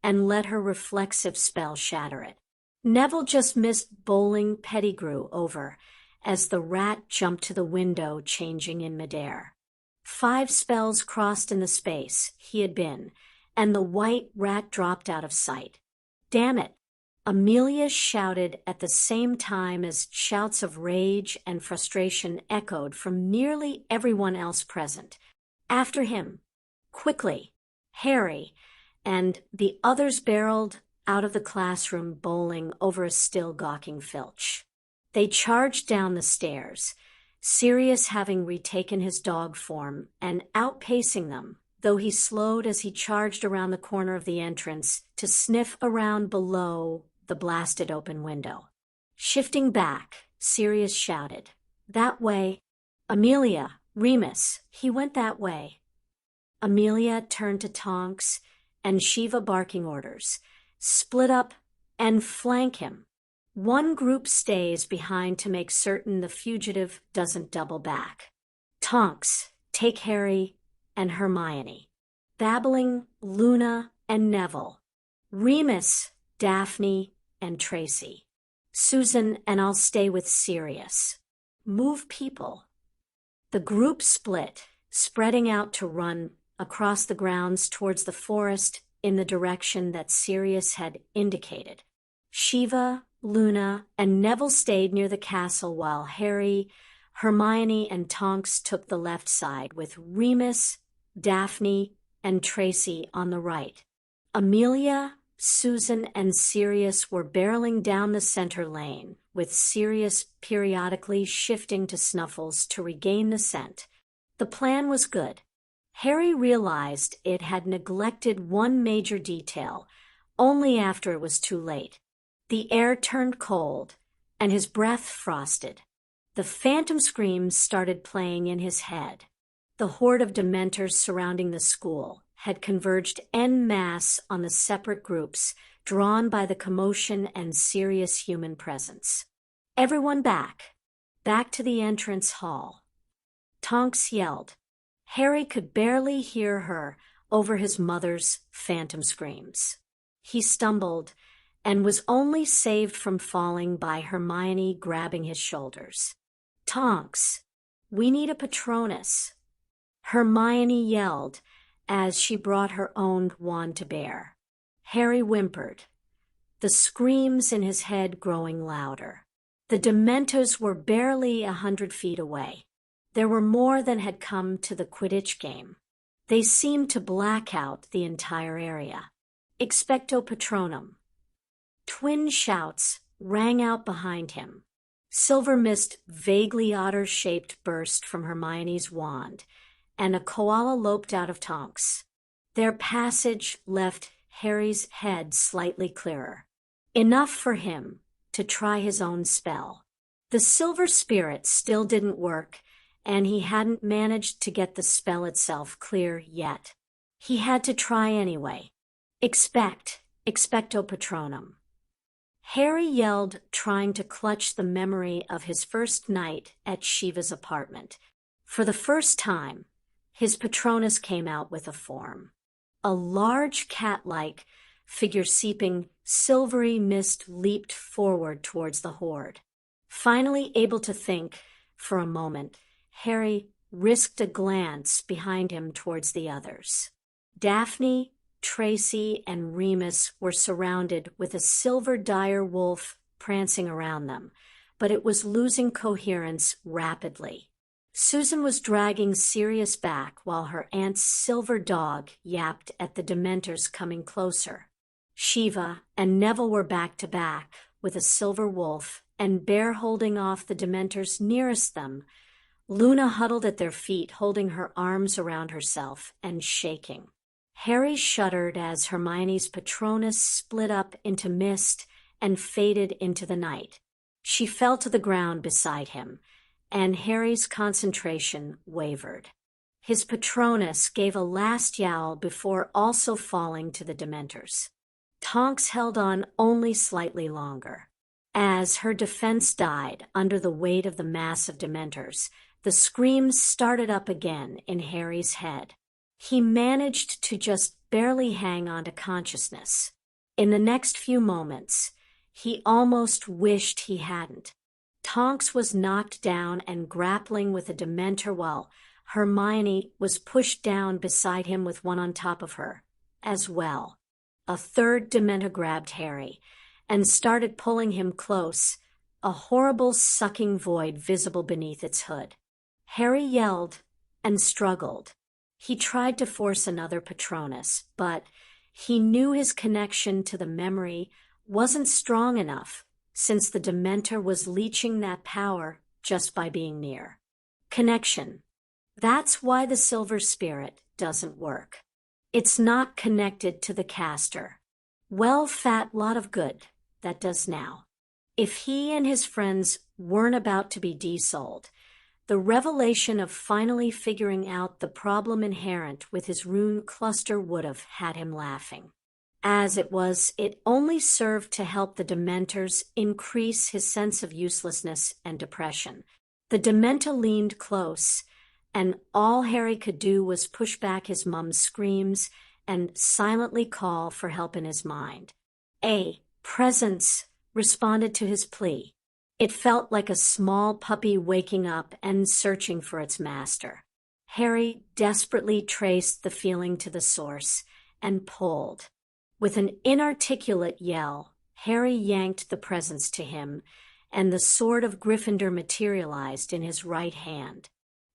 and let her reflexive spell shatter it. Neville just missed bowling Pettigrew over as the rat jumped to the window, changing in midair. 5 spells crossed in the space he had been, and the white rat dropped out of sight. Damn it! Amelia shouted at the same time as shouts of rage and frustration echoed from nearly everyone else present. After him! Quickly! Harry! And the others barreled out of the classroom, bowling over a still gawking Filch. They charged down the stairs, Sirius having retaken his dog form and outpacing them, though he slowed as he charged around the corner of the entrance to sniff around below the blasted open window. Shifting back, Sirius shouted, "That way! Amelia! Remus! He went that way!" Amelia turned to Tonks and Shiva, barking orders. Split up and flank him. One group stays behind to make certain the fugitive doesn't double back. Tonks, take Harry and Hermione. Babbling, Luna and Neville. Remus, Daphne and Tracy. Susan and I'll stay with Sirius. Move people. The group split, spreading out to run across the grounds towards the forest in the direction that Sirius had indicated. Shiva, Luna, and Neville stayed near the castle while Harry, Hermione, and Tonks took the left side, with Remus, Daphne, and Tracy on the right. Amelia, Susan, and Sirius were barreling down the center lane, with Sirius periodically shifting to Snuffles to regain the scent. The plan was good. Harry realized it had neglected one major detail only after it was too late. The air turned cold, and his breath frosted. The phantom screams started playing in his head. The horde of dementors surrounding the school had converged en masse on the separate groups, drawn by the commotion and serious human presence. Everyone back to the entrance hall. Tonks yelled. Harry could barely hear her over his mother's phantom screams. He stumbled and was only saved from falling by Hermione grabbing his shoulders. "Tonks, we need a Patronus," Hermione yelled as she brought her own wand to bear. Harry whimpered, the screams in his head growing louder. The Dementors were barely 100 feet away. There were more than had come to the Quidditch game. They seemed to black out the entire area. "Expecto Patronum." Twin shouts rang out behind him. Silver mist vaguely otter-shaped burst from Hermione's wand, and a koala loped out of Tonks. Their passage left Harry's head slightly clearer. Enough for him to try his own spell. The silver spirit still didn't work, and he hadn't managed to get the spell itself clear yet. He had to try anyway. Expecto Patronum." Harry yelled, trying to clutch the memory of his first night at Shiva's apartment. For the first time, his Patronus came out with a form. A large cat-like figure seeping silvery mist leaped forward towards the horde. Finally able to think for a moment, Harry risked a glance behind him towards the others. Daphne, Tracy, and Remus were surrounded with a silver dire wolf prancing around them, but it was losing coherence rapidly. Susan was dragging Sirius back while her aunt's silver dog yapped at the Dementors coming closer. Shiva and Neville were back to back with a silver wolf and Bear holding off the Dementors nearest them. Luna huddled at their feet, holding her arms around herself and shaking. Harry shuddered as Hermione's Patronus split up into mist and faded into the night. She fell to the ground beside him, and Harry's concentration wavered. His Patronus gave a last yowl before also falling to the Dementors. Tonks held on only slightly longer. As her defense died under the weight of the mass of Dementors, the screams started up again in Harry's head. He managed to just barely hang on to consciousness. In the next few moments, he almost wished he hadn't. Tonks was knocked down and grappling with a Dementor while Hermione was pushed down beside him with one on top of her, as well. A third Dementor grabbed Harry and started pulling him close, a horrible sucking void visible beneath its hood. Harry yelled and struggled. He tried to force another Patronus, but he knew his connection to the memory wasn't strong enough, since the Dementor was leeching that power just by being near. Connection. That's why the silver spirit doesn't work. It's not connected to the caster. Well, fat lot of good that does now. If he and his friends weren't about to be desouled, the revelation of finally figuring out the problem inherent with his rune cluster would have had him laughing. As it was, it only served to help the Dementors increase his sense of uselessness and depression. The Dementor leaned close, and all Harry could do was push back his mum's screams and silently call for help in his mind. A presence responded to his plea. It felt like a small puppy waking up and searching for its master. Harry desperately traced the feeling to the source and pulled. With an inarticulate yell, Harry yanked the presence to him, and the sword of Gryffindor materialized in his right hand.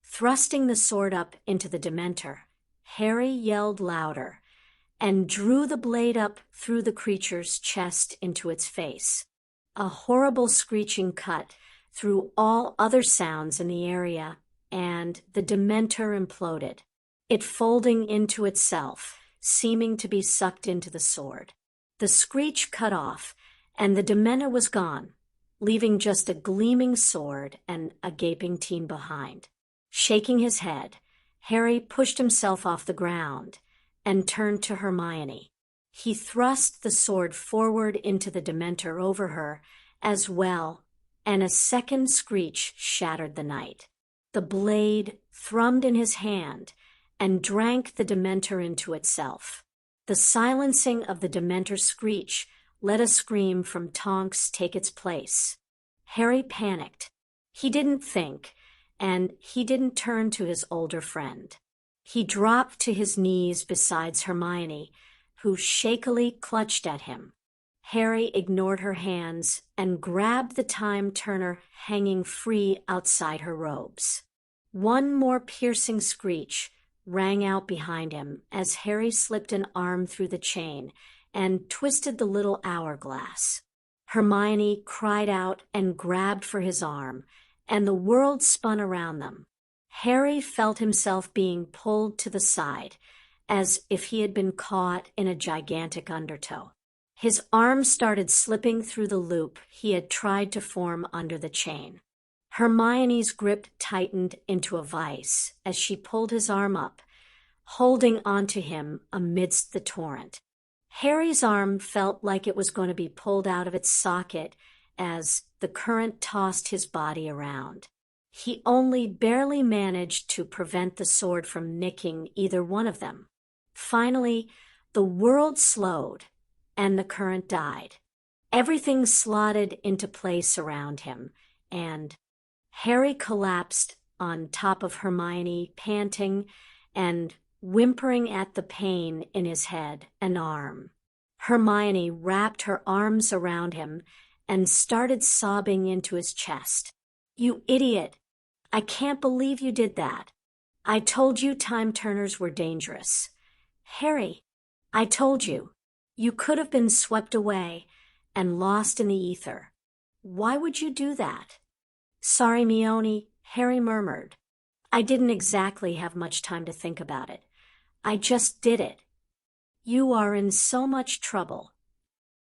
Thrusting the sword up into the Dementor, Harry yelled louder and drew the blade up through the creature's chest into its face. A horrible screeching cut through all other sounds in the area, and the Dementor imploded, it folding into itself, seeming to be sucked into the sword. The screech cut off, and the Dementor was gone, leaving just a gleaming sword and a gaping teen behind. Shaking his head, Harry pushed himself off the ground and turned to Hermione. He thrust the sword forward into the Dementor over her as well, and a second screech shattered the night. The blade thrummed in his hand and drank the dementor into itself. The silencing of the dementor's screech let a scream from Tonks take its place. Harry panicked. He didn't think, and he didn't turn to his older friend. He dropped to his knees beside Hermione, who shakily clutched at him. Harry ignored her hands and grabbed the time turner hanging free outside her robes. One more piercing screech rang out behind him as Harry slipped an arm through the chain and twisted the little hourglass. Hermione cried out and grabbed for his arm, and the world spun around them. Harry felt himself being pulled to the side, as if he had been caught in a gigantic undertow. His arm started slipping through the loop he had tried to form under the chain. Hermione's grip tightened into a vice as she pulled his arm up, holding onto him amidst the torrent. Harry's arm felt like it was going to be pulled out of its socket as the current tossed his body around. He only barely managed to prevent the sword from nicking either one of them. Finally, the world slowed, and the current died. Everything slotted into place around him, and Harry collapsed on top of Hermione, panting and whimpering at the pain in his head and arm. Hermione wrapped her arms around him and started sobbing into his chest. "You idiot! I can't believe you did that. I told you time turners were dangerous. Harry, I told you. You could have been swept away and lost in the ether. Why would you do that?" "Sorry, Meone," Harry murmured. "I didn't exactly have much time to think about it. I just did it. You are in so much trouble."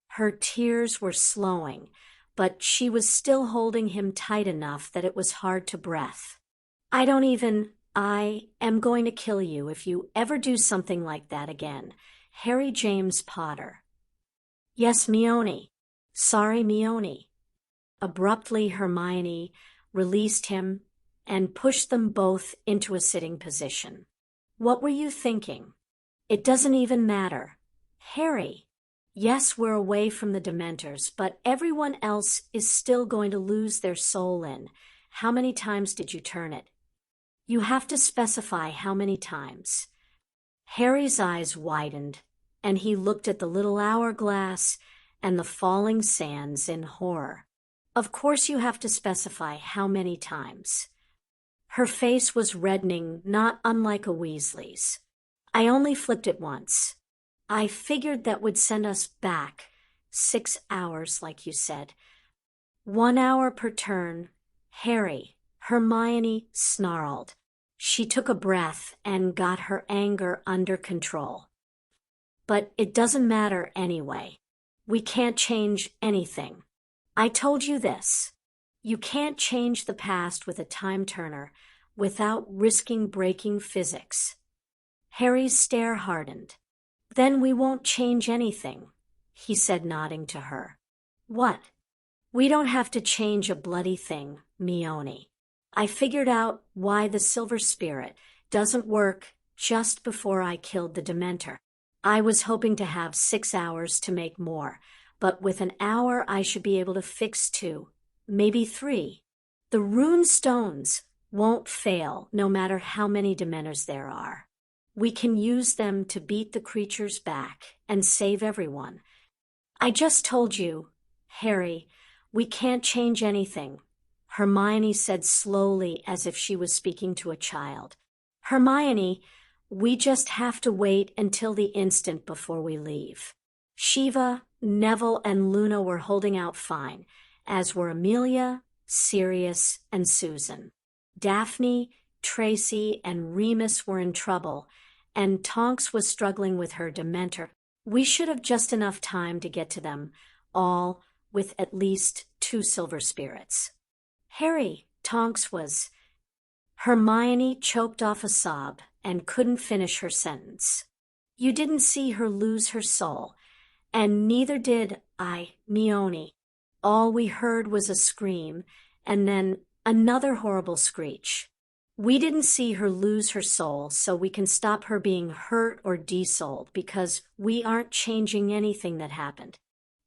Her tears were slowing, but she was still holding him tight enough that it was hard to breath. I am going to kill you if you ever do something like that again. Harry James Potter." "Yes, Meone. Sorry, Meone." Abruptly, Hermione released him and pushed them both into a sitting position. "What were you thinking?" "It doesn't even matter. Harry, yes, we're away from the Dementors, but everyone else is still going to lose their soul in. How many times did you turn it?" "You have to specify how many times." Harry's eyes widened, and he looked at the little hourglass and the falling sands in horror. "Of course you have to specify how many times." Her face was reddening, not unlike a Weasley's. "I only flipped it once. I figured that would send us back 6 hours, like you said. 1 hour per turn." "Harry," Hermione snarled. She took a breath and got her anger under control. "But it doesn't matter anyway. We can't change anything. I told you this. You can't change the past with a time turner without risking breaking physics." Harry's stare hardened. "Then we won't change anything," he said, nodding to her. "What?" "We don't have to change a bloody thing, Meone. I figured out why the Silver Spirit doesn't work just before I killed the Dementor. I was hoping to have 6 hours to make more, but with an hour I should be able to fix 2, maybe 3. The rune stones won't fail no matter how many Dementors there are. We can use them to beat the creatures back and save everyone. I just told you, Harry, we can't change anything," Hermione said slowly as if she was speaking to a child. "Hermione, we just have to wait until the instant before we leave." Shiva, Neville, and Luna were holding out fine, as were Amelia, Sirius, and Susan. Daphne, Tracy, and Remus were in trouble, and Tonks was struggling with her Dementor. We should have just enough time to get to them, all with at least 2 silver spirits. "Harry," Tonks was... Hermione choked off a sob and couldn't finish her sentence. "You didn't see her lose her soul, and neither did I, Meone. All we heard was a scream, and then another horrible screech. We didn't see her lose her soul, so we can stop her being hurt or desouled because we aren't changing anything that happened.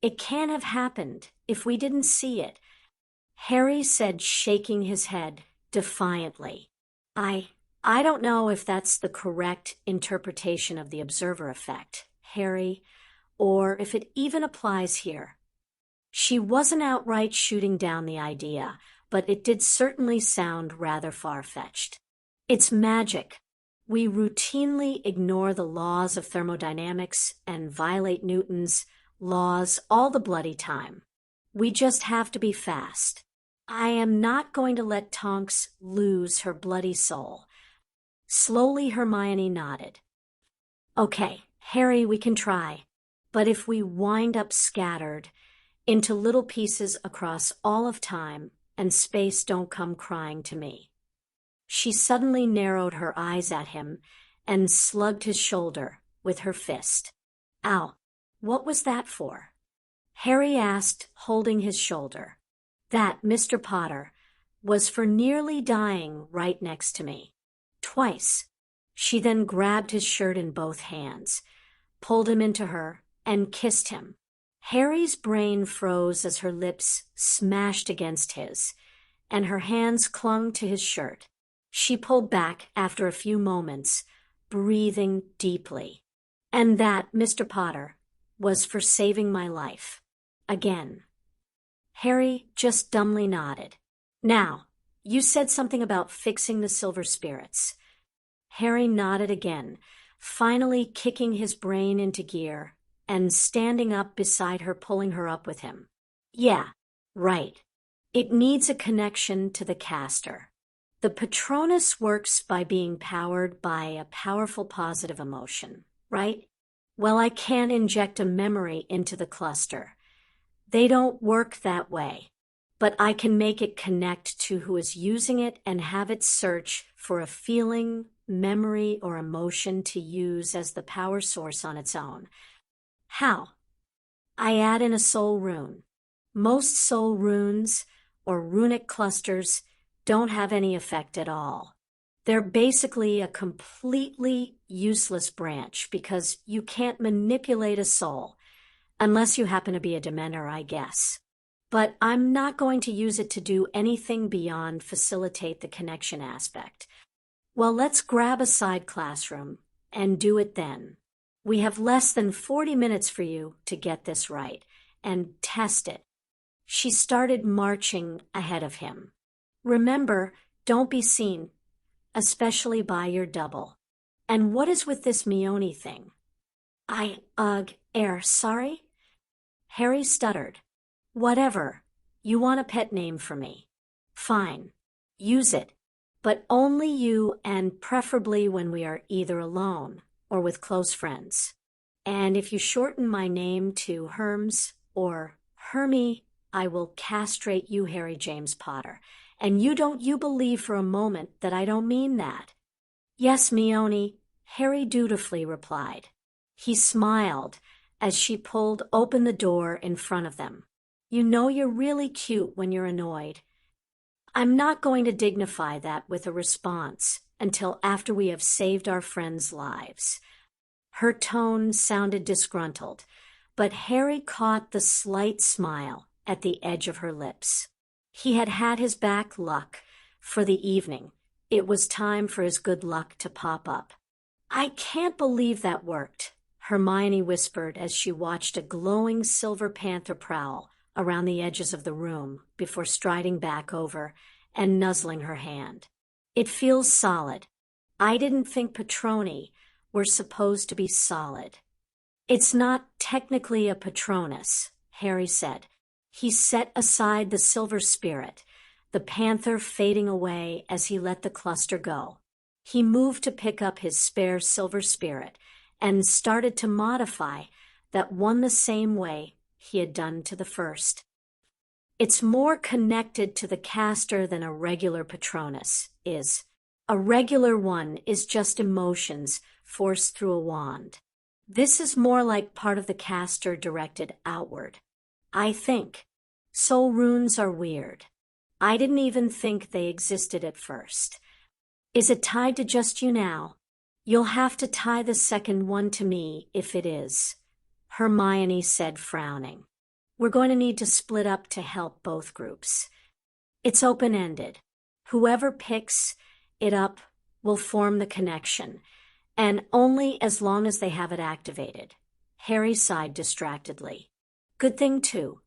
It can't have happened if we didn't see it, Harry said, shaking his head defiantly. I don't know if that's the correct interpretation of the observer effect, Harry, or if it even applies here. She wasn't outright shooting down the idea, but it did certainly sound rather far-fetched. It's magic. We routinely ignore the laws of thermodynamics and violate Newton's laws all the bloody time. We just have to be fast. I am not going to let Tonks lose her bloody soul. Slowly Hermione nodded. Okay, Harry, we can try. But if we wind up scattered into little pieces across all of time and space, don't come crying to me. She suddenly narrowed her eyes at him and slugged his shoulder with her fist. Ow, what was that for? Harry asked, holding his shoulder. That, Mr. Potter, was for nearly dying right next to me. Twice. She then grabbed his shirt in both hands, pulled him into her, and kissed him. Harry's brain froze as her lips smashed against his, and her hands clung to his shirt. She pulled back after a few moments, breathing deeply. And that, Mr. Potter, was for saving my life. Again. Harry just dumbly nodded. Now, you said something about fixing the silver spirits. Harry nodded again, finally kicking his brain into gear and standing up beside her, pulling her up with him. Yeah, right. It needs a connection to the caster. The Patronus works by being powered by a powerful positive emotion, right? Well, I can't inject a memory into the cluster. They don't work that way. But I can make it connect to who is using it and have it search for a feeling, memory, or emotion to use as the power source on its own. How? I add in a soul rune. Most soul runes, or runic clusters, don't have any effect at all. They're basically a completely useless branch because you can't manipulate a soul, unless you happen to be a dementor, I guess. But I'm not going to use it to do anything beyond facilitate the connection aspect. Well, let's grab a side classroom and do it then. We have less than 40 minutes for you to get this right and test it. She started marching ahead of him. Remember, don't be seen, especially by your double. And what is with this Mione thing? Sorry? Harry stuttered. Whatever. You want a pet name for me. Fine. Use it. But only you, and preferably when we are either alone or with close friends. And if you shorten my name to Herms or Hermie, I will castrate you, Harry James Potter. And you believe for a moment that I don't mean that. Yes, Mione, Harry dutifully replied. He smiled as she pulled open the door in front of them. You know you're really cute when you're annoyed. I'm not going to dignify that with a response until after we have saved our friends' lives. Her tone sounded disgruntled, but Harry caught the slight smile at the edge of her lips. He had had his back luck for the evening. It was time for his good luck to pop up. I can't believe that worked, Hermione whispered as she watched a glowing silver panther prowl around the edges of the room before striding back over and nuzzling her hand. It feels solid. I didn't think Patroni were supposed to be solid. It's not technically a Patronus, Harry said. He set aside the silver spirit, the panther fading away as he let the cluster go. He moved to pick up his spare silver spirit and started to modify that one the same way he had done to the first. It's more connected to the caster than a regular Patronus is. A regular one is just emotions forced through a wand. This is more like part of the caster directed outward. I think. Soul runes are weird. I didn't even think they existed at first. Is it tied to just you now? You'll have to tie the second one to me if it is, Hermione said, frowning. We're going to need to split up to help both groups. It's open-ended. Whoever picks it up will form the connection, and only as long as they have it activated. Harry sighed distractedly. Good thing, too.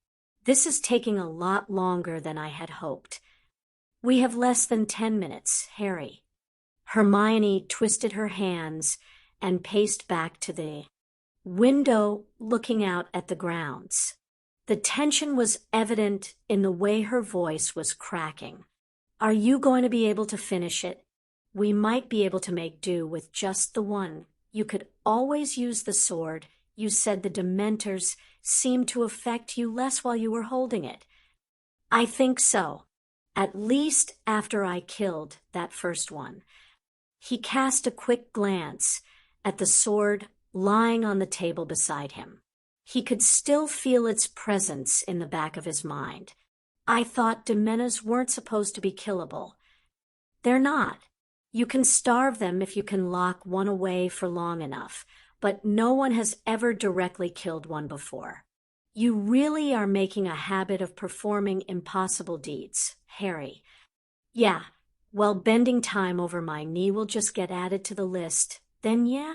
This is taking a lot longer than I had hoped. We have less than 10 minutes, Harry. Hermione twisted her hands and paced back to the window, looking out at the grounds. The tension was evident in the way her voice was cracking. Are you going to be able to finish it? We might be able to make do with just the one. You could always use the sword. You said the dementors seemed to affect you less while you were holding it. I think so. At least after I killed that first one. He cast a quick glance at the sword lying on the table beside him. He could still feel its presence in the back of his mind. I thought dementors weren't supposed to be killable. They're not. You can starve them if you can lock one away for long enough, but no one has ever directly killed one before. You really are making a habit of performing impossible deeds, Harry. Yeah, well, bending time over my knee will just get added to the list, then yeah?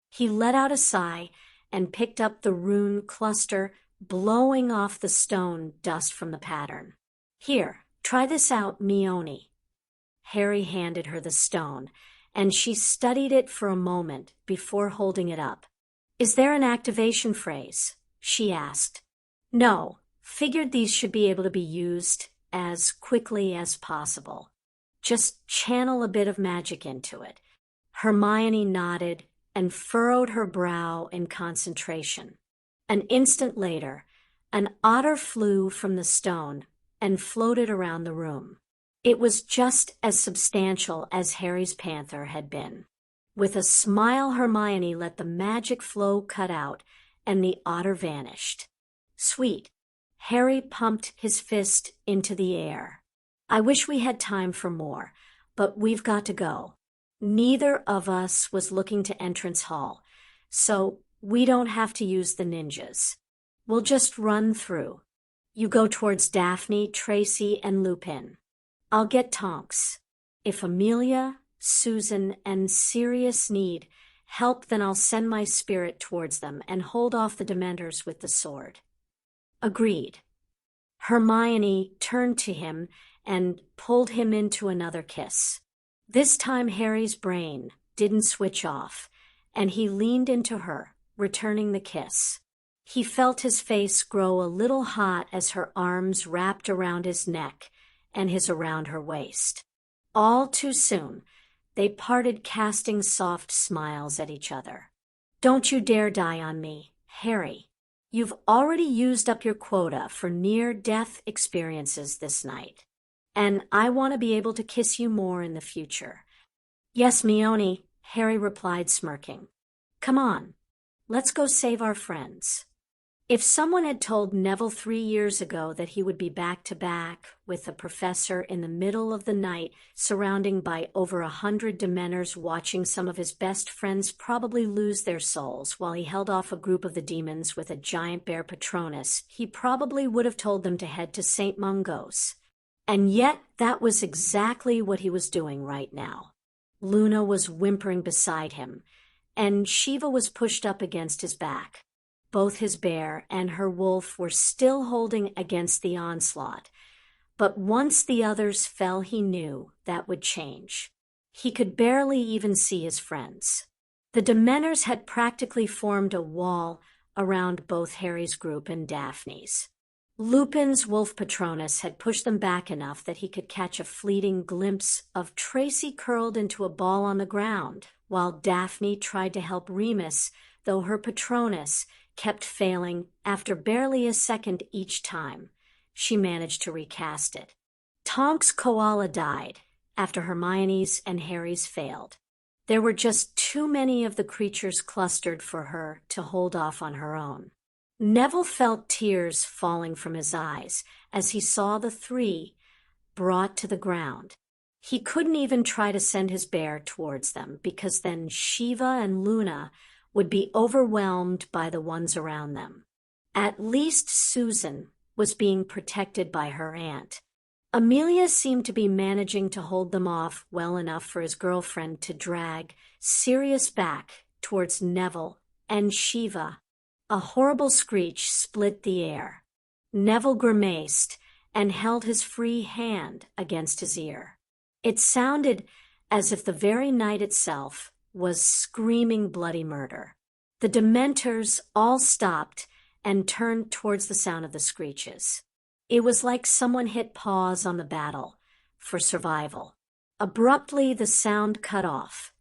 He let out a sigh and picked up the rune cluster, blowing off the stone dust from the pattern. Here, try this out, Mione. Harry handed her the stone, and she studied it for a moment before holding it up. Is there an activation phrase? She asked. No, figured these should be able to be used as quickly as possible. Just channel a bit of magic into it. Hermione nodded and furrowed her brow in concentration. An instant later, an otter flew from the stone and floated around the room. It was just as substantial as Harry's panther had been. With a smile, Hermione let the magic flow cut out, and the otter vanished. Sweet. Harry pumped his fist into the air. I wish we had time for more, but we've got to go. Neither of us was looking to Entrance Hall, so we don't have to use the ninjas. We'll just run through. You go towards Daphne, Tracy, and Lupin. I'll get Tonks. If Amelia, Susan, and Sirius need help, then I'll send my spirit towards them and hold off the dementors with the sword. Agreed. Hermione turned to him and pulled him into another kiss. This time Harry's brain didn't switch off, and he leaned into her, returning the kiss. He felt his face grow a little hot as her arms wrapped around his neck and his around her waist. All too soon, they parted, casting soft smiles at each other. Don't you dare die on me, Harry. You've already used up your quota for near-death experiences this night, and I want to be able to kiss you more in the future. Yes, Mione, Harry replied, smirking. Come on, let's go save our friends. If someone had told Neville 3 years ago that he would be back-to-back with the professor in the middle of the night, surrounded by over 100 dementors, watching some of his best friends probably lose their souls while he held off a group of the demons with a giant bear Patronus, he probably would have told them to head to St. Mungo's. And yet that was exactly what he was doing right now. Luna was whimpering beside him, and Shiva was pushed up against his back. Both his bear and her wolf were still holding against the onslaught, but once the others fell, he knew that would change. He could barely even see his friends. The dementors had practically formed a wall around both Harry's group and Daphne's. Lupin's wolf Patronus had pushed them back enough that he could catch a fleeting glimpse of Tracy curled into a ball on the ground, while Daphne tried to help Remus, though her Patronus kept failing after barely a second each time. She managed to recast it. Tonk's koala died after Hermione's and Harry's failed. There were just too many of the creatures clustered for her to hold off on her own. Neville felt tears falling from his eyes as he saw the three brought to the ground. He couldn't even try to send his bear towards them, because then Shiva and Luna would be overwhelmed by the ones around them. At least Susan was being protected by her aunt. Amelia seemed to be managing to hold them off well enough for his girlfriend to drag Sirius back towards Neville and Shiva. A horrible screech split the air. Neville grimaced and held his free hand against his ear. It sounded as if the very night itself was screaming bloody murder. The dementors all stopped and turned towards the sound of the screeches. It was like someone hit pause on the battle for survival. Abruptly, the sound cut off,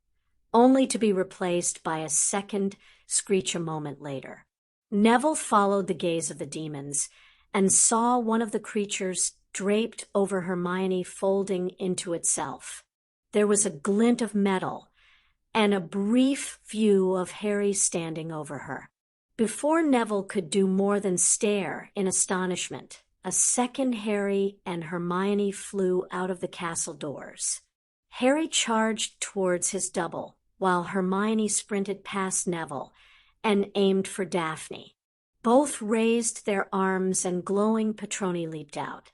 only to be replaced by a second screech a moment later. Neville followed the gaze of the demons and saw one of the creatures draped over Hermione folding into itself. There was a glint of metal and a brief view of Harry standing over her. Before Neville could do more than stare in astonishment, a second Harry and Hermione flew out of the castle doors. Harry charged towards his double, while Hermione sprinted past Neville and aimed for Daphne. Both raised their arms and glowing patroni leaped out.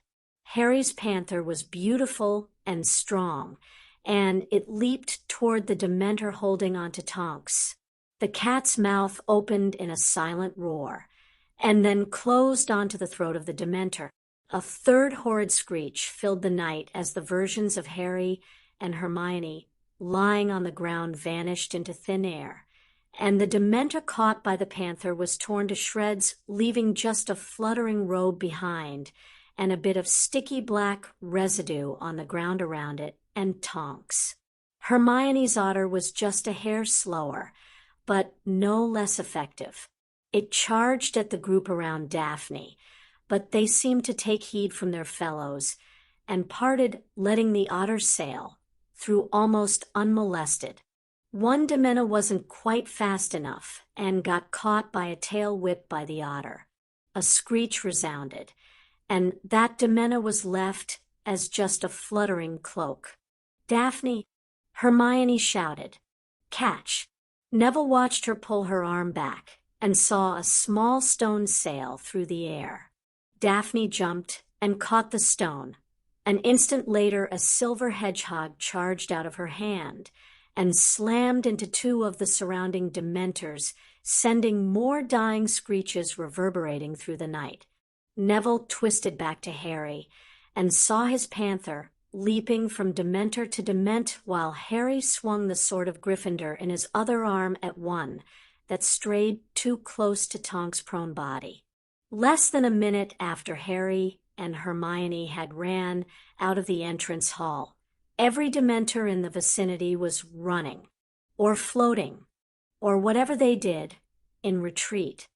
Harry's panther was beautiful and strong, and it leaped toward the dementor holding onto Tonks. The cat's mouth opened in a silent roar, and then closed onto the throat of the dementor. A third horrid screech filled the night as the versions of Harry and Hermione lying on the ground vanished into thin air, and the dementor caught by the panther was torn to shreds, leaving just a fluttering robe behind and a bit of sticky black residue on the ground around it, and Tonks. Hermione's otter was just a hair slower, but no less effective. It charged at the group around Daphne, but they seemed to take heed from their fellows and parted, letting the otter sail through almost unmolested. One dementor wasn't quite fast enough and got caught by a tail whipped by the otter. A screech resounded, and that dementor was left as just a fluttering cloak. Daphne, Hermione shouted, "Catch!" Neville watched her pull her arm back and saw a small stone sail through the air. Daphne jumped and caught the stone. An instant later, a silver hedgehog charged out of her hand and slammed into two of the surrounding dementors, sending more dying screeches reverberating through the night. Neville twisted back to Harry and saw his panther leaping from dementor to dement while Harry swung the sword of Gryffindor in his other arm at one that strayed too close to Tonks' prone body. Less than a minute after Harry and Hermione had ran out of the entrance hall, every dementor in the vicinity was running, or floating, or whatever they did, in retreat.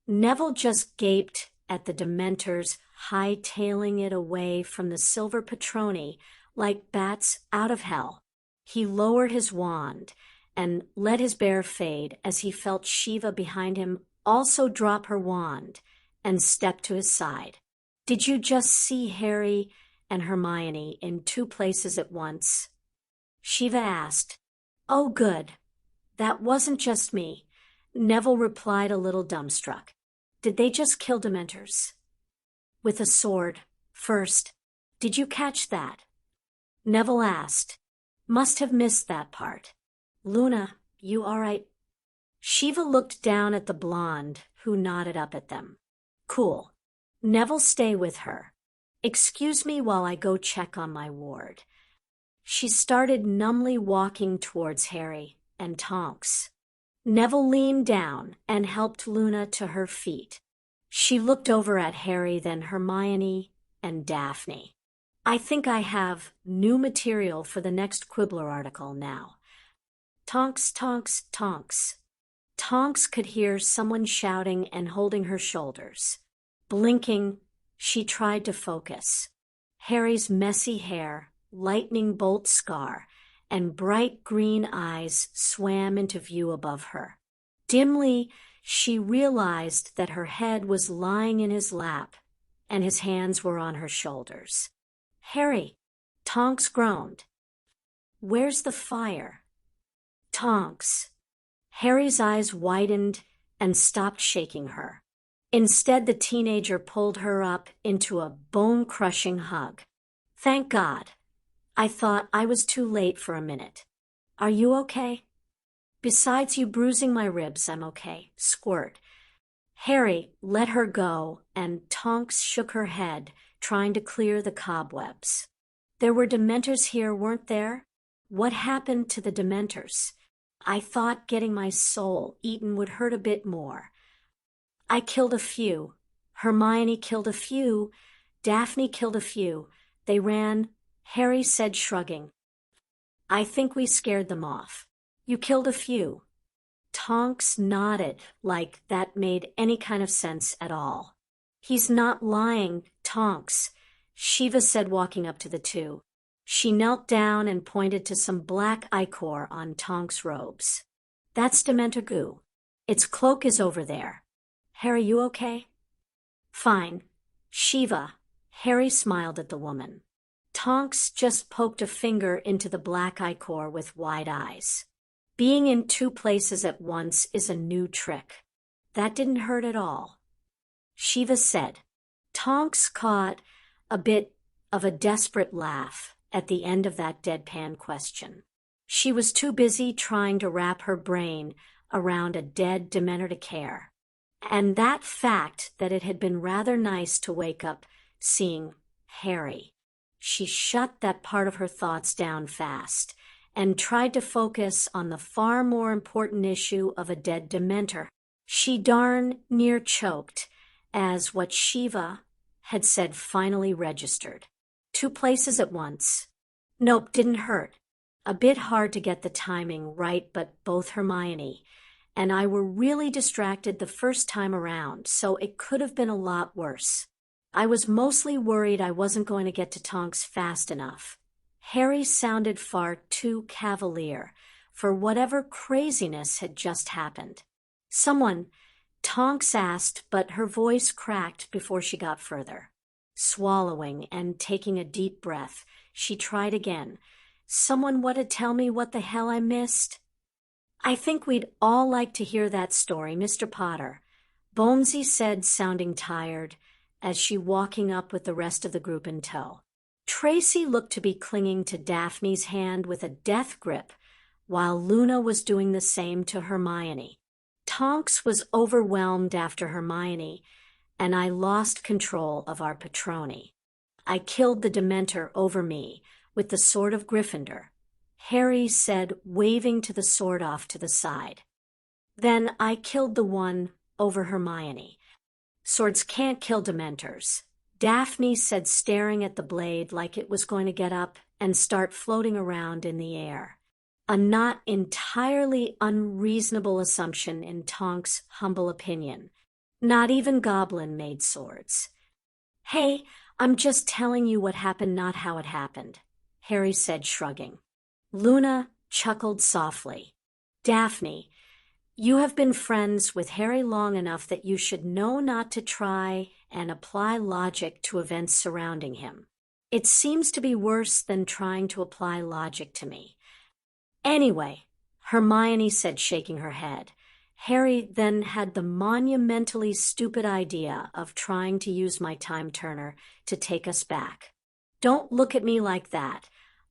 Neville just gaped at the dementors hightailing it away from the silver patroni like bats out of hell. He lowered his wand and let his bear fade as he felt Shiva behind him also drop her wand and step to his side. "Did you just see Harry and Hermione in two places at once?" Shiva asked. "Oh, good. That wasn't just me," Neville replied, a little dumbstruck. "Did they just kill dementors?" "With a sword, first. Did you catch that?" Neville asked. "Must have missed that part. Luna, you all right?" Shiva looked down at the blonde, who nodded up at them. "Cool. Neville, stay with her. Excuse me while I go check on my ward." She started numbly walking towards Harry and Tonks. Neville leaned down and helped Luna to her feet. She looked over at Harry, then Hermione, and Daphne. "I think I have new material for the next Quibbler article now." Tonks, Tonks, Tonks. Tonks could hear someone shouting and holding her shoulders. Blinking, she tried to focus. Harry's messy hair, lightning bolt scar, and bright green eyes swam into view above her. Dimly, she realized that her head was lying in his lap, and his hands were on her shoulders. "Harry," Tonks groaned. Where's the fire? Tonks. Harry's eyes widened and stopped shaking her. Instead, the teenager pulled her up into a bone-crushing hug. Thank God. I thought I was too late for a minute. Are you okay? Besides you bruising my ribs, I'm okay. Squirt. Harry let her go, and Tonks shook her head, trying to clear the cobwebs. There were dementors here, weren't there? What happened to the dementors? I thought getting my soul eaten would hurt a bit more. I killed a few. Hermione killed a few. Daphne killed a few. They ran, Harry said, shrugging. I think we scared them off. You killed a few. Tonks nodded, like that made any kind of sense at all. He's not lying, Tonks, Shiva said, walking up to the two. She knelt down and pointed to some black ichor on Tonks' robes. That's Dementor goo. Its cloak is over there. Harry, you okay? Fine. Shiva. Harry smiled at the woman. Tonks just poked a finger into the black ichor with wide eyes. Being in two places at once is a new trick. That didn't hurt at all. Shiva said. Tonks caught a bit of a desperate laugh at the end of that deadpan question. She was too busy trying to wrap her brain around a dead Dementor to care. And that fact that it had been rather nice to wake up seeing Harry. She shut that part of her thoughts down fast and tried to focus on the far more important issue of a dead Dementor. She darn near choked as what Shiva had said finally registered. Two places at once. Nope, didn't hurt. A bit hard to get the timing right, but both Hermione and I were really distracted the first time around, so it could have been a lot worse. I was mostly worried I wasn't going to get to Tonks fast enough. Harry sounded far too cavalier for whatever craziness had just happened. Someone, Tonks asked, but her voice cracked before she got further. Swallowing and taking a deep breath, she tried again. Someone want to tell me what the hell I missed? I think we'd all like to hear that story, Mr. Potter, Bonesy said, sounding tired, as she walking up with the rest of the group in tow. Tracy looked to be clinging to Daphne's hand with a death grip, while Luna was doing the same to Hermione. Tonks was overwhelmed after Hermione, and I lost control of our Patroni. I killed the Dementor over me with the sword of Gryffindor, Harry said, waving to the sword off to the side. Then I killed the one over Hermione. Swords can't kill Dementors, Daphne said, staring at the blade like it was going to get up and start floating around in the air. A not entirely unreasonable assumption in Tonks' humble opinion. Not even Goblin made swords. Hey, I'm just telling you what happened, not how it happened, Harry said, shrugging. Luna chuckled softly. Daphne, you have been friends with Harry long enough that you should know not to try and apply logic to events surrounding him. It seems to be worse than trying to apply logic to me. Anyway, Hermione said, shaking her head. Harry then had the monumentally stupid idea of trying to use my time turner to take us back. Don't look at me like that.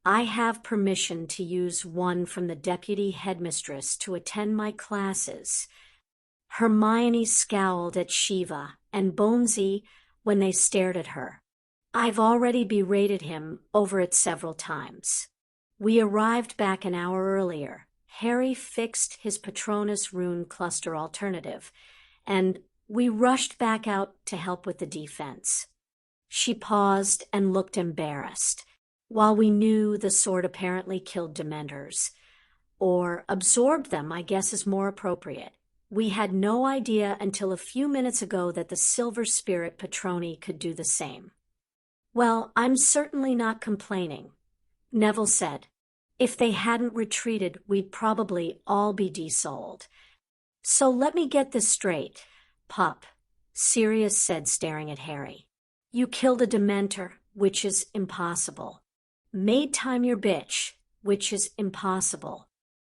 I have permission to use one from the deputy headmistress to attend my classes. Hermione scowled at Shiva and Bonesy when they stared at her. I've already berated him over it several times. We arrived back an hour earlier. Harry fixed his Patronus rune cluster alternative, and we rushed back out to help with the defense. She paused and looked embarrassed. While we knew the sword apparently killed Dementors, or absorbed them, I guess is more appropriate, we had no idea until a few minutes ago that the Silver Spirit Patroni could do the same. Well, I'm certainly not complaining, Neville said. If they hadn't retreated, we'd probably all be desouled. So let me get this straight, Pup, Sirius said, staring at Harry. You killed a Dementor, which is impossible. Made time your bitch, which is impossible.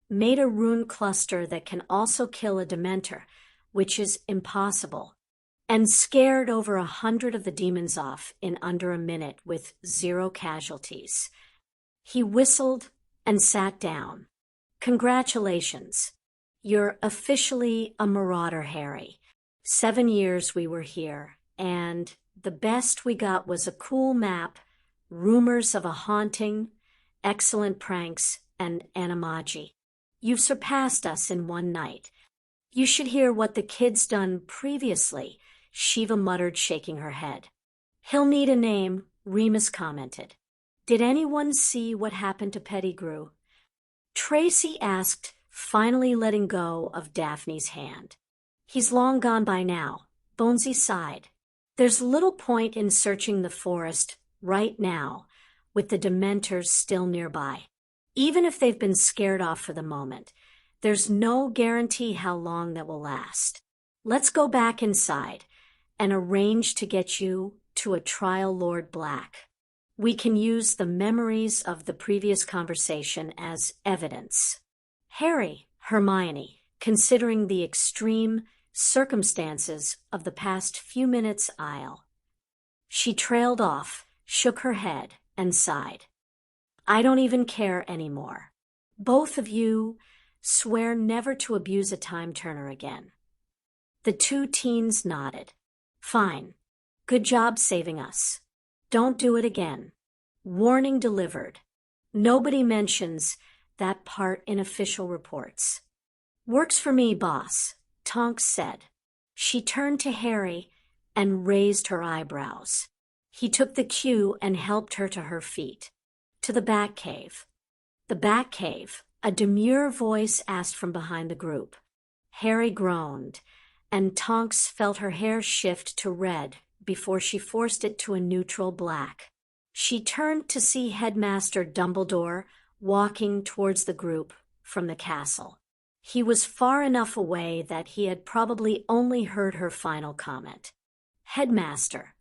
Made a rune cluster that can also kill a dementor, which is impossible. And scared over 100 of the demons off in under a minute with 0 casualties. He whistled and sat down. Congratulations. You're officially a marauder, Harry. 7 years we were here, and the best we got was a cool map, rumors of a haunting, excellent pranks, and animagi. You've surpassed us in one night. You should hear what the kid's done previously, Shiva muttered, shaking her head. He'll need a name, Remus commented. Did anyone see what happened to Pettigrew? Tracy asked, finally letting go of Daphne's hand. He's long gone by now, Bonesy sighed. There's little point in searching the forest right now, with the dementors still nearby. Even if they've been scared off for the moment, there's no guarantee how long that will last. Let's go back inside and arrange to get you to a trial Lord Black. We can use the memories of the previous conversation as evidence. Harry, Hermione, considering the extreme circumstances of the past few minutes' aisle. She trailed off, shook her head, and sighed. I don't even care anymore. Both of you swear never to abuse a time-turner again. The 2 teens nodded. Fine. Good job saving us. Don't do it again. Warning delivered. Nobody mentions that part in official reports. Works for me, boss, Tonks said. She turned to Harry and raised her eyebrows. He took the cue and helped her to her feet. To the Batcave. The Batcave, a demure voice asked from behind the group. Harry groaned, and Tonks felt her hair shift to red before she forced it to a neutral black. She turned to see Headmaster Dumbledore walking towards the group from the castle. He was far enough away that he had probably only heard her final comment. Headmaster,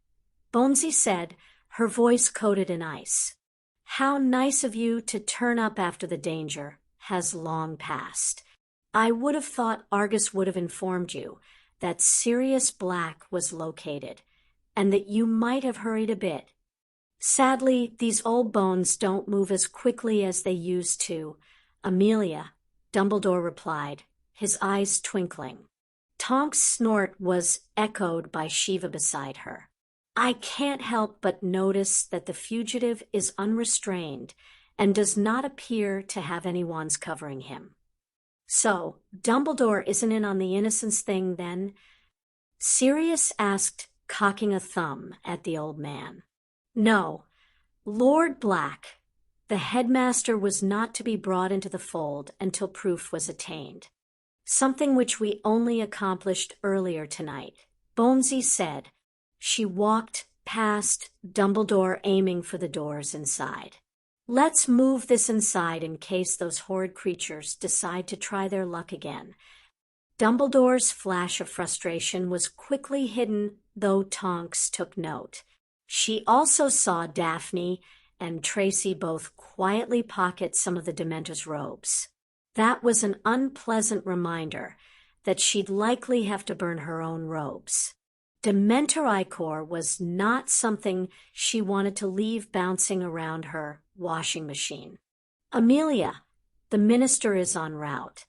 Bonesy said, her voice coated in ice. How nice of you to turn up after the danger has long passed. I would have thought Argus would have informed you that Sirius Black was located, and that you might have hurried a bit. Sadly, these old bones don't move as quickly as they used to. Amelia, Dumbledore replied, his eyes twinkling. Tonks' snort was echoed by Shiva beside her. I can't help but notice that the fugitive is unrestrained and does not appear to have any wands covering him. So, Dumbledore isn't in on the innocence thing, then? Sirius asked, cocking a thumb at the old man. No, Lord Black. The headmaster was not to be brought into the fold until proof was attained. Something which we only accomplished earlier tonight, Bonesy said. She walked past Dumbledore, aiming for the doors inside. Let's move this inside in case those horrid creatures decide to try their luck again. Dumbledore's flash of frustration was quickly hidden, though Tonks took note. She also saw Daphne and Tracy both quietly pocket some of the Dementor's robes. That was an unpleasant reminder that she'd likely have to burn her own robes. Dementor ichor was not something she wanted to leave bouncing around her washing machine. Amelia, the minister is en route.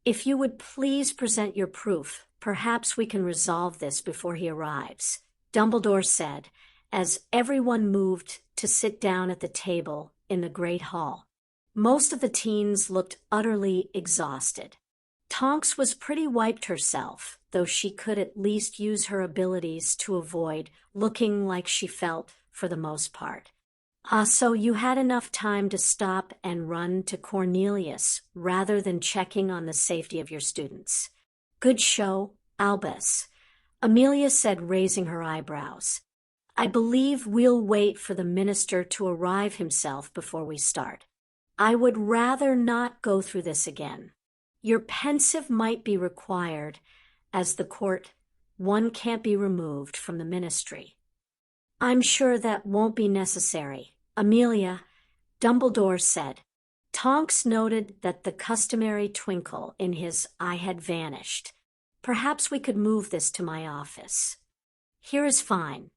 If you would please present your proof, perhaps we can resolve this before he arrives, Dumbledore said, as everyone moved to sit down at the table in the Great Hall. Most of the teens looked utterly exhausted. Tonks was pretty wiped herself, though she could at least use her abilities to avoid looking like she felt for the most part. So you had enough time to stop and run to Cornelius rather than checking on the safety of your students. Good show, Albus, Amelia said, raising her eyebrows. I believe we'll wait for the minister to arrive himself before we start. I would rather not go through this again. Your pensive might be required, as the court, one can't be removed from the ministry. I'm sure that won't be necessary, Amelia, Dumbledore said. Tonks noted that the customary twinkle in his eye had vanished. Perhaps we could move this to my office. Here is fine.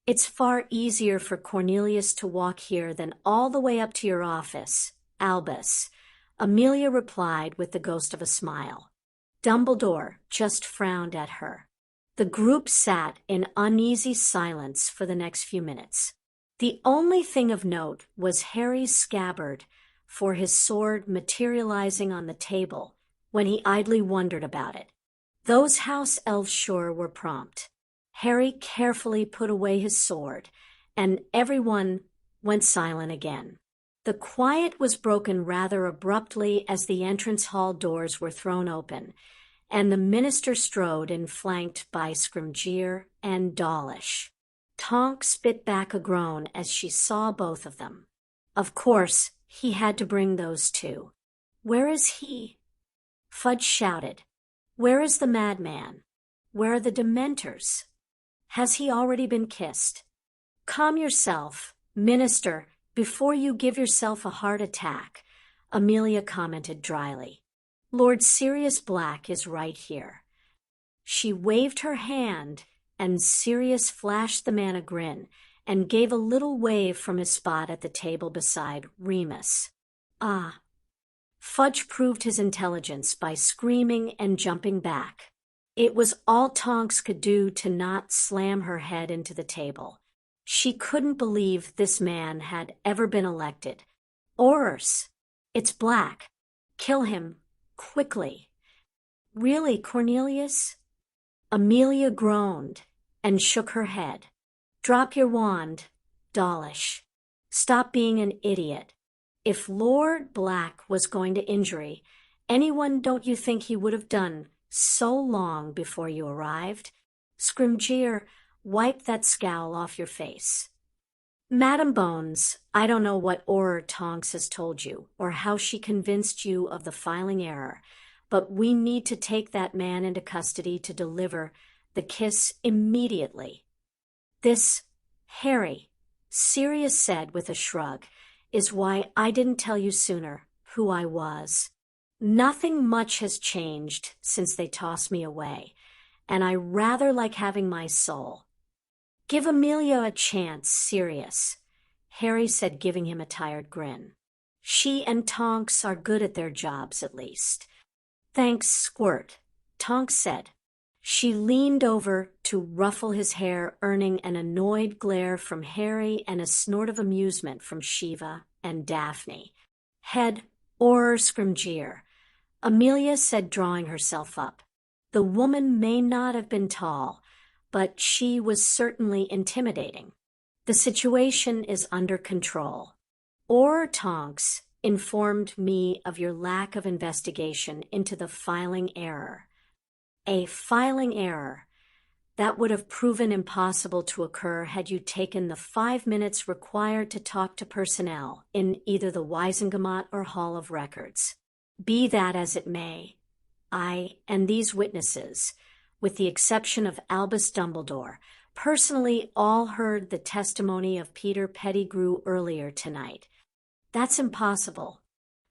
It's far easier for Cornelius to walk here than all the way up to your office, Albus, Amelia replied with the ghost of a smile. Dumbledore just frowned at her. The group sat in uneasy silence for the next few minutes. The only thing of note was Harry's scabbard for his sword materializing on the table when he idly wondered about it. Those house elves sure were prompt. Harry carefully put away his sword, and everyone went silent again. The quiet was broken rather abruptly as the entrance hall doors were thrown open, and the minister strode in flanked by Scrimgeour and Dawlish. Tonks spit back a groan as she saw both of them. Of course, he had to bring those two. Where is he? Fudge shouted. Where is the madman? Where are the dementors? Has he already been kissed? Calm yourself, minister, before you give yourself a heart attack, Amelia commented dryly. Lord Sirius Black is right here. She waved her hand, and Sirius flashed the man a grin and gave a little wave from his spot at the table beside Remus. Ah. Fudge proved his intelligence by screaming and jumping back. It was all Tonks could do to not slam her head into the table. She couldn't believe this man had ever been elected. Horrors! It's Black. Kill him. Quickly. Really, Cornelius? Amelia groaned and shook her head. Drop your wand, Dawlish. Stop being an idiot. If Lord Black was going to injury, anyone don't you think he would have done so long before you arrived? Scrimgeour, wipe that scowl off your face. Madam Bones, I don't know what horror Tonks has told you, or how she convinced you of the filing error, but we need to take that man into custody to deliver the kiss immediately. This, Harry, Sirius said with a shrug, is why I didn't tell you sooner who I was. Nothing much has changed since they tossed me away, and I rather like having my soul. Give Amelia a chance, Sirius, Harry said, giving him a tired grin. She and Tonks are good at their jobs, at least. Thanks, Squirt, Tonks said. She leaned over to ruffle his hair, earning an annoyed glare from Harry and a snort of amusement from Shiva and Daphne. Head or Scrimgeour, Amelia said, drawing herself up. The woman may not have been tall, but she was certainly intimidating. The situation is under control. Or Tonks informed me of your lack of investigation into the filing error. A filing error that would have proven impossible to occur had you taken the 5 minutes required to talk to personnel in either the Wisengamot or Hall of Records. Be that as it may, I and these witnesses, with the exception of Albus Dumbledore, personally all heard the testimony of Peter Pettigrew earlier tonight. That's impossible,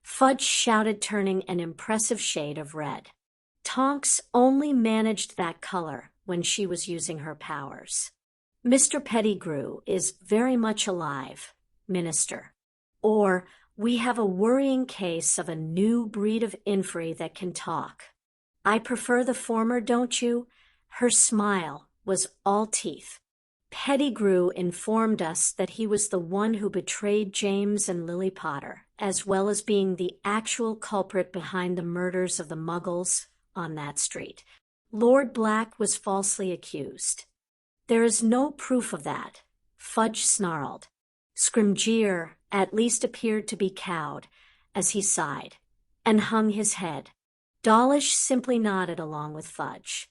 Fudge shouted, turning an impressive shade of red. Tonks only managed that color when she was using her powers. Mr. Pettigrew is very much alive, Minister. Or we have a worrying case of a new breed of inferi that can talk. I prefer the former, don't you? Her smile was all teeth. Pettigrew informed us that he was the one who betrayed James and Lily Potter, as well as being the actual culprit behind the murders of the Muggles on that street. Lord Black was falsely accused. There is no proof of that, Fudge snarled. Scrimgeour at least appeared to be cowed as he sighed and hung his head. Dawlish simply nodded along with Fudge.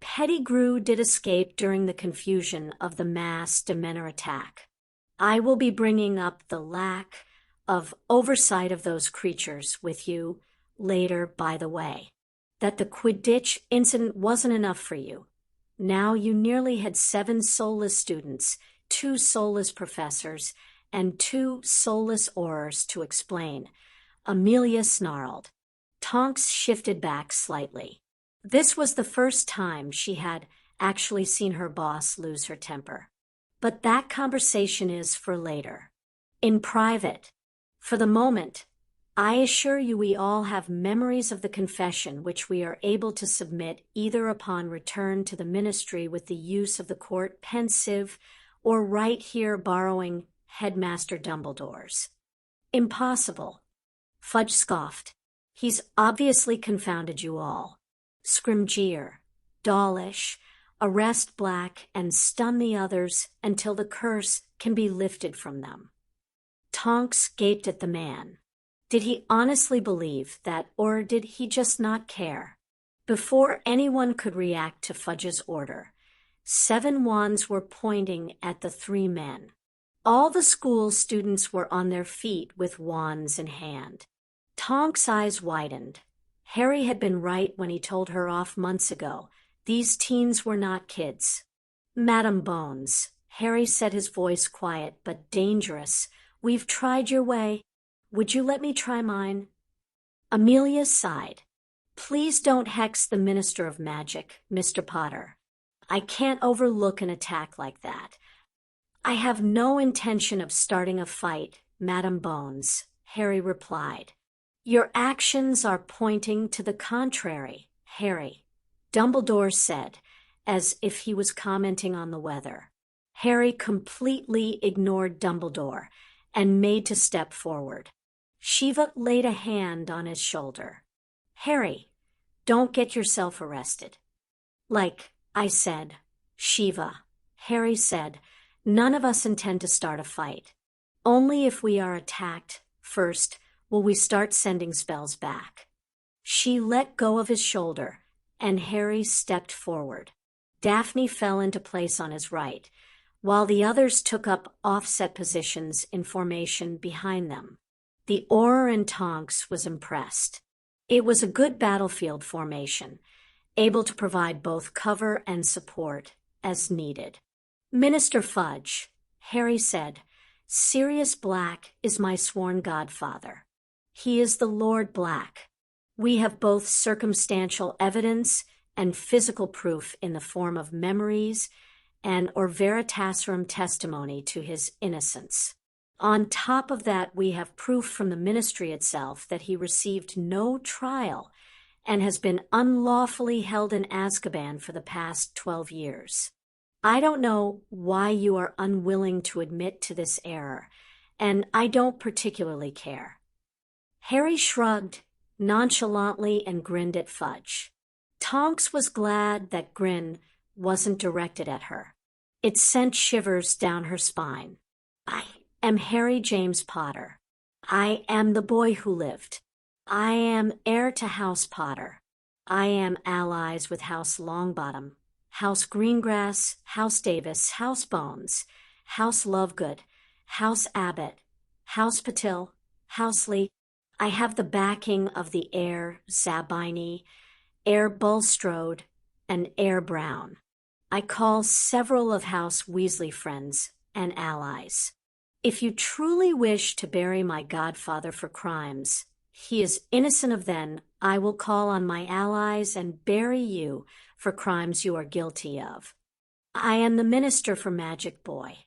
Pettigrew did escape during the confusion of the mass dementor attack. I will be bringing up the lack of oversight of those creatures with you later, by the way. That the Quidditch incident wasn't enough for you. Now you nearly had 7 soulless students, 2 soulless professors, and 2 soulless aurors to explain. Amelia snarled. Tonks shifted back slightly. This was the first time she had actually seen her boss lose her temper. But that conversation is for later. In private. For the moment, I assure you we all have memories of the confession which we are able to submit either upon return to the ministry with the use of the court pensive or right here borrowing Headmaster Dumbledore's. Impossible. Fudge scoffed. He's obviously confounded you all. Scrimgeour, Dawlish, arrest Black and stun the others until the curse can be lifted from them. Tonks gaped at the man. Did he honestly believe that, or did he just not care? Before anyone could react to Fudge's order, 7 wands were pointing at the 3 men. All the school students were on their feet with wands in hand. Tonks' eyes widened. Harry had been right when he told her off months ago. These teens were not kids. Madam Bones, Harry said, his voice quiet but dangerous. We've tried your way. Would you let me try mine? Amelia sighed. Please don't hex the Minister of Magic, Mr. Potter. I can't overlook an attack like that. I have no intention of starting a fight, Madam Bones, Harry replied. Your actions are pointing to the contrary, Harry, Dumbledore said, as if he was commenting on the weather. Harry completely ignored Dumbledore and made to step forward. Shiva laid a hand on his shoulder. Harry, don't get yourself arrested. Like I said, Shiva, Harry said, none of us intend to start a fight. Only if we are attacked first will we start sending spells back. She let go of his shoulder, and Harry stepped forward. Daphne fell into place on his right, while the others took up offset positions in formation behind them. The Auror and Tonks was impressed. It was a good battlefield formation, able to provide both cover and support as needed. Minister Fudge, Harry said, Sirius Black is my sworn godfather. He is the Lord Black. We have both circumstantial evidence and physical proof in the form of memories and or veritaserum testimony to his innocence. On top of that, we have proof from the ministry itself that he received no trial and has been unlawfully held in Azkaban for the past 12 years. I don't know why you are unwilling to admit to this error, and I don't particularly care. Harry shrugged nonchalantly and grinned at Fudge. Tonks was glad that grin wasn't directed at her. It sent shivers down her spine. I am Harry James Potter. I am the boy who lived. I am heir to House Potter. I am allies with House Longbottom, House Greengrass, House Davis, House Bones, House Lovegood, House Abbott, House Patil, House Lee. I have the backing of the heir Zabini, heir Bulstrode, and heir Brown. I call several of House Weasley friends and allies. If you truly wish to bury my godfather for crimes he is innocent of, then I will call on my allies and bury you for crimes you are guilty of. I am the Minister for Magic, boy.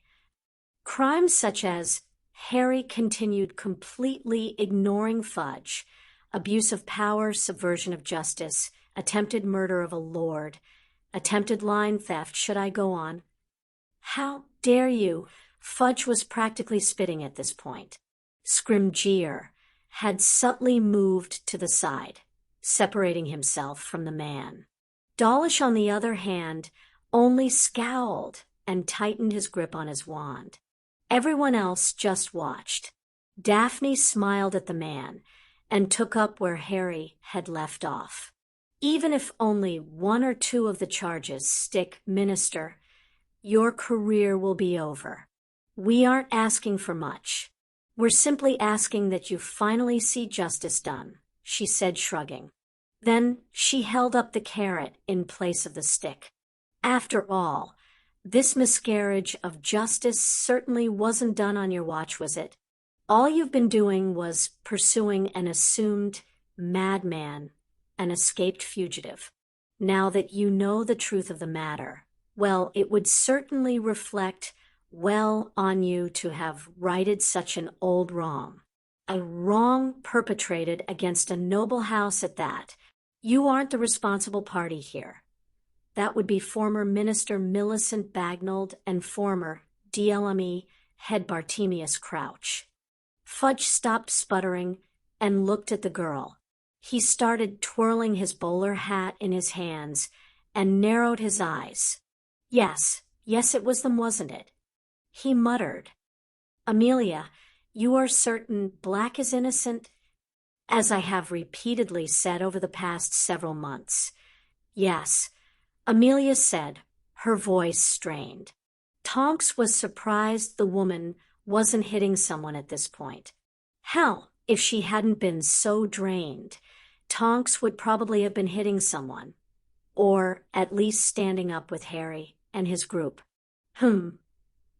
Crimes such as, Harry continued, completely ignoring Fudge, abuse of power, subversion of justice, attempted murder of a lord, attempted line theft. Should I go on? How dare you? Fudge was practically spitting at this point. Scrimgeour had subtly moved to the side, separating himself from the man. Dawlish, on the other hand, only scowled and tightened his grip on his wand. Everyone else just watched. Daphne smiled at the man and took up where Harry had left off. Even if only 1 or 2 of the charges stick, Minister, your career will be over. We aren't asking for much. We're simply asking that you finally see justice done, she said, shrugging. Then she held up the carrot in place of the stick. After all, this miscarriage of justice certainly wasn't done on your watch, was it? All you've been doing was pursuing an assumed madman, an escaped fugitive. Now that you know the truth of the matter, well, it would certainly reflect well on you to have righted such an old wrong. A wrong perpetrated against a noble house at that. You aren't the responsible party here. That would be former Minister Millicent Bagnold and former DLME head Bartemius Crouch. Fudge stopped sputtering and looked at the girl. He started twirling his bowler hat in his hands and narrowed his eyes. Yes, it was them, wasn't it? He muttered. Amelia, you are certain Black is innocent? As I have repeatedly said over the past several months. Yes, Amelia said, her voice strained. Tonks was surprised the woman wasn't hitting someone at this point. Hell, if she hadn't been so drained, Tonks would probably have been hitting someone. Or at least standing up with Harry and his group.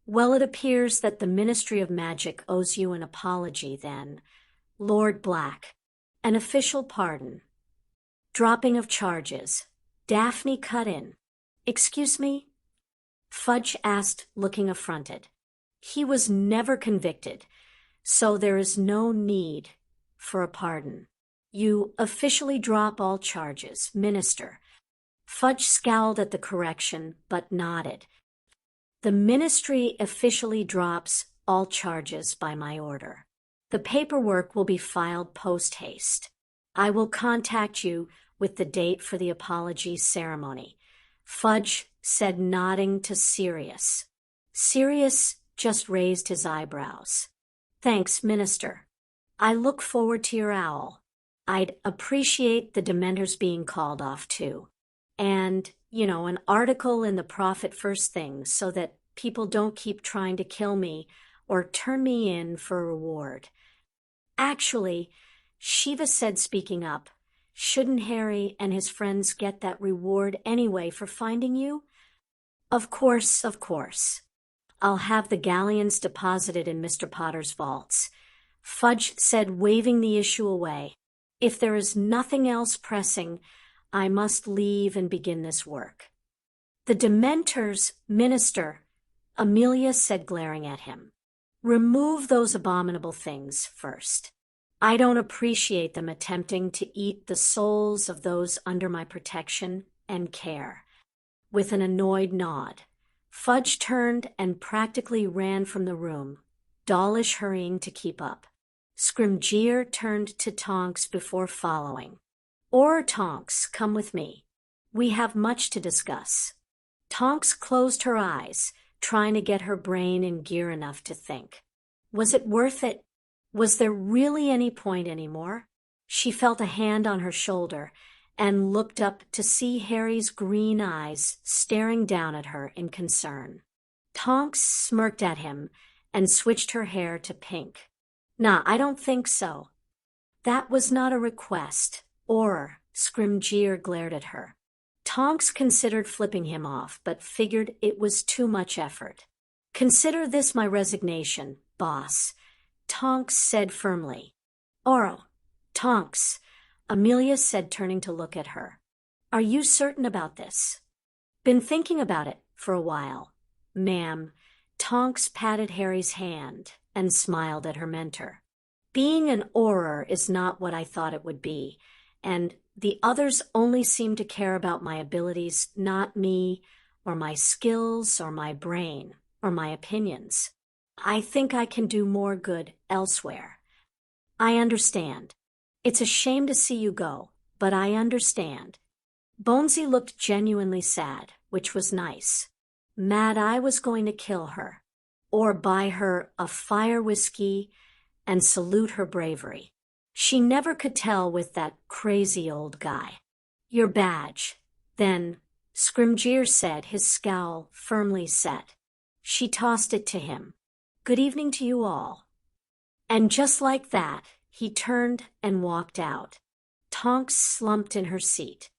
Well, it appears that the Ministry of Magic owes you an apology then, Lord Black. An official pardon. Dropping of charges. Daphne cut in. Excuse me? Fudge asked, looking affronted. He was never convicted, so there is no need for a pardon. You officially drop all charges, Minister. Fudge scowled at the correction, but nodded. The Ministry officially drops all charges by my order. The paperwork will be filed post-haste. I will contact you with the date for the apology ceremony, Fudge said, nodding to Sirius. Sirius just raised his eyebrows. Thanks, Minister. I look forward to your owl. I'd appreciate the dementors being called off too. And, an article in the Prophet first thing so that people don't keep trying to kill me or turn me in for a reward. Actually, Shiva said, speaking up, shouldn't Harry and his friends get that reward anyway for finding you? Of course. I'll have the galleons deposited in Mr. Potter's vaults, Fudge said, waving the issue away. If there is nothing else pressing, I must leave and begin this work. The Dementors, Minister, Amelia said, glaring at him. Remove those abominable things first. I don't appreciate them attempting to eat the souls of those under my protection and care. With an annoyed nod, Fudge turned and practically ran from the room, Dawlish hurrying to keep up. Scrimgeour turned to Tonks before following. Tonks, come with me. We have much to discuss. Tonks closed her eyes, trying to get her brain in gear enough to think. Was it worth it? Was there really any point anymore? She felt a hand on her shoulder and looked up to see Harry's green eyes staring down at her in concern. Tonks smirked at him and switched her hair to pink. Nah, I don't think so. That was not a request. Scrimgeour glared at her. Tonks considered flipping him off, but figured it was too much effort. Consider this my resignation, boss, Tonks said firmly. Tonks, Amelia said, turning to look at her. Are you certain about this? Been thinking about it for a while, ma'am. Tonks patted Harry's hand and smiled at her mentor. Being an Auror is not what I thought it would be, and the others only seem to care about my abilities, not me, or my skills, or my brain, or my opinions. I think I can do more good elsewhere. I understand. It's a shame to see you go, but I understand. Bonesy looked genuinely sad, which was nice. Mad I was going to kill her, or buy her a fire whiskey and salute her bravery. She never could tell with that crazy old guy. Your badge. Then, Scrimgeour said, his scowl firmly set. She tossed it to him. Good evening to you all. And just like that, he turned and walked out. Tonks slumped in her seat.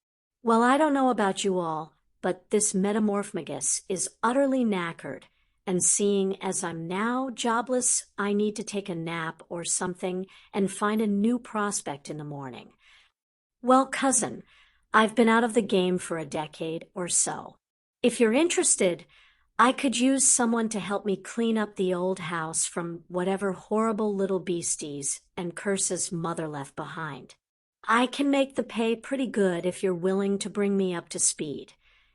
Well, I don't know about you all, but this metamorphmagus is utterly knackered, and seeing as I'm now jobless, I need to take a nap or something and find a new prospect in the morning. Well, cousin, I've been out of the game for a decade or so. If you're interested, I could use someone to help me clean up the old house from whatever horrible little beasties and curses Mother left behind. I can make the pay pretty good if you're willing to bring me up to speed,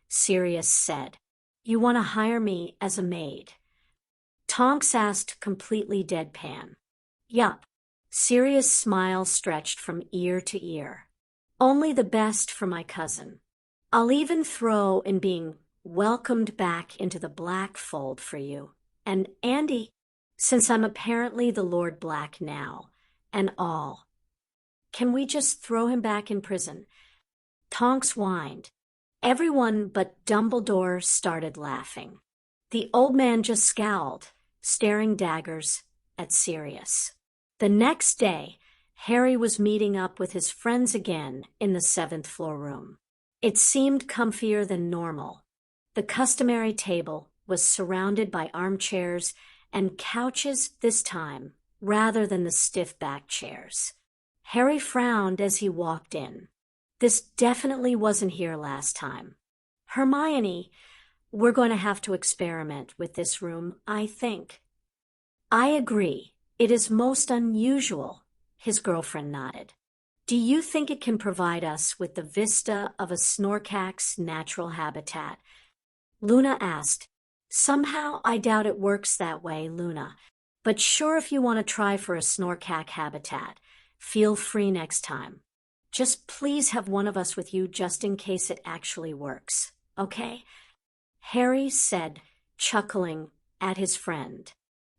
Sirius said. You want to hire me as a maid? Tonks asked, completely deadpan. Yup. Sirius' smile stretched from ear to ear. Only the best for my cousin. I'll even throw in being welcomed back into the Black Fold for you. And Andy, since I'm apparently the Lord Black now, and all. Can we just throw him back in prison? Tonks whined. Everyone but Dumbledore started laughing. The old man just scowled, staring daggers at Sirius. The next day, Harry was meeting up with his friends again in the 7th floor room. It seemed comfier than normal. The customary table was surrounded by armchairs and couches this time, rather than the stiff-backed chairs. Harry frowned as he walked in. This definitely wasn't here last time. Hermione, we're going to have to experiment with this room, I think. I agree. It is most unusual, his girlfriend nodded. Do you think it can provide us with the vista of a snorkak's natural habitat? Luna asked. Somehow I doubt it works that way, Luna. But sure, if you want to try for a snorkak habitat, feel free next time. Just please have one of us with you just in case it actually works, okay? Harry said, chuckling at his friend.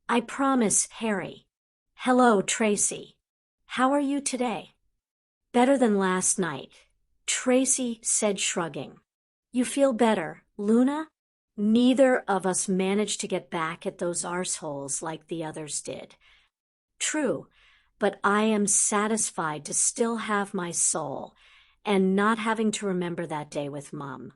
I promise, Harry. Hello, Tracy. How are you today? Better than last night, Tracy said, shrugging. You feel better, Luna? Neither of us managed to get back at those arseholes like the others did. True. But I am satisfied to still have my soul and not having to remember that day with Mom,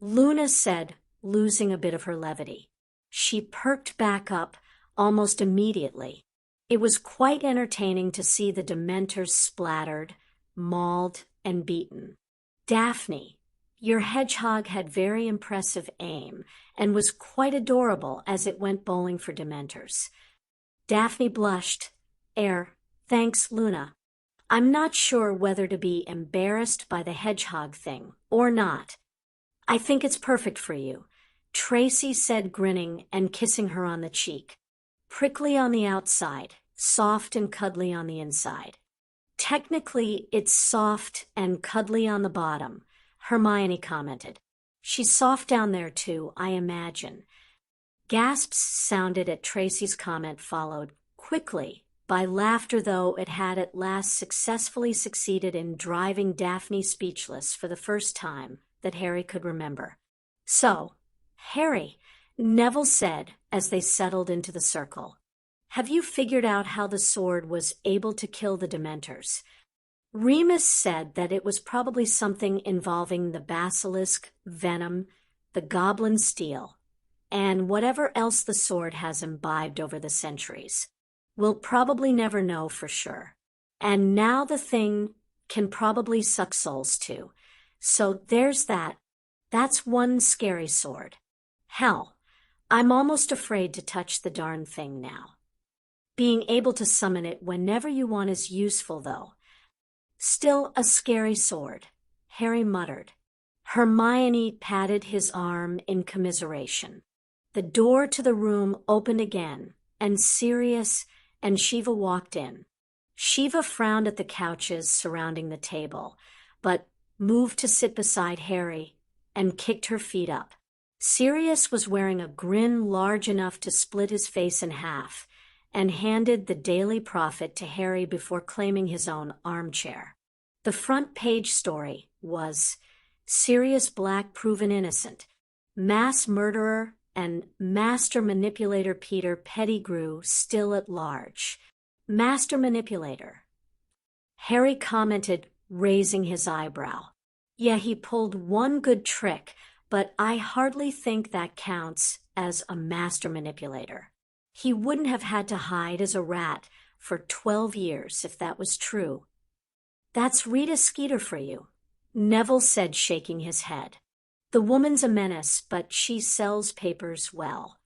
Luna said, losing a bit of her levity. She perked back up almost immediately. It was quite entertaining to see the dementors splattered, mauled, and beaten. Daphne, your hedgehog had very impressive aim and was quite adorable as it went bowling for dementors. Daphne blushed. Thanks, Luna. I'm not sure whether to be embarrassed by the hedgehog thing or not. I think it's perfect for you, Tracy said, grinning and kissing her on the cheek. Prickly on the outside, soft and cuddly on the inside. Technically, it's soft and cuddly on the bottom, Hermione commented. She's soft down there too, I imagine. Gasps sounded at Tracy's comment, followed quickly by laughter, though it had at last successfully succeeded in driving Daphne speechless for the first time that Harry could remember. So, Harry, Neville said as they settled into the circle, have you figured out how the sword was able to kill the dementors? Remus said that it was probably something involving the basilisk, venom, the goblin steel, and whatever else the sword has imbibed over the centuries. We'll probably never know for sure. And now the thing can probably suck souls too. So there's that. That's one scary sword. Hell, I'm almost afraid to touch the darn thing now. Being able to summon it whenever you want is useful, though. Still a scary sword, Harry muttered. Hermione patted his arm in commiseration. The door to the room opened again, and Sirius and Shiva walked in. Shiva frowned at the couches surrounding the table, but moved to sit beside Harry and kicked her feet up. Sirius was wearing a grin large enough to split his face in half and handed the Daily Prophet to Harry before claiming his own armchair. The front page story was Sirius Black proven innocent, mass murderer and master manipulator Peter Pettigrew still at large. Master manipulator. Harry commented, raising his eyebrow. Yeah, he pulled one good trick, but I hardly think that counts as a master manipulator. He wouldn't have had to hide as a rat for 12 years if that was true. That's Rita Skeeter for you, Neville said, shaking his head. The woman's a menace, but she sells papers well.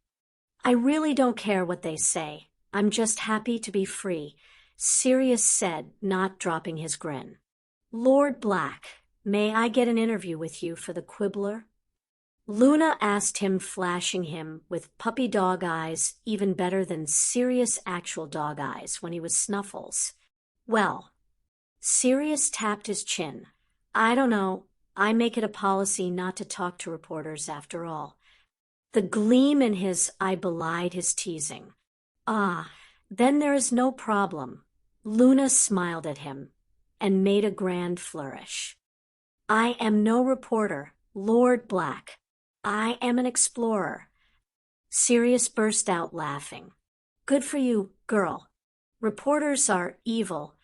I really don't care what they say. I'm just happy to be free, Sirius said, not dropping his grin. Lord Black, may I get an interview with you for the Quibbler? Luna asked him, flashing him with puppy dog eyes even better than Sirius' actual dog eyes when he was Snuffles. Well, Sirius tapped his chin. I don't know. I make it a policy not to talk to reporters after all. The gleam in his eye belied his teasing. Ah, then there is no problem. Luna smiled at him and made a grand flourish. I am no reporter, Lord Black. I am an explorer. Sirius burst out laughing. Good for you, girl. Reporters are evil.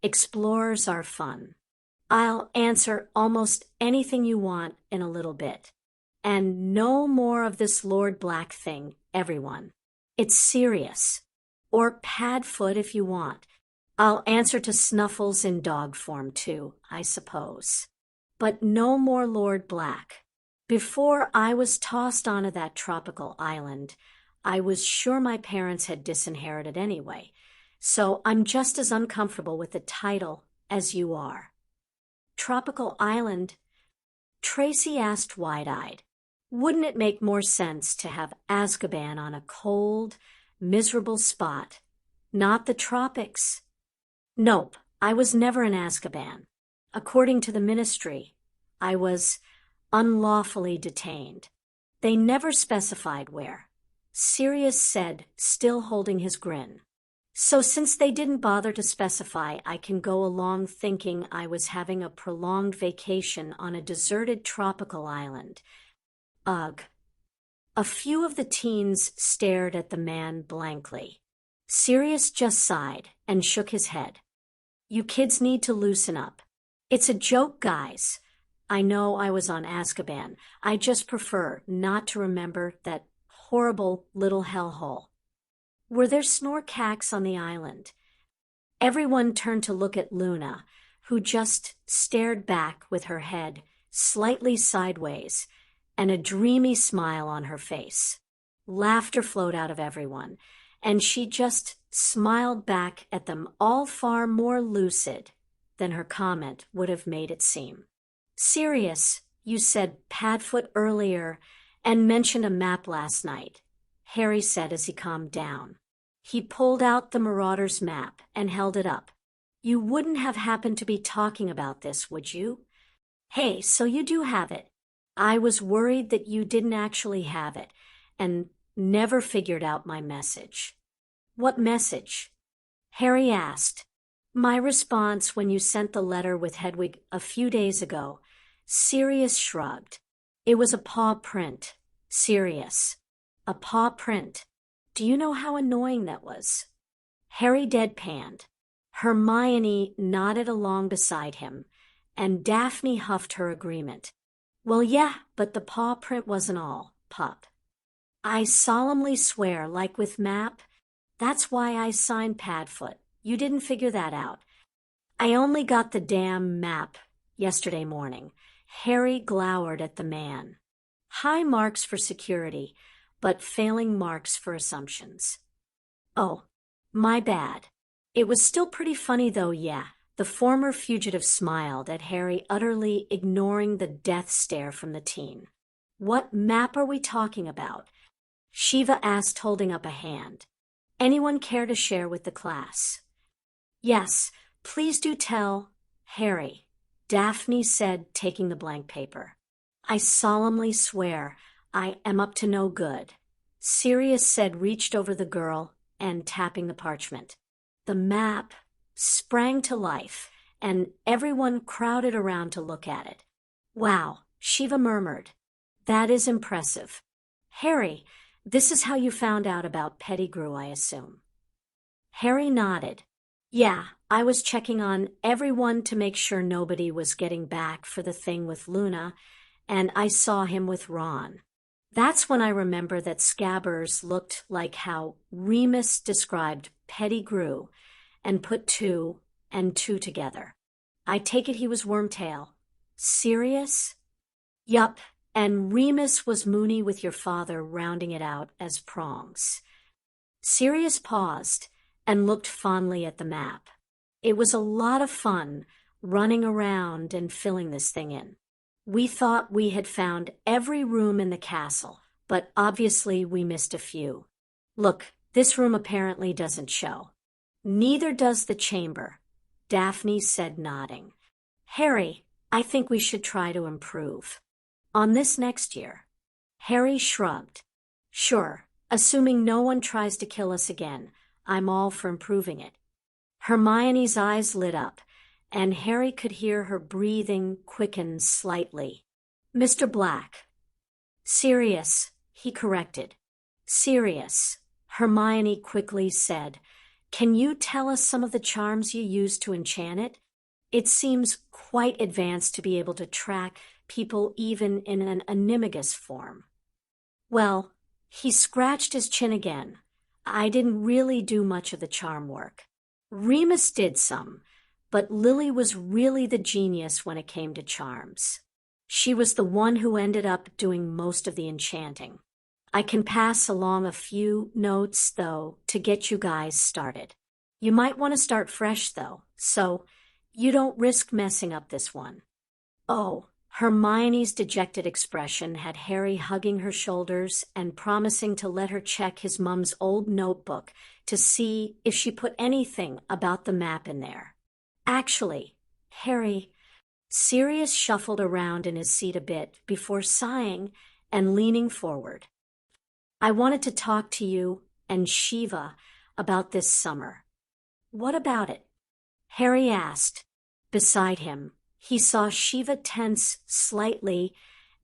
Explorers are fun. I'll answer almost anything you want in a little bit. And no more of this Lord Black thing, everyone. It's serious. Or Padfoot if you want. I'll answer to Snuffles in dog form too, I suppose. But no more Lord Black. Before I was tossed onto that tropical island, I was sure my parents had disinherited anyway, so I'm just as uncomfortable with the title as you are. Tropical island? Tracy asked wide-eyed. Wouldn't it make more sense to have Azkaban on a cold, miserable spot, not the tropics? Nope, I was never in Azkaban. According to the Ministry, I was unlawfully detained. They never specified where, Sirius said, still holding his grin. So since they didn't bother to specify, I can go along thinking I was having a prolonged vacation on a deserted tropical island. Ugh. A few of the teens stared at the man blankly. Sirius just sighed and shook his head. You kids need to loosen up. It's a joke, guys. I know I was on Azkaban. I just prefer not to remember that horrible little hellhole. Were there snorkacks on the island? Everyone turned to look at Luna, who just stared back with her head slightly sideways and a dreamy smile on her face. Laughter flowed out of everyone, and she just smiled back at them, all far more lucid than her comment would have made it seem. Sirius, you said Padfoot earlier and mentioned a map last night, Harry said as he calmed down. He pulled out the Marauders map and held it up. You wouldn't have happened to be talking about this, would you? Hey, so you do have it. I was worried that you didn't actually have it and never figured out my message. What message? Harry asked. My response when you sent the letter with Hedwig a few days ago. Sirius shrugged. It was a paw print. Sirius. A paw print. Do you know how annoying that was? Harry deadpanned. Hermione nodded along beside him, and Daphne huffed her agreement. Well, yeah, but the paw print wasn't all, pup. I solemnly swear, like with map, that's why I signed Padfoot. You didn't figure that out. I only got the damn map yesterday morning. Harry glowered at the man. High marks for security, but failing marks for assumptions. Oh, my bad. It was still pretty funny though, yeah. The former fugitive smiled at Harry, utterly ignoring the death stare from the teen. What map are we talking about? Shiva asked, holding up a hand. Anyone care to share with the class? Yes, please do tell, Harry, Daphne said, taking the blank paper. I solemnly swear I am up to no good, Sirius said, reached over the girl and tapping the parchment. The map sprang to life, and everyone crowded around to look at it. Wow, Shiva murmured. That is impressive. Harry, this is how you found out about Pettigrew, I assume. Harry nodded. Yeah, I was checking on everyone to make sure nobody was getting back for the thing with Luna, and I saw him with Ron. That's when I remember that Scabbers looked like how Remus described Pettigrew and put 2 and 2 together. I take it he was Wormtail. Sirius? Yup, and Remus was Moony with your father rounding it out as prongs. Sirius paused and looked fondly at the map. It was a lot of fun running around and filling this thing in. We thought we had found every room in the castle, but obviously we missed a few. Look, this room apparently doesn't show. Neither does the chamber, Daphne said, nodding. Harry, I think we should try to improve. On this next year. Harry shrugged. Sure, assuming no one tries to kill us again, I'm all for improving it. Hermione's eyes lit up, and Harry could hear her breathing quicken slightly. Mr. Black. Sirius, he corrected. Sirius, Hermione quickly said. Can you tell us some of the charms you used to enchant it? It seems quite advanced to be able to track people even in an animagus form. Well, he scratched his chin again. I didn't really do much of the charm work. Remus did some, but Lily was really the genius when it came to charms. She was the one who ended up doing most of the enchanting. I can pass along a few notes, though, to get you guys started. You might want to start fresh, though, so you don't risk messing up this one. Oh, Hermione's dejected expression had Harry hugging her shoulders and promising to let her check his mum's old notebook to see if she put anything about the map in there. Actually, Harry, Sirius shuffled around in his seat a bit before sighing and leaning forward. I wanted to talk to you and Shiva about this summer. What about it? Harry asked. Beside him, he saw Shiva tense slightly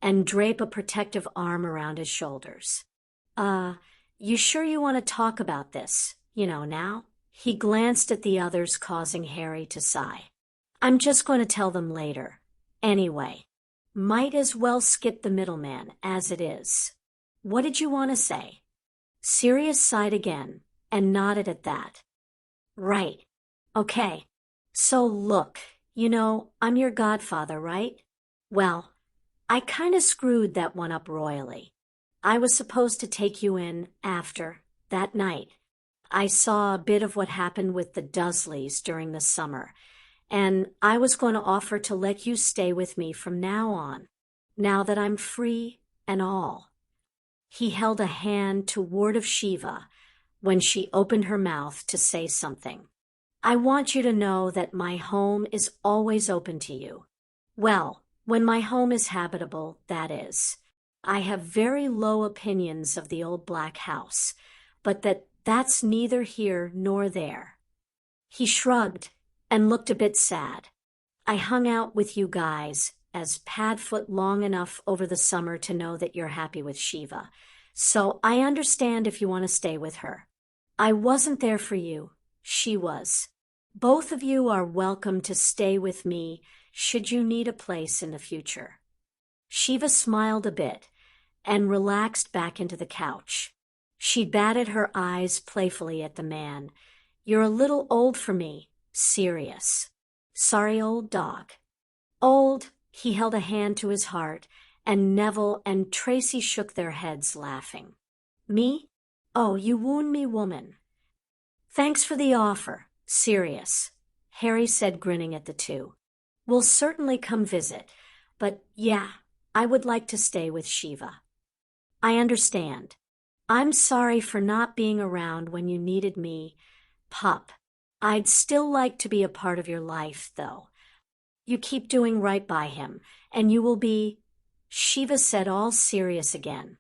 and drape a protective arm around his shoulders. You sure you want to talk about this, now? He glanced at the others, causing Harry to sigh. I'm just going to tell them later. Anyway, might as well skip the middleman as it is. What did you want to say? Sirius sighed again and nodded at that. Right. Okay. So look, I'm your godfather, right? Well, I kind of screwed that one up royally. I was supposed to take you in after that night. I saw a bit of what happened with the Dursleys during the summer, and I was going to offer to let you stay with me from now on, now that I'm free and all. He held a hand toward of Shiva when she opened her mouth to say something. I want you to know that my home is always open to you. Well, when my home is habitable, that is. I have very low opinions of the old black house, but that's neither here nor there. He shrugged and looked a bit sad. I hung out with you guys as Padfoot long enough over the summer to know that you're happy with Shiva, so I understand if you want to stay with her. I wasn't there for you. She was. Both of you are welcome to stay with me should you need a place in the future. Shiva smiled a bit and relaxed back into the couch. She batted her eyes playfully at the man. You're a little old for me, Sirius. Sorry, old dog. Old, he held a hand to his heart, and Neville and Tracy shook their heads, laughing. Me? Oh, you wound me, woman. Thanks for the offer, Sirius, Harry said, grinning at the two. We'll certainly come visit, but yeah, I would like to stay with Shiva. I understand. I'm sorry for not being around when you needed me, Pup. I'd still like to be a part of your life, though. You keep doing right by him, and you will be, Shiva said, all serious again.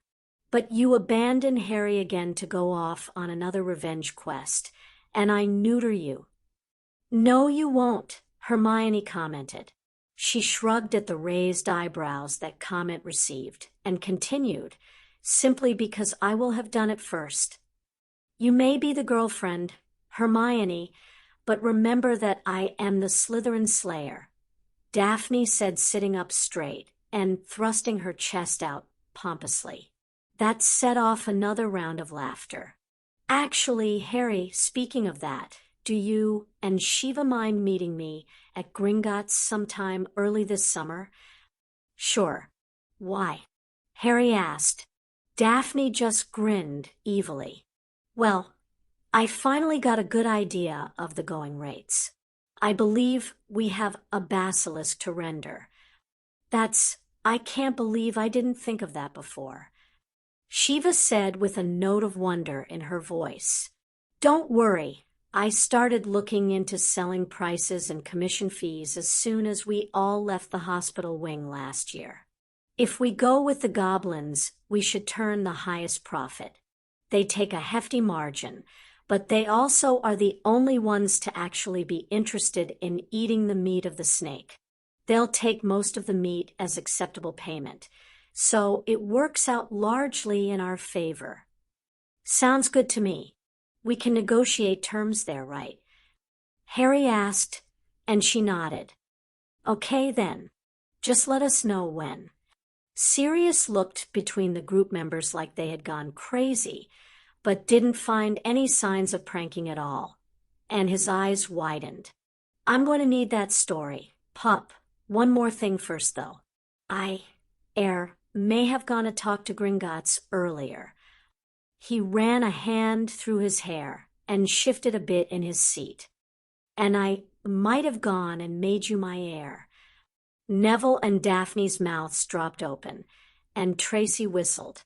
But you abandon Harry again to go off on another revenge quest, and I neuter you. No, you won't, Hermione commented. She shrugged at the raised eyebrows that comment received, and continued, simply because I will have done it first. You may be the girlfriend, Hermione, but remember that I am the Slytherin Slayer, Daphne said, sitting up straight and thrusting her chest out pompously. That set off another round of laughter. Actually, Harry, speaking of that, do you and Shiva mind meeting me at Gringotts sometime early this summer? Sure. Why? Harry asked. Daphne just grinned evilly. Well, I finally got a good idea of the going rates. I believe we have a basilisk to render. I can't believe I didn't think of that before. Shiva said with a note of wonder in her voice. Don't worry, I started looking into selling prices and commission fees as soon as we all left the hospital wing last year. If we go with the goblins, we should turn the highest profit. They take a hefty margin, but they also are the only ones to actually be interested in eating the meat of the snake. They'll take most of the meat as acceptable payment, so it works out largely in our favor. Sounds good to me. We can negotiate terms there, right? Harry asked, and she nodded. Okay then. Just let us know when. Sirius looked between the group members like they had gone crazy, but didn't find any signs of pranking at all, and his eyes widened. I'm going to need that story. Pup, one more thing first, though. I may have gone to talk to Gringotts earlier. He ran a hand through his hair and shifted a bit in his seat. And I might have gone and made you my heir. Neville and Daphne's mouths dropped open, and Tracy whistled.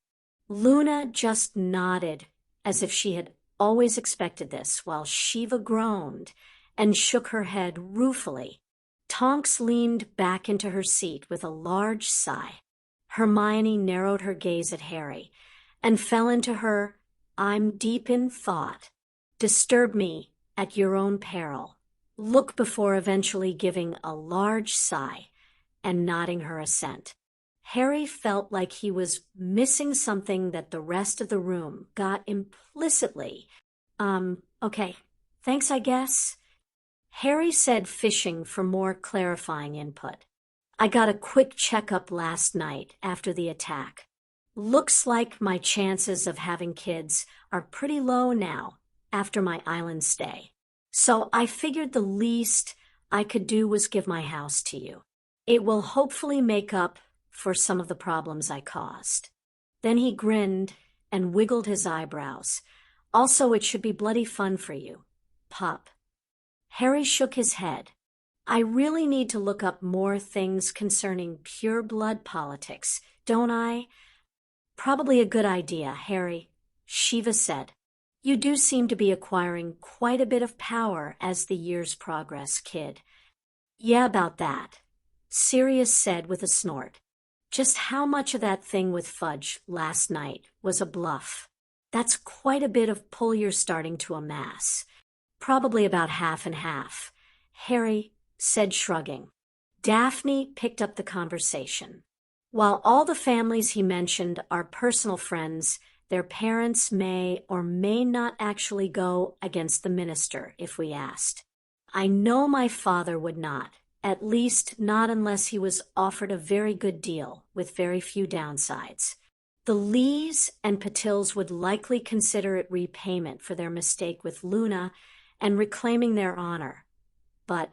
Luna just nodded, as if she had always expected this, while Shiva groaned and shook her head ruefully. Tonks leaned back into her seat with a large sigh. Hermione narrowed her gaze at Harry and fell into her, I'm deep in thought. Disturb me at your own peril. Look before eventually giving a large sigh and nodding her assent. Harry felt like he was missing something that the rest of the room got implicitly. Okay, thanks, I guess. Harry said, fishing for more clarifying input. I got a quick checkup last night after the attack. Looks like my chances of having kids are pretty low now after my island stay. So I figured the least I could do was give my house to you. It will hopefully make up for some of the problems I caused. Then he grinned and wiggled his eyebrows. Also, it should be bloody fun for you, Pup. Harry shook his head. I really need to look up more things concerning pure blood politics, don't I? Probably a good idea, Harry, Shiva said. You do seem to be acquiring quite a bit of power as the years progress, kid. Yeah, about that, Sirius said with a snort. Just how much of that thing with Fudge last night was a bluff? That's quite a bit of pull you're starting to amass. Probably about half and half, Harry said, shrugging. Daphne picked up the conversation. While all the families he mentioned are personal friends, their parents may or may not actually go against the minister if we asked. I know my father would not, at least not unless he was offered a very good deal with very few downsides. The Lees and Patils would likely consider it repayment for their mistake with Luna and reclaiming their honor. But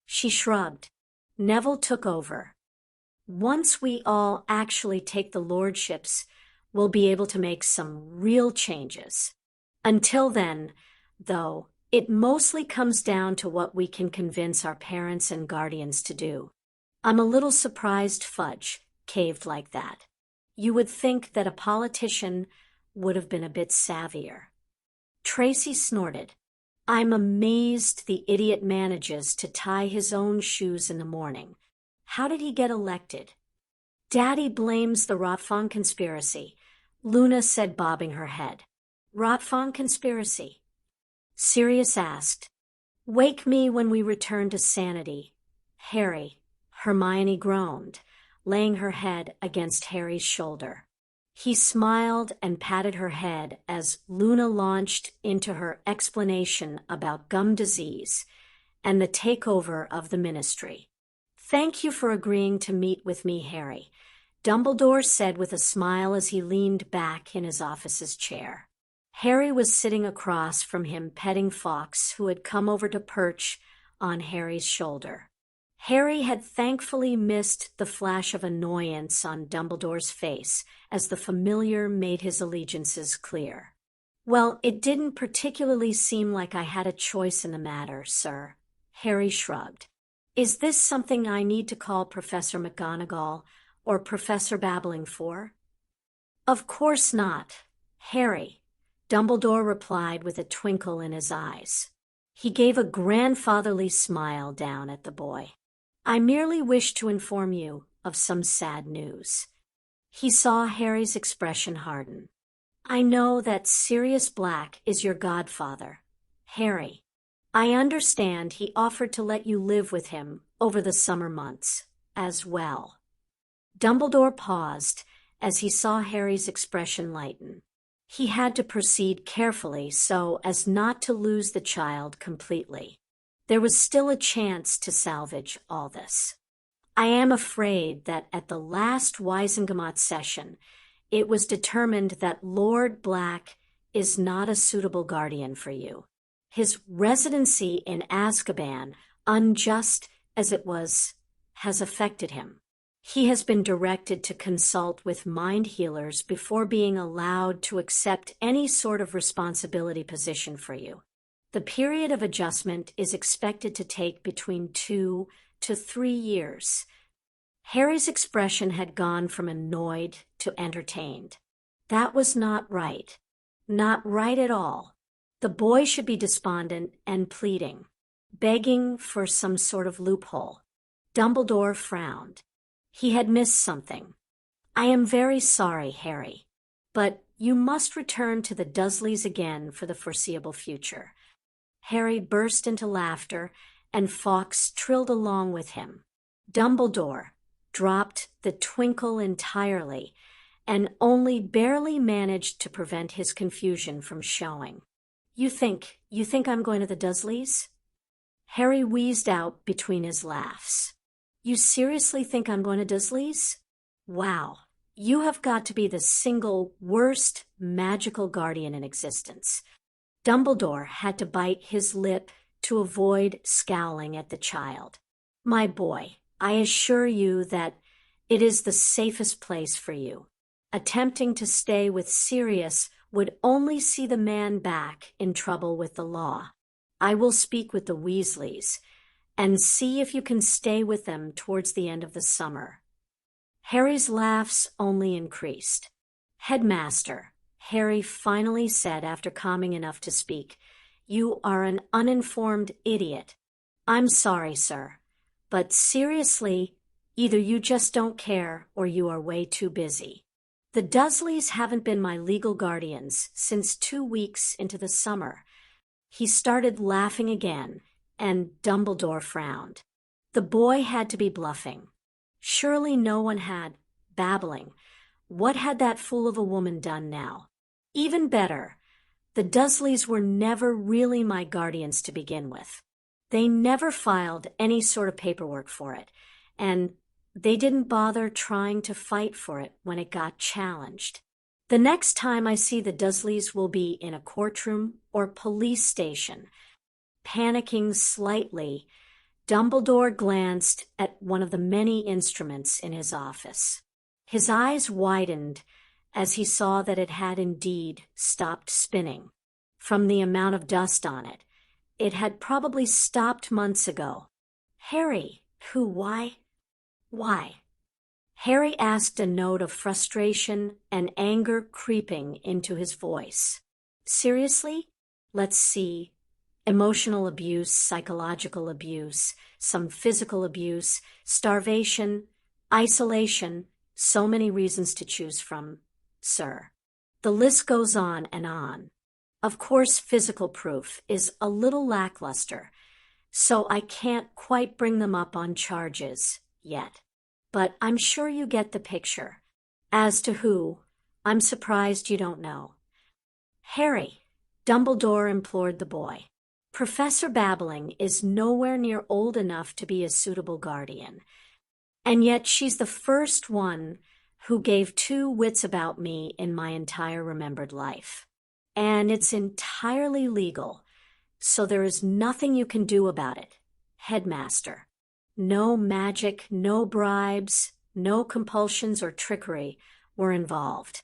she shrugged. Neville took over. Once we all actually take the lordships, we'll be able to make some real changes. Until then, though, it mostly comes down to what we can convince our parents and guardians to do. I'm a little surprised Fudge caved like that. You would think that a politician would have been a bit savvier. Tracy snorted. I'm amazed the idiot manages to tie his own shoes in the morning. How did he get elected? Daddy blames the Rotfong conspiracy, Luna said, bobbing her head. Rotfong conspiracy? Sirius asked. Wake me when we return to sanity. Harry, Hermione groaned, laying her head against Harry's shoulder. He smiled and patted her head as Luna launched into her explanation about gum disease and the takeover of the ministry. Thank you for agreeing to meet with me, Harry, Dumbledore said with a smile as he leaned back in his office's chair. Harry was sitting across from him petting Fawkes, who had come over to perch on Harry's shoulder. Harry had thankfully missed the flash of annoyance on Dumbledore's face as the familiar made his allegiances clear. Well, it didn't particularly seem like I had a choice in the matter, sir. Harry shrugged. Is this something I need to call Professor McGonagall or Professor Babbling for? Of course not, Harry, Dumbledore replied with a twinkle in his eyes. He gave a grandfatherly smile down at the boy. I merely wish to inform you of some sad news. He saw Harry's expression harden. I know that Sirius Black is your godfather, Harry. I understand he offered to let you live with him over the summer months as well. Dumbledore paused as he saw Harry's expression lighten. He had to proceed carefully so as not to lose the child completely. There was still a chance to salvage all this. I am afraid that at the last Wisengamot session, it was determined that Lord Black is not a suitable guardian for you. His residency in Azkaban, unjust as it was, has affected him. He has been directed to consult with mind healers before being allowed to accept any sort of responsibility position for you. The period of adjustment is expected to take between 2 to 3 years. Harry's expression had gone from annoyed to entertained. That was not right. Not right at all. The boy should be despondent and pleading, begging for some sort of loophole. Dumbledore frowned. He had missed something. I am very sorry, Harry, but you must return to the Dursleys again for the foreseeable future. Harry burst into laughter, and Fawkes trilled along with him. Dumbledore dropped the twinkle entirely and only barely managed to prevent his confusion from showing. You think I'm going to the Dursleys? Harry wheezed out between his laughs. You seriously think I'm going to Dursleys? Wow, you have got to be the single worst magical guardian in existence. Dumbledore had to bite his lip to avoid scowling at the child. My boy, I assure you that it is the safest place for you. Attempting to stay with Sirius would only see the man back in trouble with the law. I will speak with the Weasleys and see if you can stay with them towards the end of the summer. Harry's laughs only increased. Headmaster, Harry finally said after calming enough to speak, you are an uninformed idiot. I'm sorry, sir, but seriously, either you just don't care or you are way too busy. The Dursleys haven't been my legal guardians since 2 weeks into the summer. He started laughing again, and Dumbledore frowned. The boy had to be bluffing. Surely no one had. Babbling. What had that fool of a woman done now? Even better, the Dursleys were never really my guardians to begin with. They never filed any sort of paperwork for it, and they didn't bother trying to fight for it when it got challenged. The next time I see the Dursleys will be in a courtroom or police station. Panicking slightly, Dumbledore glanced at one of the many instruments in his office. His eyes widened as he saw that it had indeed stopped spinning. From the amount of dust on it, it had probably stopped months ago. Harry, why? Harry asked, a note of frustration and anger creeping into his voice. Seriously? Let's see. Emotional abuse, psychological abuse, some physical abuse, starvation, isolation, so many reasons to choose from, sir. The list goes on and on. Of course, physical proof is a little lackluster, so I can't quite bring them up on charges yet. But I'm sure you get the picture. As to who, I'm surprised you don't know. Harry, Dumbledore implored the boy. Professor Babbling is nowhere near old enough to be a suitable guardian. And yet she's the first one who gave two wits about me in my entire remembered life. And it's entirely legal, so there is nothing you can do about it, Headmaster. No magic, no bribes, no compulsions or trickery were involved.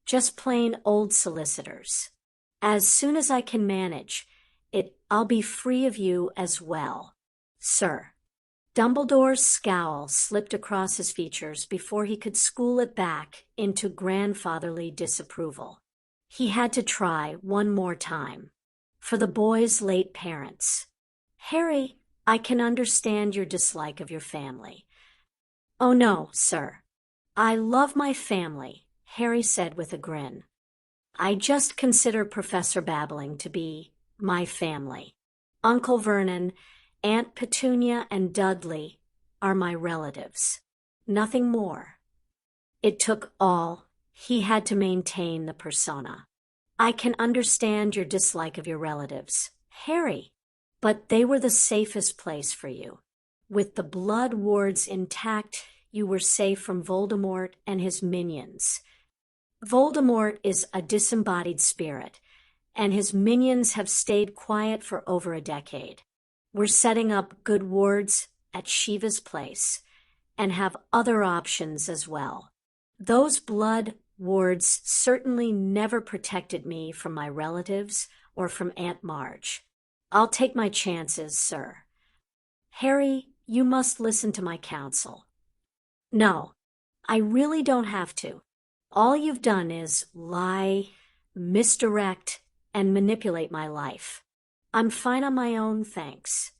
Just plain old solicitors. As soon as I can manage it, I'll be free of you as well, sir. Dumbledore's scowl slipped across his features before he could school it back into grandfatherly disapproval. He had to try one more time. For the boy's late parents. Harry, I can understand your dislike of your family. Oh no, sir. I love my family, Harry said with a grin. I just consider Professor Babbling to be my family. Uncle Vernon, Aunt Petunia, and Dudley are my relatives. Nothing more. It took all. He had to maintain the persona. I can understand your dislike of your relatives, Harry, but they were the safest place for you. With the blood wards intact, you were safe from Voldemort and his minions. Voldemort is a disembodied spirit, and his minions have stayed quiet for over a decade. We're setting up good wards at Shiva's place, and have other options as well. Those blood wards certainly never protected me from my relatives or from Aunt Marge. I'll take my chances, sir. Harry, you must listen to my counsel. No, I really don't have to. All you've done is lie, misdirect, and manipulate my life. I'm fine on my own, thanks.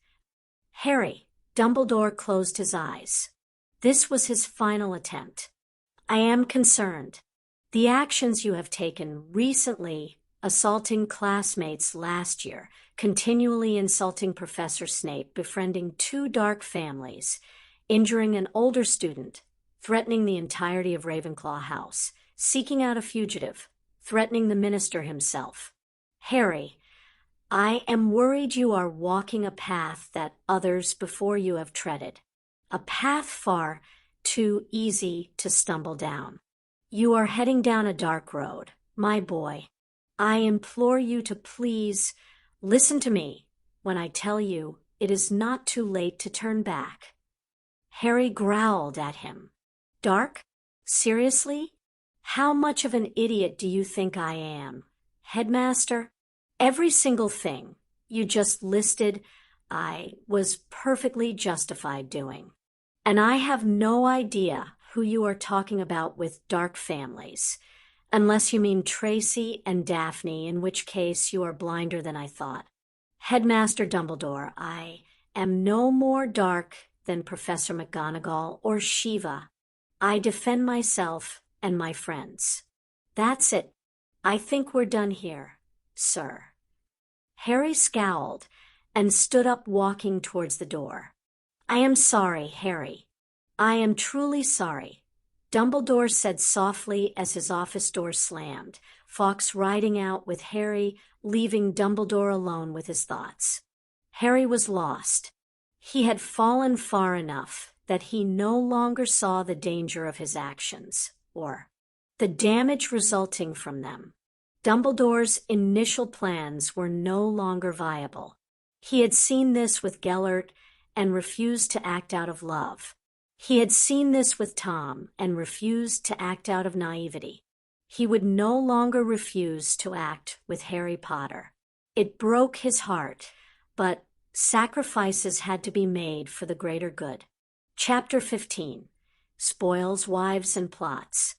Harry, Dumbledore closed his eyes. This was his final attempt. I am concerned. The actions you have taken recently, assaulting classmates last year, continually insulting Professor Snape, befriending two dark families, injuring an older student, threatening the entirety of Ravenclaw House, seeking out a fugitive, threatening the minister himself. Harry, I am worried you are walking a path that others before you have treaded, a path far too easy to stumble down. You are heading down a dark road, my boy. I implore you to please listen to me when I tell you it is not too late to turn back. Harry growled at him. Dark? Seriously? How much of an idiot do you think I am, Headmaster? Every single thing you just listed, I was perfectly justified doing. And I have no idea who you are talking about with dark families, unless you mean Tracy and Daphne, in which case you are blinder than I thought. Headmaster Dumbledore, I am no more dark than Professor McGonagall or Shiva. I defend myself and my friends. That's it. I think we're done here, sir. Harry scowled and stood up, walking towards the door. I am sorry, Harry. I am truly sorry, Dumbledore said softly as his office door slammed, Fawkes riding out with Harry, leaving Dumbledore alone with his thoughts. Harry was lost. He had fallen far enough that he no longer saw the danger of his actions, or the damage resulting from them. Dumbledore's initial plans were no longer viable. He had seen this with Gellert and refused to act out of love. He had seen this with Tom and refused to act out of naivety. He would no longer refuse to act with Harry Potter. It broke his heart, but sacrifices had to be made for the greater good. Chapter 15. Spoils, Wives, and Plots.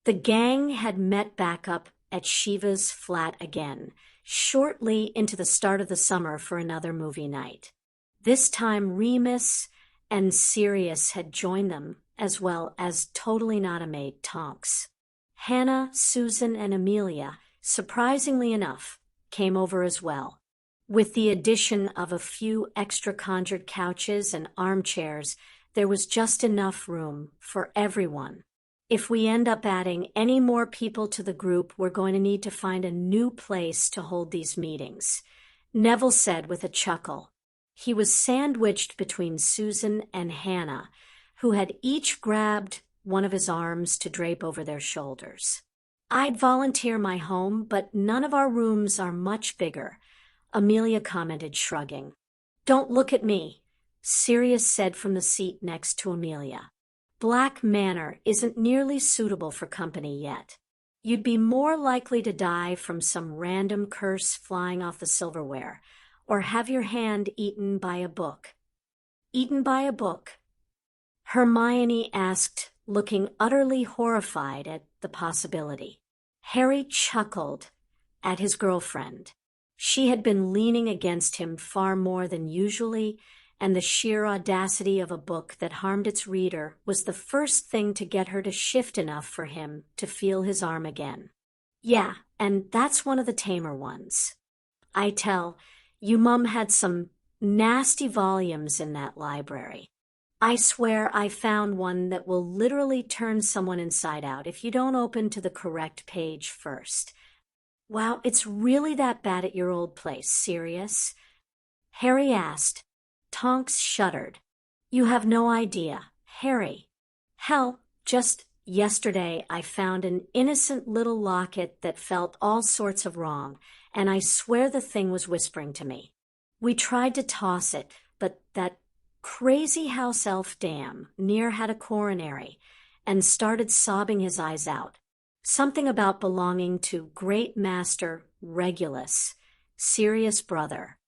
The gang had met back up at Shiva's flat again, shortly into the start of the summer for another movie night. This time Remus and Sirius had joined them, as well as totally not a maid Tonks. Hannah, Susan, and Amelia, surprisingly enough, came over as well. With the addition of a few extra conjured couches and armchairs, there was just enough room for everyone. If we end up adding any more people to the group, we're going to need to find a new place to hold these meetings. Neville said with a chuckle. He was sandwiched between Susan and Hannah, who had each grabbed one of his arms to drape over their shoulders. I'd volunteer my home, but none of our rooms are much bigger, Amelia commented, shrugging. Don't look at me, Sirius said from the seat next to Amelia. Black Manor isn't nearly suitable for company yet. You'd be more likely to die from some random curse flying off the silverware, or have your hand eaten by a book. Eaten by a book? Hermione asked, looking utterly horrified at the possibility. Harry chuckled at his girlfriend. She had been leaning against him far more than usually, and the sheer audacity of a book that harmed its reader was the first thing to get her to shift enough for him to feel his arm again. Yeah, and that's one of the tamer ones. I tell you, Mum had some nasty volumes in that library. I swear I found one that will literally turn someone inside out if you don't open to the correct page first. Wow, it's really that bad at your old place, Sirius? Harry asked. Tonks shuddered. You have no idea, Harry. Hell, just yesterday I found an innocent little locket that felt all sorts of wrong, and I swear the thing was whispering to me. We tried to toss it, but that crazy house elf dam near had a coronary and started sobbing his eyes out. Something about belonging to Great Master Regulus, Sirius' brother.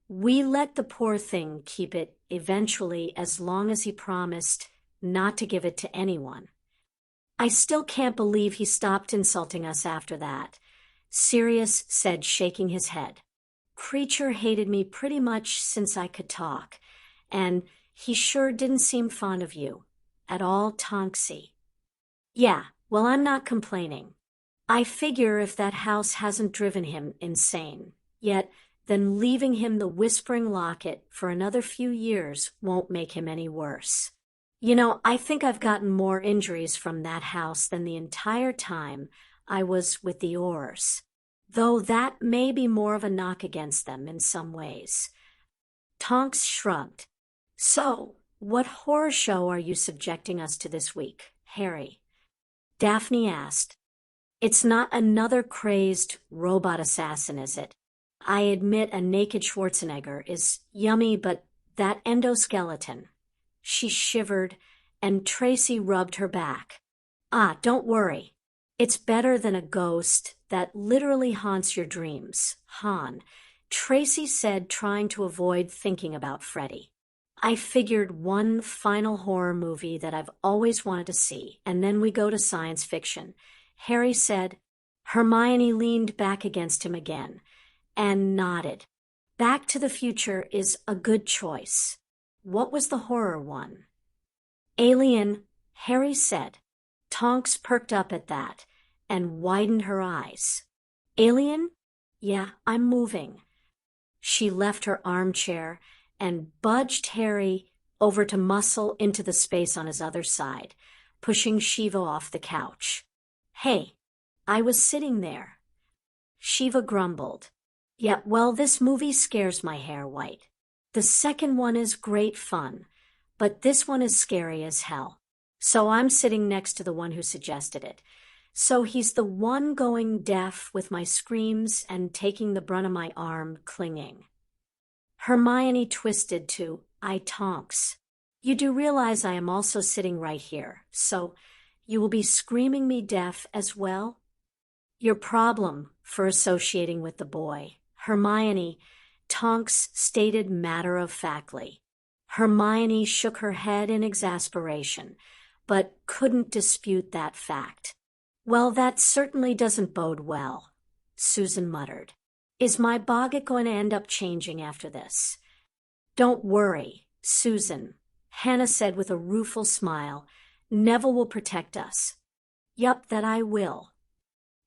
We let the poor thing keep it eventually as long as he promised not to give it to anyone. I still can't believe he stopped insulting us after that, Sirius said, shaking his head. Creature hated me pretty much since I could talk, and he sure didn't seem fond of you. At all, Tonksy. Yeah, well, I'm not complaining. I figure if that house hasn't driven him insane yet, then leaving him the whispering locket for another few years won't make him any worse. You know, I think I've gotten more injuries from that house than the entire time I was with the Oars, though that may be more of a knock against them in some ways. Tonks shrugged. So, what horror show are you subjecting us to this week, Harry? Daphne asked. It's not another crazed robot assassin, is it? I admit a naked Schwarzenegger is yummy, but that endoskeleton. She shivered, and Tracy rubbed her back. Ah, don't worry. It's better than a ghost that literally haunts your dreams, Han, Tracy said, trying to avoid thinking about Freddy. I figured one final horror movie that I've always wanted to see, and then we go to science fiction, Harry said. Hermione leaned back against him again and nodded. Back to the Future is a good choice. What was the horror one? Alien, Harry said. Tonks perked up at that and widened her eyes. Alien? Yeah, I'm moving. She left her armchair and budged Harry over to muscle into the space on his other side, pushing Shiva off the couch. Hey, I was sitting there. Shiva grumbled. Yeah, well, this movie scares my hair white. The second one is great fun, but this one is scary as hell. So I'm sitting next to the one who suggested it. So he's the one going deaf with my screams and taking the brunt of my arm clinging. Hermione twisted to, I Tonks. You do realize I am also sitting right here, so you will be screaming me deaf as well? Your problem for associating with the boy, Hermione, Tonks stated matter-of-factly. Hermione shook her head in exasperation, but couldn't dispute that fact. Well, that certainly doesn't bode well, Susan muttered. Is my Boggart going to end up changing after this? Don't worry, Susan, Hannah said with a rueful smile. Neville will protect us. Yup, that I will.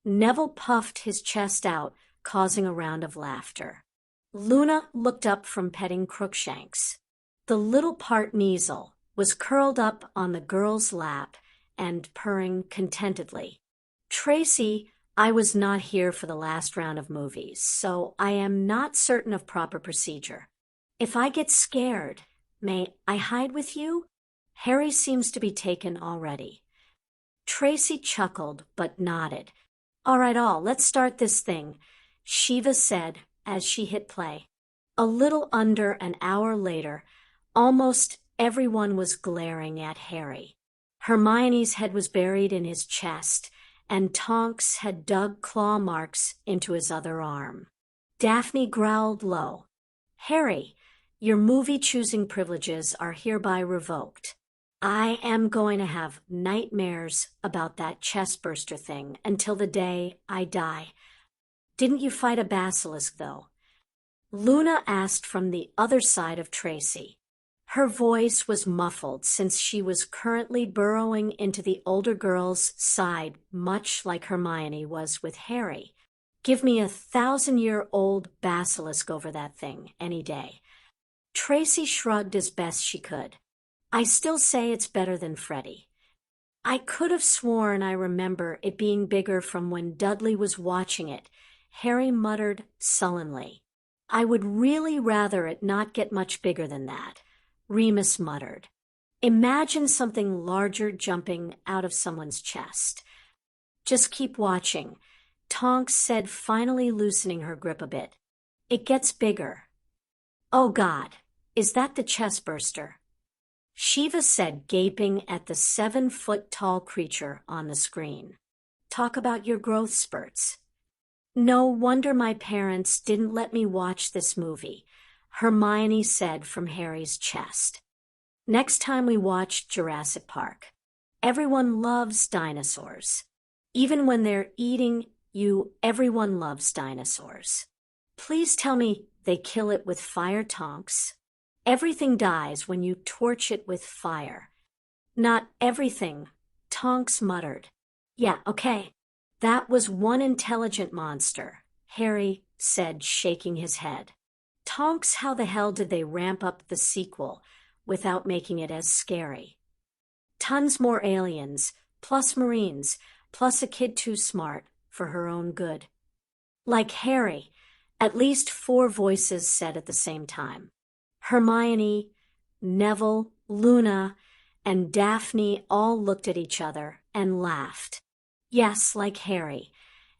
Neville puffed his chest out, causing a round of laughter. Luna looked up from petting Crookshanks. The little part Kneasel was curled up on the girl's lap and purring contentedly. Tracy I was not here for the last round of movies, so I am not certain of proper procedure. If I get scared, may I hide with you? Harry seems to be taken already. Tracy chuckled but nodded. All right, let's start this thing, Shiva said as she hit play. A little under an hour later, almost everyone was glaring at Harry. Hermione's head was buried in his chest, and Tonks had dug claw marks into his other arm. Daphne growled low. Harry, your movie-choosing privileges are hereby revoked. I am going to have nightmares about that chestburster thing until the day I die. Didn't you fight a basilisk, though? Luna asked from the other side of Tracy. Her voice was muffled since she was currently burrowing into the older girl's side, much like Hermione was with Harry. Give me a 1,000-year-old basilisk over that thing any day. Tracy shrugged as best she could. I still say it's better than Freddy. I could have sworn I remember it being bigger from when Dudley was watching it, Harry muttered sullenly. I would really rather it not get much bigger than that, Remus muttered. Imagine something larger jumping out of someone's chest. Just keep watching, Tonks said, finally loosening her grip a bit. It gets bigger. Oh God, is that the chestburster? Shiva said, gaping at the 7-foot-tall creature on the screen. Talk about your growth spurts. No wonder my parents didn't let me watch this movie, Hermione said from Harry's chest. Next time we watch Jurassic Park. Everyone loves dinosaurs. Even when they're eating you, everyone loves dinosaurs. Please tell me they kill it with fire, Tonks. Everything dies when you torch it with fire. Not everything, Tonks muttered. Yeah, okay. That was one intelligent monster, Harry said, shaking his head. Tonks, how the hell did they ramp up the sequel without making it as scary? Tons more aliens, plus Marines, plus a kid too smart for her own good. Like Harry, at least 4 voices said at the same time. Hermione, Neville, Luna, and Daphne all looked at each other and laughed. Yes, like Harry,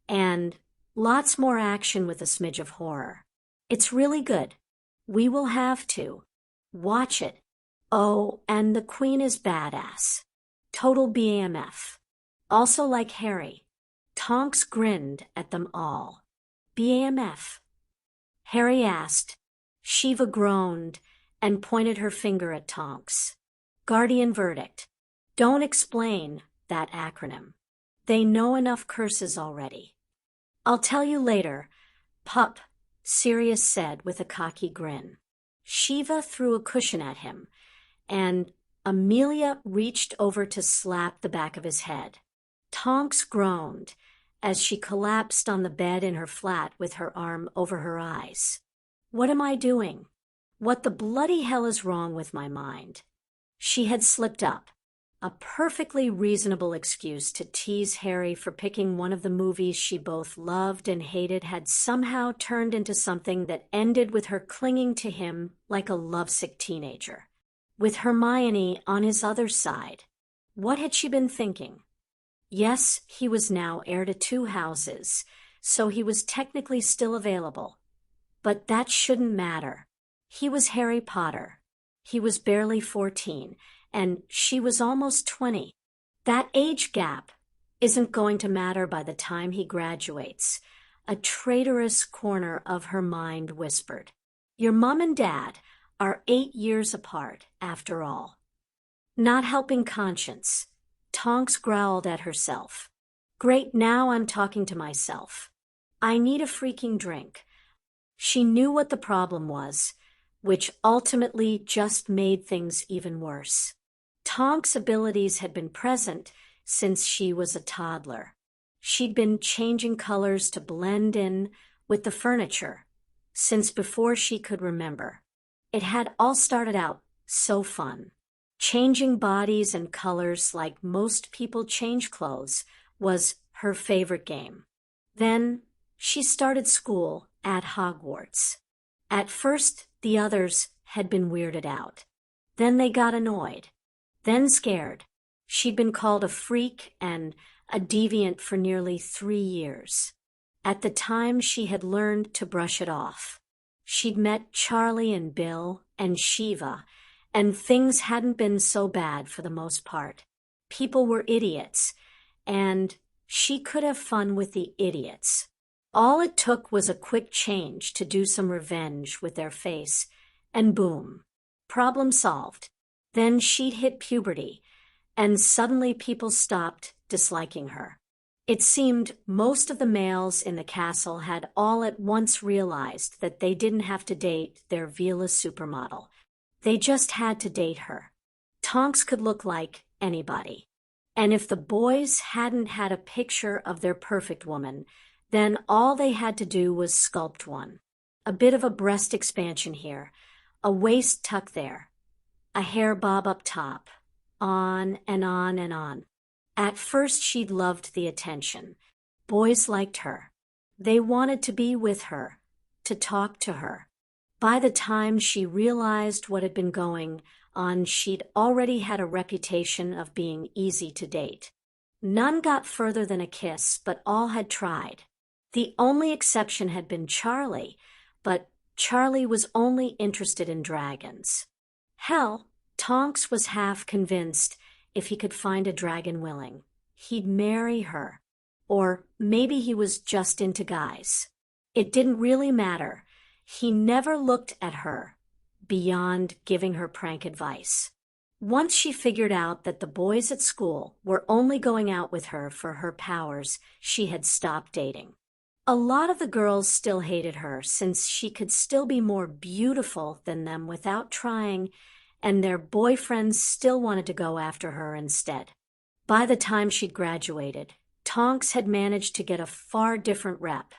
and lots more action with a smidge of horror. It's really good. We will have to. Watch it. Oh, and the Queen is badass. Total BAMF. Also like Harry. Tonks grinned at them all. BAMF? Harry asked. Shiva groaned and pointed her finger at Tonks. Guardian verdict. Don't explain that acronym. They know enough curses already. I'll tell you later, pup, Sirius said with a cocky grin. Shiva threw a cushion at him, and Amelia reached over to slap the back of his head. Tonks groaned as she collapsed on the bed in her flat with her arm over her eyes. What am I doing? What the bloody hell is wrong with my mind? She had slipped up. A perfectly reasonable excuse to tease Harry for picking one of the movies she both loved and hated had somehow turned into something that ended with her clinging to him like a lovesick teenager. With Hermione on his other side. What had she been thinking? Yes, he was now heir to 2 houses, so he was technically still available. But that shouldn't matter. He was Harry Potter. He was barely 14, and she was almost 20. That age gap isn't going to matter by the time he graduates, a traitorous corner of her mind whispered. Your mom and dad are 8 years apart, after all. Not helping conscience. Tonks growled at herself. Great, now I'm talking to myself. I need a freaking drink. She knew what the problem was, which ultimately just made things even worse. Tonks' abilities had been present since she was a toddler. She'd been changing colors to blend in with the furniture since before she could remember. It had all started out so fun. Changing bodies and colors like most people change clothes was her favorite game. Then she started school at Hogwarts. At first, the others had been weirded out. Then they got annoyed. Then scared. She'd been called a freak and a deviant for nearly 3 years. At the time, she had learned to brush it off. She'd met Charlie and Bill and Shiva, and things hadn't been so bad for the most part. People were idiots, and she could have fun with the idiots. All it took was a quick change to do some revenge with their face, and boom, problem solved. Then she'd hit puberty, and suddenly people stopped disliking her. It seemed most of the males in the castle had all at once realized that they didn't have to date their Vila supermodel. They just had to date her. Tonks could look like anybody. And if the boys hadn't had a picture of their perfect woman, then all they had to do was sculpt one. A bit of a breast expansion here, a waist tuck there, a hair bob up top, on and on and on. At first she'd loved the attention. Boys liked her. They wanted to be with her, to talk to her. By the time she realized what had been going on, she'd already had a reputation of being easy to date. None got further than a kiss, but all had tried. The only exception had been Charlie, but Charlie was only interested in dragons. Hell, Tonks was half convinced if he could find a dragon willing, he'd marry her. Or maybe he was just into guys. It didn't really matter. He never looked at her beyond giving her prank advice. Once she figured out that the boys at school were only going out with her for her powers, she had stopped dating. A lot of the girls still hated her since she could still be more beautiful than them without trying, and their boyfriends still wanted to go after her instead. By the time she'd graduated, Tonks had managed to get a far different rep.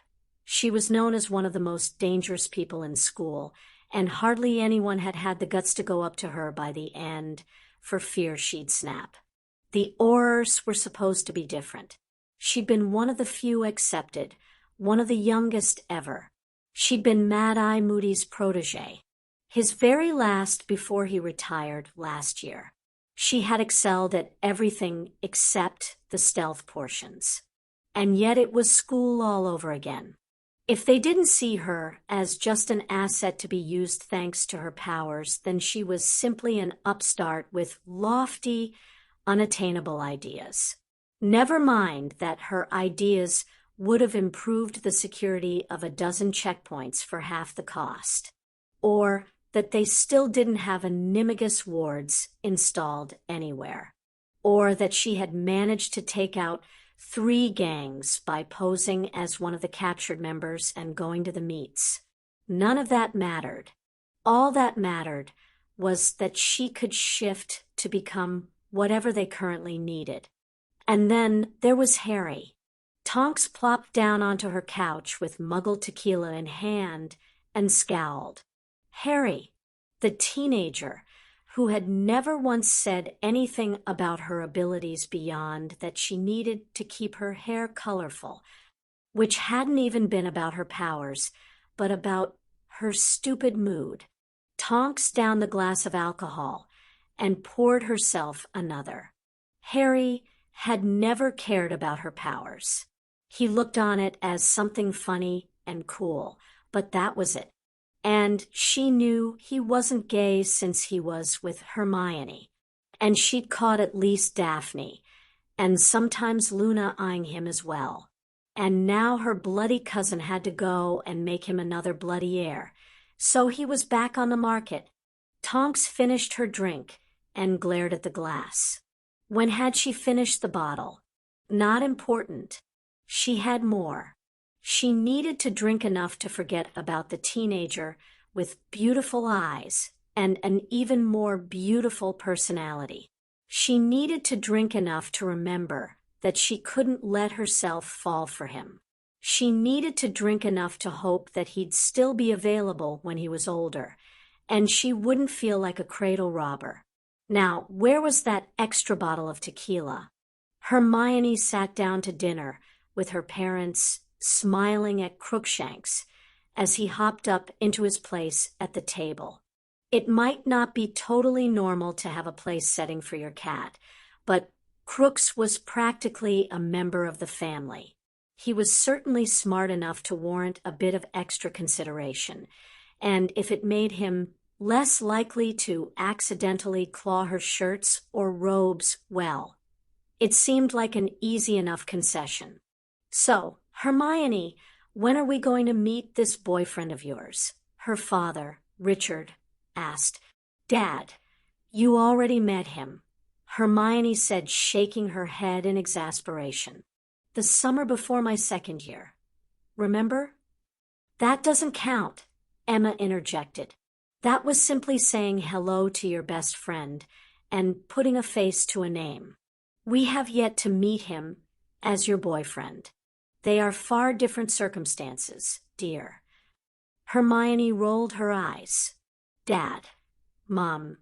She was known as one of the most dangerous people in school, and hardly anyone had had the guts to go up to her by the end for fear she'd snap. The Aurors were supposed to be different. She'd been one of the few accepted, one of the youngest ever. She'd been Mad Eye Moody's protege, his very last before he retired last year. She had excelled at everything except the stealth portions. And yet it was school all over again. If they didn't see her as just an asset to be used thanks to her powers, then she was simply an upstart with lofty, unattainable ideas. Never mind that her ideas would have improved the security of a dozen checkpoints for half the cost. Or that they still didn't have animagus wards installed anywhere. Or that she had managed to take out 3 gangs by posing as one of the captured members and going to the meets. None of that mattered. All that mattered was that she could shift to become whatever they currently needed. And then there was Harry. Tonks plopped down onto her couch with muggle tequila in hand and scowled. Harry, the teenager, who had never once said anything about her abilities beyond that she needed to keep her hair colorful, which hadn't even been about her powers, but about her stupid mood. Tonks downed the glass of alcohol and poured herself another. Harry had never cared about her powers. He looked on it as something funny and cool, but that was it. And she knew he wasn't gay since he was with Hermione. And she'd caught at least Daphne, and sometimes Luna eyeing him as well. And now her bloody cousin had to go and make him another bloody heir. So he was back on the market. Tonks finished her drink and glared at the glass. When had she finished the bottle? Not important. She had more. She needed to drink enough to forget about the teenager with beautiful eyes and an even more beautiful personality. She needed to drink enough to remember that she couldn't let herself fall for him. She needed to drink enough to hope that he'd still be available when he was older, and she wouldn't feel like a cradle robber. Now, where was that extra bottle of tequila? Hermione sat down to dinner with her parents smiling at Crookshanks as he hopped up into his place at the table. It might not be totally normal to have a place setting for your cat, but Crooks was practically a member of the family. He was certainly smart enough to warrant a bit of extra consideration, and if it made him less likely to accidentally claw her shirts or robes, well, it seemed like an easy enough concession. "So, Hermione, when are we going to meet this boyfriend of yours?" her father, Richard, asked. "Dad, you already met him," Hermione said, shaking her head in exasperation. "The summer before my second year. Remember?" "That doesn't count," Emma interjected. "That was simply saying hello to your best friend and putting a face to a name. We have yet to meet him as your boyfriend. They are far different circumstances, dear." Hermione rolled her eyes. "Dad, Mom,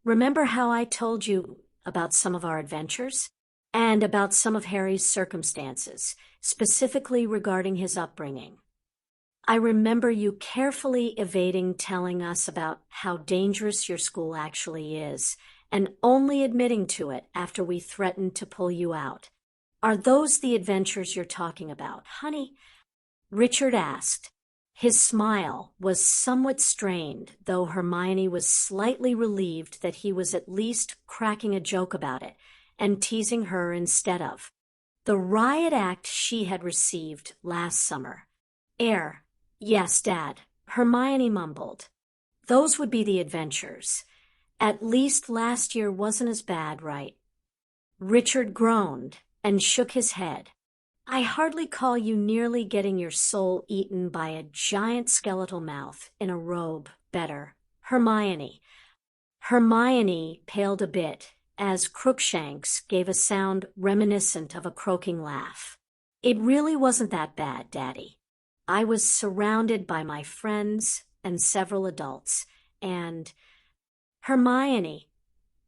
remember how I told you about some of our adventures? And about some of Harry's circumstances, specifically regarding his upbringing. I remember you carefully evading telling us about how dangerous your school actually is, and only admitting to it after we threatened to pull you out. Are those the adventures you're talking about, honey?" Richard asked. His smile was somewhat strained, though Hermione was slightly relieved that he was at least cracking a joke about it and teasing her instead of the riot act she had received last summer. "Yes, Dad," Hermione mumbled. "Those would be the adventures. At least last year wasn't as bad, right?" Richard groaned and shook his head. "I hardly call you nearly getting your soul eaten by a giant skeletal mouth in a robe better, Hermione." Hermione paled a bit as Crookshanks gave a sound reminiscent of a croaking laugh. "It really wasn't that bad, Daddy. I was surrounded by my friends and several adults, and—" "Hermione,"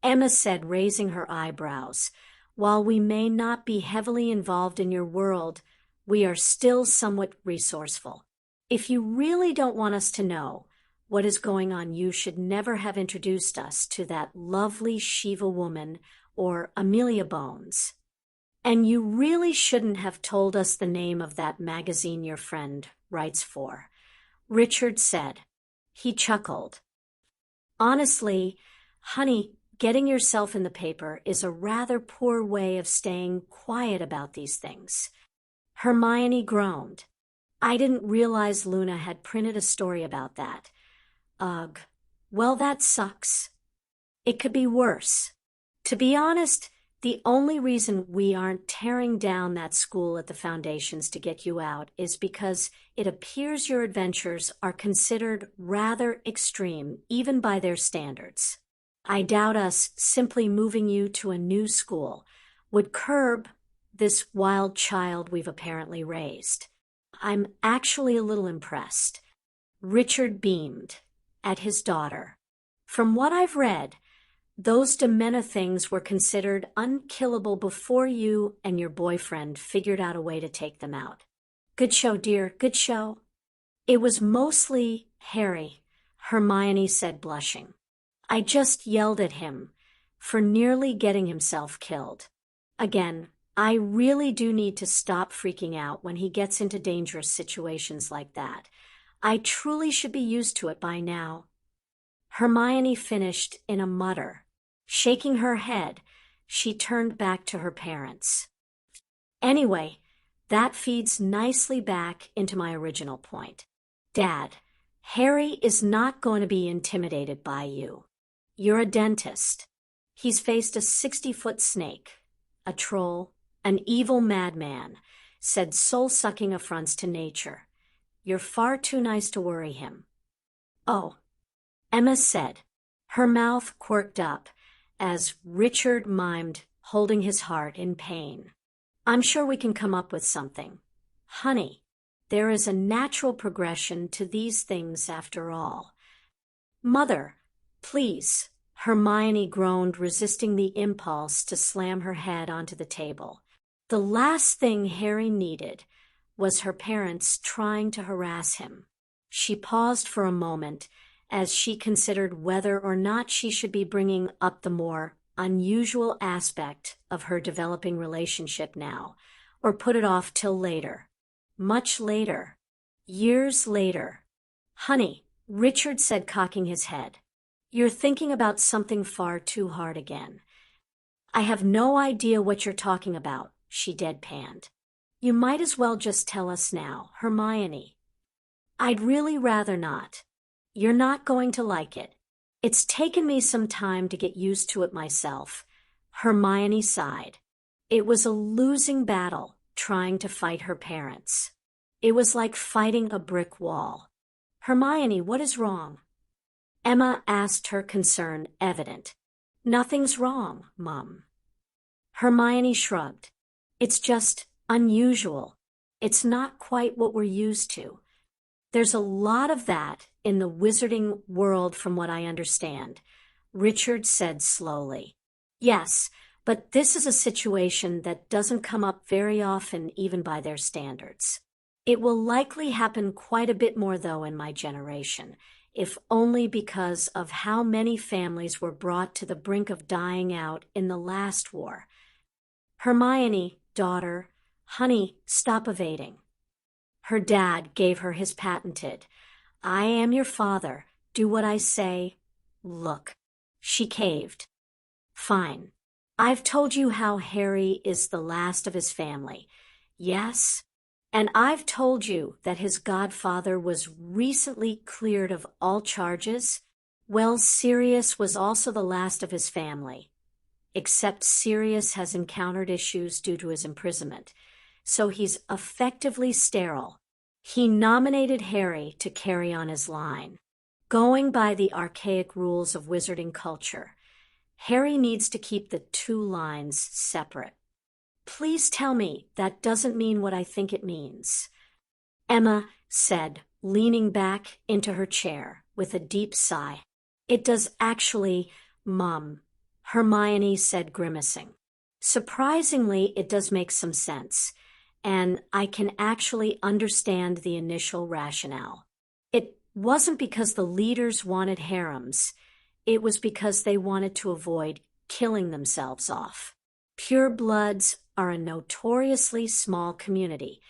Emma said, raising her eyebrows, "while we may not be heavily involved in your world, we are still somewhat resourceful. If you really don't want us to know what is going on, you should never have introduced us to that lovely Shiva woman or Amelia Bones. And you really shouldn't have told us the name of that magazine your friend writes for," Richard said. He chuckled. "Honestly, honey, getting yourself in the paper is a rather poor way of staying quiet about these things." Hermione groaned. "I didn't realize Luna had printed a story about that. Ugh, well, that sucks. It could be worse. To be honest, the only reason we aren't tearing down that school at the foundations to get you out is because it appears your adventures are considered rather extreme, even by their standards. I doubt us simply moving you to a new school would curb this wild child we've apparently raised. I'm actually a little impressed." Richard beamed at his daughter. "From what I've read, those dementor things were considered unkillable before you and your boyfriend figured out a way to take them out." "Good show, dear, good show." "It was mostly Harry," Hermione said, blushing. "I just yelled at him for nearly getting himself killed. Again, I really do need to stop freaking out when he gets into dangerous situations like that. I truly should be used to it by now." Hermione finished in a mutter. Shaking her head, she turned back to her parents. "Anyway, that feeds nicely back into my original point. Dad, Harry is not going to be intimidated by you. You're a dentist. He's faced a 60-foot snake, a troll, an evil madman, said soul-sucking affronts to nature. You're far too nice to worry him." "Oh," Emma said. Her mouth quirked up as Richard mimed, holding his heart in pain. "I'm sure we can come up with something. Honey, there is a natural progression to these things after all." "Mother, please," Hermione groaned, resisting the impulse to slam her head onto the table. The last thing Harry needed Was her parents trying to harass him? She paused for a moment as she considered whether or not she should be bringing up the more unusual aspect of her developing relationship now, or put it off till later. Much later. Years later. "Honey," Richard said, cocking his head. "You're thinking about something far too hard again." "I have no idea what you're talking about," she deadpanned. "You might as well just tell us now, Hermione." "I'd really rather not. You're not going to like it. It's taken me some time to get used to it myself." Hermione sighed. It was a losing battle trying to fight her parents. It was like fighting a brick wall. "Hermione, what is wrong?" Emma asked, her concern evident. "Nothing's wrong, Mum." Hermione shrugged. "It's just unusual. It's not quite what we're used to. There's a lot of that in the wizarding world from what I understand," Richard said slowly. "Yes, but this is a situation that doesn't come up very often even by their standards. It will likely happen quite a bit more though in my generation, if only because of how many families were brought to the brink of dying out in the last war." "Hermione, daughter, honey, stop evading." Her dad gave her his patented, "I am your father, do what I say" look. She caved. "Fine. I've told you how Harry is the last of his family. Yes? And I've told you that his godfather was recently cleared of all charges. Well, Sirius was also the last of his family. Except Sirius has encountered issues due to his imprisonment, so he's effectively sterile. He nominated Harry to carry on his line. Going by the archaic rules of wizarding culture, Harry needs to keep the two lines separate. Please tell me that doesn't mean what I think it means." Emma said, leaning back into her chair with a deep sigh. "It does actually, Mum," Hermione said, grimacing. "Surprisingly, it does make some sense, and I can actually understand the initial rationale. It wasn't because the leaders wanted harems. It was because they wanted to avoid killing themselves off. Purebloods are a notoriously small community.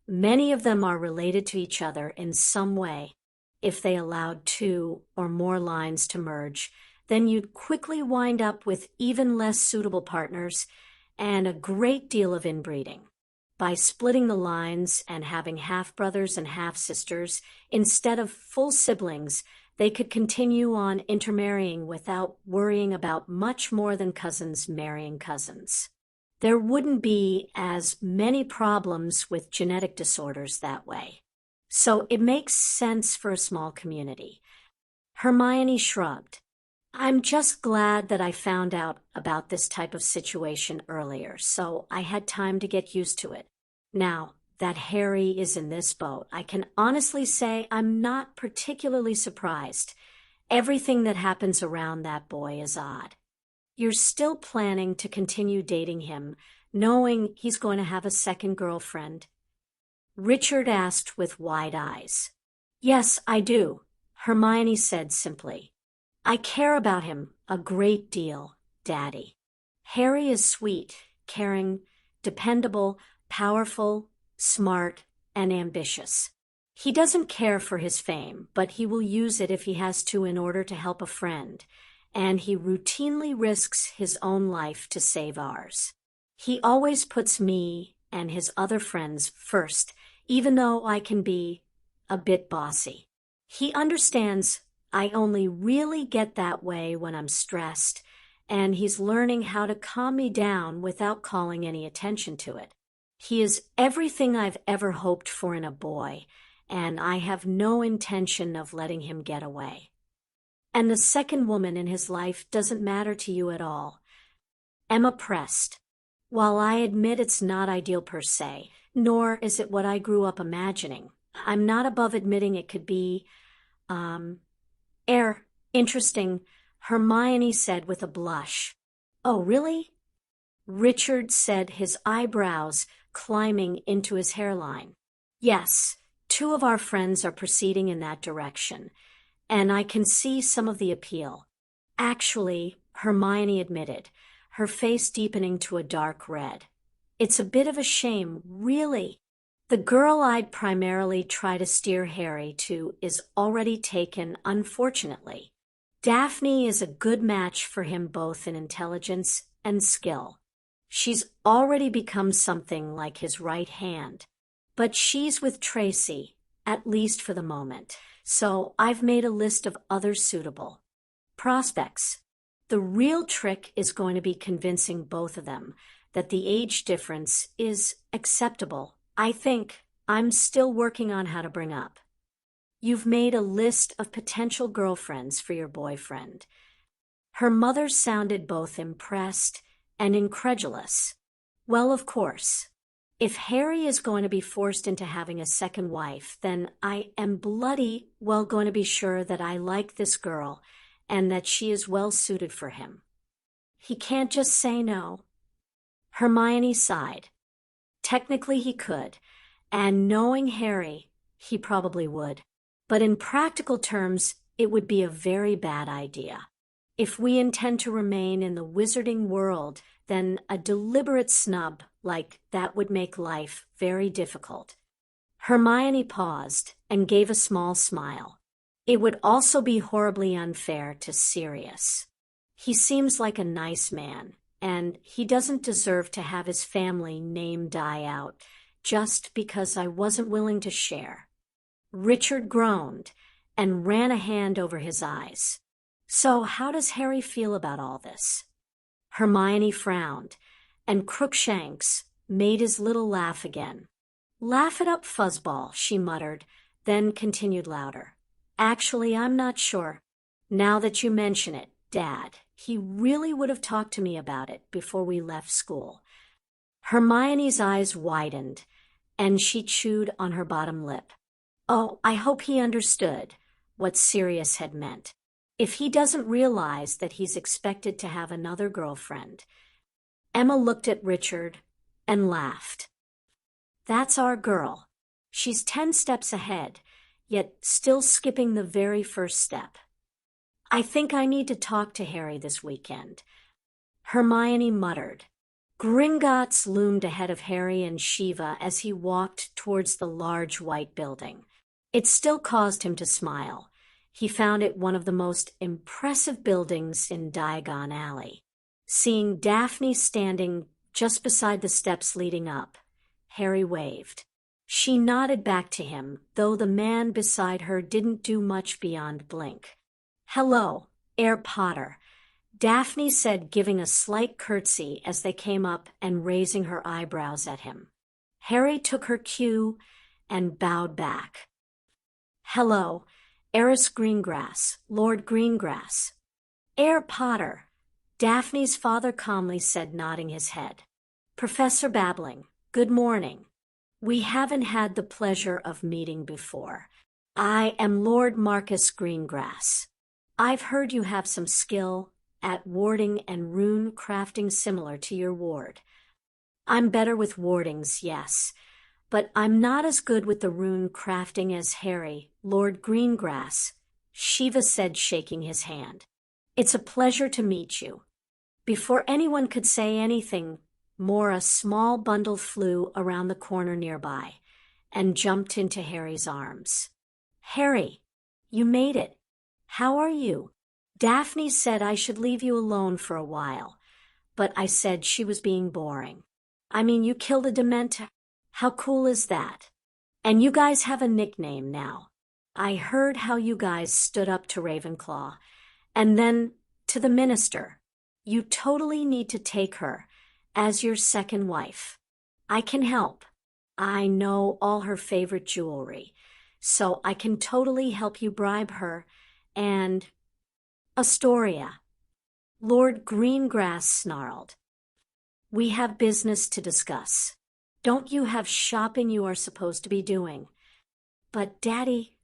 Many of them are related to each other in some way. If they allowed two or more lines to merge, then you'd quickly wind up with even less suitable partners and a great deal of inbreeding. By splitting the lines and having half-brothers and half-sisters instead of full siblings, they could continue on intermarrying without worrying about much more than cousins marrying cousins. There wouldn't be as many problems with genetic disorders that way. So it makes sense for a small community." Hermione shrugged. "I'm just glad that I found out about this type of situation earlier, so I had time to get used to it. Now that Harry is in this boat, I can honestly say I'm not particularly surprised. Everything that happens around that boy is odd. You're still planning to continue dating him, knowing he's going to have a second girlfriend?" Richard asked with wide eyes. "Yes, I do," Hermione said simply. "I care about him a great deal, Daddy. Harry is sweet, caring, dependable, powerful, smart, and ambitious. He doesn't care for his fame, but he will use it if he has to in order to help a friend, and he routinely risks his own life to save ours. He always puts me and his other friends first, even though I can be a bit bossy. He understands I only really get that way when I'm stressed, and he's learning how to calm me down without calling any attention to it. He is everything I've ever hoped for in a boy, and I have no intention of letting him get away. And the second woman in his life doesn't matter to you at all." Emma pressed. "While I admit it's not ideal per se, nor is it what I grew up imagining, I'm not above admitting it could be, interesting," Hermione said with a blush. "Oh, really?" Richard said, his eyebrows climbing into his hairline. Yes, two of our friends are proceeding in that direction, and I can see some of the appeal. Actually, Hermione admitted, her face deepening to a dark red. It's a bit of a shame, really. The girl I'd primarily try to steer Harry to is already taken, unfortunately. Daphne is a good match for him both in intelligence and skill. She's already become something like his right hand. But she's with Tracy, at least for the moment, so I've made a list of other suitable prospects. The real trick is going to be convincing both of them that the age difference is acceptable. I think I'm still working on how to bring up. You've made a list of potential girlfriends for your boyfriend. Her mother sounded both impressed and incredulous. Well, of course. If Harry is going to be forced into having a second wife, then I am bloody well going to be sure that I like this girl and that she is well suited for him. He can't just say no. Hermione sighed. Technically he could, and knowing Harry, he probably would. But in practical terms, it would be a very bad idea. If we intend to remain in the wizarding world, then a deliberate snub like that would make life very difficult. Hermione paused and gave a small smile. It would also be horribly unfair to Sirius. He seems like a nice man, and he doesn't deserve to have his family name die out just because I wasn't willing to share. Richard groaned and ran a hand over his eyes. So how does Harry feel about all this? Hermione frowned, and Crookshanks made his little laugh again. Laugh it up, fuzzball, she muttered, then continued louder. Actually, I'm not sure. Now that you mention it, Dad, he really would have talked to me about it before we left school. Hermione's eyes widened, and she chewed on her bottom lip. Oh, I hope he understood what Sirius had meant. If he doesn't realize that he's expected to have another girlfriend. Emma looked at Richard and laughed. That's our girl. She's 10 steps ahead, yet still skipping the very first step. I think I need to talk to Harry this weekend. Hermione muttered. Gringotts loomed ahead of Harry and Shiva as he walked towards the large white building. It still caused him to smile. He found it one of the most impressive buildings in Diagon Alley. Seeing Daphne standing just beside the steps leading up, Harry waved. She nodded back to him, though the man beside her didn't do much beyond blink. Hello, Herr Potter, Daphne said, giving a slight curtsy as they came up and raising her eyebrows at him. Harry took her cue and bowed back. Hello, Eris Greengrass, Lord Greengrass. Herr Potter, Daphne's father calmly said, nodding his head. Professor Babbling, good morning. We haven't had the pleasure of meeting before. I am Lord Marcus Greengrass. I've heard you have some skill at warding and rune crafting similar to your ward. I'm better with wardings, yes, but I'm not as good with the rune crafting as Harry, Lord Greengrass, Shiva said, shaking his hand. It's a pleasure to meet you. Before anyone could say anything more, a small bundle flew around the corner nearby and jumped into Harry's arms. Harry, you made it. How are you? Daphne said I should leave you alone for a while, but I said she was being boring. I mean, you killed a dementor. How cool is that? And you guys have a nickname now. I heard how you guys stood up to Ravenclaw, and then to the minister. You totally need to take her as your second wife. I can help. I know all her favorite jewelry, so I can totally help you bribe her and... Astoria. Lord Greengrass snarled. We have business to discuss. Don't you have shopping you are supposed to be doing? But Daddy...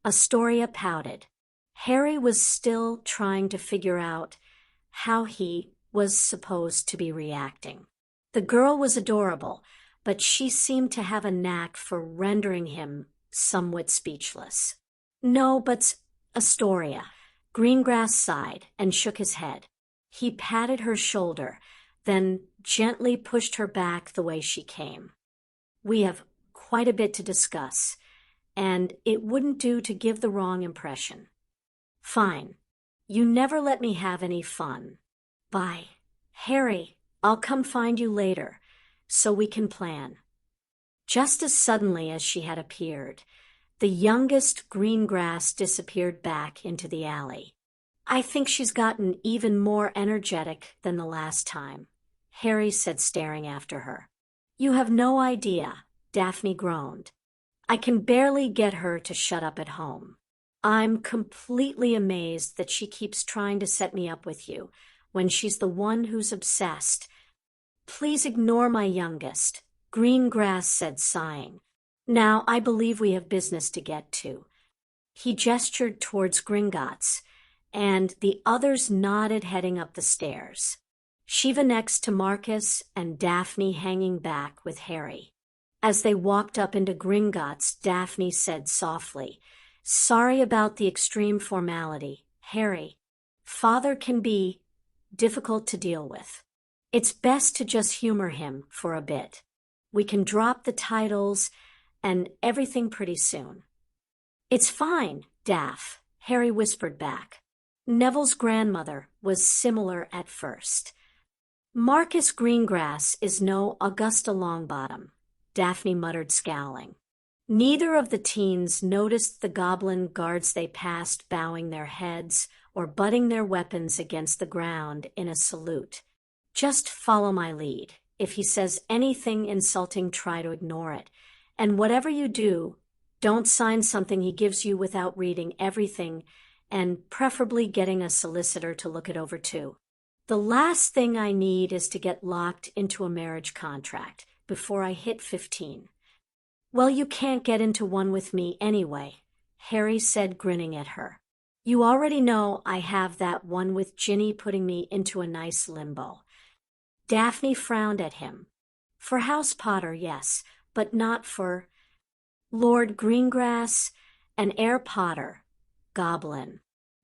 Astoria pouted. Harry was still trying to figure out how he was supposed to be reacting. The girl was adorable, but she seemed to have a knack for rendering him somewhat speechless. "No, but Astoria." Greengrass sighed and shook his head. He patted her shoulder, then gently pushed her back the way she came. "We have quite a bit to discuss, and it wouldn't do to give the wrong impression." "Fine. You never let me have any fun." "Bye. Harry, I'll come find you later, so we can plan." Just as suddenly as she had appeared, the youngest Greengrass disappeared back into the alley. "I think she's gotten even more energetic than the last time," Harry said, staring after her. "You have no idea," Daphne groaned. "I can barely get her to shut up at home. I'm completely amazed that she keeps trying to set me up with you when she's the one who's obsessed." "Please ignore my youngest," Greengrass said, sighing. "Now I believe we have business to get to." He gestured towards Gringotts, and the others nodded, heading up the stairs. Shiva next to Marcus and Daphne hanging back with Harry. As they walked up into Gringotts, Daphne said softly, "Sorry about the extreme formality, Harry. Father can be difficult to deal with. It's best to just humor him for a bit. We can drop the titles and everything pretty soon." "It's fine, Daph," Harry whispered back. Neville's grandmother was similar at first. "Marcus Greengrass is no Augusta Longbottom," Daphne muttered, scowling. Neither of the teens noticed the goblin guards they passed bowing their heads or butting their weapons against the ground in a salute. "Just follow my lead. If he says anything insulting, try to ignore it. And whatever you do, don't sign something he gives you without reading everything and preferably getting a solicitor to look it over too. The last thing I need is to get locked into a marriage contract before I hit 15. "Well, you can't get into one with me anyway," Harry said, grinning at her. "You already know I have that one with Ginny putting me into a nice limbo." Daphne frowned at him. "For House Potter, yes, but not for Lord Greengrass and Heir Potter, Goblin.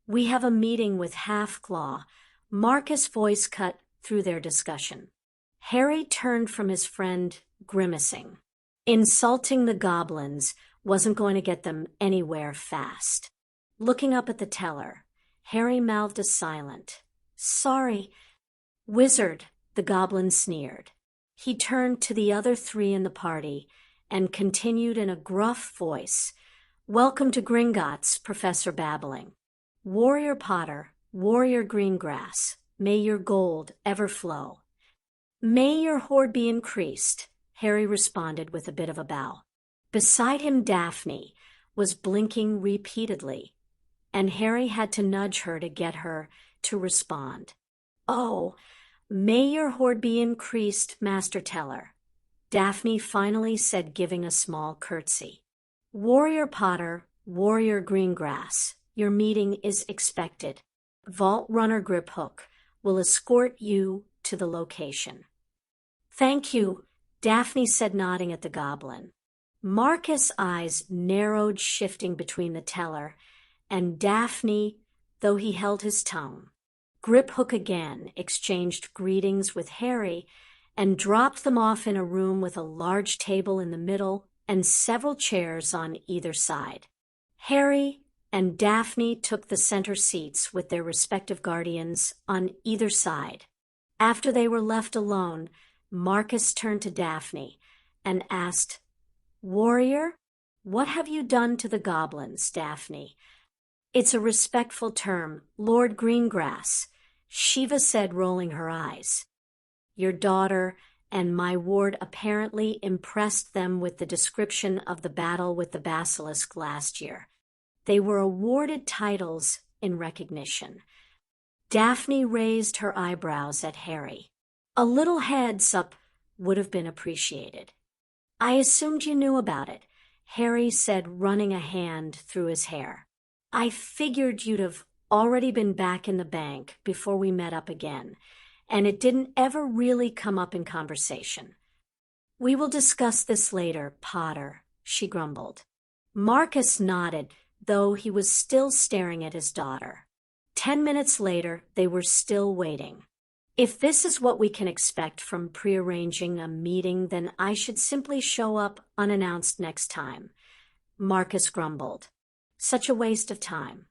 We have a meeting with Half-Claw." Marcus' voice cut through their discussion. Harry turned from his friend, grimacing. Insulting the goblins wasn't going to get them anywhere fast. Looking up at the teller, Harry mouthed a silent, "Sorry." "Wizard," the goblin sneered. He turned to the other three in the party and continued in a gruff voice, "Welcome to Gringotts, Professor Babbling. Warrior Potter, Warrior Greengrass, may your gold ever flow." "May your hoard be increased," Harry responded with a bit of a bow. Beside him, Daphne was blinking repeatedly, and Harry had to nudge her to get her to respond. "Oh, may your hoard be increased, Master Teller," Daphne finally said, giving a small curtsy. "Warrior Potter, Warrior Greengrass, your meeting is expected. Vault Runner Griphook will escort you to the location." "Thank you," Daphne said, nodding at the goblin. Marcus' eyes narrowed, shifting between the teller and Daphne, though he held his tongue. Griphook again exchanged greetings with Harry and dropped them off in a room with a large table in the middle and several chairs on either side. Harry and Daphne took the center seats with their respective guardians on either side. After they were left alone, Marcus turned to Daphne and asked, "Warrior, what have you done to the goblins, Daphne?" "It's a respectful term, Lord Greengrass," Shiva said, rolling her eyes. "Your daughter and my ward apparently impressed them with the description of the battle with the basilisk last year. They were awarded titles in recognition." Daphne raised her eyebrows at Harry. "A little heads up would have been appreciated." "I assumed you knew about it," Harry said, running a hand through his hair. "I figured you'd have already been back in the bank before we met up again, and it didn't ever really come up in conversation." We will discuss this later, Potter, she grumbled. Marcus nodded, though he was still staring at his daughter. 10 minutes later, they were still waiting. If this is what we can expect from prearranging a meeting, then I should simply show up unannounced next time, Marcus grumbled. Such a waste of time.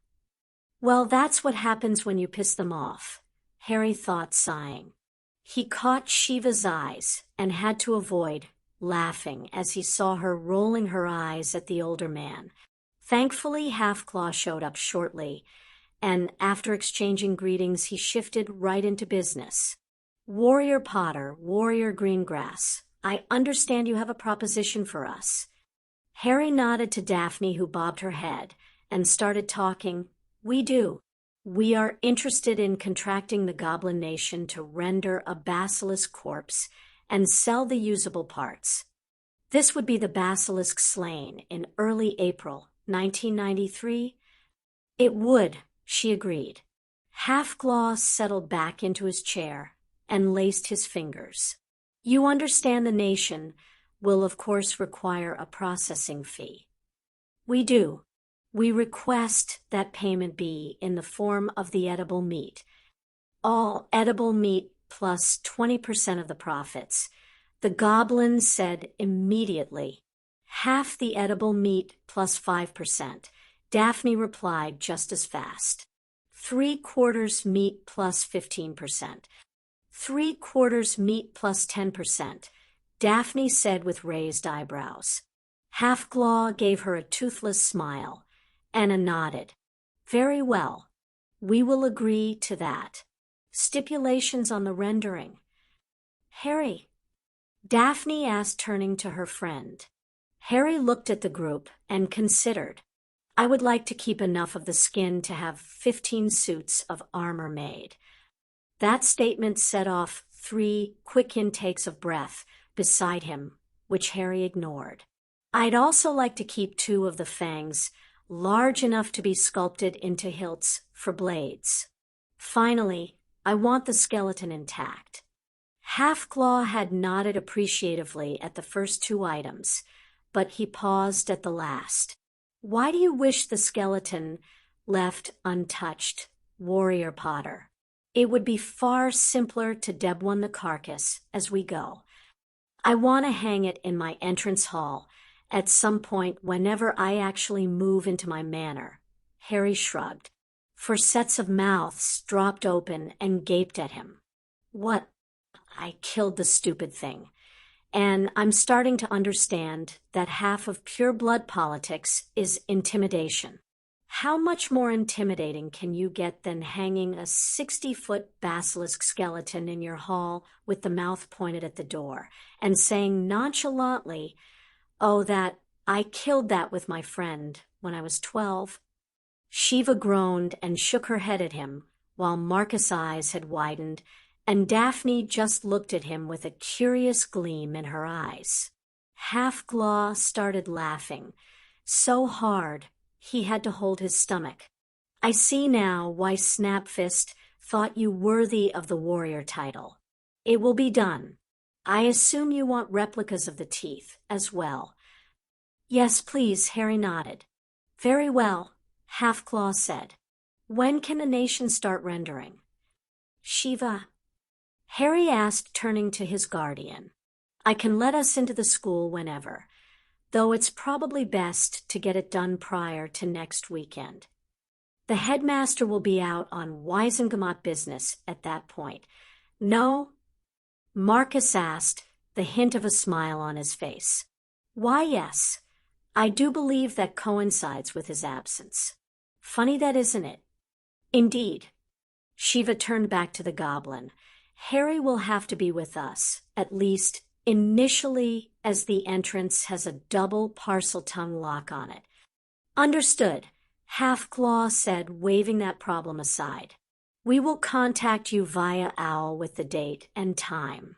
Well, that's what happens when you piss them off, Harry thought, sighing. He caught Shiva's eyes and had to avoid laughing as he saw her rolling her eyes at the older man. Thankfully, Half-Claw showed up shortly, and after exchanging greetings, he shifted right into business. Warrior Potter, Warrior Greengrass, I understand you have a proposition for us. Harry nodded to Daphne, who bobbed her head, and started talking. We do. We are interested in contracting the Goblin Nation to render a basilisk corpse and sell the usable parts. This would be the basilisk slain in early April 1993. It would, she agreed. Half-Claw settled back into his chair and laced his fingers. You understand the nation will of course require a processing fee. We do. We request that payment be in the form of the edible meat. All edible meat plus 20% of the profits. The goblin said immediately. Half the edible meat plus 5%. Daphne replied just as fast. 3/4 meat plus 15%. 3/4 meat plus 10%. Daphne said with raised eyebrows. Half-Claw gave her a toothless smile. Anna nodded. Very well. We will agree to that. Stipulations on the rendering. Harry, Daphne asked, turning to her friend. Harry looked at the group and considered. I would like to keep enough of the skin to have 15 suits of armor made. That statement set off 3 quick intakes of breath beside him, which Harry ignored. I'd also like to keep 2 of the fangs, large enough to be sculpted into hilts for blades. Finally, I want the skeleton intact. Half-Claw had nodded appreciatively at the first 2 items, but he paused at the last. Why do you wish the skeleton left untouched, Warrior Potter? It would be far simpler to deb-one the carcass as we go. I want to hang it in my entrance hall at some point whenever I actually move into my manor. Harry shrugged. For sets of mouths dropped open and gaped at him. What? I killed the stupid thing. And I'm starting to understand that half of pure blood politics is intimidation. How much more intimidating can you get than hanging a 60-foot basilisk skeleton in your hall with the mouth pointed at the door and saying nonchalantly, oh, that I killed that with my friend when I was 12? Shiva groaned and shook her head at him, while Marcus' eyes had widened, and Daphne just looked at him with a curious gleam in her eyes. Half-Claw started laughing, so hard he had to hold his stomach. I see now why Snapfist thought you worthy of the warrior title. It will be done. I assume you want replicas of the teeth as well. Yes, please, Harry nodded. Very well, Half-Claw said. When can the nation start rendering? Shiva, Harry asked, turning to his guardian. I can let us into the school whenever, though it's probably best to get it done prior to next weekend. The headmaster will be out on Wisengamot business at that point. No? Marcus asked, the hint of a smile on his face. Why, yes. I do believe that coincides with his absence. Funny that, isn't it? Indeed. Shiva turned back to the goblin. Harry will have to be with us, at least initially, as the entrance has a double Parseltongue lock on it. Understood, Half-Claw said, waving that problem aside. We will contact you via owl with the date and time.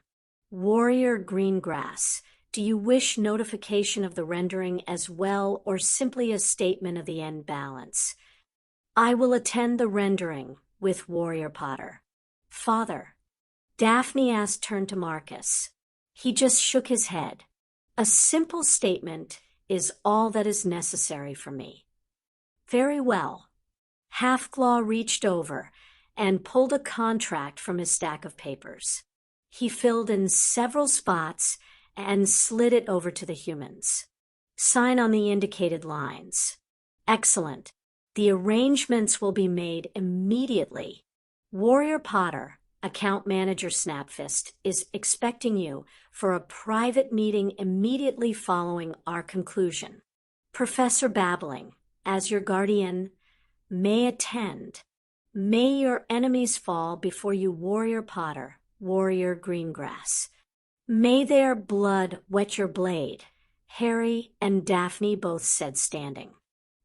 Warrior Greengrass, do you wish notification of the rendering as well, or simply a statement of the end balance? I will attend the rendering with Warrior Potter. Father, Daphne asked, turned to Marcus. He just shook his head. A simple statement is all that is necessary for me. Very well. Halfclaw reached over and pulled a contract from his stack of papers. He filled in several spots and slid it over to the humans. Sign on the indicated lines. Excellent. The arrangements will be made immediately. Warrior Potter, account manager Snapfist, is expecting you for a private meeting immediately following our conclusion. Professor Babbling, as your guardian, may attend. May your enemies fall before you, Warrior Potter, Warrior Greengrass. May their blood wet your blade, Harry and Daphne both said, standing.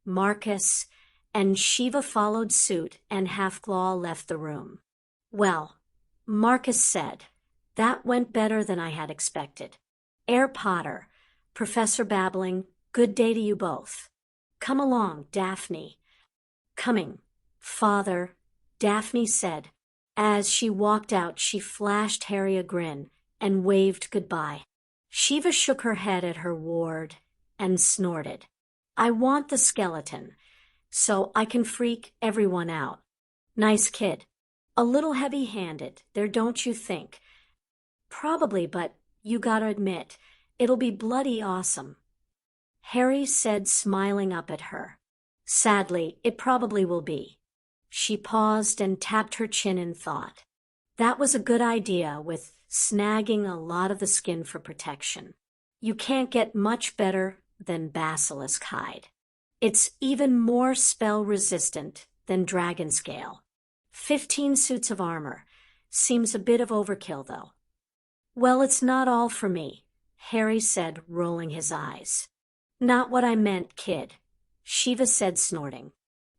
Marcus and Shiva followed suit, and Halfclaw left the room. Well, Marcus said, that went better than I had expected. Herr Potter, Professor Babbling, good day to you both. Come along, Daphne. Coming, Father, Daphne said. As she walked out, she flashed Harry a grin and waved goodbye. Shiva shook her head at her ward and snorted. I want the skeleton, so I can freak everyone out. Nice kid. A little heavy-handed, there, don't you think? Probably, but you gotta admit, it'll be bloody awesome. Harry said, smiling up at her. Sadly, it probably will be. She paused and tapped her chin in thought. That was a good idea, with snagging a lot of the skin for protection. You can't get much better than basilisk hide. It's even more spell-resistant than dragon scale. 15 suits of armor. Seems a bit of overkill, though. Well, it's not all for me, Harry said, rolling his eyes. Not what I meant, kid, Shiva said, snorting.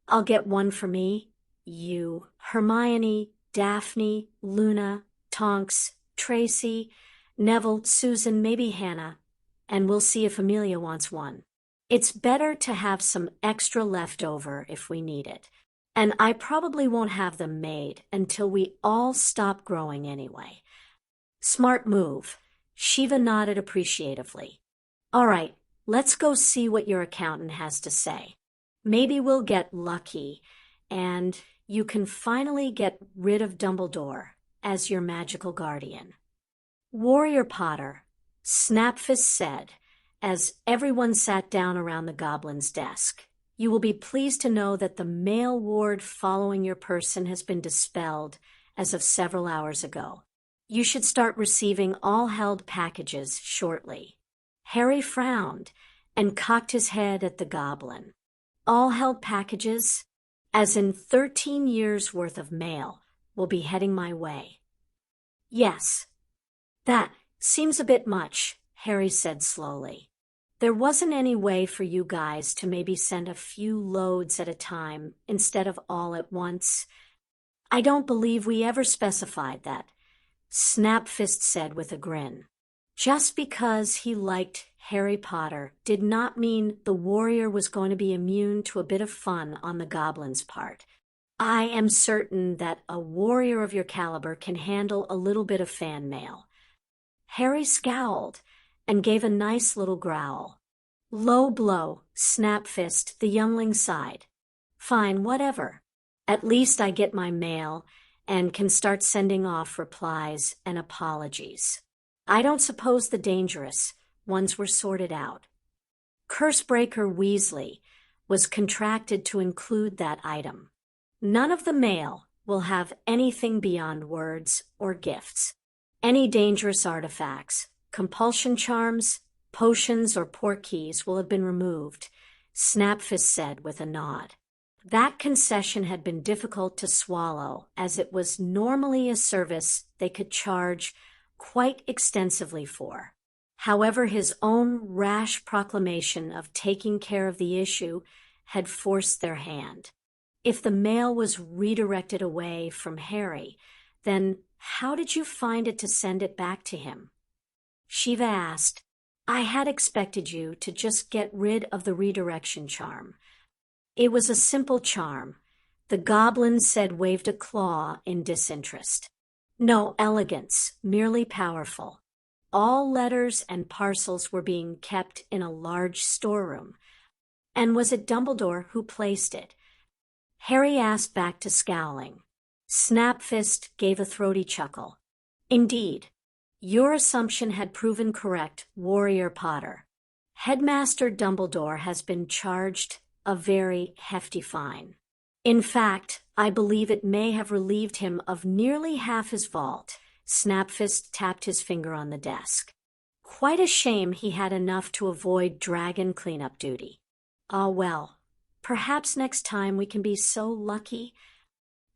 I'll get one for me, you, Hermione, Daphne, Luna, Tonks, Tracy, Neville, Susan, maybe Hannah, and we'll see if Amelia wants one. It's better to have some extra left over if we need it, and I probably won't have them made until we all stop growing anyway. Smart move. Shiva nodded appreciatively. All right, let's go see what your accountant has to say. Maybe we'll get lucky, and you can finally get rid of Dumbledore as your magical guardian. Warrior Potter, Snapfist said, as everyone sat down around the goblin's desk. You will be pleased to know that the male ward following your person has been dispelled as of several hours ago. You should start receiving all held packages shortly. Harry frowned and cocked his head at the goblin. All held packages, as in 13 years' worth of mail, will be heading my way. Yes. That seems a bit much, Harry said slowly. There wasn't any way for you guys to maybe send a few loads at a time instead of all at once? I don't believe we ever specified that, Snapfist said with a grin. Just because he liked Harry Potter did not mean the warrior was going to be immune to a bit of fun on the goblin's part. I am certain that a warrior of your caliber can handle a little bit of fan mail. Harry scowled and gave a nice little growl. Low blow, Snapfist, the youngling sighed. Fine, whatever. At least I get my mail and can start sending off replies and apologies. I don't suppose the dangerous ones were sorted out. Cursebreaker Weasley was contracted to include that item. None of the mail will have anything beyond words or gifts. Any dangerous artifacts, compulsion charms, potions, or portkeys will have been removed, Snapfist said with a nod. That concession had been difficult to swallow, as it was normally a service they could charge quite extensively for. However, his own rash proclamation of taking care of the issue had forced their hand. If the mail was redirected away from Harry, then how did you find it to send it back to him? Shiva asked. I had expected you to just get rid of the redirection charm. It was a simple charm. The goblin said, waved a claw in disinterest. No elegance, merely powerful. all letters and parcels were being kept in a large storeroom. And was it Dumbledore who placed it? Harry asked back to scowling. Snapfist gave a throaty chuckle. Indeed. Your assumption had proven correct, Warrior Potter. Headmaster Dumbledore has been charged a very hefty fine. In fact, I believe it may have relieved him of nearly half his vault. Snapfist tapped his finger on the desk. Quite a shame he had enough to avoid dragon cleanup duty. Ah well, perhaps next time we can be so lucky.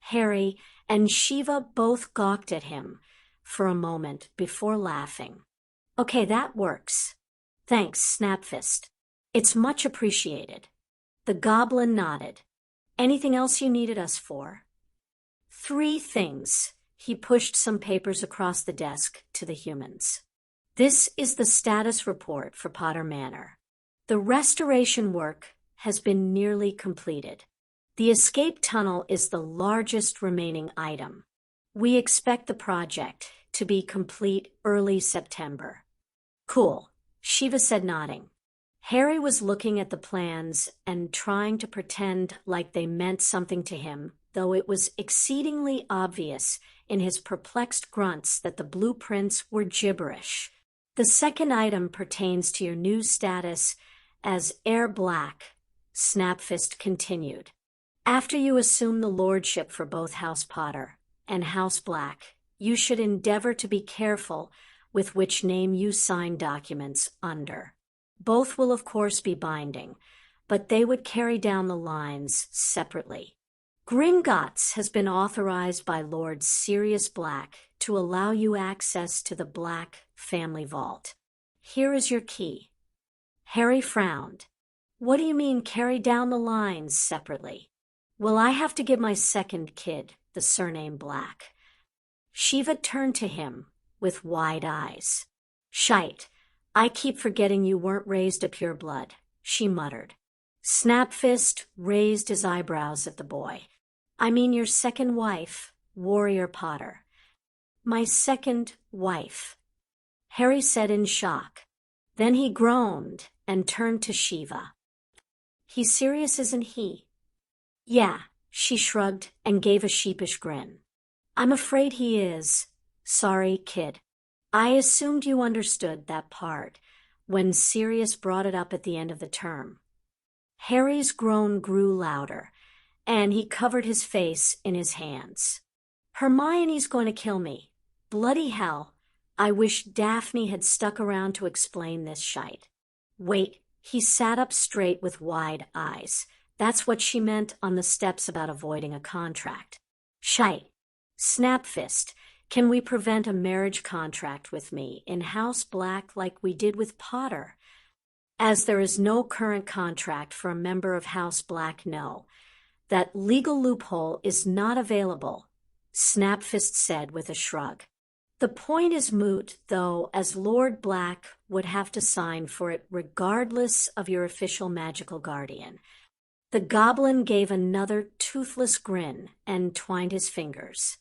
Harry and Shiva both gawked at him for a moment before laughing. Okay, that works. Thanks, Snapfist. It's much appreciated. The goblin nodded. Anything else you needed us for? 3 things. He pushed some papers across the desk to the humans. This is the status report for Potter Manor. The restoration work has been nearly completed. The escape tunnel is the largest remaining item. We expect the project to be complete early September. Cool, Shiva said, nodding. Harry was looking at the plans and trying to pretend like they meant something to him, though it was exceedingly obvious in his perplexed grunts that the blueprints were gibberish. The second item pertains to your new status as Heir Black, Snapfist continued. After you assume the lordship for both House Potter and House Black, you should endeavor to be careful with which name you sign documents under. Both will of course be binding, but they would carry down the lines separately. Gringotts has been authorized by Lord Sirius Black to allow you access to the Black family vault. Here is your key. Harry frowned. What do you mean carry down the lines separately? Will I have to give my second kid the surname Black? Shiva turned to him with wide eyes. Shite, I keep forgetting you weren't raised a pure blood, she muttered. Snapfist raised his eyebrows at the boy. I mean your second wife, Warrior Potter. My second wife, Harry said in shock. Then he groaned and turned to Shiva. He's serious, isn't he? Yeah, she shrugged and gave a sheepish grin. I'm afraid he is. Sorry, kid. I assumed you understood that part when Sirius brought it up at the end of the term. Harry's groan grew louder, and he covered his face in his hands. Hermione's going to kill me. Bloody hell, I wish Daphne had stuck around to explain this shite. Wait, he sat up straight with wide eyes. That's what she meant on the steps about avoiding a contract. Shite. Snapfist, can we prevent a marriage contract with me in House Black like we did with Potter? As there is no current contract for a member of House Black, no. That legal loophole is not available, Snapfist said with a shrug. The point is moot, though, as Lord Black would have to sign for it regardless of your official magical guardian. The goblin gave another toothless grin and twined his fingers.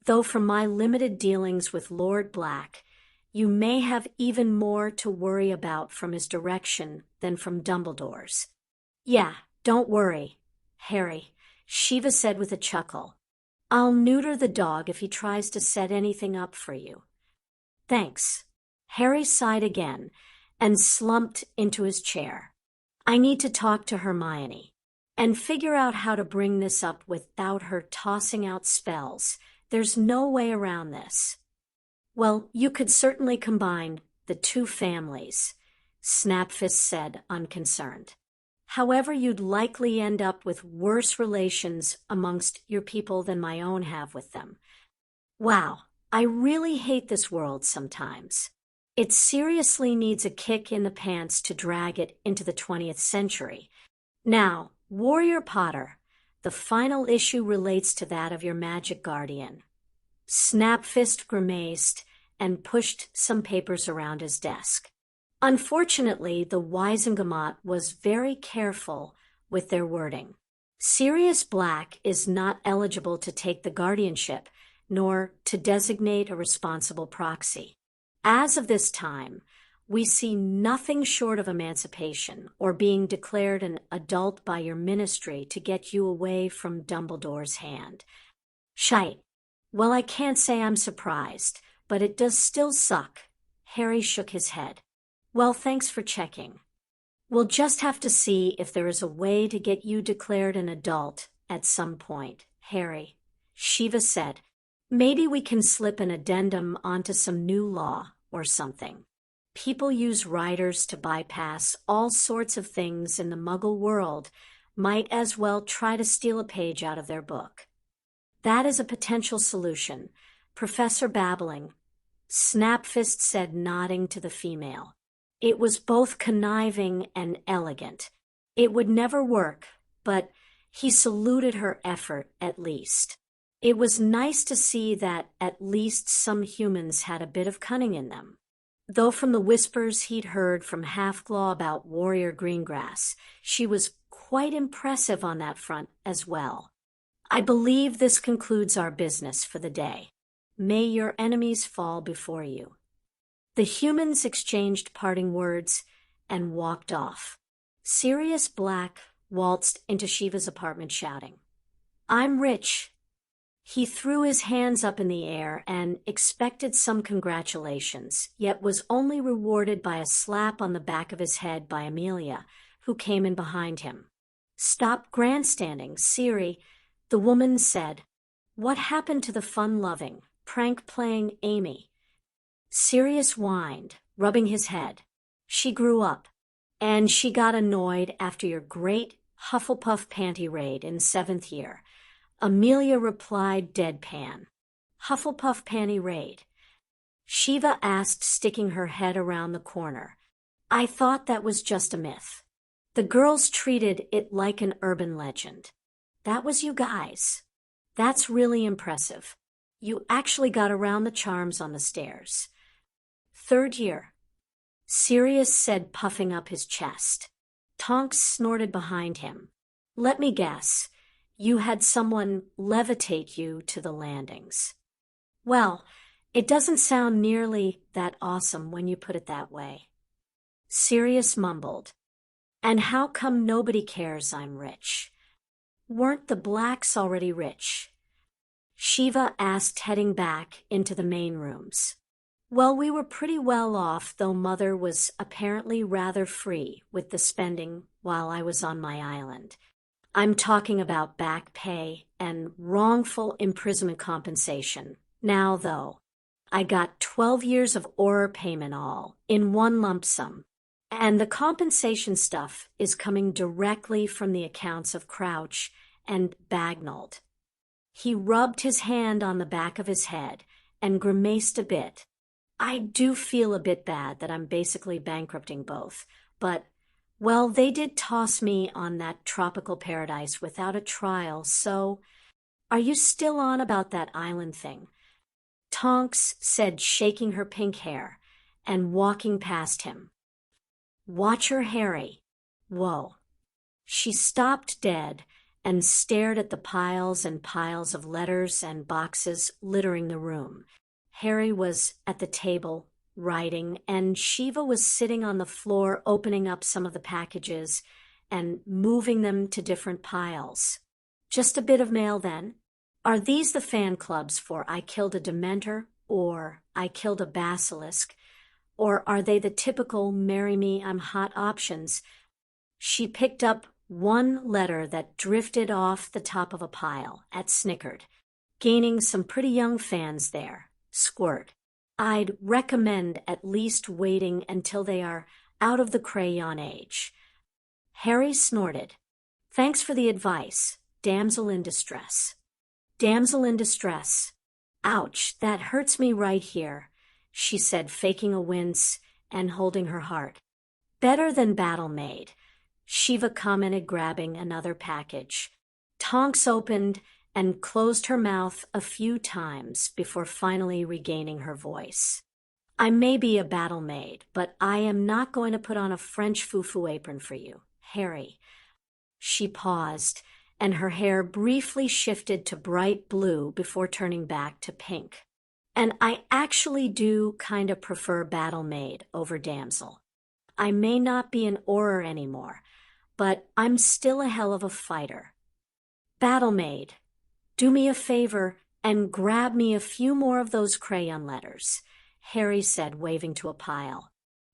Though from my limited dealings with Lord Black, you may have even more to worry about from his direction than from Dumbledore's. Yeah, don't worry, Harry, Shiva said with a chuckle. I'll neuter the dog if he tries to set anything up for you. Thanks. Harry sighed again and slumped into his chair. I need to talk to Hermione and figure out how to bring this up without her tossing out spells. There's no way around this. Well, you could certainly combine the two families, Snapfist said, unconcerned. However, you'd likely end up with worse relations amongst your people than my own have with them. Wow, I really hate this world sometimes. It seriously needs a kick in the pants to drag it into the 20th century. Now, Warrior Potter, the final issue relates to that of your magic guardian. Snapfist grimaced and pushed some papers around his desk. Unfortunately, the Wisengamot was very careful with their wording. Sirius Black is not eligible to take the guardianship, nor to designate a responsible proxy. As of this time, we see nothing short of emancipation or being declared an adult by your ministry to get you away from Dumbledore's hand. Shite. Well, I can't say I'm surprised, but it does still suck. Harry shook his head. Well, thanks for checking. We'll just have to see if there is a way to get you declared an adult at some point, Harry. Shiva said, maybe we can slip an addendum onto some new law or something. People use writers to bypass all sorts of things in the Muggle world. Might as well try to steal a page out of their book. That is a potential solution, Professor Babbling, Snapfist said, nodding to the female. It was both conniving and elegant. It would never work, but he saluted her effort at least. It was nice to see that at least some humans had a bit of cunning in them. Though from the whispers he'd heard from Halfglaw about Warrior Greengrass, she was quite impressive on that front as well. I believe this concludes our business for the day. May your enemies fall before you. The humans exchanged parting words and walked off. Sirius Black waltzed into Shiva's apartment shouting, I'm rich. He threw his hands up in the air and expected some congratulations, yet was only rewarded by a slap on the back of his head by Amelia, who came in behind him. Stop grandstanding, Siri, the woman said. What happened to the fun-loving, prank-playing Amy? Sirius whined, rubbing his head. She grew up, and she got annoyed after your great Hufflepuff panty raid in 7th year. Amelia replied deadpan. Hufflepuff panty raid? Shiva asked, sticking her head around the corner. I thought that was just a myth. The girls treated it like an urban legend. That was you guys. That's really impressive. You actually got around the charms on the stairs. 3rd year, Sirius said, puffing up his chest. Tonks snorted behind him. Let me guess. You had someone levitate you to the landings. Well, it doesn't sound nearly that awesome when you put it that way. Sirius mumbled. And how come nobody cares I'm rich? Weren't the Blacks already rich? Shiva asked, heading back into the main rooms. Well, we were pretty well off, though Mother was apparently rather free with the spending while I was on my island. I'm talking about back pay and wrongful imprisonment compensation. Now, though, I got 12 years of Auror payment all in one lump sum. And the compensation stuff is coming directly from the accounts of Crouch and Bagnold. He rubbed his hand on the back of his head and grimaced a bit. I do feel a bit bad that I'm basically bankrupting both, but, well, they did toss me on that tropical paradise without a trial, so... Are you still on about that island thing? Tonks said, shaking her pink hair and walking past him. Watch her, Harry. Whoa. She stopped dead and stared at the piles and piles of letters and boxes littering the room. Harry was at the table, writing, and Shiva was sitting on the floor opening up some of the packages and moving them to different piles. Just a bit of mail, then. Are these the fan clubs for I killed a dementor or I killed a basilisk? Or are they the typical marry me, I'm hot options? She picked up one letter that drifted off the top of a pile at Snickered, gaining some pretty young fans there. Squirt. I'd recommend at least waiting until they are out of the crayon age. Harry snorted. Thanks for the advice, damsel in distress. Damsel in distress. Ouch, that hurts me right here, she said, faking a wince and holding her heart. Better than battle maid, Shiva commented, grabbing another package. Tonks opened and closed her mouth a few times before finally regaining her voice. I may be a battle maid, but I am not going to put on a French foo-foo apron for you, Harry. She paused, and her hair briefly shifted to bright blue before turning back to pink. And I actually do kind of prefer battle maid over damsel. I may not be an auror anymore, but I'm still a hell of a fighter. Battle maid, do me a favor and grab me a few more of those crayon letters, Harry said, waving to a pile.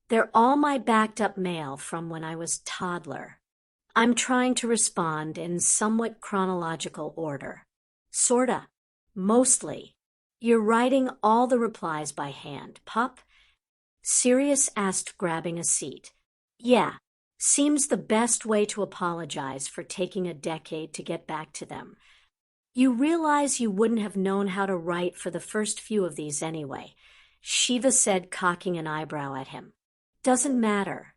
They're all my backed-up mail from when I was toddler. I'm trying to respond in somewhat chronological order. Sorta. Mostly. You're writing all the replies by hand, pup? Sirius asked, grabbing a seat. Yeah. Seems the best way to apologize for taking a decade to get back to them. You realize you wouldn't have known how to write for the first few of these anyway, Shiva said, cocking an eyebrow at him. Doesn't matter.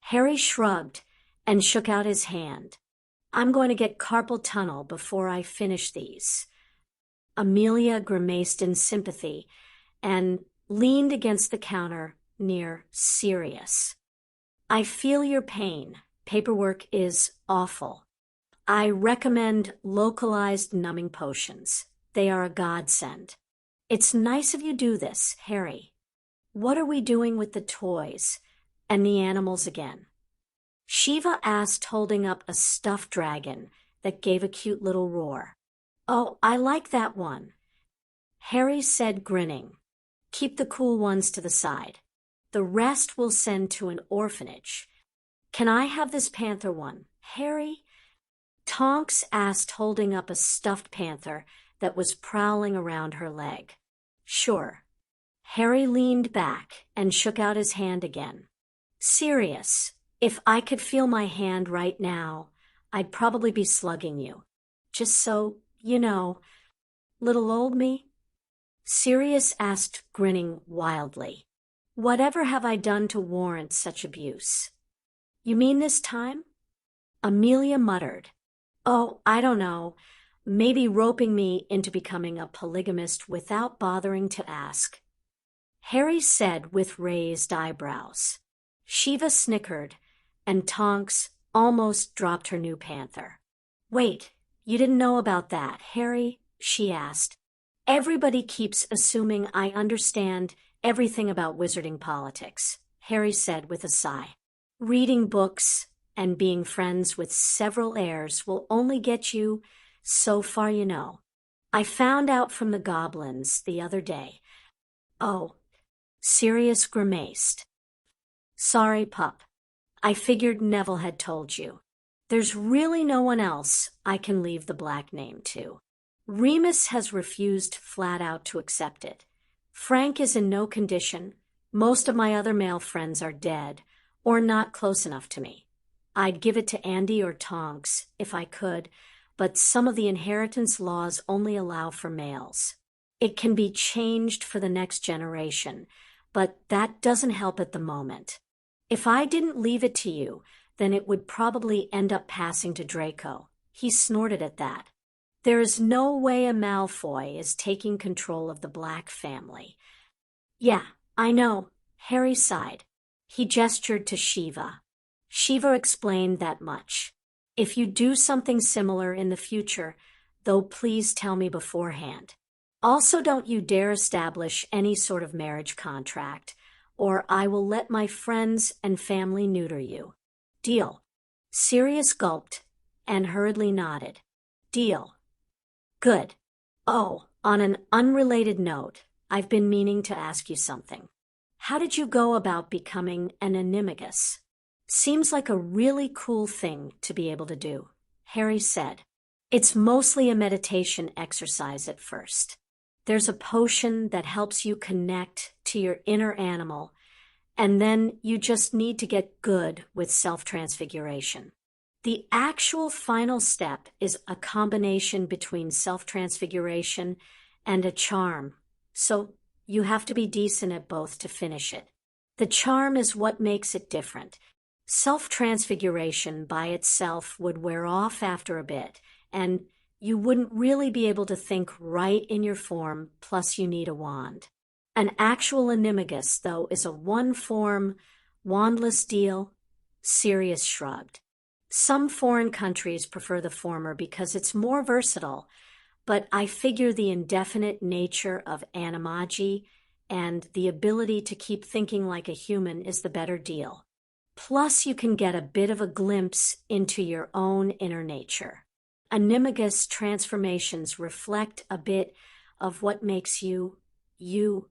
Harry shrugged and shook out his hand. I'm going to get carpal tunnel before I finish these. Amelia grimaced in sympathy and leaned against the counter near Sirius. I feel your pain. Paperwork is awful. I recommend localized numbing potions. They are a godsend. It's nice of you to do this, Harry. What are we doing with the toys and the animals again? Shiva asked, holding up a stuffed dragon that gave a cute little roar. Oh, I like that one. Harry said, grinning. Keep the cool ones to the side. The rest we'll send to an orphanage. Can I have this panther one, Harry? Tonks asked, holding up a stuffed panther that was prowling around her leg. Sure. Harry leaned back and shook out his hand again. Sirius, if I could feel my hand right now, I'd probably be slugging you. Just so, you know, little old me? Sirius asked, grinning wildly. Whatever have I done to warrant such abuse? You mean this time? Amelia muttered. Oh, I don't know. Maybe roping me into becoming a polygamist without bothering to ask. Harry said with raised eyebrows. Shiva snickered, and Tonks almost dropped her new panther. Wait, you didn't know about that, Harry? She asked. Everybody keeps assuming I understand everything about wizarding politics, Harry said with a sigh. Reading books and being friends with several heirs will only get you so far, you know. I found out from the goblins the other day. Oh, Sirius grimaced. Sorry, pup. I figured Neville had told you. There's really no one else I can leave the black name to. Remus has refused flat out to accept it. Frank is in no condition. Most of my other male friends are dead or not close enough to me. I'd give it to Andy or Tonks if I could, but some of the inheritance laws only allow for males. It can be changed for the next generation, but that doesn't help at the moment. If I didn't leave it to you, then it would probably end up passing to Draco. He snorted at that. There is no way a Malfoy is taking control of the Black family. Yeah, I know, Harry sighed. He gestured to Shiva. Shiva explained that much. If you do something similar in the future, though, please tell me beforehand. Also, don't you dare establish any sort of marriage contract, or I will let my friends and family neuter you. Deal. Sirius gulped and hurriedly nodded. Deal. Good. Oh, on an unrelated note, I've been meaning to ask you something. How did you go about becoming an animagus? Seems like a really cool thing to be able to do, Harry said. It's mostly a meditation exercise at first. There's a potion that helps you connect to your inner animal, and then you just need to get good with self-transfiguration. The actual final step is a combination between self-transfiguration and a charm, so you have to be decent at both to finish it. The charm is what makes it different. Self-transfiguration by itself would wear off after a bit, and you wouldn't really be able to think right in your form, plus you need a wand. An actual animagus, though, is a one-form, wandless deal. Sirius shrugged. Some foreign countries prefer the former because it's more versatile, but I figure the indefinite nature of animagi and the ability to keep thinking like a human is the better deal. Plus, you can get a bit of a glimpse into your own inner nature. Animagus transformations reflect a bit of what makes you, you.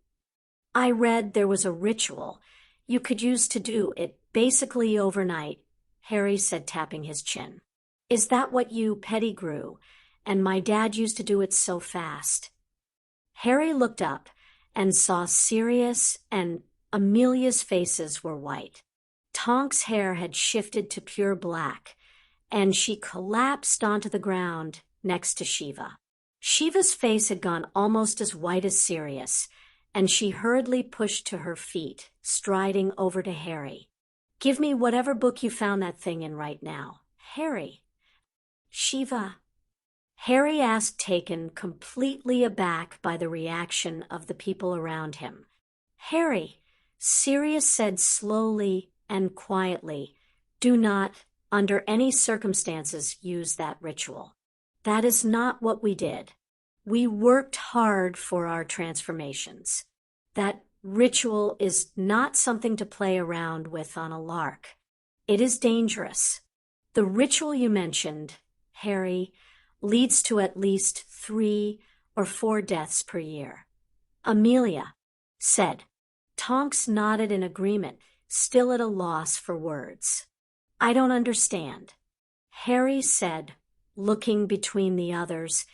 I read there was a ritual you could use to do it basically overnight, Harry said, tapping his chin. Is that what you pettigrew? And my dad used to do it so fast. Harry looked up and saw Sirius and Amelia's faces were white. Tonk's hair had shifted to pure black, and she collapsed onto the ground next to Shiva. Shiva's face had gone almost as white as Sirius, and she hurriedly pushed to her feet, striding over to Harry. Give me whatever book you found that thing in right now. Harry. Shiva. Harry asked, taken completely aback by the reaction of the people around him. Harry, Sirius said slowly and quietly, do not, under any circumstances, use that ritual. That is not what we did. We worked hard for our transformations. That ritual is not something to play around with on a lark. It is dangerous. The ritual you mentioned, Harry, leads to at least 3 or 4 deaths per year. Amelia said. Tonks nodded in agreement, still at a loss for words. I don't understand. Harry said, looking between the others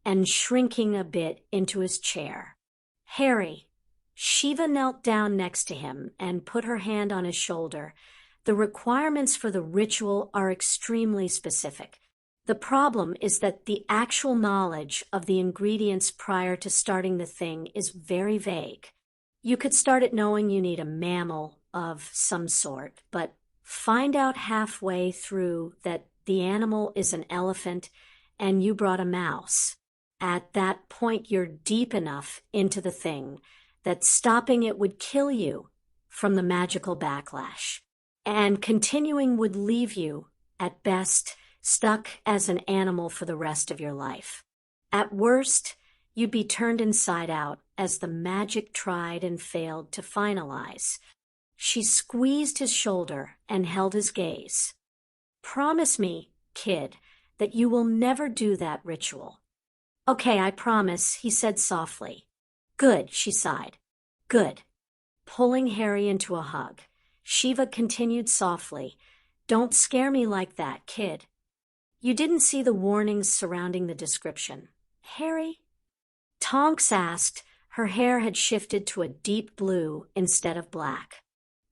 and shrinking a bit into his chair. Harry. Shiva knelt down next to him and put her hand on his shoulder. The requirements for the ritual are extremely specific. The problem is that the actual knowledge of the ingredients prior to starting the thing is very vague. You could start it knowing you need a mammal of some sort, but find out halfway through that the animal is an elephant and you brought a mouse. At that point, you're deep enough into the thing that stopping it would kill you from the magical backlash, and continuing would leave you, at best, stuck as an animal for the rest of your life. At worst, you'd be turned inside out as the magic tried and failed to finalize. She squeezed his shoulder and held his gaze. Promise me, kid, that you will never do that ritual. Okay, I promise, he said softly. Good, she sighed. Good. Pulling Harry into a hug, Shiva continued softly. Don't scare me like that, kid. You didn't see the warnings surrounding the description. Harry? Tonks asked. Her hair had shifted to a deep blue instead of black.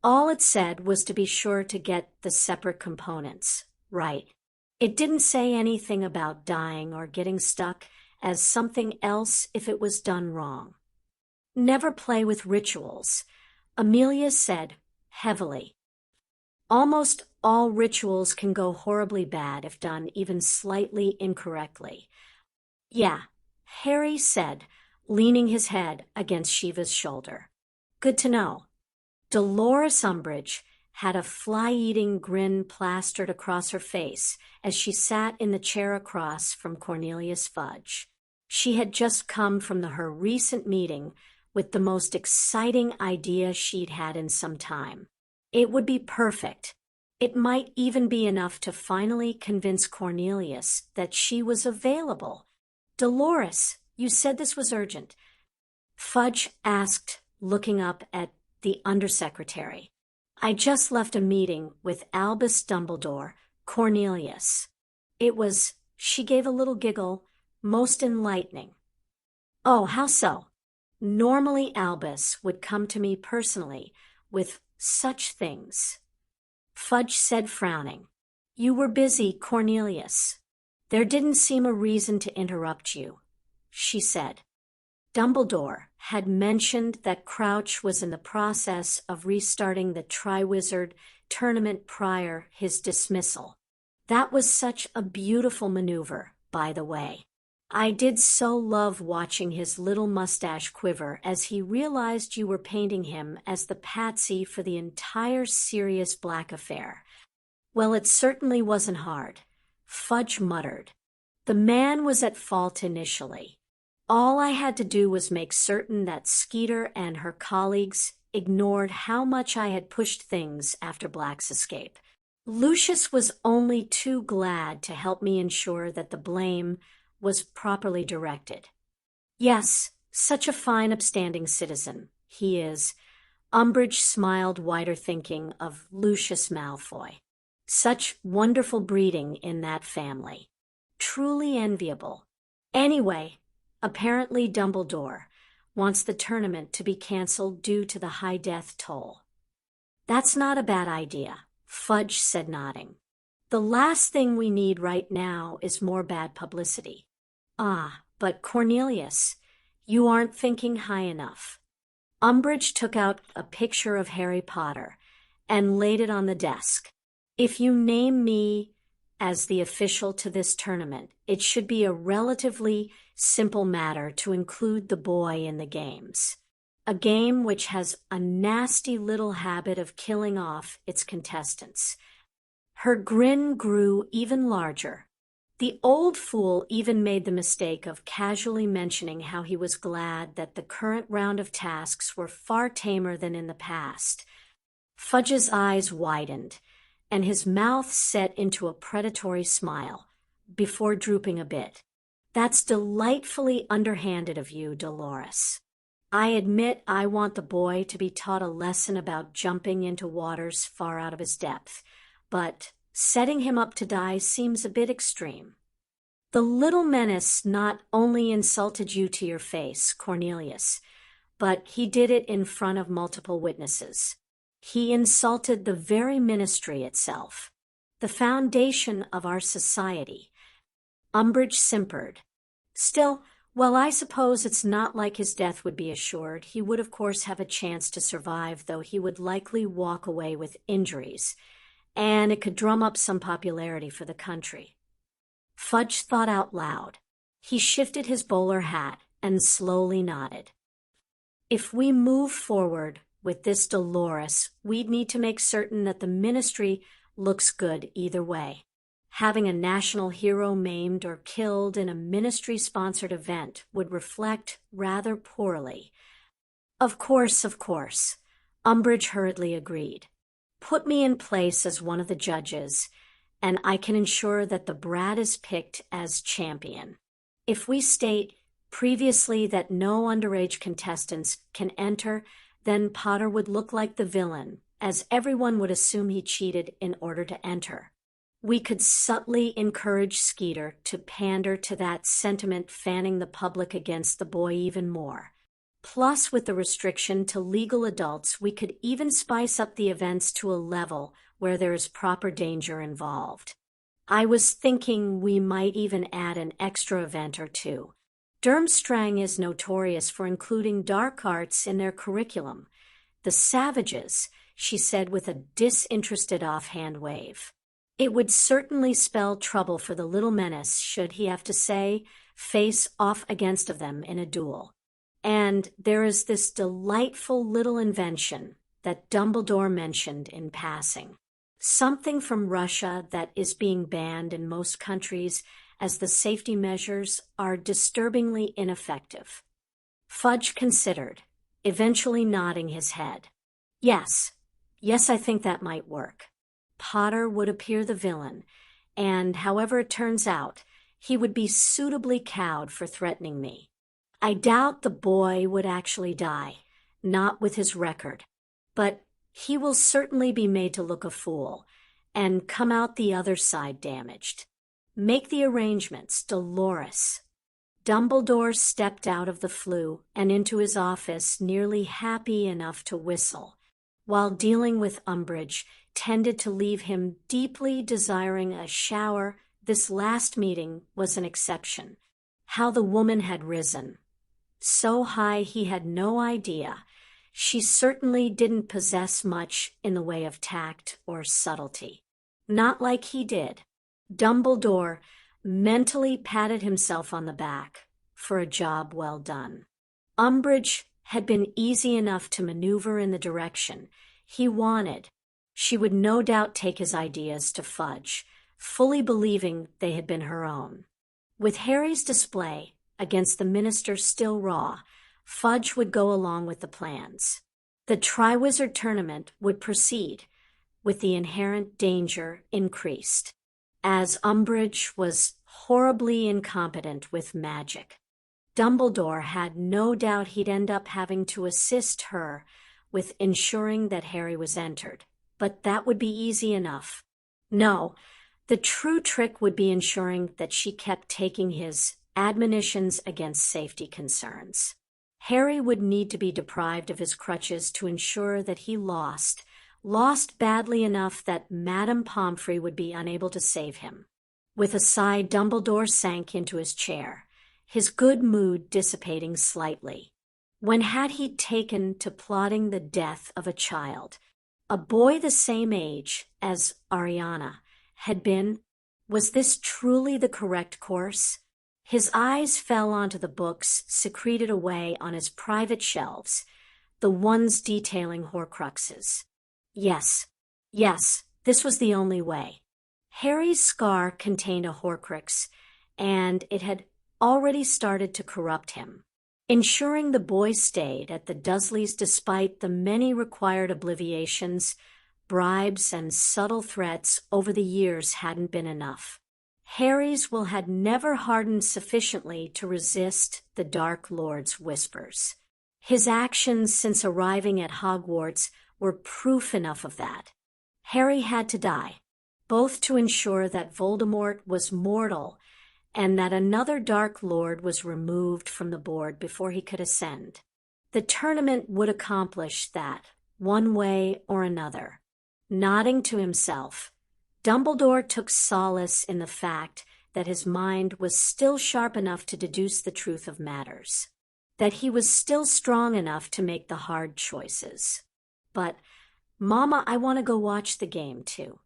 All it said was to be sure to get the separate components right. It didn't say anything about dying or getting stuck as something else if it was done wrong. Never play with rituals, Amelia said heavily. Almost all rituals can go horribly bad if done even slightly incorrectly. Yeah, Harry said, leaning his head against Shiva's shoulder. Good to know. Dolores Umbridge had a fly-eating grin plastered across her face as she sat in the chair across from Cornelius Fudge. She had just come from her recent meeting with the most exciting idea she'd had in some time. It would be perfect. It might even be enough to finally convince Cornelius that she was available. Dolores, you said this was urgent. Fudge asked, looking up at the undersecretary. I just left a meeting with Albus Dumbledore, Cornelius. It was, she gave a little giggle, most enlightening. Oh, how so? Normally Albus would come to me personally with such things. Fudge said, frowning. You were busy, Cornelius. There didn't seem a reason to interrupt you, she said. Dumbledore had mentioned that Crouch was in the process of restarting the Triwizard tournament prior his dismissal. That was such a beautiful maneuver, by the way. I did so love watching his little mustache quiver as he realized you were painting him as the patsy for the entire Sirius Black affair. Well, it certainly wasn't hard, Fudge muttered. The man was at fault initially. All I had to do was make certain that Skeeter and her colleagues ignored how much I had pushed things after Black's escape. Lucius was only too glad to help me ensure that the blame was properly directed. Yes, such a fine upstanding citizen he is. Umbridge smiled, wider thinking of Lucius Malfoy. Such wonderful breeding in that family. Truly enviable. Anyway, apparently Dumbledore wants the tournament to be cancelled due to the high death toll. That's not a bad idea, Fudge said, nodding. The last thing we need right now is more bad publicity. Ah, but Cornelius, you aren't thinking high enough. Umbridge took out a picture of Harry Potter and laid it on the desk. If you name me as the official to this tournament, it should be a relatively simple matter to include the boy in the games. A game which has a nasty little habit of killing off its contestants. Her grin grew even larger. The old fool even made the mistake of casually mentioning how he was glad that the current round of tasks were far tamer than in the past. Fudge's eyes widened, and his mouth set into a predatory smile, before drooping a bit. That's delightfully underhanded of you, Dolores. I admit I want the boy to be taught a lesson about jumping into waters far out of his depth, but setting him up to die seems a bit extreme. The little menace not only insulted you to your face, Cornelius, but he did it in front of multiple witnesses. He insulted the very ministry itself, the foundation of our society. Umbridge simpered. Still, well, I suppose it's not like his death would be assured. He would, of course, have a chance to survive, though he would likely walk away with injuries, and it could drum up some popularity for the country. Fudge thought out loud. He shifted his bowler hat and slowly nodded. If we move forward with this Dolores, we'd need to make certain that the ministry looks good either way. Having a national hero maimed or killed in a ministry-sponsored event would reflect rather poorly. Of course, Umbridge hurriedly agreed. Put me in place as one of the judges, and I can ensure that the brat is picked as champion. If we state previously that no underage contestants can enter, then Potter would look like the villain, as everyone would assume he cheated in order to enter. We could subtly encourage Skeeter to pander to that sentiment, fanning the public against the boy even more. Plus, with the restriction to legal adults, we could even spice up the events to a level where there is proper danger involved. I was thinking we might even add an extra event or two. Durmstrang is notorious for including dark arts in their curriculum. The Savages, she said with a disinterested offhand wave. It would certainly spell trouble for the little menace should he have to face off against of them in a duel. And there is this delightful little invention that Dumbledore mentioned in passing. Something from Russia that is being banned in most countries as the safety measures are disturbingly ineffective. Fudge considered, eventually nodding his head. Yes, I think that might work. Potter would appear the villain, and however it turns out, he would be suitably cowed for threatening me. I doubt the boy would actually die, not with his record, but he will certainly be made to look a fool and come out the other side damaged. Make the arrangements, Dolores. Dumbledore stepped out of the flue and into his office, nearly happy enough to whistle, while dealing with Umbridge tended to leave him deeply desiring a shower. This last meeting was an exception. How the woman had risen. So high he had no idea. She certainly didn't possess much in the way of tact or subtlety. Not like he did. Dumbledore mentally patted himself on the back for a job well done. Umbridge had been easy enough to maneuver in the direction he wanted. She would no doubt take his ideas to Fudge, fully believing they had been her own. With Harry's display against the minister still raw, Fudge would go along with the plans. The Triwizard Tournament would proceed, with the inherent danger increased, as Umbridge was horribly incompetent with magic. Dumbledore had no doubt he'd end up having to assist her with ensuring that Harry was entered, but that would be easy enough. No, the true trick would be ensuring that she kept taking his admonitions against safety concerns. Harry would need to be deprived of his crutches to ensure that he lost badly enough that Madame Pomfrey would be unable to save him. With a sigh, Dumbledore sank into his chair, his good mood dissipating slightly. When had he taken to plotting the death of a child, a boy the same age as Ariana had been? Was this truly the correct course? His eyes fell onto the books secreted away on his private shelves, the ones detailing Horcruxes. Yes, this was the only way. Harry's scar contained a Horcrux, and it had already started to corrupt him. Ensuring the boy stayed at the Dursleys despite the many required obliviations, bribes, and subtle threats over the years hadn't been enough. Harry's will had never hardened sufficiently to resist the Dark Lord's whispers. His actions since arriving at Hogwarts were proof enough of that. Harry had to die, both to ensure that Voldemort was mortal and that another Dark Lord was removed from the board before he could ascend. The tournament would accomplish that, one way or another. Nodding to himself, Dumbledore took solace in the fact that his mind was still sharp enough to deduce the truth of matters, that he was still strong enough to make the hard choices. But, Mama, I want to go watch the game, too.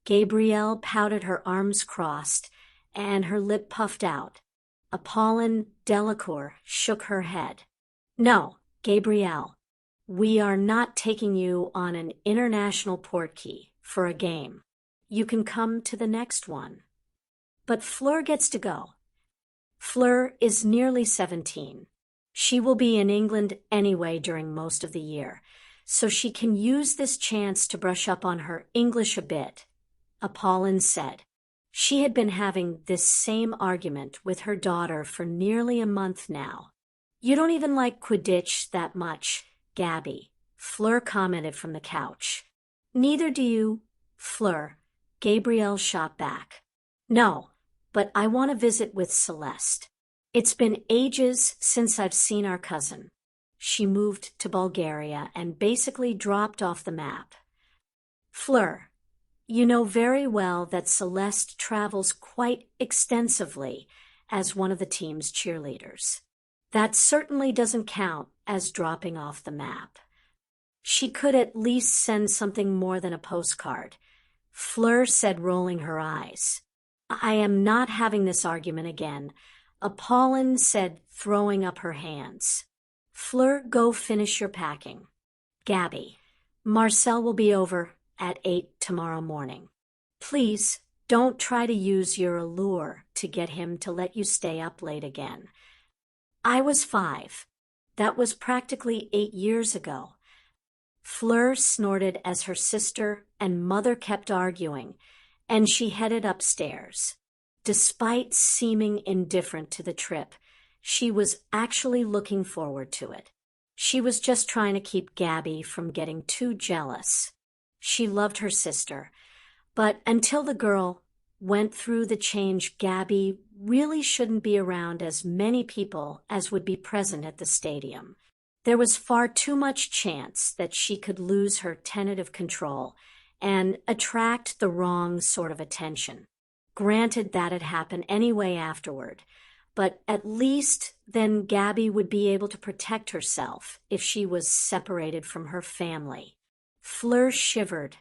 Gabrielle pouted, her arms crossed, and her lip puffed out. Apollon Delacour shook her head. No, Gabrielle, we are not taking you on an international portkey for a game. You can come to the next one. But Fleur gets to go. Fleur is nearly 17. She will be in England anyway during most of the year, so she can use this chance to brush up on her English a bit, Apollon said. She had been having this same argument with her daughter for nearly a month now. You don't even like Quidditch that much, Gabby, Fleur commented from the couch. Neither do you, Fleur, Gabrielle shot back. No, but I want to visit with Celeste. It's been ages since I've seen our cousin. She moved to Bulgaria and basically dropped off the map. Fleur, you know very well that Celeste travels quite extensively as one of the team's cheerleaders. That certainly doesn't count as dropping off the map. She could at least send something more than a postcard, Fleur said, rolling her eyes. I am not having this argument again, Apollon said, throwing up her hands. Fleur, go finish your packing. Gabby, Marcel will be over at 8 tomorrow morning. Please, don't try to use your allure to get him to let you stay up late again. I was 5. That was practically 8 years ago. Fleur snorted as her sister and mother kept arguing, and she headed upstairs. Despite seeming indifferent to the trip, she was actually looking forward to it. She was just trying to keep Gabby from getting too jealous. She loved her sister, but until the girl went through the change, Gabby really shouldn't be around as many people as would be present at the stadium. There was far too much chance that she could lose her tentative control and attract the wrong sort of attention. Granted, that'd happen anyway afterward, but at least then Gabby would be able to protect herself if she was separated from her family. Fleur shivered,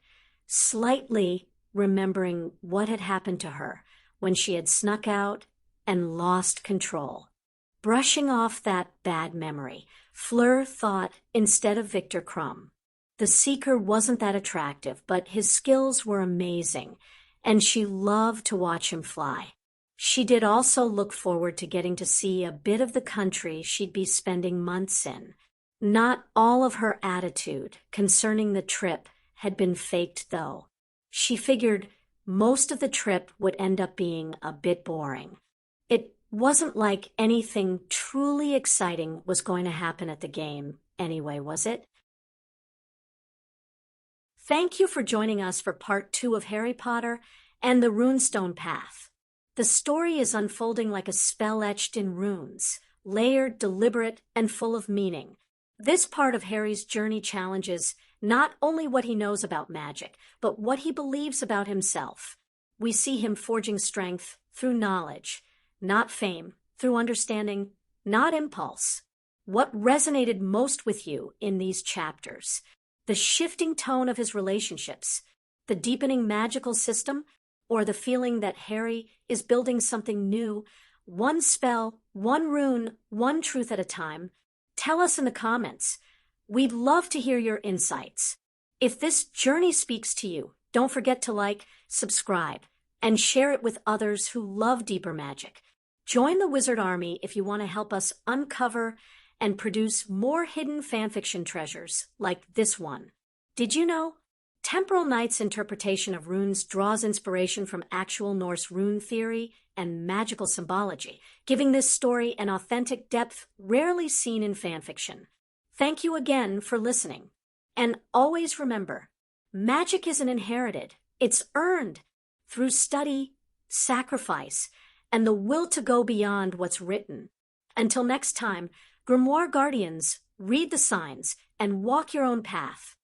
slightly remembering what had happened to her when she had snuck out and lost control. Brushing off that bad memory, Fleur thought instead of Victor Crumb. The Seeker wasn't that attractive, but his skills were amazing, and she loved to watch him fly. She did also look forward to getting to see a bit of the country she'd be spending months in. Not all of her attitude concerning the trip had been faked, though. She figured most of the trip would end up being a bit boring. It wasn't like anything truly exciting was going to happen at the game anyway, was it? Thank you for joining us for part 2 of Harry Potter and the Rune Stone Path. The story is unfolding like a spell etched in runes, layered, deliberate, and full of meaning. This part of Harry's journey challenges not only what he knows about magic, but what he believes about himself. We see him forging strength through knowledge, not fame, through understanding, not impulse. What resonated most with you in these chapters? The shifting tone of his relationships, the deepening magical system, or the feeling that Harry is building something new, one spell, one rune, one truth at a time? Tell us in the comments. We'd love to hear your insights. If this journey speaks to you, don't forget to like, subscribe, and share it with others who love deeper magic. Join the Wizard Army if you want to help us uncover and produce more hidden fanfiction treasures like this one. Did you know? Temporal Knight's interpretation of runes draws inspiration from actual Norse rune theory and magical symbology, giving this story an authentic depth rarely seen in fanfiction. Thank you again for listening. And always remember, magic isn't inherited, it's earned through study, sacrifice, and the will to go beyond what's written. Until next time, Grimoire Guardians, read the signs and walk your own path.